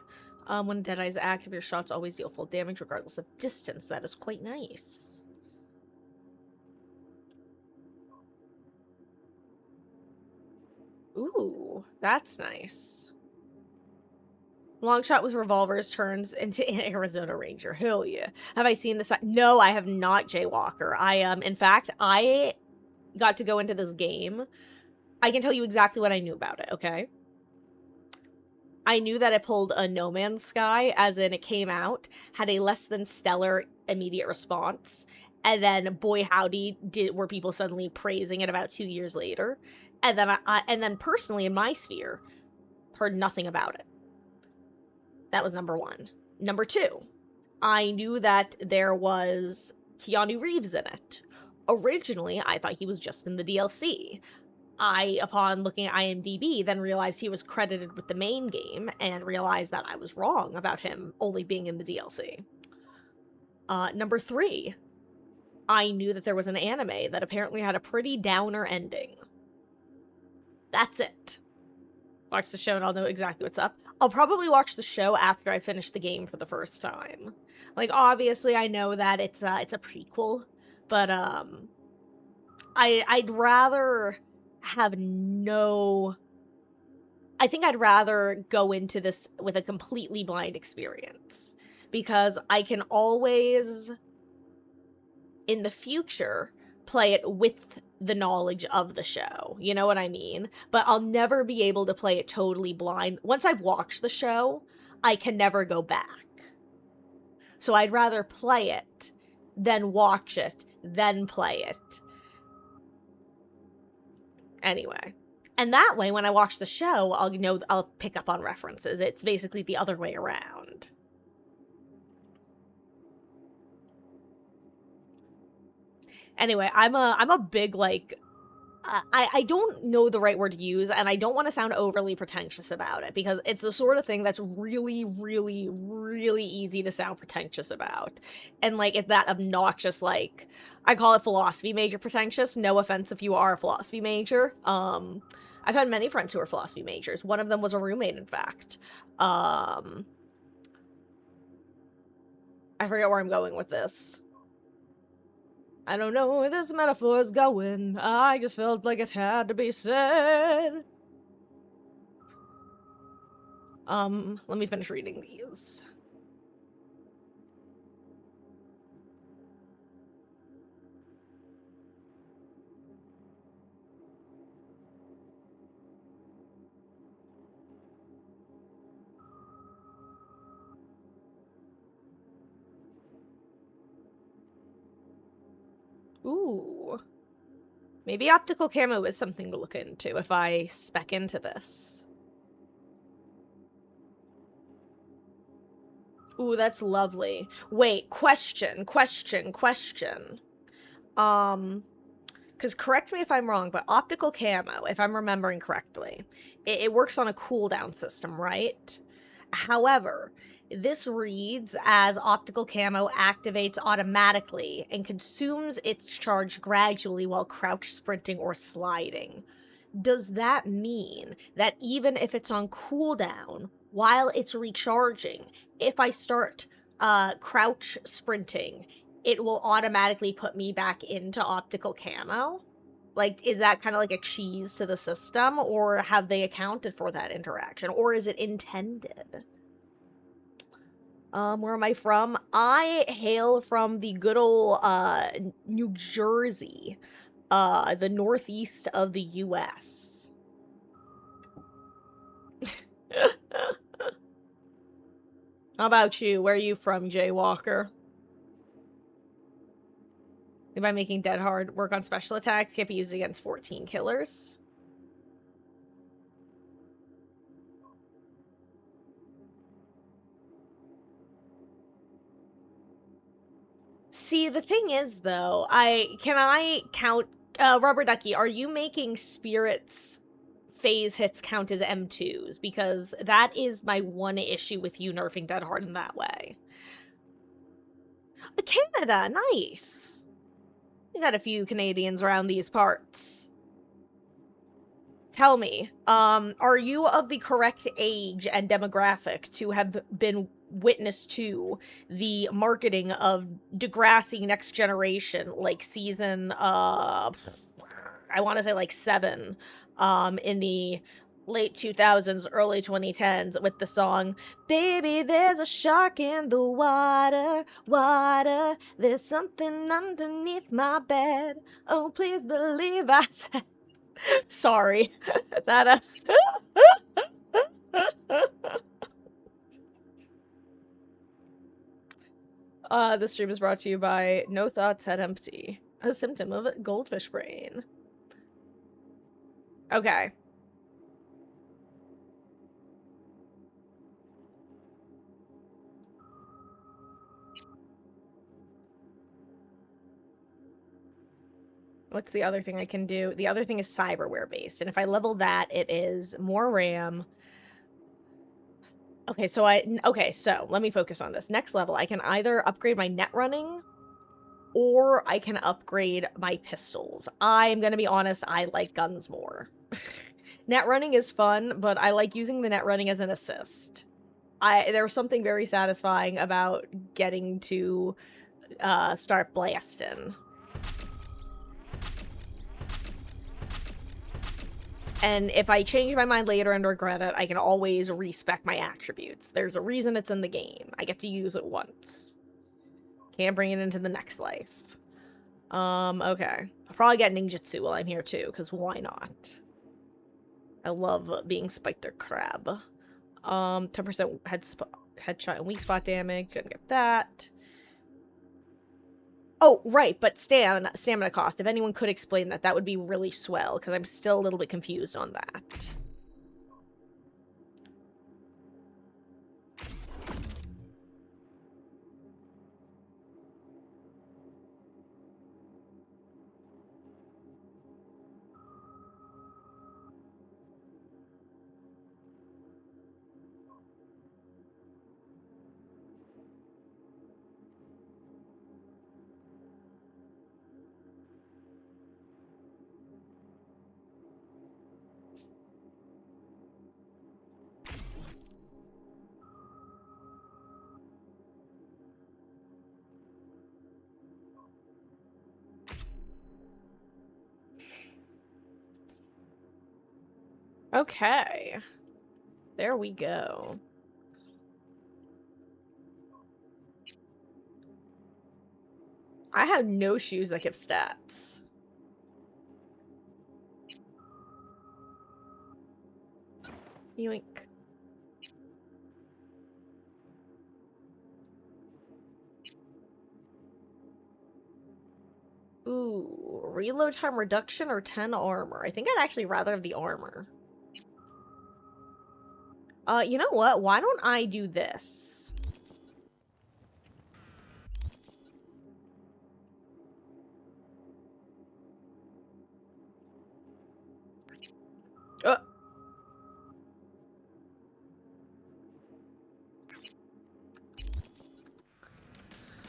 A: When Deadeye is active, your shots always deal full damage regardless of distance. That is quite nice. Ooh, that's nice. Long shot with revolvers turns into an Arizona Ranger. Hell yeah. Have I seen this? No, I have not, Jaywalker. In fact, I got to go into this game. I can tell you exactly what I knew about it, okay? I knew that it pulled a No Man's Sky, as in it came out, had a less than stellar immediate response, and then boy howdy were people suddenly praising it about 2 years later. And then personally in my sphere, heard nothing about it. That was number 1. Number 2, I knew that there was Keanu Reeves in it. Originally, I thought he was just in the DLC. Upon looking at IMDb, then realized he was credited with the main game, and realized that I was wrong about him only being in the DLC. Number 3, I knew that there was an anime that apparently had a pretty downer ending. That's it. Watch the show and I'll know exactly what's up. I'll probably watch the show after I finish the game for the first time. Like, obviously, I know that it's a prequel, but, I'd rather have no... I think I'd rather go into this with a completely blind experience, because I can always, in the future, play it with the knowledge of the show. You know what I mean? But I'll never be able to play it totally blind. Once I've watched the show, I can never go back. So I'd rather play it, then watch it, then play it. Anyway. And that way, when I watch the show, I'll pick up on references. It's basically the other way around. Anyway, I'm a big, like, I don't know the right word to use, and I don't want to sound overly pretentious about it, because it's the sort of thing that's really, really, really easy to sound pretentious about. And, like, it's that obnoxious, like, I call it philosophy major pretentious. No offense if you are a philosophy major. I've had many friends who are philosophy majors. One of them was a roommate, in fact. I forget where I'm going with this. I don't know where this metaphor is going. I just felt like it had to be said. Let me finish reading these. Ooh. Maybe optical camo is something to look into if I spec into this. Ooh, that's lovely. Wait, question. Because correct me if I'm wrong, but optical camo, if I'm remembering correctly, it works on a cooldown system, right? However, this reads as optical camo activates automatically and consumes its charge gradually while crouch sprinting or sliding. Does that mean that even if it's on cooldown while it's recharging, if I start crouch sprinting, it will automatically put me back into optical camo? Like, is that kind of like a cheese to the system, or have they accounted for that interaction, or is it intended? Where am I from? I hail from the good old, New Jersey, the northeast of the US. How about you? Where are you from, Jay Walker? By making Dead Hard work on special attacks, can't be used against 14 killers. See, the thing is, though, can I count, Rubber Ducky, are you making Spirits phase hits count as M2s? Because that is my one issue with you nerfing Dead Hard in that way. Canada, nice! We got a few Canadians around these parts. Tell me, are you of the correct age and demographic to have been witness to the marketing of Degrassi Next Generation, like season, I want to say like 7, in the late 2000s, early 2010s, with the song, "Baby, there's a shark in the water, water, there's something underneath my bed, oh, please believe I said..." Sorry. That, this stream is brought to you by No Thoughts Head Empty, a symptom of goldfish brain. Okay. What's the other thing I can do? The other thing is cyberware based, and if I level that, it is more RAM. Okay, so let me focus on this. Next level, I can either upgrade my net running, or I can upgrade my pistols. I'm gonna be honest, I like guns more. Net running is fun, but I like using the net running as an assist. There's something very satisfying about getting to start blasting. And if I change my mind later and regret it, I can always respec my attributes. There's a reason it's in the game. I get to use it once. Can't bring it into the next life. Okay. I'll probably get ninjutsu while I'm here too, because why not? I love being Spider Crab. 10% headshot and weak spot damage. Gonna get that. Oh, right, but stamina cost. If anyone could explain that, that would be really swell, because I'm still a little bit confused on that. Okay. There we go. I have no shoes that give stats. Yoink. Ooh, reload time reduction or 10 armor? I think I'd actually rather have the armor. You know what? Why don't I do this?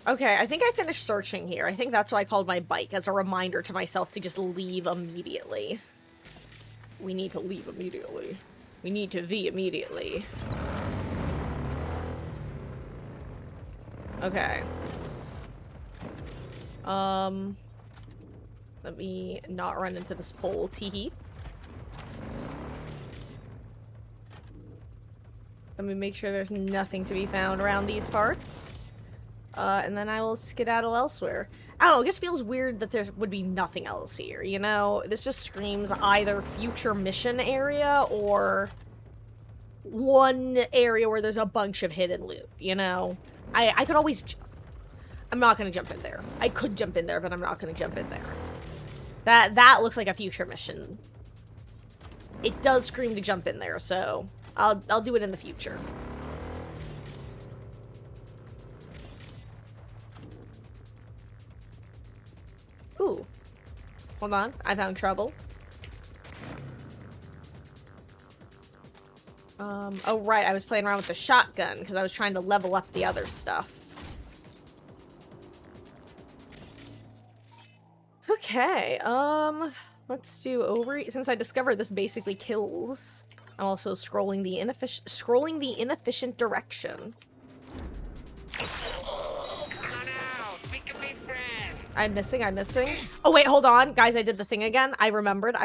A: Okay, I think I finished searching here. I think that's why I called my bike, as a reminder to myself to just leave immediately. We need to leave immediately. We need to V immediately. Okay. Let me not run into this pole. Teehee. Let me make sure there's nothing to be found around these parts. And then I will skedaddle elsewhere. I don't know, it just feels weird that there would be nothing else here, you know? This just screams either future mission area or one area where there's a bunch of hidden loot, you know? I could always... I'm not gonna jump in there. I could jump in there, but I'm not gonna jump in there. That looks like a future mission. It does scream to jump in there, so I'll do it in the future. Ooh. Hold on. I found trouble. Oh right, I was playing around with the shotgun because I was trying to level up the other stuff. Okay, let's do since I discovered this basically kills. I'm also scrolling the inefficient direction. I'm missing. Oh wait, hold on. Guys, I did the thing again. I remembered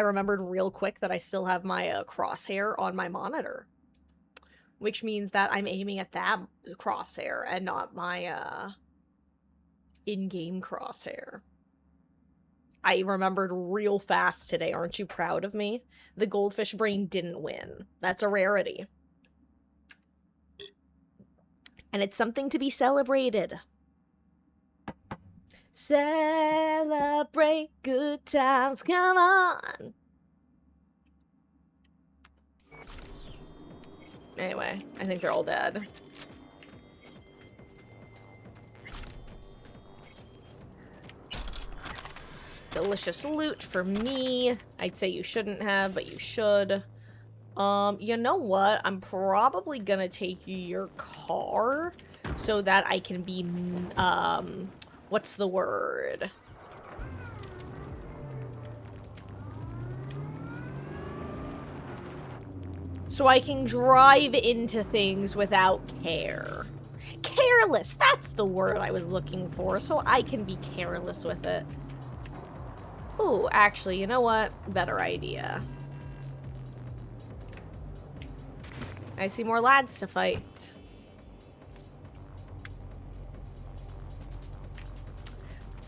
A: real quick that I still have my crosshair on my monitor. Which means that I'm aiming at that crosshair and not my in-game crosshair. I remembered real fast today. Aren't you proud of me? The goldfish brain didn't win. That's a rarity. And it's something to be celebrated. Celebrate good times, come on! Anyway, I think they're all dead. Delicious loot for me. I'd say you shouldn't have, but you should. You know what? I'm probably gonna take your car so that I can be, what's the word? So I can drive into things without care. Careless! That's the word I was looking for, so I can be careless with it. Ooh, actually, you know what? Better idea. I see more lads to fight.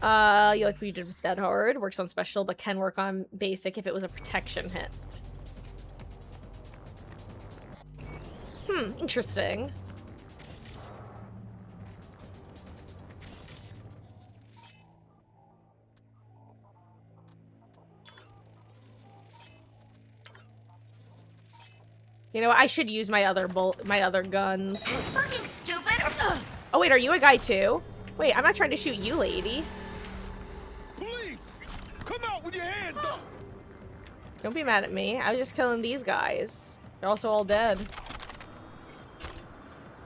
A: You like what you did with Dead Hard. Works on special, but can work on basic if it was a protection hit. Interesting. You know, I should use my other guns.
C: Fucking stupid.
A: Oh wait, are you a guy too? Wait, I'm not trying to shoot you, lady.
B: Police! Come out with your hands up!
A: Don't be mad at me. I was just killing these guys. They're also all dead.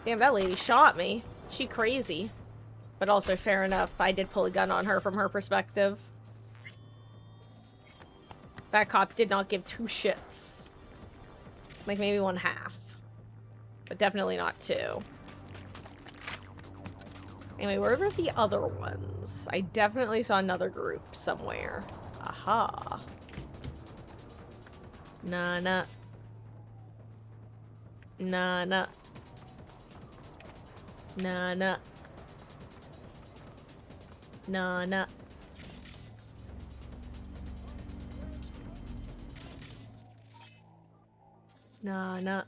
A: Damn, that lady shot me. She crazy. But also, fair enough, I did pull a gun on her from her perspective. That cop did not give two shits. Like, maybe 1/2. But definitely not 2. Anyway, where were the other ones? I definitely saw another group somewhere. Aha. Nah. Nah, nah. Nah, nah. Nah, nah. Nah, nah.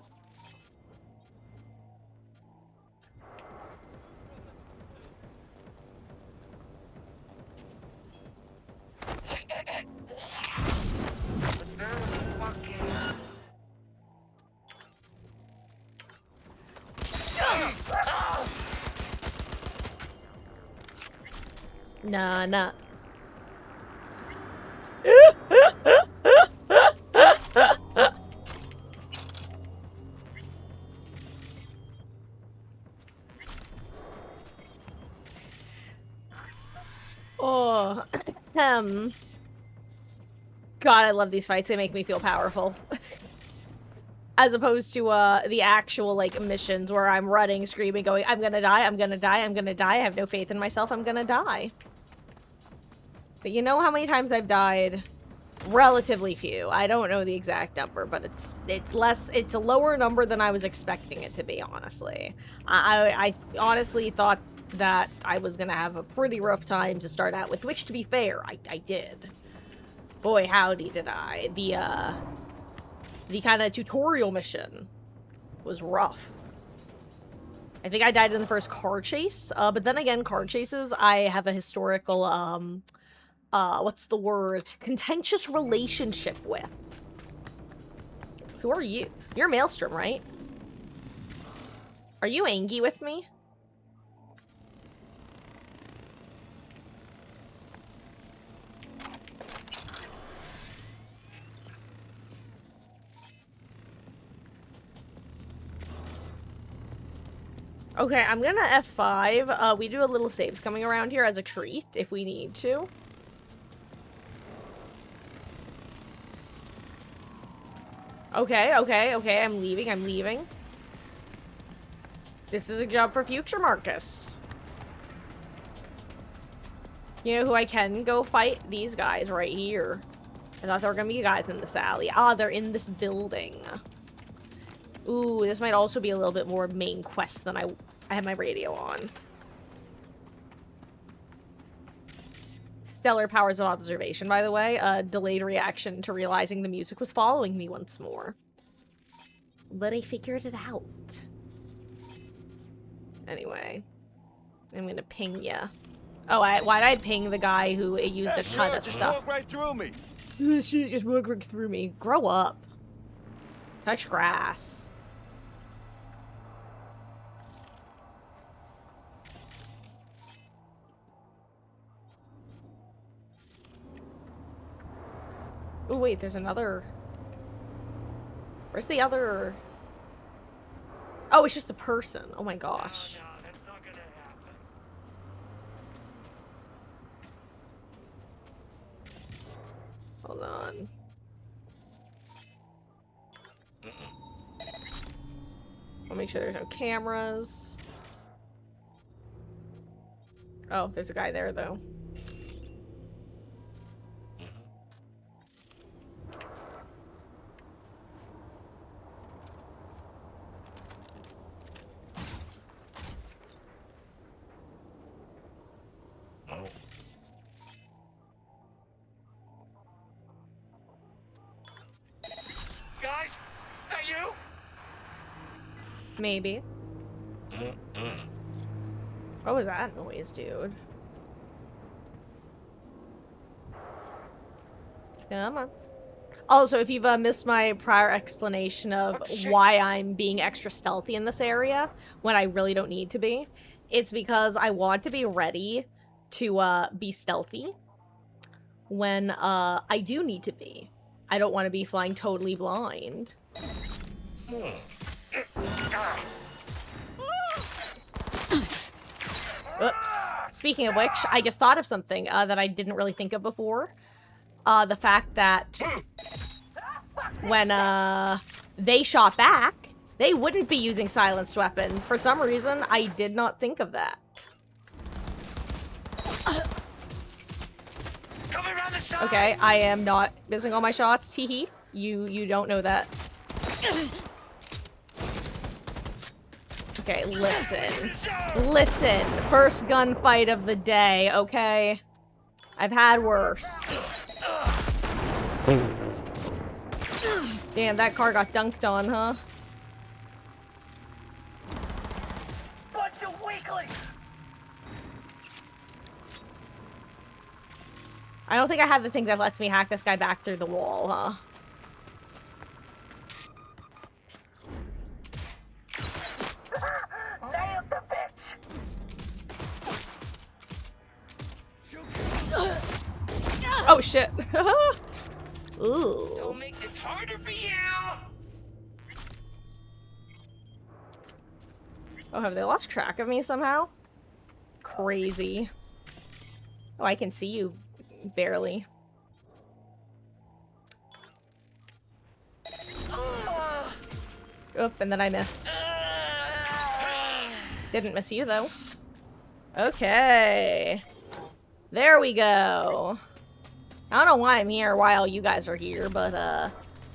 A: Nah, nah. Oh, God, I love these fights. They make me feel powerful. As opposed to, the actual, like, missions where I'm running, screaming, going, I'm gonna die, I'm gonna die, I'm gonna die, I have no faith in myself, I'm gonna die. But you know how many times I've died? Relatively few. I don't know the exact number, but it's a lower number than I was expecting it to be, honestly. I honestly thought that I was gonna have a pretty rough time to start out with, which, to be fair, I did. Boy, howdy did I. The kind of tutorial mission was rough. I think I died in the first car chase, but then again, car chases, I have a historical, what's the word? Contentious relationship with. Who are you? You're Maelstrom, right? Are you angry with me? Okay, I'm gonna F5. We do a little saves coming around here as a treat, if we need to. Okay, I'm leaving. This is a job for future Marcus. You know who I can go fight? These guys right here. I thought there were gonna be guys in this alley. Ah, they're in this building. Ooh, this might also be a little bit more main quest than I have my radio on. Stellar powers of observation, by the way. Delayed reaction to realizing the music was following me once more. But I figured it out. Anyway. I'm gonna ping ya. Oh, why'd I ping the guy who used a ton of stuff?
B: Walk right through me.
A: She just walked right through me. Grow up. Touch grass. Oh, wait, there's another... Where's the other... Oh, it's just a person. Oh my gosh.
D: No, that's not gonna happen.
A: Hold on. I'll make sure there's no cameras. Oh, there's a guy there, though.
D: Guys, is that you?
A: Maybe. What was that noise, dude? Come on. Also, if you've missed my prior explanation of why I'm being extra stealthy in this area, when I really don't need to be, it's because I want to be ready to be stealthy when I do need to be. I don't want to be flying totally blind. Oops. Speaking of which, I just thought of something that I didn't really think of before. The fact that when they shot back, they wouldn't be using silenced weapons. For some reason, I did not think of that. Okay, I am not missing all my shots. Teehee. You don't know that. Okay, listen. Listen. First gunfight of the day, okay? I've had worse. Damn, that car got dunked on, huh?
D: Bunch of weaklings!
A: I don't think I have the thing that lets me hack this guy back through the wall, huh?
D: Nailed the bitch!
A: Oh, shit. Ooh.
D: Don't make this harder for you!
A: Oh, have they lost track of me somehow? Crazy. Oh, I can see you. Barely. Oop, and then I missed. Didn't miss you, though. Okay. There we go. I don't know why I'm here while you guys are here, but,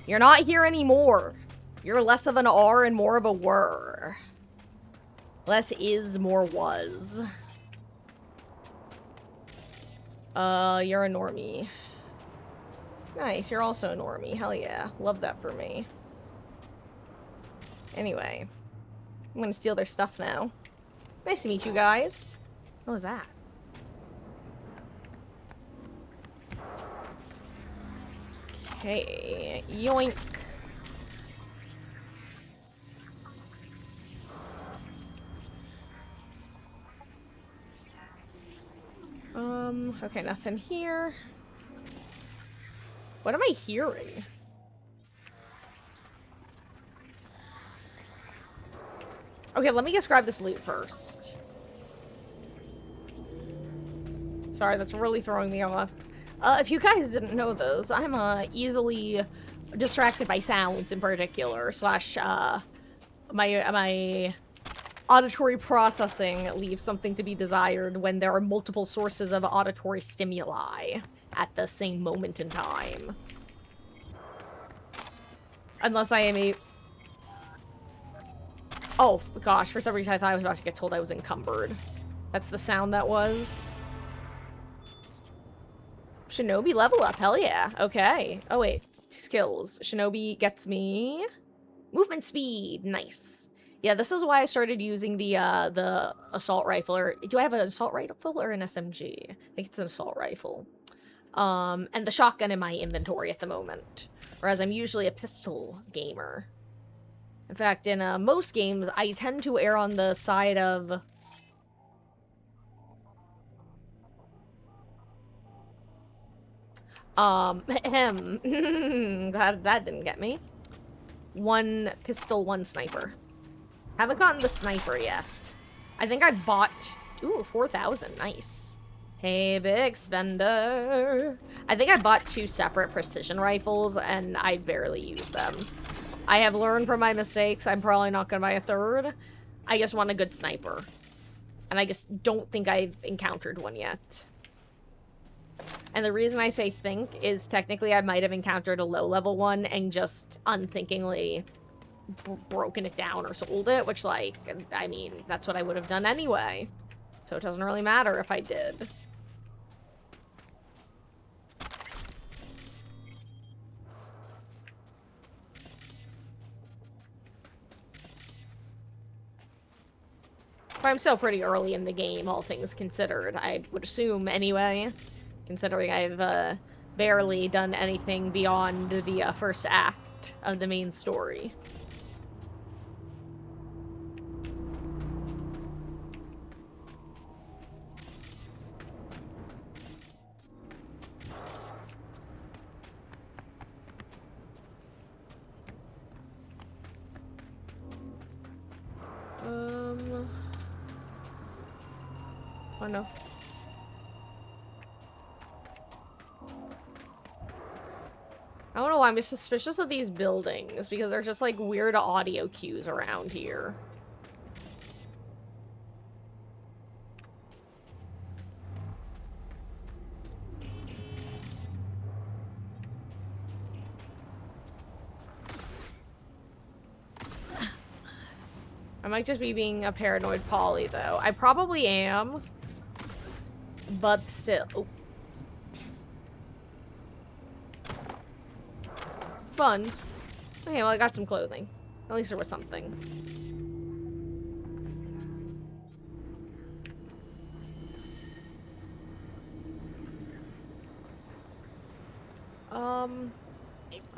A: you're not here anymore. You're less of an R and more of a were. Less is, more was. You're a normie. Nice, you're also a normie. Hell yeah. Love that for me. Anyway. I'm gonna steal their stuff now. Nice to meet you guys. What was that? Okay. Yoink. Okay, nothing here. What am I hearing? Okay, let me just grab this loot first. Sorry, that's really throwing me off. If you guys didn't know those, I'm, easily distracted by sounds in particular, slash, my auditory processing leaves something to be desired when there are multiple sources of auditory stimuli at the same moment in time. Unless I am a... Oh, gosh, for some reason I thought I was about to get told I was encumbered. That's the sound that was. Shinobi level up, hell yeah. Okay. Oh, wait. Skills. Shinobi gets me... movement speed. Nice. Yeah, this is why I started using the assault rifle. Or do I have an assault rifle or an SMG? I think it's an assault rifle. And the shotgun in my inventory at the moment. Whereas I'm usually a pistol gamer. In fact, in most games, I tend to err on the side of... Glad that didn't get me. One pistol, one sniper. Haven't gotten the sniper yet. I think I bought... Ooh, 4,000. Nice. Hey, big spender. I think I bought 2 separate precision rifles, and I barely use them. I have learned from my mistakes. I'm probably not going to buy a 3rd. I just want a good sniper. And I just don't think I've encountered one yet. And the reason I say think is technically I might have encountered a low-level one and just unthinkingly broken it down or sold it, which, like, I mean, that's what I would have done anyway. So it doesn't really matter if I did. But I'm still pretty early in the game, all things considered. I would assume, anyway. Considering I've, barely done anything beyond the, first act of the main story. Oh no. I don't know why I'm just suspicious of these buildings, because there's just, like, weird audio cues around here. I might just be being a paranoid Polly, though. I probably am. But still. Oh. Fun. Okay, well, I got some clothing. At least there was something.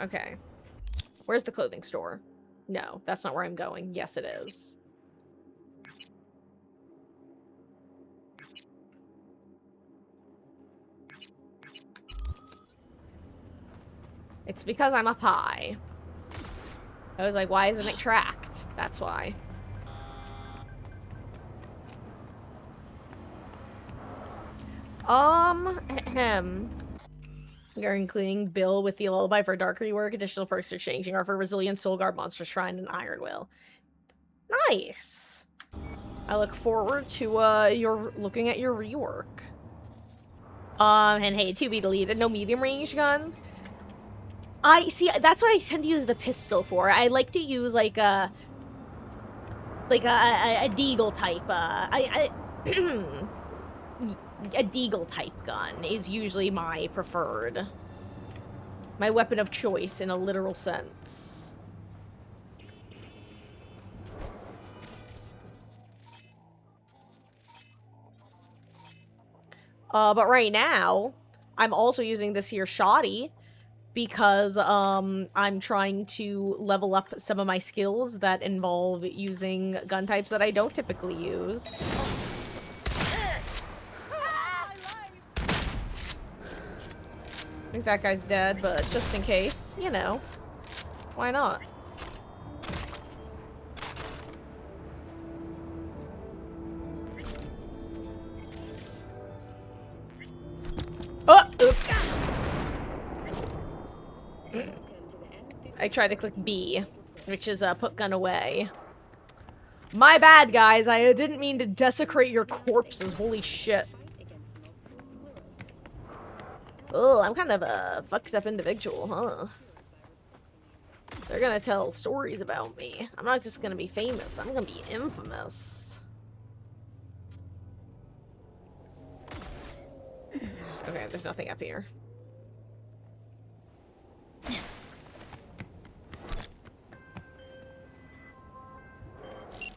A: Okay. Where's the clothing store? No, that's not where I'm going. Yes, it is. It's because I'm a pie. I was like, why isn't it tracked? That's why. Ahem. You're including Bill with the lullaby for dark rework. Additional perks are changing are for Resilient, Soul Guard, Monster Shrine, and Iron Will. Nice. I look forward to your looking at your rework. And hey, to be deleted. No medium range gun. I see. That's what I tend to use the pistol for. I like to use like a deagle type. A deagle type gun is usually my preferred. My weapon of choice in a literal sense. But right now, I'm also using this here shoddy because I'm trying to level up some of my skills that involve using gun types that I don't typically use. I think that guy's dead, but just in case, you know, why not? Oh, oops. I tried to click B, which is put gun away. My bad, guys. I didn't mean to desecrate your corpses. Holy shit. Oh, I'm kind of a fucked up individual, huh? They're gonna tell stories about me. I'm not just gonna be famous, I'm gonna be infamous. Okay, there's nothing up here.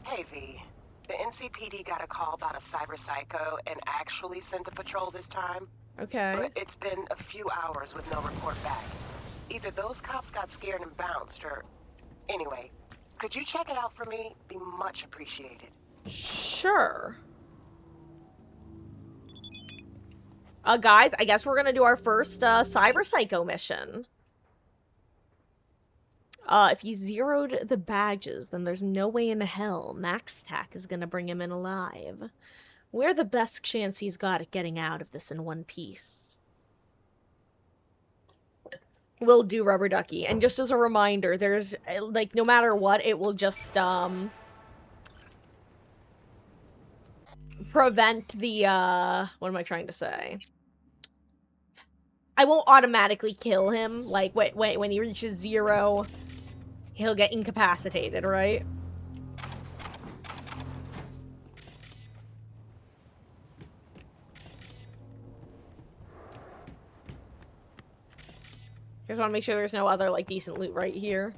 E: Hey V, the NCPD got a call about a cyber psycho and actually sent a patrol this time.
A: Okay.
E: But it's been a few hours with no report back. Either those cops got scared and bounced, or... Anyway, could you check it out for me? Be much appreciated.
A: Sure. Guys, I guess we're gonna do our first, cyber psycho mission. If he zeroed the badges, then there's no way in hell Max Tack is gonna bring him in alive. We're the best chance he's got at getting out of this in one piece. We'll do Rubber Ducky. And just as a reminder, there's, like, no matter what, it will just, prevent the, what am I trying to say? I won't automatically kill him. Like, when he reaches 0, he'll get incapacitated, right? Just want to make sure there's no other, like, decent loot right here.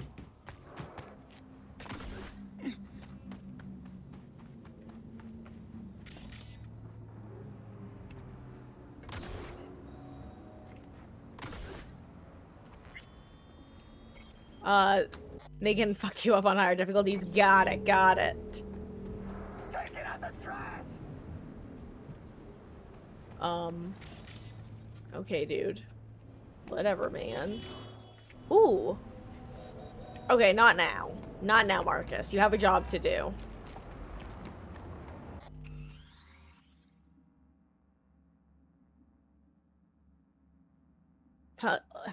A: They can fuck you up on higher difficulties. Got it, got it.
D: Take it out the trash.
A: Okay, dude. Whatever, man. Ooh. Okay, not now. Not now, Marcus. You have a job to do.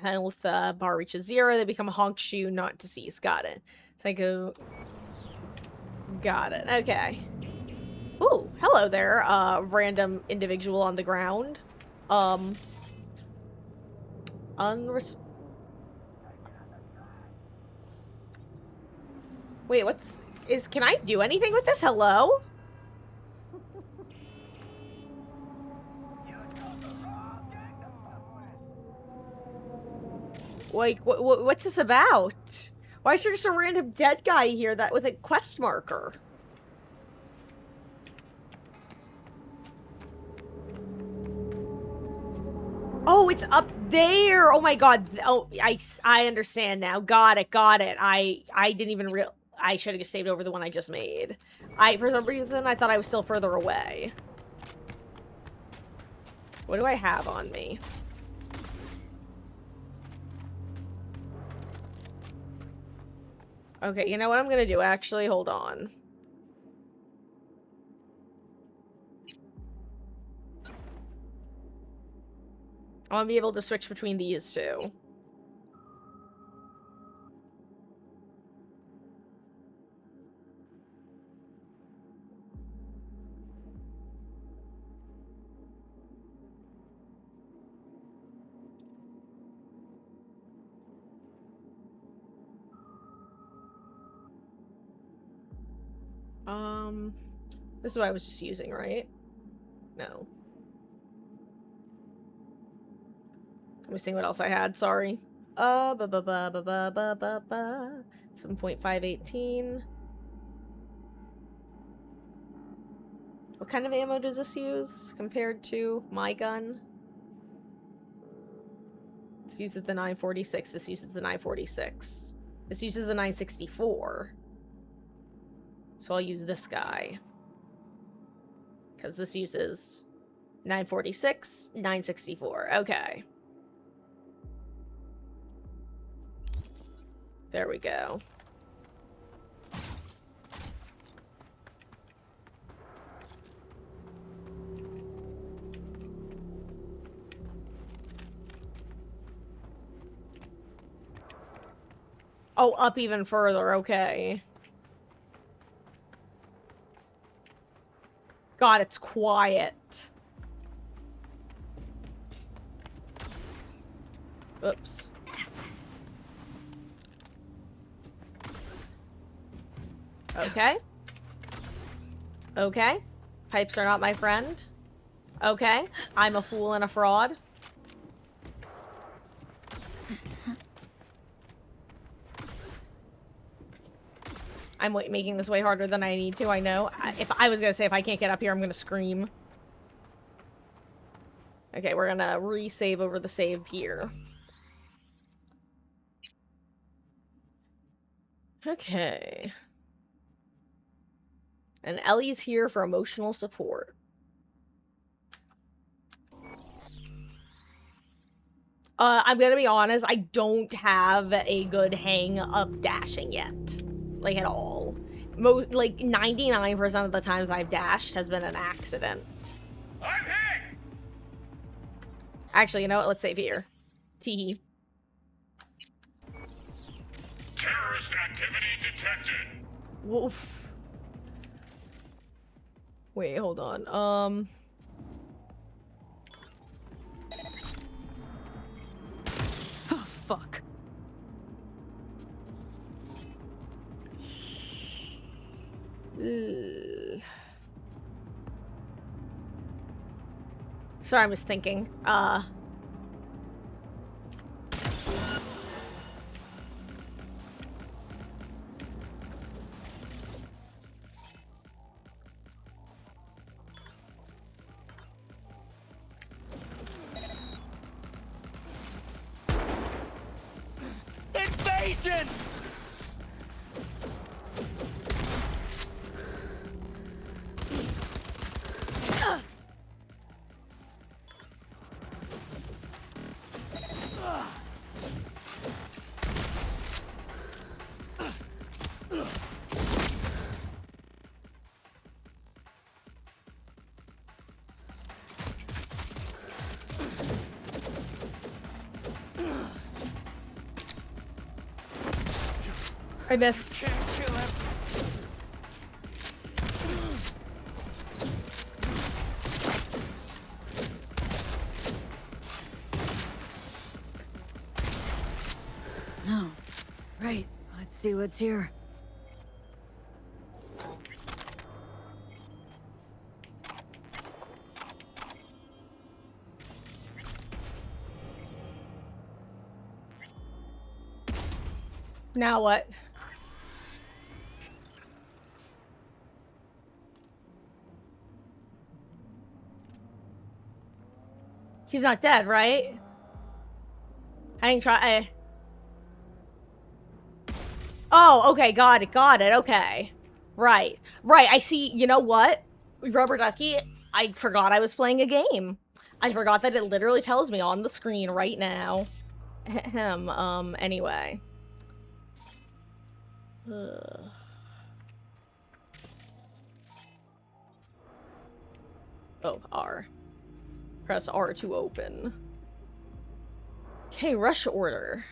A: Health bar reaches 0. They become a honk shoe, not deceased. Got it. Psycho. Got it. Okay. Ooh, hello there, random individual on the ground. Wait, what's... can I do anything with this? Hello? Like, what's this about? Why is there just a random dead guy here that with a quest marker? Oh, it's up there. Oh my god. Oh, I understand now. Got it. I didn't even I should have just saved over the one I just made. For some reason, I thought I was still further away. What do I have on me? Okay, you know what I'm gonna do? Actually, hold on. I want to be able to switch between these two. This is what I was just using, right? No. Let me see what else I had, sorry. 7.518. What kind of ammo does this use compared to my gun? This uses the 946, this uses the 946. This uses the 964. So I'll use this guy. Because this uses 946, 964. Okay. There we go. Oh, up even further. Okay. God, it's quiet. Oops. Okay. Okay. Pipes are not my friend. Okay. I'm a fool and a fraud. I'm making this way harder than I need to, I know. If I was gonna say if I can't get up here, I'm gonna scream. Okay, we're gonna resave over the save here. Okay. And Ellie's here for emotional support. I'm gonna be honest, I don't have a good hang of dashing yet. Like, at all. Like, 99% of the times I've dashed has been an accident.
D: I'm hit!
A: Actually, you know what? Let's save here. Teehee.
D: Terrorist activity detected.
A: Woof. Wait, hold on. Oh, fuck. Ugh. Sorry, I was thinking.
D: Invasion!
A: I missed.
D: Can't kill him.
F: Oh, right. Let's see what's here.
A: Now what? He's not dead, right? I didn't try. Oh, okay, got it, okay. Right, I see, you know what? Rubber Ducky, I forgot I was playing a game. I forgot that it literally tells me on the screen right now. Anyway. Oh, R. Press R to open. Okay, rush order.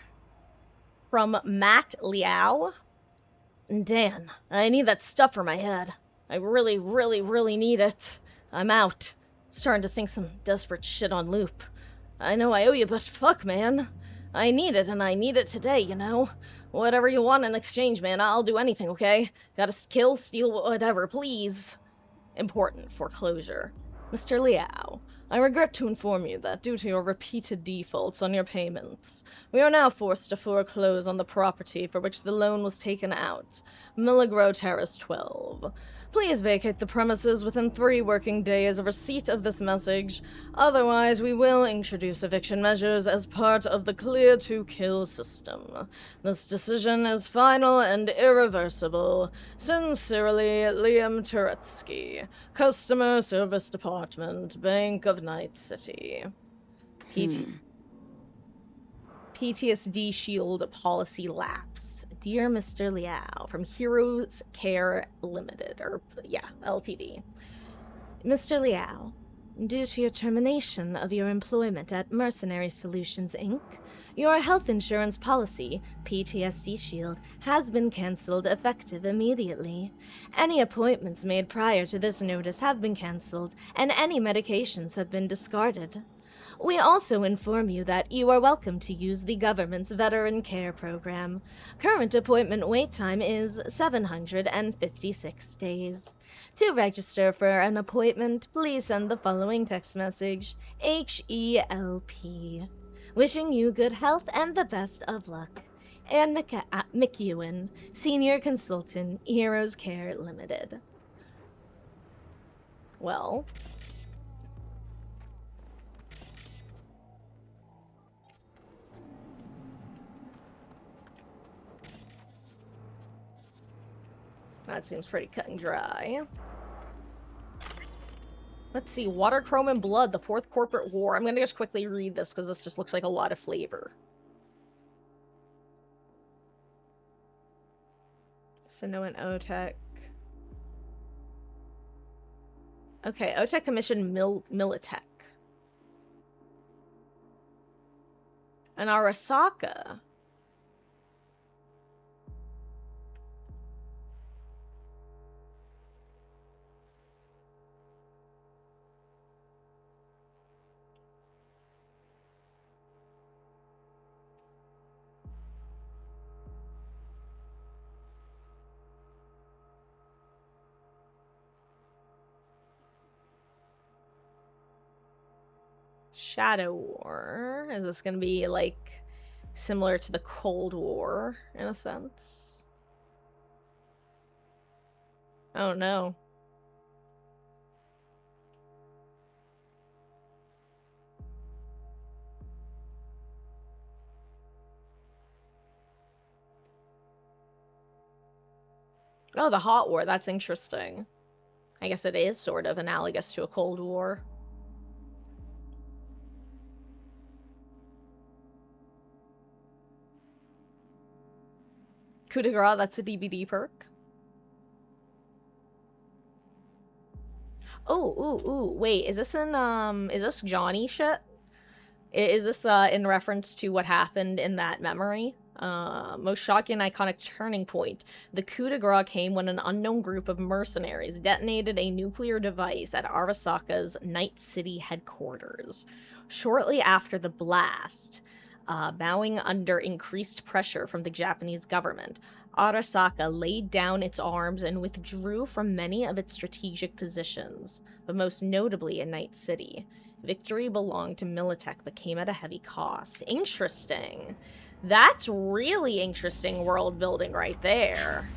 A: From Matt Liao. Dan, I need that stuff for my head. I really, really, really need it. I'm out. Starting to think some desperate shit on loop. I know I owe you, but fuck, man. I need it, and I need it today, you know? Whatever you want in exchange, man, I'll do anything, okay? Gotta kill, steal, whatever, please. Important foreclosure. Mr. Liao, I regret to inform you that due to your repeated defaults on your payments, we are now forced to foreclose on the property for which the loan was taken out, Milagro Terrace 12. Please vacate the premises within 3 working days of receipt of this message, otherwise we will introduce eviction measures as part of the Clear to Kill system. This decision is final and irreversible. Sincerely, Liam Turetsky, Customer Service Department, Bank of Night City. PTSD Shield Policy Lapse. Dear Mr. Liao, from Heroes Care Limited, or, yeah, LTD. Mr. Liao, due to your termination of your employment at Mercenary Solutions, Inc., your health insurance policy, PTSD Shield, has been cancelled effective immediately. Any appointments made prior to this notice have been cancelled, and any medications have been discarded. We also inform you that you are welcome to use the government's Veteran Care Program. Current appointment wait time is 756 days. To register for an appointment, please send the following text message, HELP. Wishing you good health and the best of luck. Anne McEwen, Senior Consultant, Heroes Care Limited. Well... that seems pretty cut and dry. Let's see. Water, Chrome, and Blood, the Fourth Corporate War. I'm gonna just quickly read this because this just looks like a lot of flavor. Sinnoh and OTEC. Okay, OTEC commissioned Militech. And Arasaka. Shadow War. Is this gonna be, like, similar to the Cold War, in a sense? Oh, no. Oh, the Hot War. That's interesting. I guess it is sort of analogous to a Cold War. Coup de grace, that's a DBD perk. Oh, wait, is this is this Johnny shit? Is this, in reference to what happened in that memory? Most shocking iconic turning point. The coup de grace came when an unknown group of mercenaries detonated a nuclear device at Arasaka's Night City headquarters. Shortly after the blast, bowing under increased pressure from the Japanese government, Arasaka laid down its arms and withdrew from many of its strategic positions, but most notably in Night City. Victory belonged to Militech but came at a heavy cost. Interesting. That's really interesting world building right there.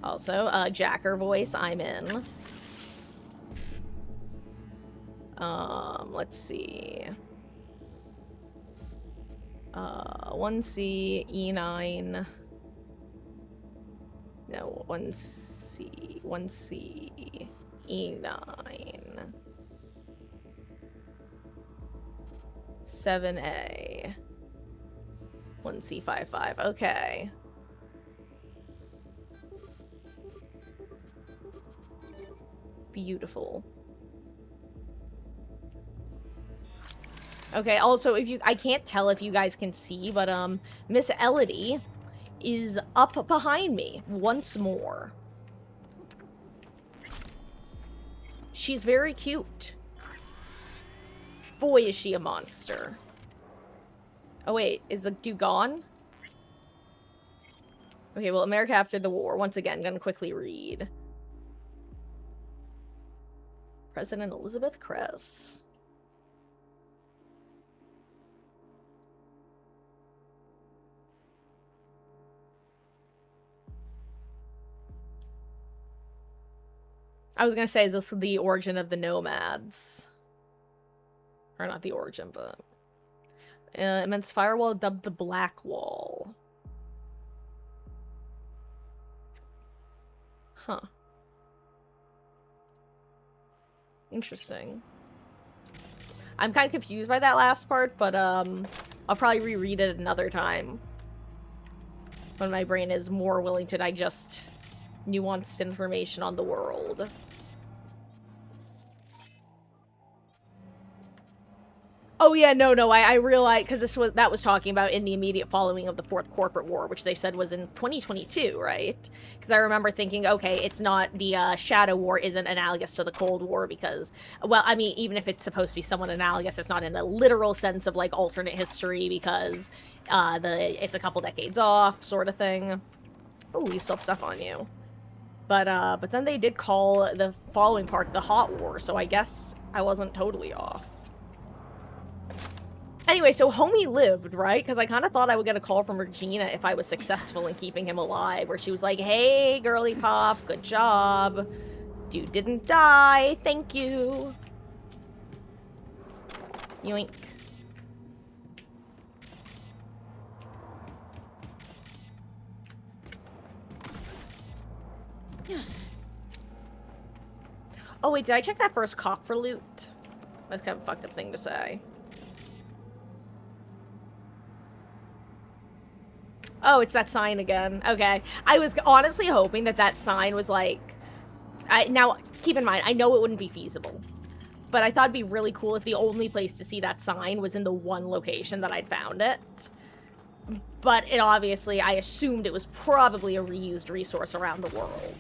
A: Also, Jacker voice, I'm in. Let's see. 1C, E9. No, 1C, E9. 7A. 1C55. Okay. Beautiful. Okay, also, if you, I can't tell if you guys can see, but, Miss Elodie is up behind me once more. She's very cute. Boy, is she a monster. Oh, wait, is the dude gone? Okay, well, America After the War. Once again, gonna quickly read. President Elizabeth Kress. I was gonna say, is this the origin of the nomads? Or not the origin, but... immense firewall dubbed the Black Wall. Huh. Interesting. I'm kind of confused by that last part, but, I'll probably reread it another time. When my brain is more willing to digest nuanced information on the world. Oh yeah, no, I realized, because that was talking about in the immediate following of the Fourth Corporate War, which they said was in 2022, right? Because I remember thinking, okay, it's not, the Shadow War isn't analogous to the Cold War because, well, I mean, even if it's supposed to be somewhat analogous, it's not in a literal sense of, like, alternate history because it's a couple decades off, sort of thing. Oh, you still have stuff on you. But then they did call the following part the Hot War, so I guess I wasn't totally off. Anyway, so homie lived, right? Because I kind of thought I would get a call from Regina if I was successful in keeping him alive, where she was like, hey, girly pop, good job. Dude didn't die, thank you. Yoink. Oh wait, did I check that first cop for loot? That's kind of a fucked up thing to say. Oh, it's that sign again. Okay. I was honestly hoping that that sign was like... now, keep in mind, I know it wouldn't be feasible. But I thought it'd be really cool if the only place to see that sign was in the one location that I'd found it. But it obviously, I assumed it was probably a reused resource around the world.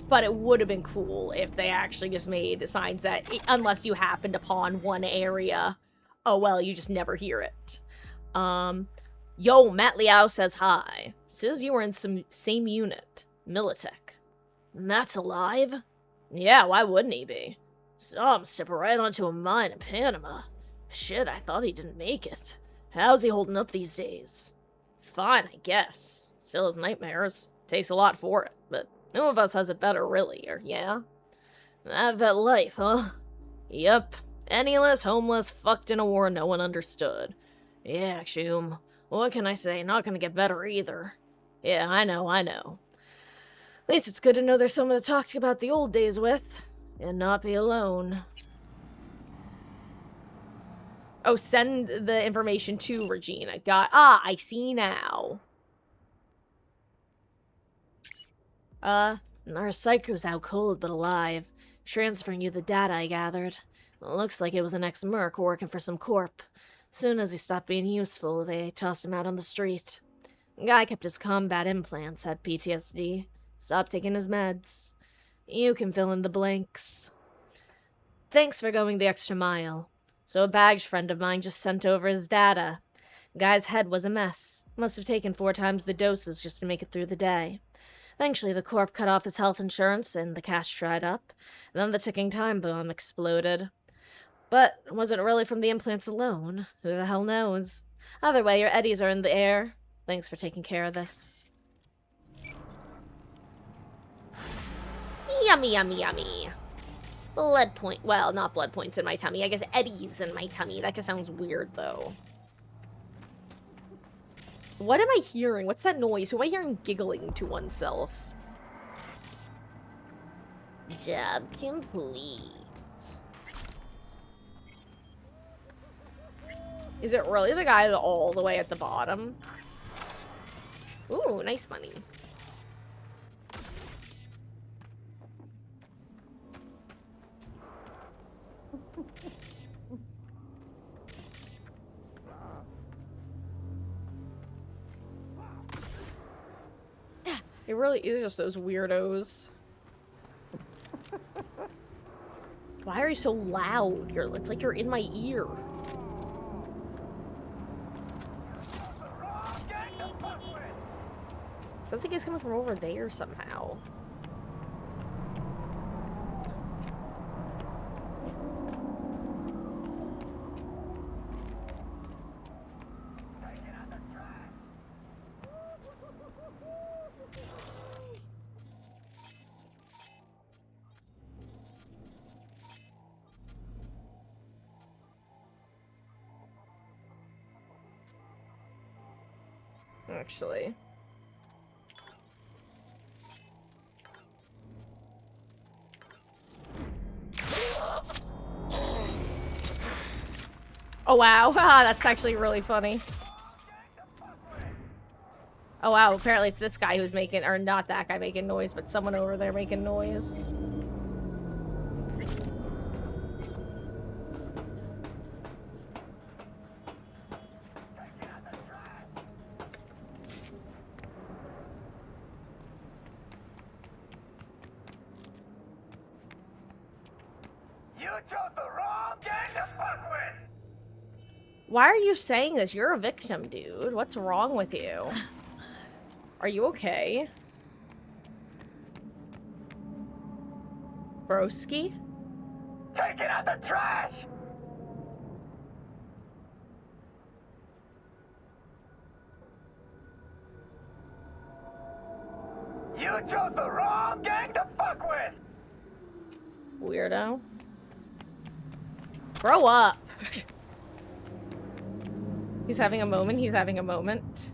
A: But it would have been cool if they actually just made signs that, unless you happened upon one area, oh well, you just never hear it. Yo, Matt Liao says hi. Says you were in some same unit. Militech. Matt's alive? Yeah, why wouldn't he be? Saw him step right onto a mine in Panama. Shit, I thought he didn't make it. How's he holding up these days? Fine, I guess. Still has nightmares. Takes a lot for it, but no of us has it better, really, or yeah? Have that life, huh? Yep. Penniless, homeless, fucked in a war no one understood. Yeah, Shum. What can I say? Not gonna get better either. Yeah, I know. At least it's good to know there's someone to talk to about the old days with, and not be alone. Oh, send the information to Regina. I see now. Our psycho's out cold but alive. Transferring you the data I gathered. Looks like it was an ex-merc working for some corp. Soon as he stopped being useful, they tossed him out on the street. Guy kept his combat implants, had PTSD. Stopped taking his meds. You can fill in the blanks. Thanks for going the extra mile. So a baggage friend of mine just sent over his data. Guy's head was a mess. Must have taken 4 times the doses just to make it through the day. Eventually the corp cut off his health insurance and the cash dried up. Then the ticking time bomb exploded. But it wasn't really from the implants alone. Who the hell knows? Either way, your eddies are in the air. Thanks for taking care of this. Yummy, yummy, yummy. Blood point. Well, not blood points in my tummy. I guess eddies in my tummy. That just sounds weird, though. What am I hearing? What's that noise? Who am I hearing giggling to oneself? Job complete. Is it really the guy all the way at the bottom? Ooh, nice money. It really is just those weirdos. Why are you so loud? It's like you're in my ear. Sounds like he's coming from over there somehow. Actually. Oh wow, that's actually really funny. Oh wow, apparently it's this guy who's making, or not that guy making noise, but someone over there making noise. Why are you saying this? You're a victim, dude. What's wrong with you? Are you okay? Broski?
D: Take it out the trash! You chose the wrong gang to fuck with!
A: Weirdo. Grow up. He's having a moment. He's having a moment.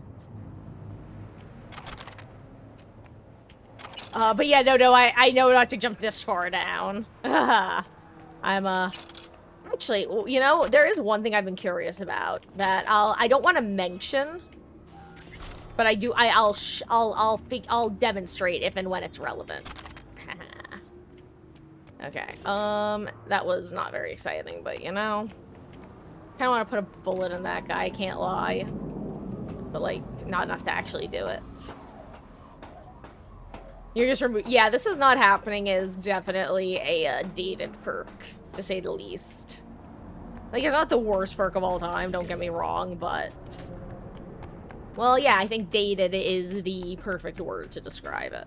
A: But yeah, no, I know not to jump this far down. I'm, actually, you know, there is one thing I've been curious about that I don't want to mention, but I do, I'll demonstrate if and when it's relevant. Okay, that was not very exciting, but you know. I kind of want to put a bullet in that guy, I can't lie. But, like, not enough to actually do it. You're just yeah, this is not happening is definitely a dated perk, to say the least. Like, it's not the worst perk of all time, don't get me wrong, but... Well, yeah, I think dated is the perfect word to describe it.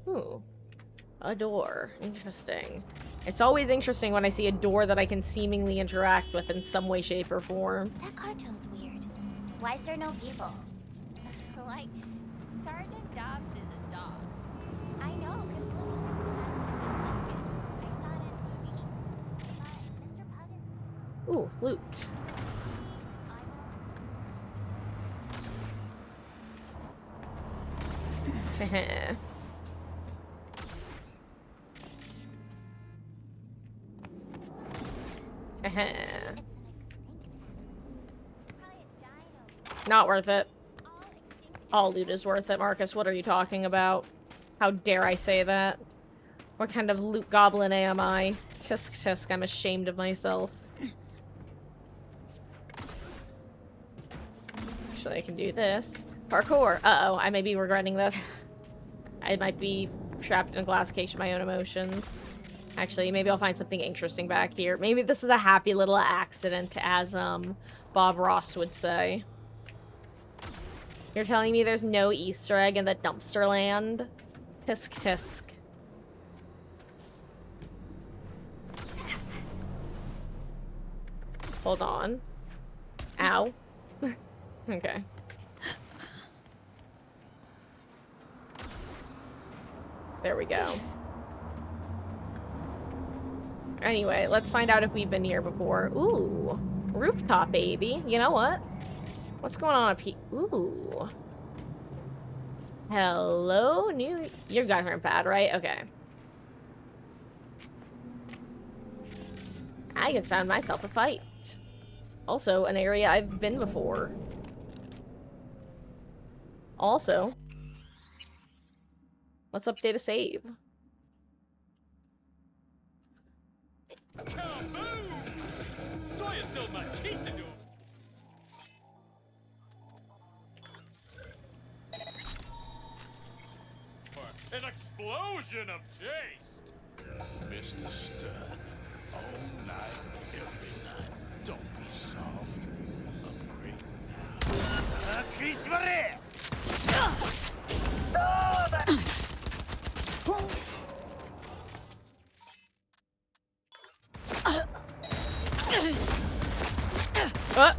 A: Ooh. A door. Interesting. It's always interesting when I see a door that I can seemingly interact with in some way, shape, or form.
F: That cartoon's weird. Why is there no people? Like, Sergeant Dobbs is a dog. I know, because Lizzie was just like it. I saw it on TV. But Mr. Puggin...
A: Ooh, loot. Heh. Not worth it. All loot is worth it, Marcus. What are you talking about? How dare I say that? What kind of loot goblin am I? Tisk tisk, I'm ashamed of myself. Actually, I can do this. Parkour. Uh-oh, I may be regretting this. I might be trapped in a glass cage of my own emotions. Actually, maybe I'll find something interesting back here. Maybe this is a happy little accident, as, Bob Ross would say. You're telling me there's no Easter egg in the dumpster land? Tisk tisk. Hold on. Ow. Okay. There we go. Anyway, let's find out if we've been here before. Ooh. Rooftop, baby. You know what? What's going on up here? Ooh. Hello? You guys aren't bad, right? Okay. I just found myself a fight. Also, an area I've been before. Also, let's update a save.
D: An explosion of taste!
G: Mr. Stern, all night, every night. Don't be soft. Upgrade
A: What?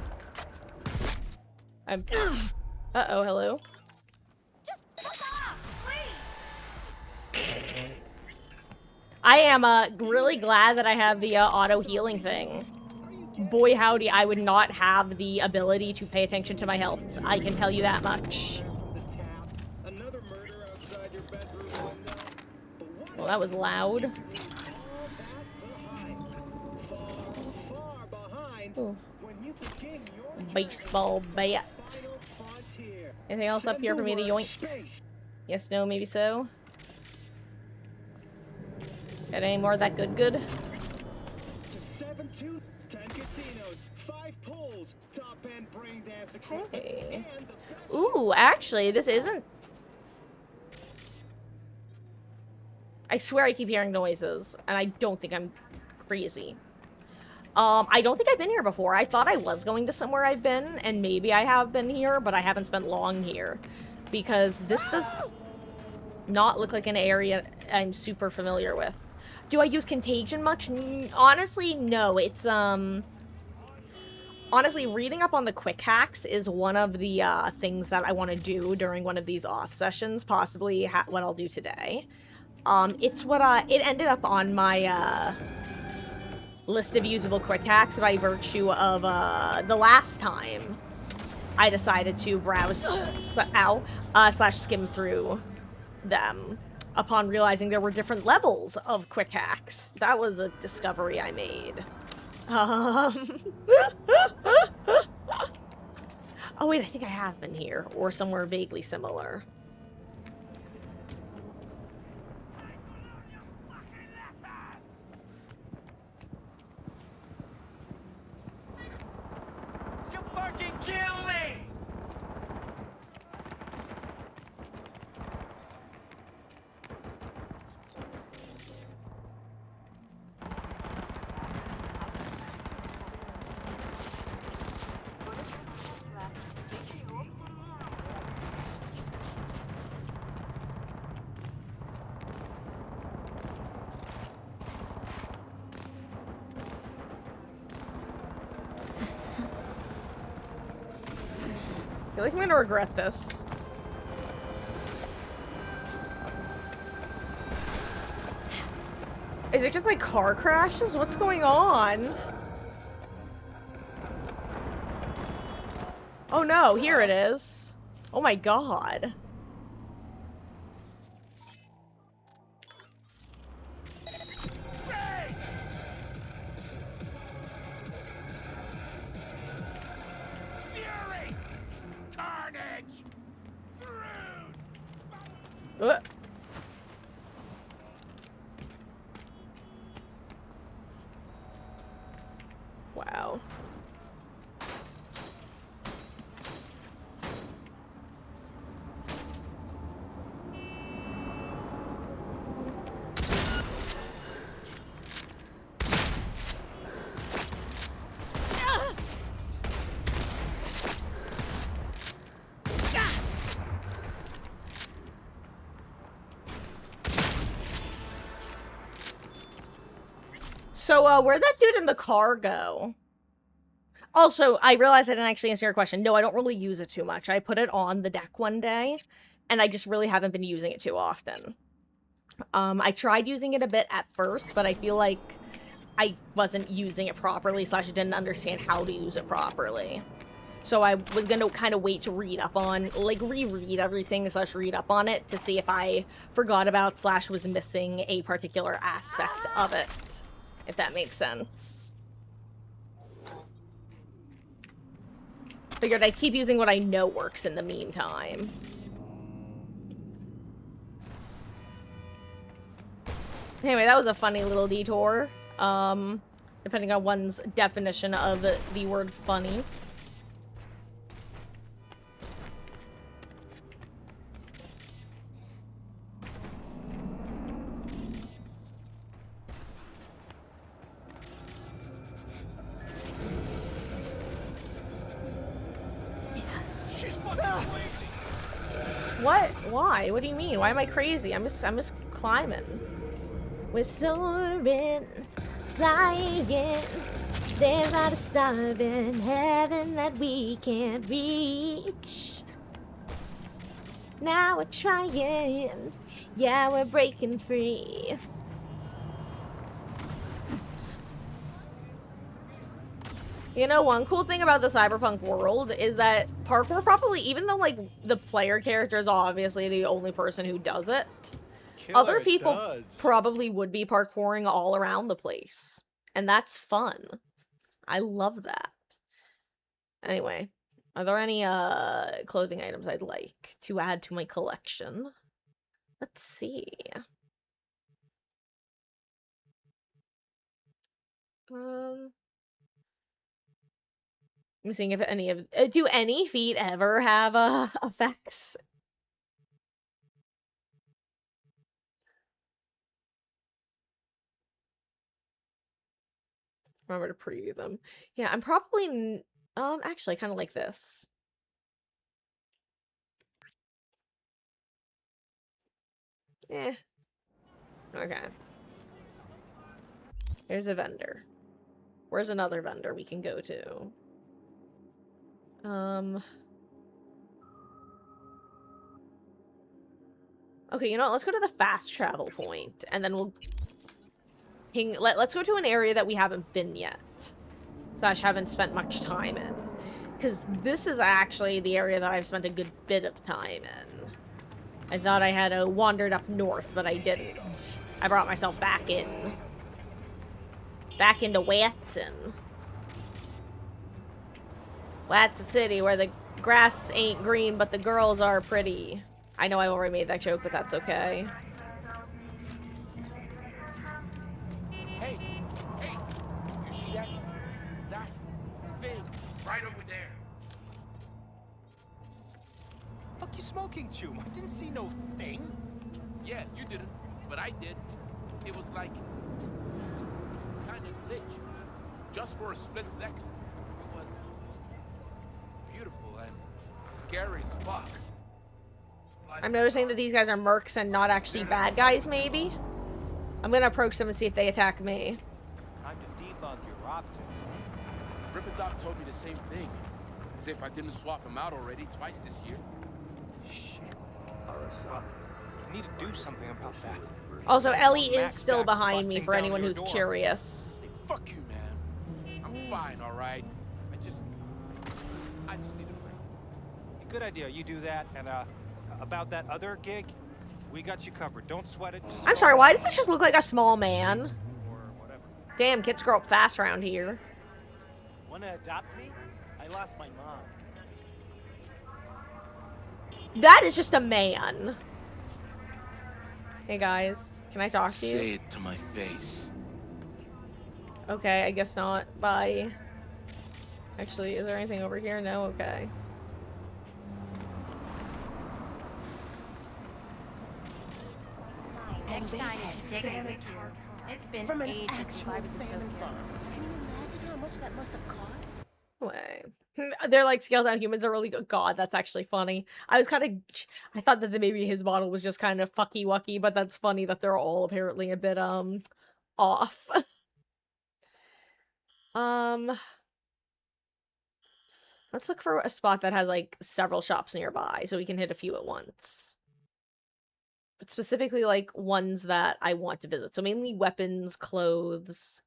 A: I'm... Uh-oh, hello? I am really glad that I have the auto healing thing. Boy howdy, I would not have the ability to pay attention to my health. I can tell you that much. Well, that was loud. Ooh. Baseball bat. Anything else up here for me to yoink? Yes, no, maybe so. Got any more of that good? Hey. Ooh, actually, this isn't... I swear I keep hearing noises, and I don't think I'm crazy. I don't think I've been here before. I thought I was going to somewhere I've been, and maybe I have been here, but I haven't spent long here. Because this does not look like an area I'm super familiar with. Do I use Contagion much? Honestly, no. It's, honestly, reading up on the quick hacks is one of the, things that I want to do during one of these off sessions, possibly what I'll do today. It's what, it ended up on my, list of usable quick hacks by virtue of, the last time I decided to browse, slash skim through them. Upon realizing there were different levels of quick hacks. That was a discovery I made. Oh wait, I think I have been here, or somewhere vaguely similar.
D: You fucking kill me!
A: I feel like I'm gonna regret this. Is it just like car crashes? What's going on? Oh no, here it is. Oh my god. Wow. So, where'd that dude in the car go? Also, I realized I didn't actually answer your question. No, I don't really use it too much. I put it on the deck one day, and I just really haven't been using it too often. I tried using it a bit at first, but I feel like I wasn't using it properly, / I didn't understand how to use it properly. So I was gonna kind of wait to read up on, like, reread everything / read up on it to see if I forgot about / was missing a particular aspect of it. If that makes sense. Figured I'd keep using what I know works in the meantime. Anyway, that was a funny little detour. Depending on one's definition of the word funny.
D: She's fucking crazy.
A: What? Why? What do you mean? Why am I crazy? I'm just climbing. We're soaring, flying. There's not a star in heaven that we can't reach. Now we're trying. Yeah, we're breaking free. You know, one cool thing about the Cyberpunk world is that parkour probably, even though, like, the player character is obviously the only person who does it, other people probably would be parkouring all around the place. And that's fun. I love that. Anyway, are there any clothing items I'd like to add to my collection? Let's see. I'm seeing if any of do any feet ever have effects? Remember to preview them. Yeah, I'm probably actually kind of like this. Eh. Okay. Here's a vendor. Where's another vendor we can go to? Okay, you know what? Let's go to the fast travel point, and then we'll ping. Let's go to an area that we haven't been yet, / haven't spent much time in, because this is actually the area that I've spent a good bit of time in. I thought I had wandered up north, but I didn't. I brought myself back in. Back into Watson. Watson City, where the grass ain't green, but the girls are pretty. I know I already made that joke, but that's okay.
D: Hey, hey, you see that? That thing right over there.
H: Fuck you smoking, Chew? I didn't see no thing.
D: Yeah, you didn't, but I did. It was like kind of glitch, just for a split second. It was beautiful and scary as fuck.
A: I'm noticing that these guys are mercs and not actually bad guys, maybe? I'm gonna approach them and see if they attack me.
H: Time to debunk your optics.
D: Ripperdoc told me the same thing. As if I didn't swap him out already twice this year.
H: Shit. Well, you need to do something about that.
A: Also, Ellie is still behind me for anyone who's curious.
D: Hey, fuck you, man. I'm fine, all right? I just need a break.
H: Good idea. You do that, and about that other gig, we got you covered. Don't sweat it.
A: I'm sorry, why does this just look like a small man?
H: Or whatever.
A: Damn, kids grow up fast around here.
I: Wanna adopt me? I lost my mom.
A: That is just a man. Hey guys, can I talk to you?
B: Say it to my face.
A: Okay, I guess not. Bye. Actually, is there anything over here? No? Okay.
F: Next time you take a quick tour. It's been ages since I was in Tokyo.
C: Can you imagine how much that must have cost?
A: Way. They're like scaled down humans are really good. God, that's actually funny. I thought that maybe his model was just kind of fucky wucky, but that's funny that they're all apparently a bit off. Let's look for a spot that has, like, several shops nearby so we can hit a few at once. But specifically, like, ones that I want to visit. So mainly weapons, clothes,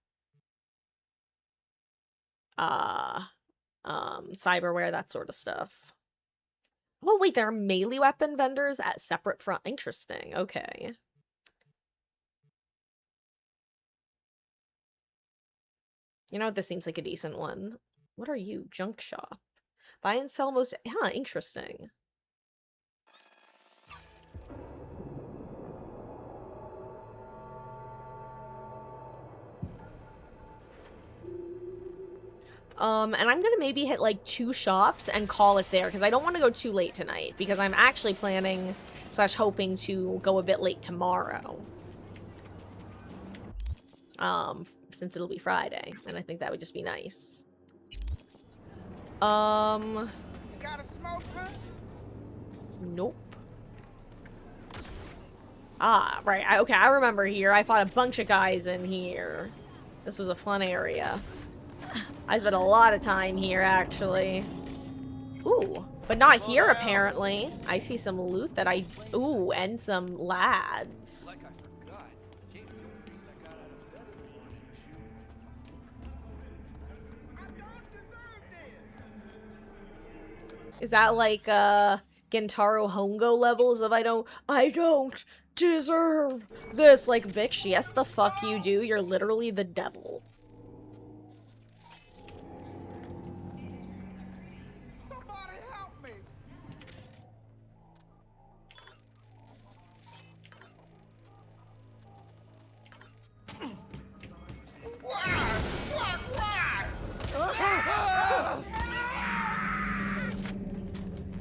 A: cyberware, that sort of stuff. Oh, wait, there are melee weapon vendors at separate front. Interesting. Okay. You know what? This seems like a decent one. What are you? Junk shop. Buy and sell most... Huh, interesting. And I'm gonna maybe hit, like, 2 shops and call it there, because I don't want to go too late tonight, because I'm actually planning / hoping to go a bit late tomorrow. Since it'll be Friday, and I think that would just be nice.
J: You got a smoke, huh?
A: Nope. Ah, right, okay, I remember here. I fought a bunch of guys in here. This was a fun area. I spent a lot of time here, actually. Ooh, but not here, apparently. I see some loot that I... Ooh, and some lads.
I: Like I forgot. James the only reason I got out of bed in the morning.
J: I don't deserve this.
A: Is that like, Gentaro Hongo levels of I don't deserve this? Like, bitch, yes the fuck you do. You're literally the devil.
J: Somebody help me.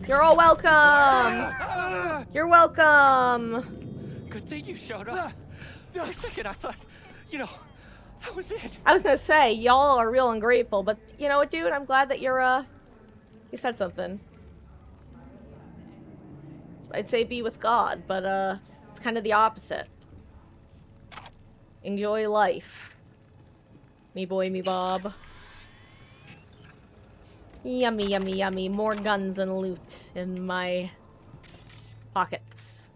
A: You're all welcome! You're welcome!
I: Good thing you showed up. For a second, I thought, you know, that was it.
A: I was gonna say, y'all are real ungrateful, but you know what, dude? I'm glad that you're, you said something. I'd say be with God, but, it's kind of the opposite. Enjoy life. Me boy, me Bob. Yummy, yummy, yummy. More guns and loot in my pockets.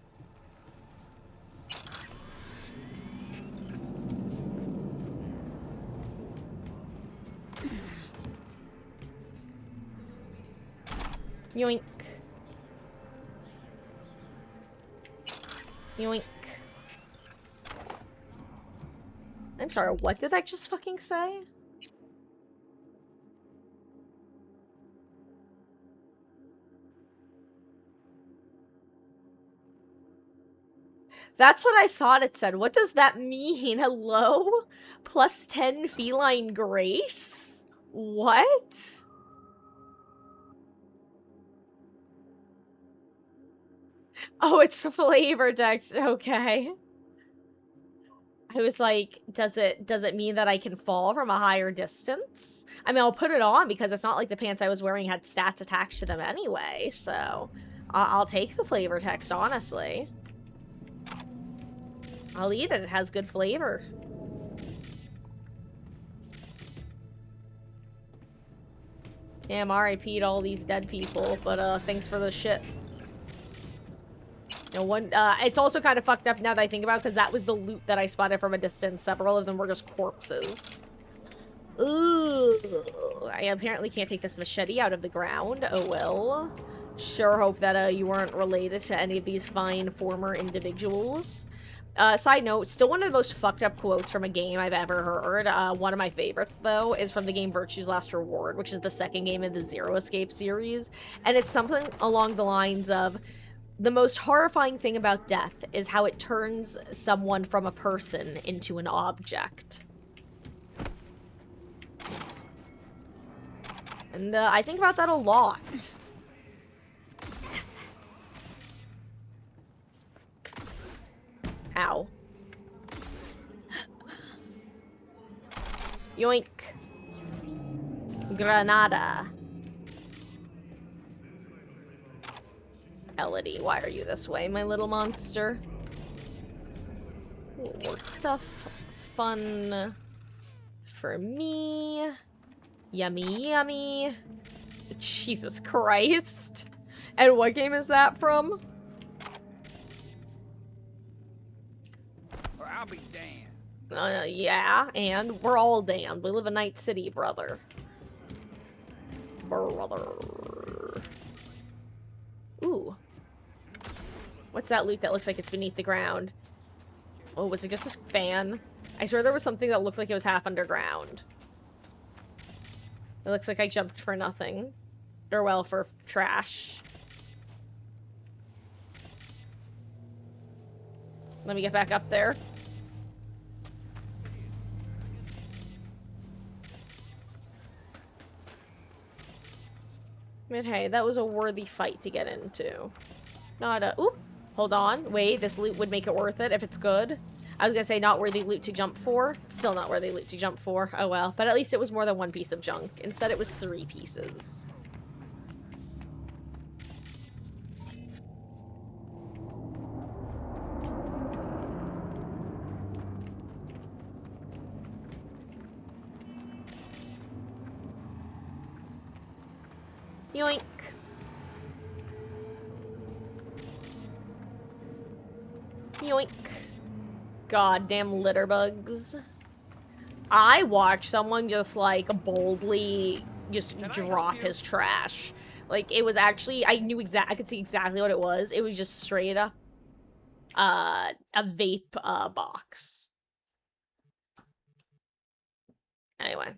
A: Yoink. Yoink. I'm sorry, what did I just fucking say? That's what I thought it said. What does that mean? Hello? Plus 10 feline grace? What? Oh, it's a flavor text. Okay. I was like, does it mean that I can fall from a higher distance? I mean, I'll put it on because it's not like the pants I was wearing had stats attached to them anyway, so I'll take the flavor text, honestly. I'll eat it. It has good flavor. Damn, RIP to all these dead people, but thanks for the shit. You know, it's also kind of fucked up now that I think about it, because that was the loot that I spotted from a distance. Several of them were just corpses. Ooh. I apparently can't take this machete out of the ground. Oh well. Sure hope that you weren't related to any of these fine former individuals. Side note, still one of the most fucked up quotes from a game I've ever heard. One of my favorites, though, is from the game Virtue's Last Reward, which is the second game in the Zero Escape series. And it's something along the lines of, the most horrifying thing about death is how it turns someone from a person into an object. And I think about that a lot. Ow. Yoink. Granada. Elodie, why are you this way, my little monster? Ooh, more stuff. Fun. for me. Yummy, yummy. Jesus Christ. And what game is that from?
J: Or I'll be damned.
A: Yeah, and we're all damned. We live in Night City, brother. Brother. Ooh. What's that loot that looks like it's beneath the ground? Oh, was it just a fan? I swear there was something that looked like it was half underground. It looks like I jumped for nothing. Or, well, for trash. Let me get back up there. But hey, that was a worthy fight to get into. Not a... Oop! Hold on. Wait, this loot would make it worth it if it's good. I was gonna say not worthy loot to jump for. Still not worthy loot to jump for. Oh well. But at least it was more than one piece of junk. Instead it was 3 pieces. Yoink. Yoink. Goddamn litter bugs. I watched someone just, like, boldly just drop his trash. Like, it was actually, I could see exactly what it was. It was just straight up, a vape, box. Anyway.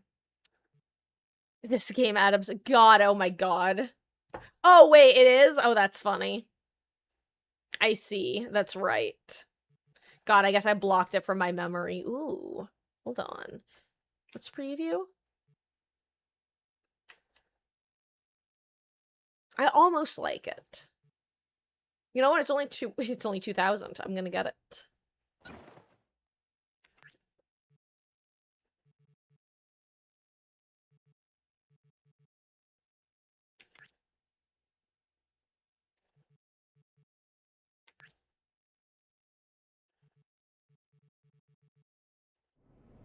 A: This game, Adams. God, oh my god. Oh, wait, it is? Oh, that's funny. I see. That's right. God, I guess I blocked it from my memory. Ooh. Hold on. Let's preview. I almost like it. You know what? It's only 2,000. I'm gonna get it.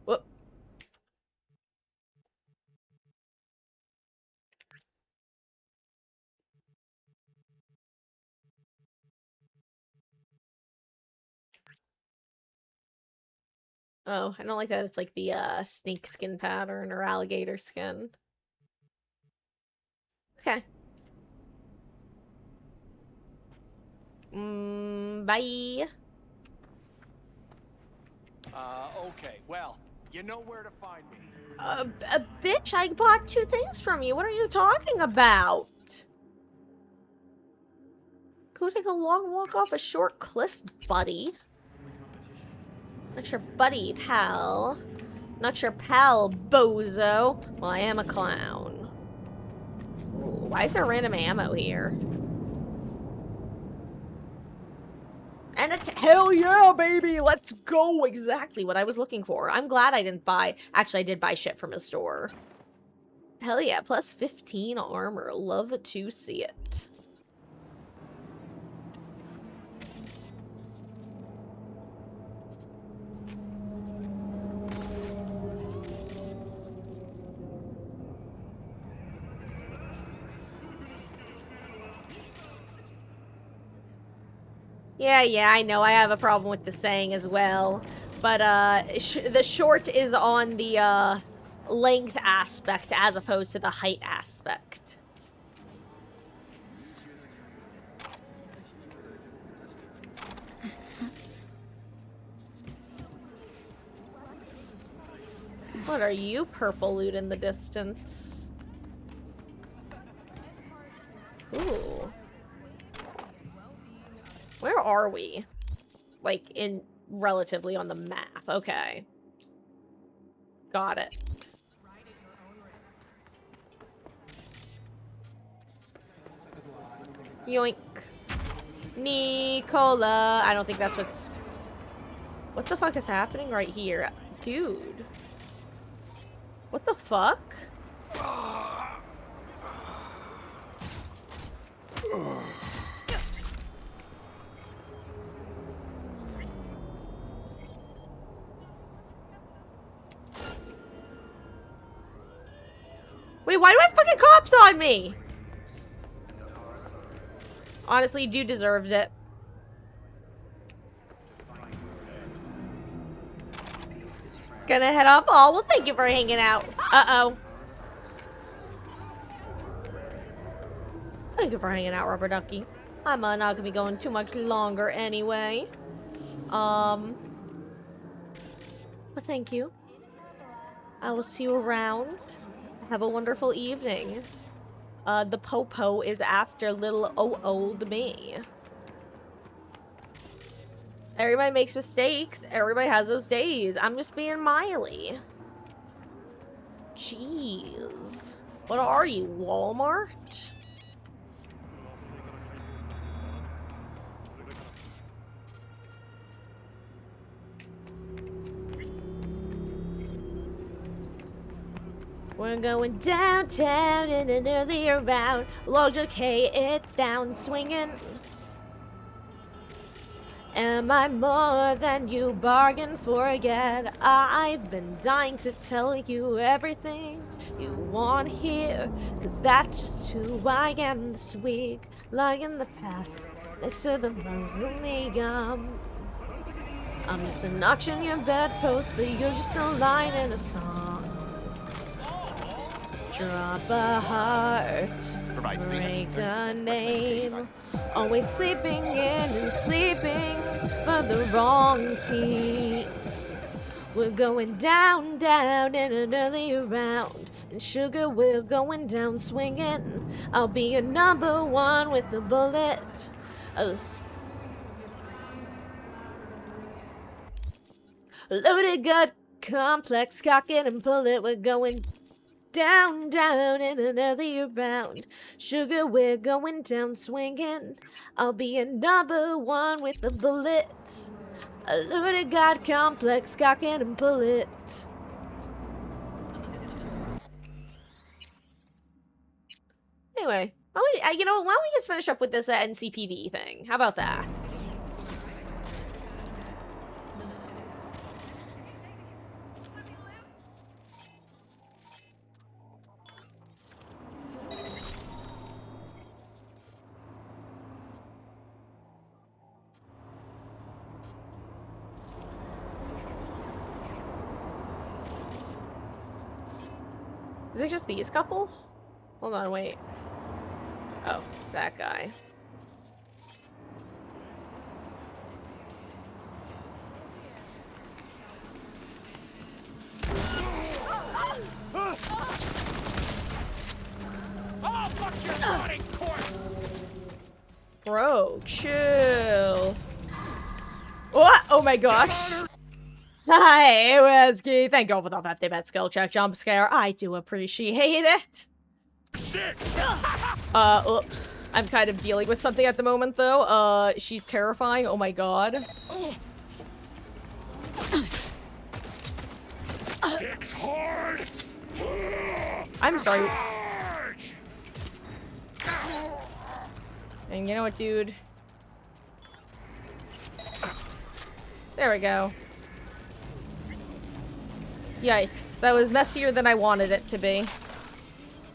A: Whoop. Oh, I don't like that it's like the snake skin pattern or alligator skin. Okay. Bye.
I: Okay, well, you know where to find me.
A: Bitch, I bought 2 things from you. What are you talking about? Go take a long walk off a short cliff, buddy. Not your buddy, pal. Not your pal, bozo. Well, I am a clown. Ooh, why is there random ammo here? And it's hell yeah, baby! Let's go! Exactly what I was looking for. I'm glad I didn't buy... Actually, I did buy shit from his store. Hell yeah, plus 15 armor. Love to see it. Yeah, I know. I have a problem with the saying as well. But, the short is on the, length aspect as opposed to the height aspect. What are you, purple loot in the distance? Ooh. Where are we? Like, in relatively on the map. Okay. Got it. Yoink. Nicola. I don't think that's what's... What the fuck is happening right here? Dude. What the fuck? Wait, why do I have fucking cops on me? Honestly, you deserved it. Gonna head off. Oh, well, thank you for hanging out. Uh-oh. Thank you for hanging out, Rubber Ducky. I'm not gonna be going too much longer anyway. But thank you. I will see you around. Have a wonderful evening. The Popo is after little old me. Everybody makes mistakes. Everybody has those days. I'm just being Miley. Jeez. What are you, Walmart? We're going downtown in an earlier round. Log okay, it's down swinging. Am I more than you bargained for yet? I've been dying to tell you everything you want to hear, 'cause that's just who I am this week. Lying in the past, next to the mausoleum. I'm just a notch in your bedpost, but you're just a line in a song. Drop a heart, break a name. Always sleeping in and sleeping for the wrong team. We're going down, down in an early round. And sugar, we're going down swinging. I'll be your number one with the bullet. Loaded gut, complex, cock it and pull it. We're going down, down in an early round. Sugar, we're going down swinging. I'll be a number one with the bullet. A loaded god complex, cock it and pull it. Anyway, you know, why don't we just finish up with this NCPD thing? How about that? Is it just these couple? Hold on, wait. Oh, that guy.
I: Oh, fuck your rotting corpse!
A: Bro, chill. What? Oh my gosh. Hi, Whiskey. Thank you for the 50-bit skill check jump scare. I do appreciate it. Oops. I'm kind of dealing with something at the moment, though. She's terrifying. Oh my god.
G: Sticks hard.
A: I'm sorry. And you know what, dude? There we go. Yikes. That was messier than I wanted it to be.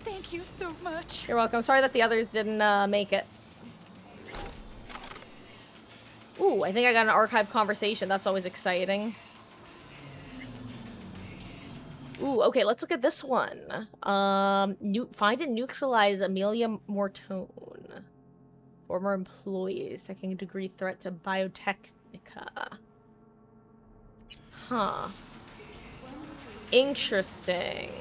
K: Thank you so much.
A: You're welcome. Sorry that the others didn't make it. Ooh, I think I got an archived conversation. That's always exciting. Ooh, okay, let's look at this one. Find and neutralize Amelia Mortone. Former employee, second degree threat to Biotechnica. Huh. Interesting.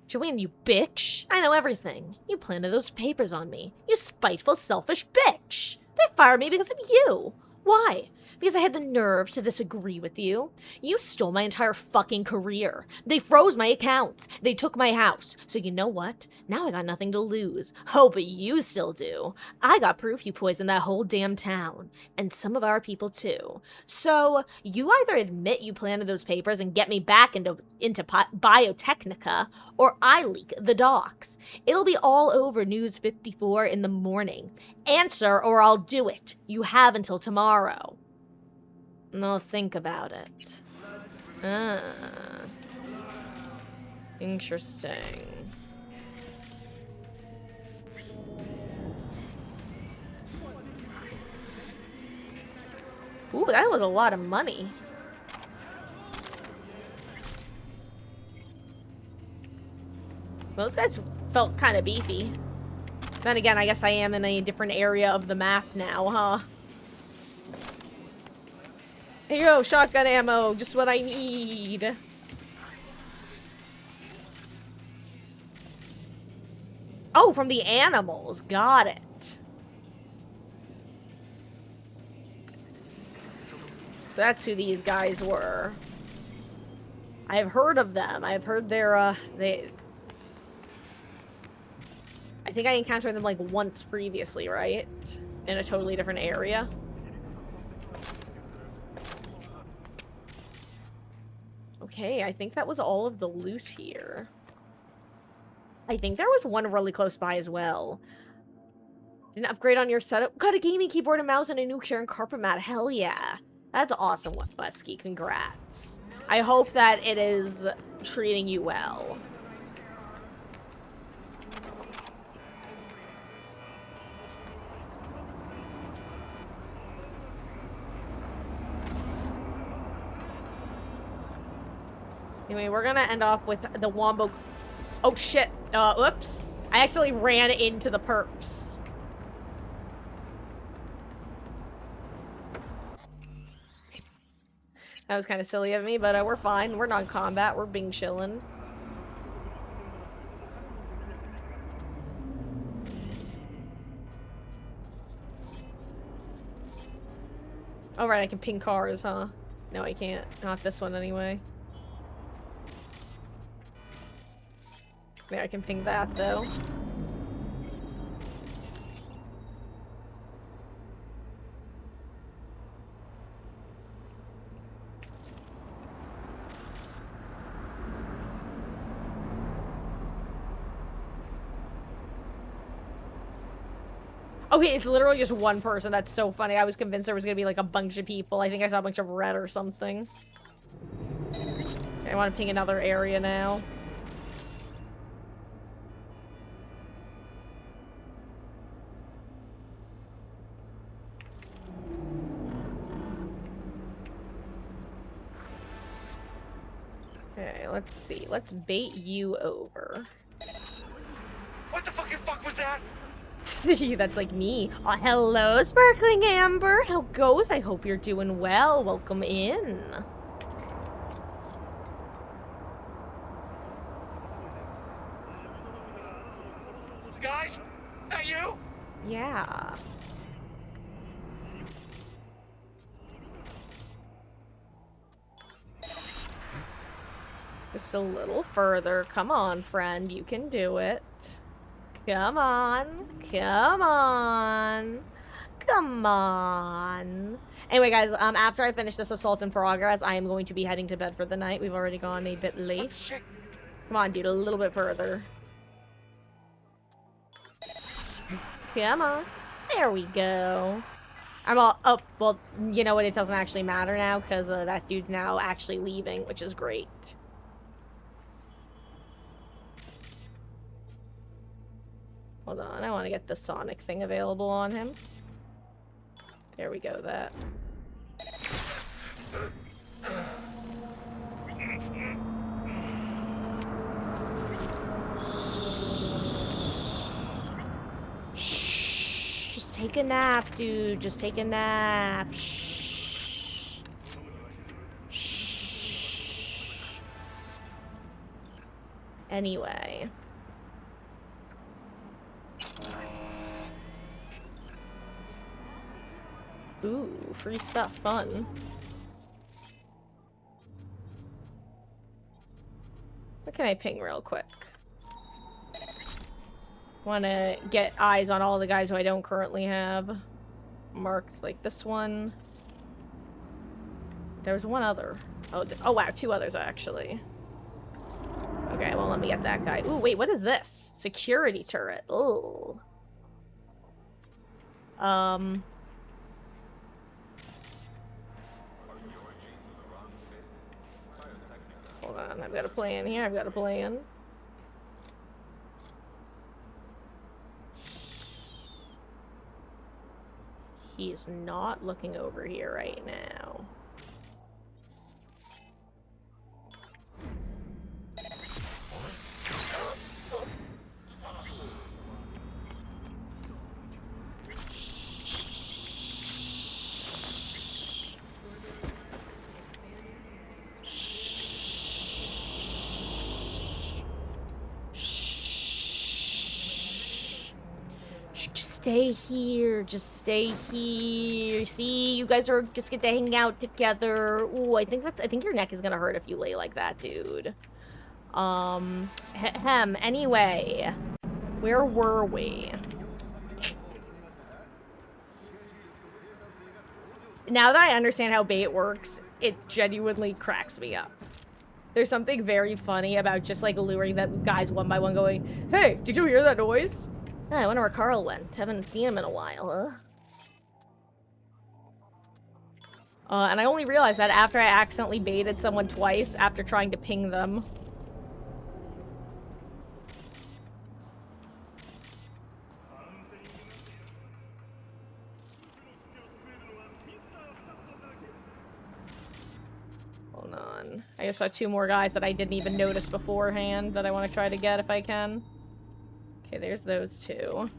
A: Joanne, you bitch! I know everything. You planted those papers on me. You spiteful, selfish bitch! They fired me because of you! Why? Because I had the nerve to disagree with you. You stole my entire fucking career. They froze my accounts. They took my house. So you know what? Now I got nothing to lose. Oh, but you still do. I got proof you poisoned that whole damn town. And some of our people too. So you either admit you planted those papers and get me back into Biotechnica, or I leak the docs. It'll be all over News 54 in the morning. Answer or I'll do it. You have until tomorrow. No, think about it. Ah. Interesting. Ooh, that was a lot of money. Well, those guys felt kind of beefy. Then again, I guess I am in a different area of the map now, huh? Here you go, shotgun ammo, just what I need. Oh, from the animals, got it. So that's who these guys were. I've heard of them. I've heard their, I think I encountered them like once previously, right? In a totally different area. Okay, I think that was all of the loot here. I think there was one really close by as well. Didn't upgrade on your setup. Got a gaming keyboard and mouse and a new chair and carpet mat. Hell yeah. That's awesome, Wesky. Congrats. I hope that it is treating you well. Anyway, we're gonna end off with the Wombo. Oh shit. Oops. I accidentally ran into the perps. That was kind of silly of me, but we're fine. We're non-combat. We're being chillin'. Oh, right, I can ping cars, huh? No, I can't. Not this one, anyway. Yeah, I can ping that, though. Okay, it's literally just one person. That's so funny. I was convinced there was gonna be like a bunch of people. I think I saw a bunch of red or something. Okay, I want to ping another area now. Okay, let's see. Let's bait you over.
I: What the fucking fuck was that?
A: That's like me. Oh, hello, Sparkling Amber. How goes? I hope you're doing well. Welcome in.
I: Guys, that you?
A: Yeah. Just a little further. Come on, friend. You can do it. Come on. Come on. Come on. Anyway, guys, after I finish this assault in progress, I am going to be heading to bed for the night. We've already gone a bit late.
I: Shit.
A: Come on, dude. A little bit further. Come on. There we go. I'm all... Oh, well, you know what? It doesn't actually matter now, because that dude's now actually leaving, which is great. Hold on, I want to get the Sonic thing available on him. There we go, that. Shh. Just take a nap, dude. Just take a nap. Shh. Shh. Anyway. Ooh, free stuff, fun. What can I ping real quick? Want to get eyes on all the guys who I don't currently have marked, like this one. There was one other. Oh wow, 2 others actually. Okay, well, let me get that guy. Ooh, wait, what is this? Security turret. Ooh. Hold on, I've got a plan here. I've got a plan. He's not looking over here right now. Stay here. Just stay here. See, you guys are just get to hang out together. Ooh, I think your neck is gonna hurt if you lay like that, dude. Anyway, where were we? Now that I understand how bait works, it genuinely cracks me up. There's something very funny about just like luring them guys one by one going, "Hey, did you hear that noise?" Oh, I wonder where Carl went. Haven't seen him in a while, huh? And I only realized that after I accidentally baited someone twice after trying to ping them. Hold on. I just saw 2 more guys that I didn't even notice beforehand that I want to try to get if I can. Okay, there's those 2.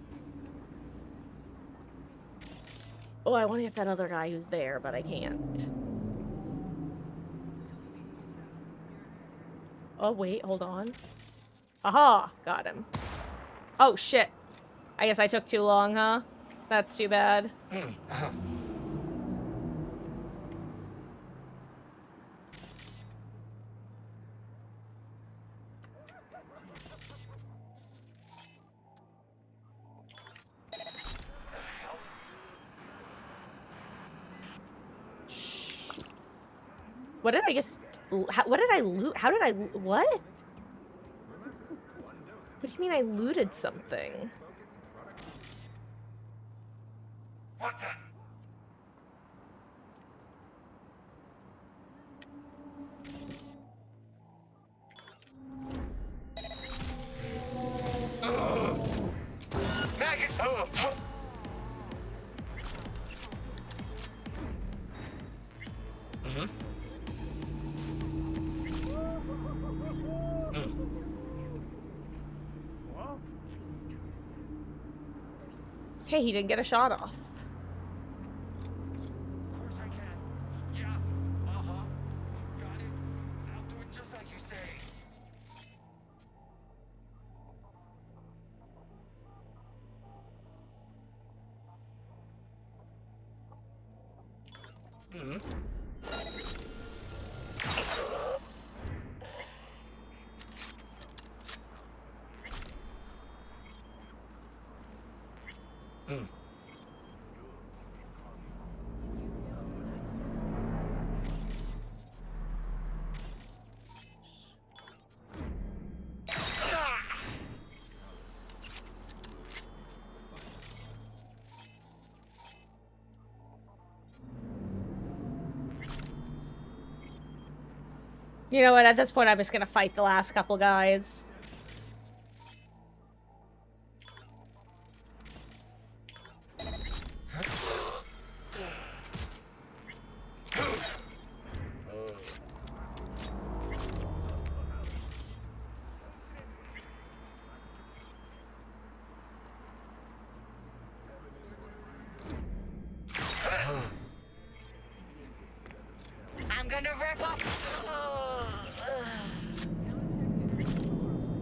A: Oh, I want to get that other guy who's there, but I can't. Oh, wait, hold on. Aha! Got him. Oh, shit. I guess I took too long, huh? That's too bad. What did I just... what did I loot? How did I... What? What do you mean I looted something?
I: What the? Maggot!
A: Okay, he didn't get a shot off.
I: Of course I can. Yeah. Uh-huh. Got it. I'll do it just like you say.
A: You know what, at this point I'm just gonna fight the last couple guys.
F: I'm gonna rip up.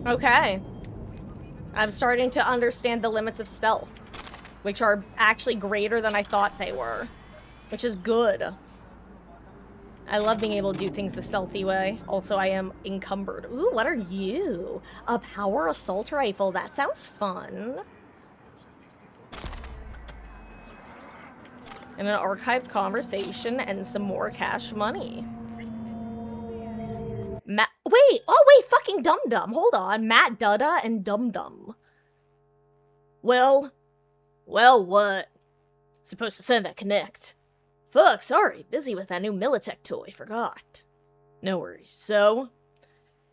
A: Okay. I'm starting to understand the limits of stealth, which are actually greater than I thought they were. which is good. I love being able to do things the stealthy way. Also, I am encumbered. Ooh, what are you? A power assault rifle. That sounds fun. And an archived conversation and some more cash money. Wait, fucking Dum Dum. Hold on. Matt Dutta and Dum Dum. Well, what? Supposed to send that connect. Fuck, sorry. Busy with that new Militech toy. Forgot. No worries. So,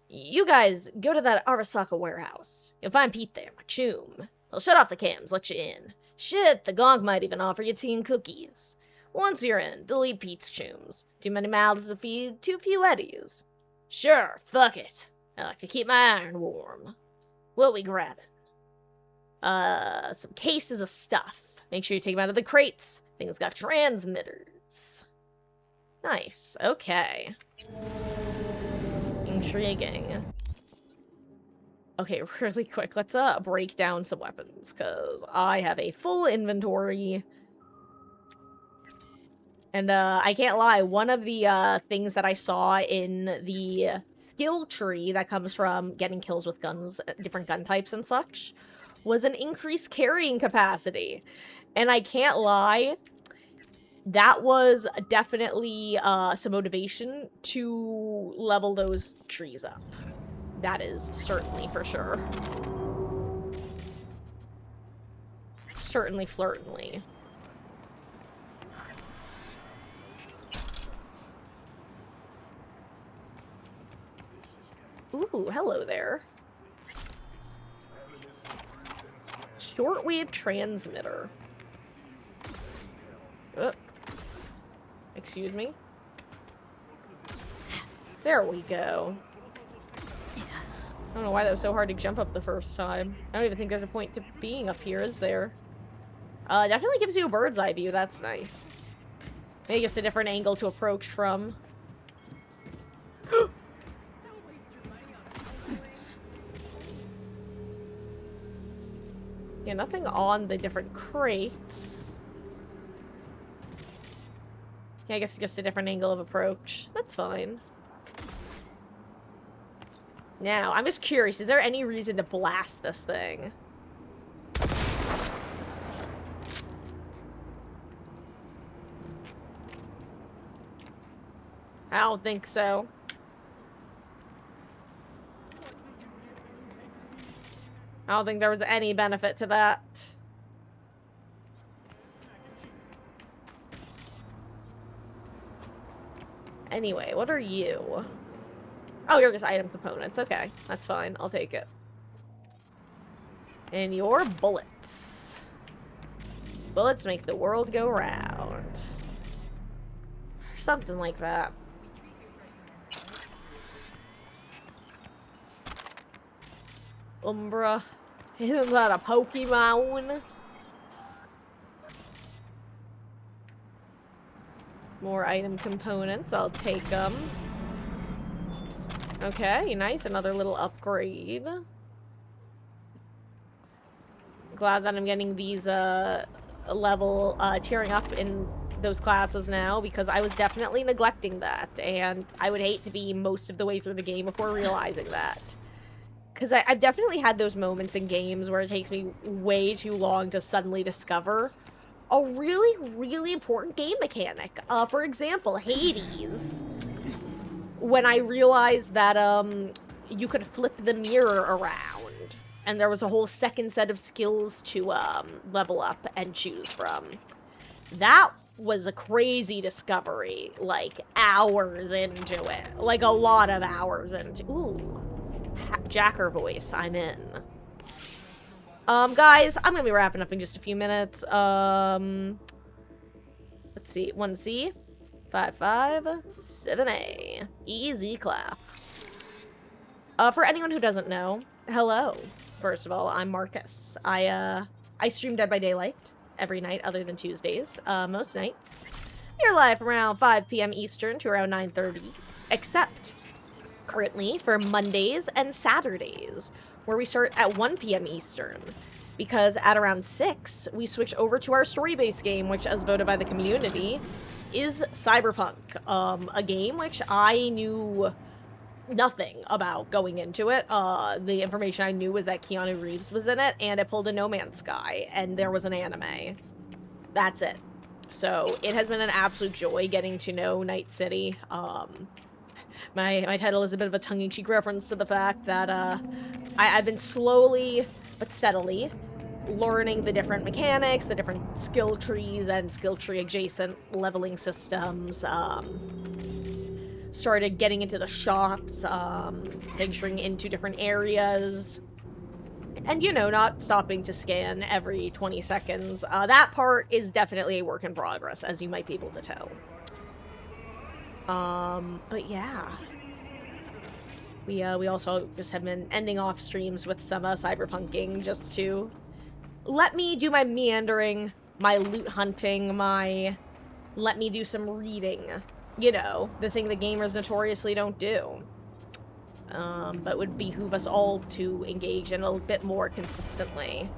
A: you guys go to that Arasaka warehouse. You'll find Pete there, my choom. He'll shut off the cams, let you in. Shit, the gonk might even offer you tea and cookies. Once you're in, delete Pete's chooms. Too many mouths to feed, too few eddies. Sure, fuck it. I like to keep my iron warm. What we grabbing? Some cases of stuff. Make sure you take them out of the crates. Things got transmitters. Nice. Okay. Intriguing. Okay, really quick. Let's break down some weapons, because I have a full inventory. And I can't lie, one of the things that I saw in the skill tree that comes from getting kills with guns, different gun types and such, was an increased carrying capacity. And I can't lie, that was definitely some motivation to level those trees up. That is certainly for sure. Certainly flirtantly. Ooh, hello there. Shortwave transmitter. Oh. Excuse me. There we go. I don't know why that was so hard to jump up the first time. I don't even think there's a point to being up here, is there? Definitely gives you a bird's eye view. That's nice. Maybe just a different angle to approach from. Yeah, nothing on the different crates. Yeah, I guess just a different angle of approach. That's fine. Now, I'm just curious, is there any reason to blast this thing? I don't think so. I don't think there was any benefit to that. Anyway, what are you? Oh, you're just item components. Okay, that's fine. I'll take it. And your bullets. Bullets make the world go round. Something like that. Umbra. Isn't that a Pokemon? More item components. I'll take them. Okay, nice. Another little upgrade. Glad that I'm getting these level tiering up in those classes now, because I was definitely neglecting that, and I would hate to be most of the way through the game before realizing that. Because I've definitely had those moments in games where it takes me way too long to suddenly discover a really, really important game mechanic. For example, Hades. When I realized that you could flip the mirror around, and there was a whole second set of skills to level up and choose from. That was a crazy discovery, like hours into it. Like a lot of hours into it. Ooh. Jacker voice, I'm in. Guys, I'm gonna be wrapping up in just a few minutes. Let's see, 1C, 5-5, 7A. Easy clap. For anyone who doesn't know, hello. First of all, I'm Marcus. I stream Dead by Daylight every night other than Tuesdays. Most nights. We're live around 5 p.m. Eastern to around 9:30, except currently for Mondays and Saturdays, where we start at 1 p.m. Eastern. because at around 6, we switch over to our story-based game, which, as voted by the community, is Cyberpunk. A game which I knew nothing about going into it. The information I knew was that Keanu Reeves was in it, and it pulled a No Man's Sky, and there was an anime. That's it. So it has been an absolute joy getting to know Night City. My title is a bit of a tongue-in-cheek reference to the fact that I've been slowly but steadily learning the different mechanics, the different skill trees and skill tree adjacent leveling systems. Started getting into the shops, venturing into different areas. And, you know, not stopping to scan every 20 seconds. That part is definitely a work in progress, as you might be able to tell. But yeah. We also just have been ending off streams with some cyberpunking just to let me do my meandering, my loot hunting, let me do some reading. You know, the thing that gamers notoriously don't do. But would behoove us all to engage in a little bit more consistently.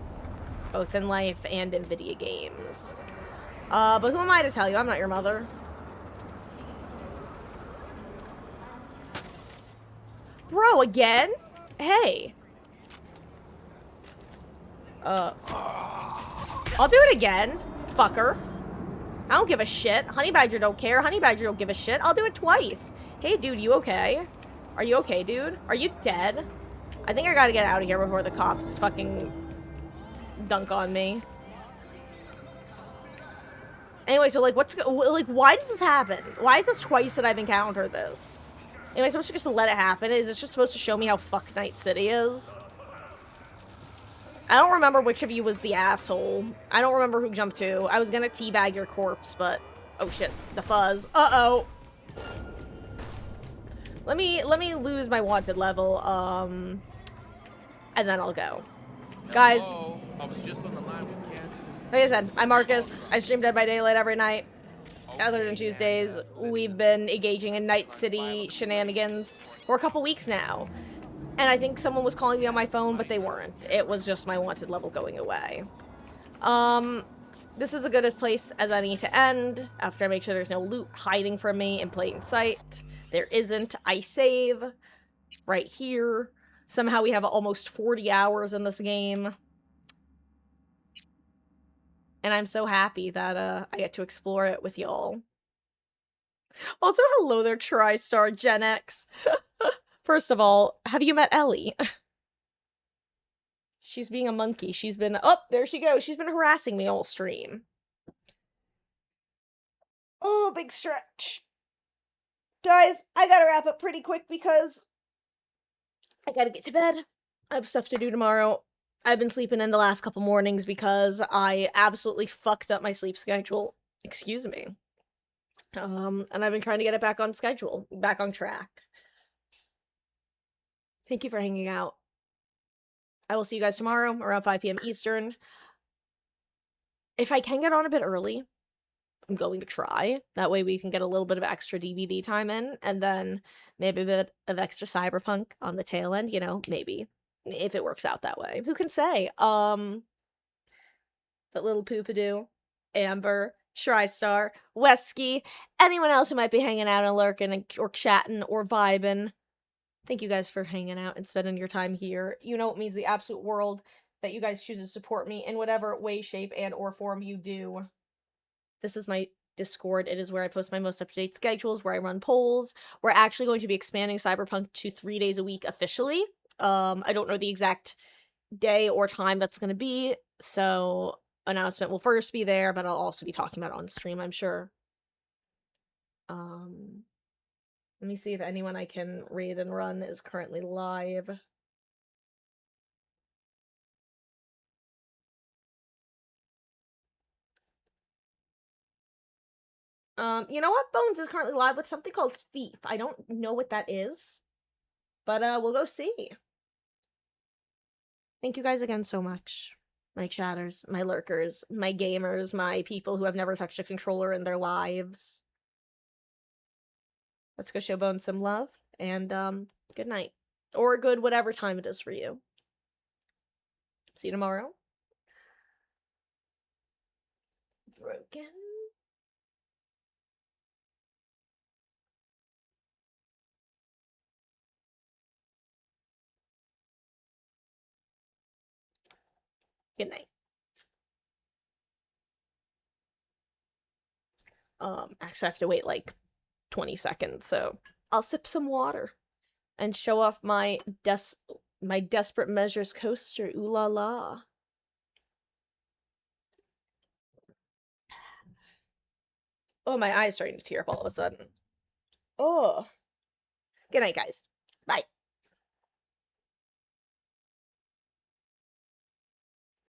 A: Both in life and in video games. But who am I to tell you? I'm not your mother. Bro, again? Hey. I'll do it again, fucker. I don't give a shit. Honey Badger don't care. Honey Badger don't give a shit. I'll do it twice. Hey, dude, you okay? Are you okay, dude? Are you dead? I think I gotta get out of here before the cops fucking dunk on me. Anyway, so, like, why does this happen? Why is this twice that I've encountered this? Am I supposed to just let it happen? Is this just supposed to show me how fucked Night City is? I don't remember which of you was the asshole. I don't remember who jumped to. I was gonna teabag your corpse, but... Oh shit, the fuzz. Uh-oh! Let me lose my wanted level, and then I'll go. Guys...
D: Hello? I was just on the line with Candace.
A: Like I said, I'm Marcus. I stream Dead by Daylight every night. Other than Tuesdays, we've been engaging in Night City shenanigans for a couple weeks now. And I think someone was calling me on my phone, but they weren't. It was just my wanted level going away. This is as good a place as any to end, after I make sure there's no loot hiding from me in plain sight. There isn't. I save right here. Somehow we have almost 40 hours in this game. And I'm so happy that I get to explore it with y'all. Also, hello there, TriStar Gen X. First of all, have you met Ellie? She's being a monkey. She's been... Oh, there she goes. She's been harassing me all stream. Oh, big stretch. Guys, I gotta wrap up pretty quick because I gotta get to bed. I have stuff to do tomorrow. I've been sleeping in the last couple mornings because I absolutely fucked up my sleep schedule. Excuse me. And I've been trying to get it back on schedule, back on track. Thank you for hanging out. I will see you guys tomorrow around 5 p.m. Eastern. If I can get on a bit early, I'm going to try. That way we can get a little bit of extra DBD time in, and then maybe a bit of extra Cyberpunk on the tail end, you know, maybe. If it works out that way. Who can say? But little Poopadoo, Amber, TriStar, Wesky, anyone else who might be hanging out and lurking or chatting or vibing. Thank you guys for hanging out and spending your time here. You know it means the absolute world that you guys choose to support me in whatever way, shape, and or form you do. This is my Discord. It is where I post my most up-to-date schedules, where I run polls. We're actually going to be expanding Cyberpunk to 3 days a week officially. I don't know the exact day or time that's going to be, so announcement will first be there, but I'll also be talking about it on stream, I'm sure. Let me see if anyone I can raid and run is currently live. You know what? Bones is currently live with something called Thief. I don't know what that is, but we'll go see. Thank you guys again so much. My chatters, my lurkers, my gamers, my people who have never touched a controller in their lives. Let's go show Bones some love, and good night. Or good whatever time it is for you. See you tomorrow. broken. Good night. Actually, I have to wait like 20 seconds, so I'll sip some water and show off my Desperate Measures coaster. Ooh la la. Oh, my eye's starting to tear up all of a sudden. Oh. Good night, guys. Bye.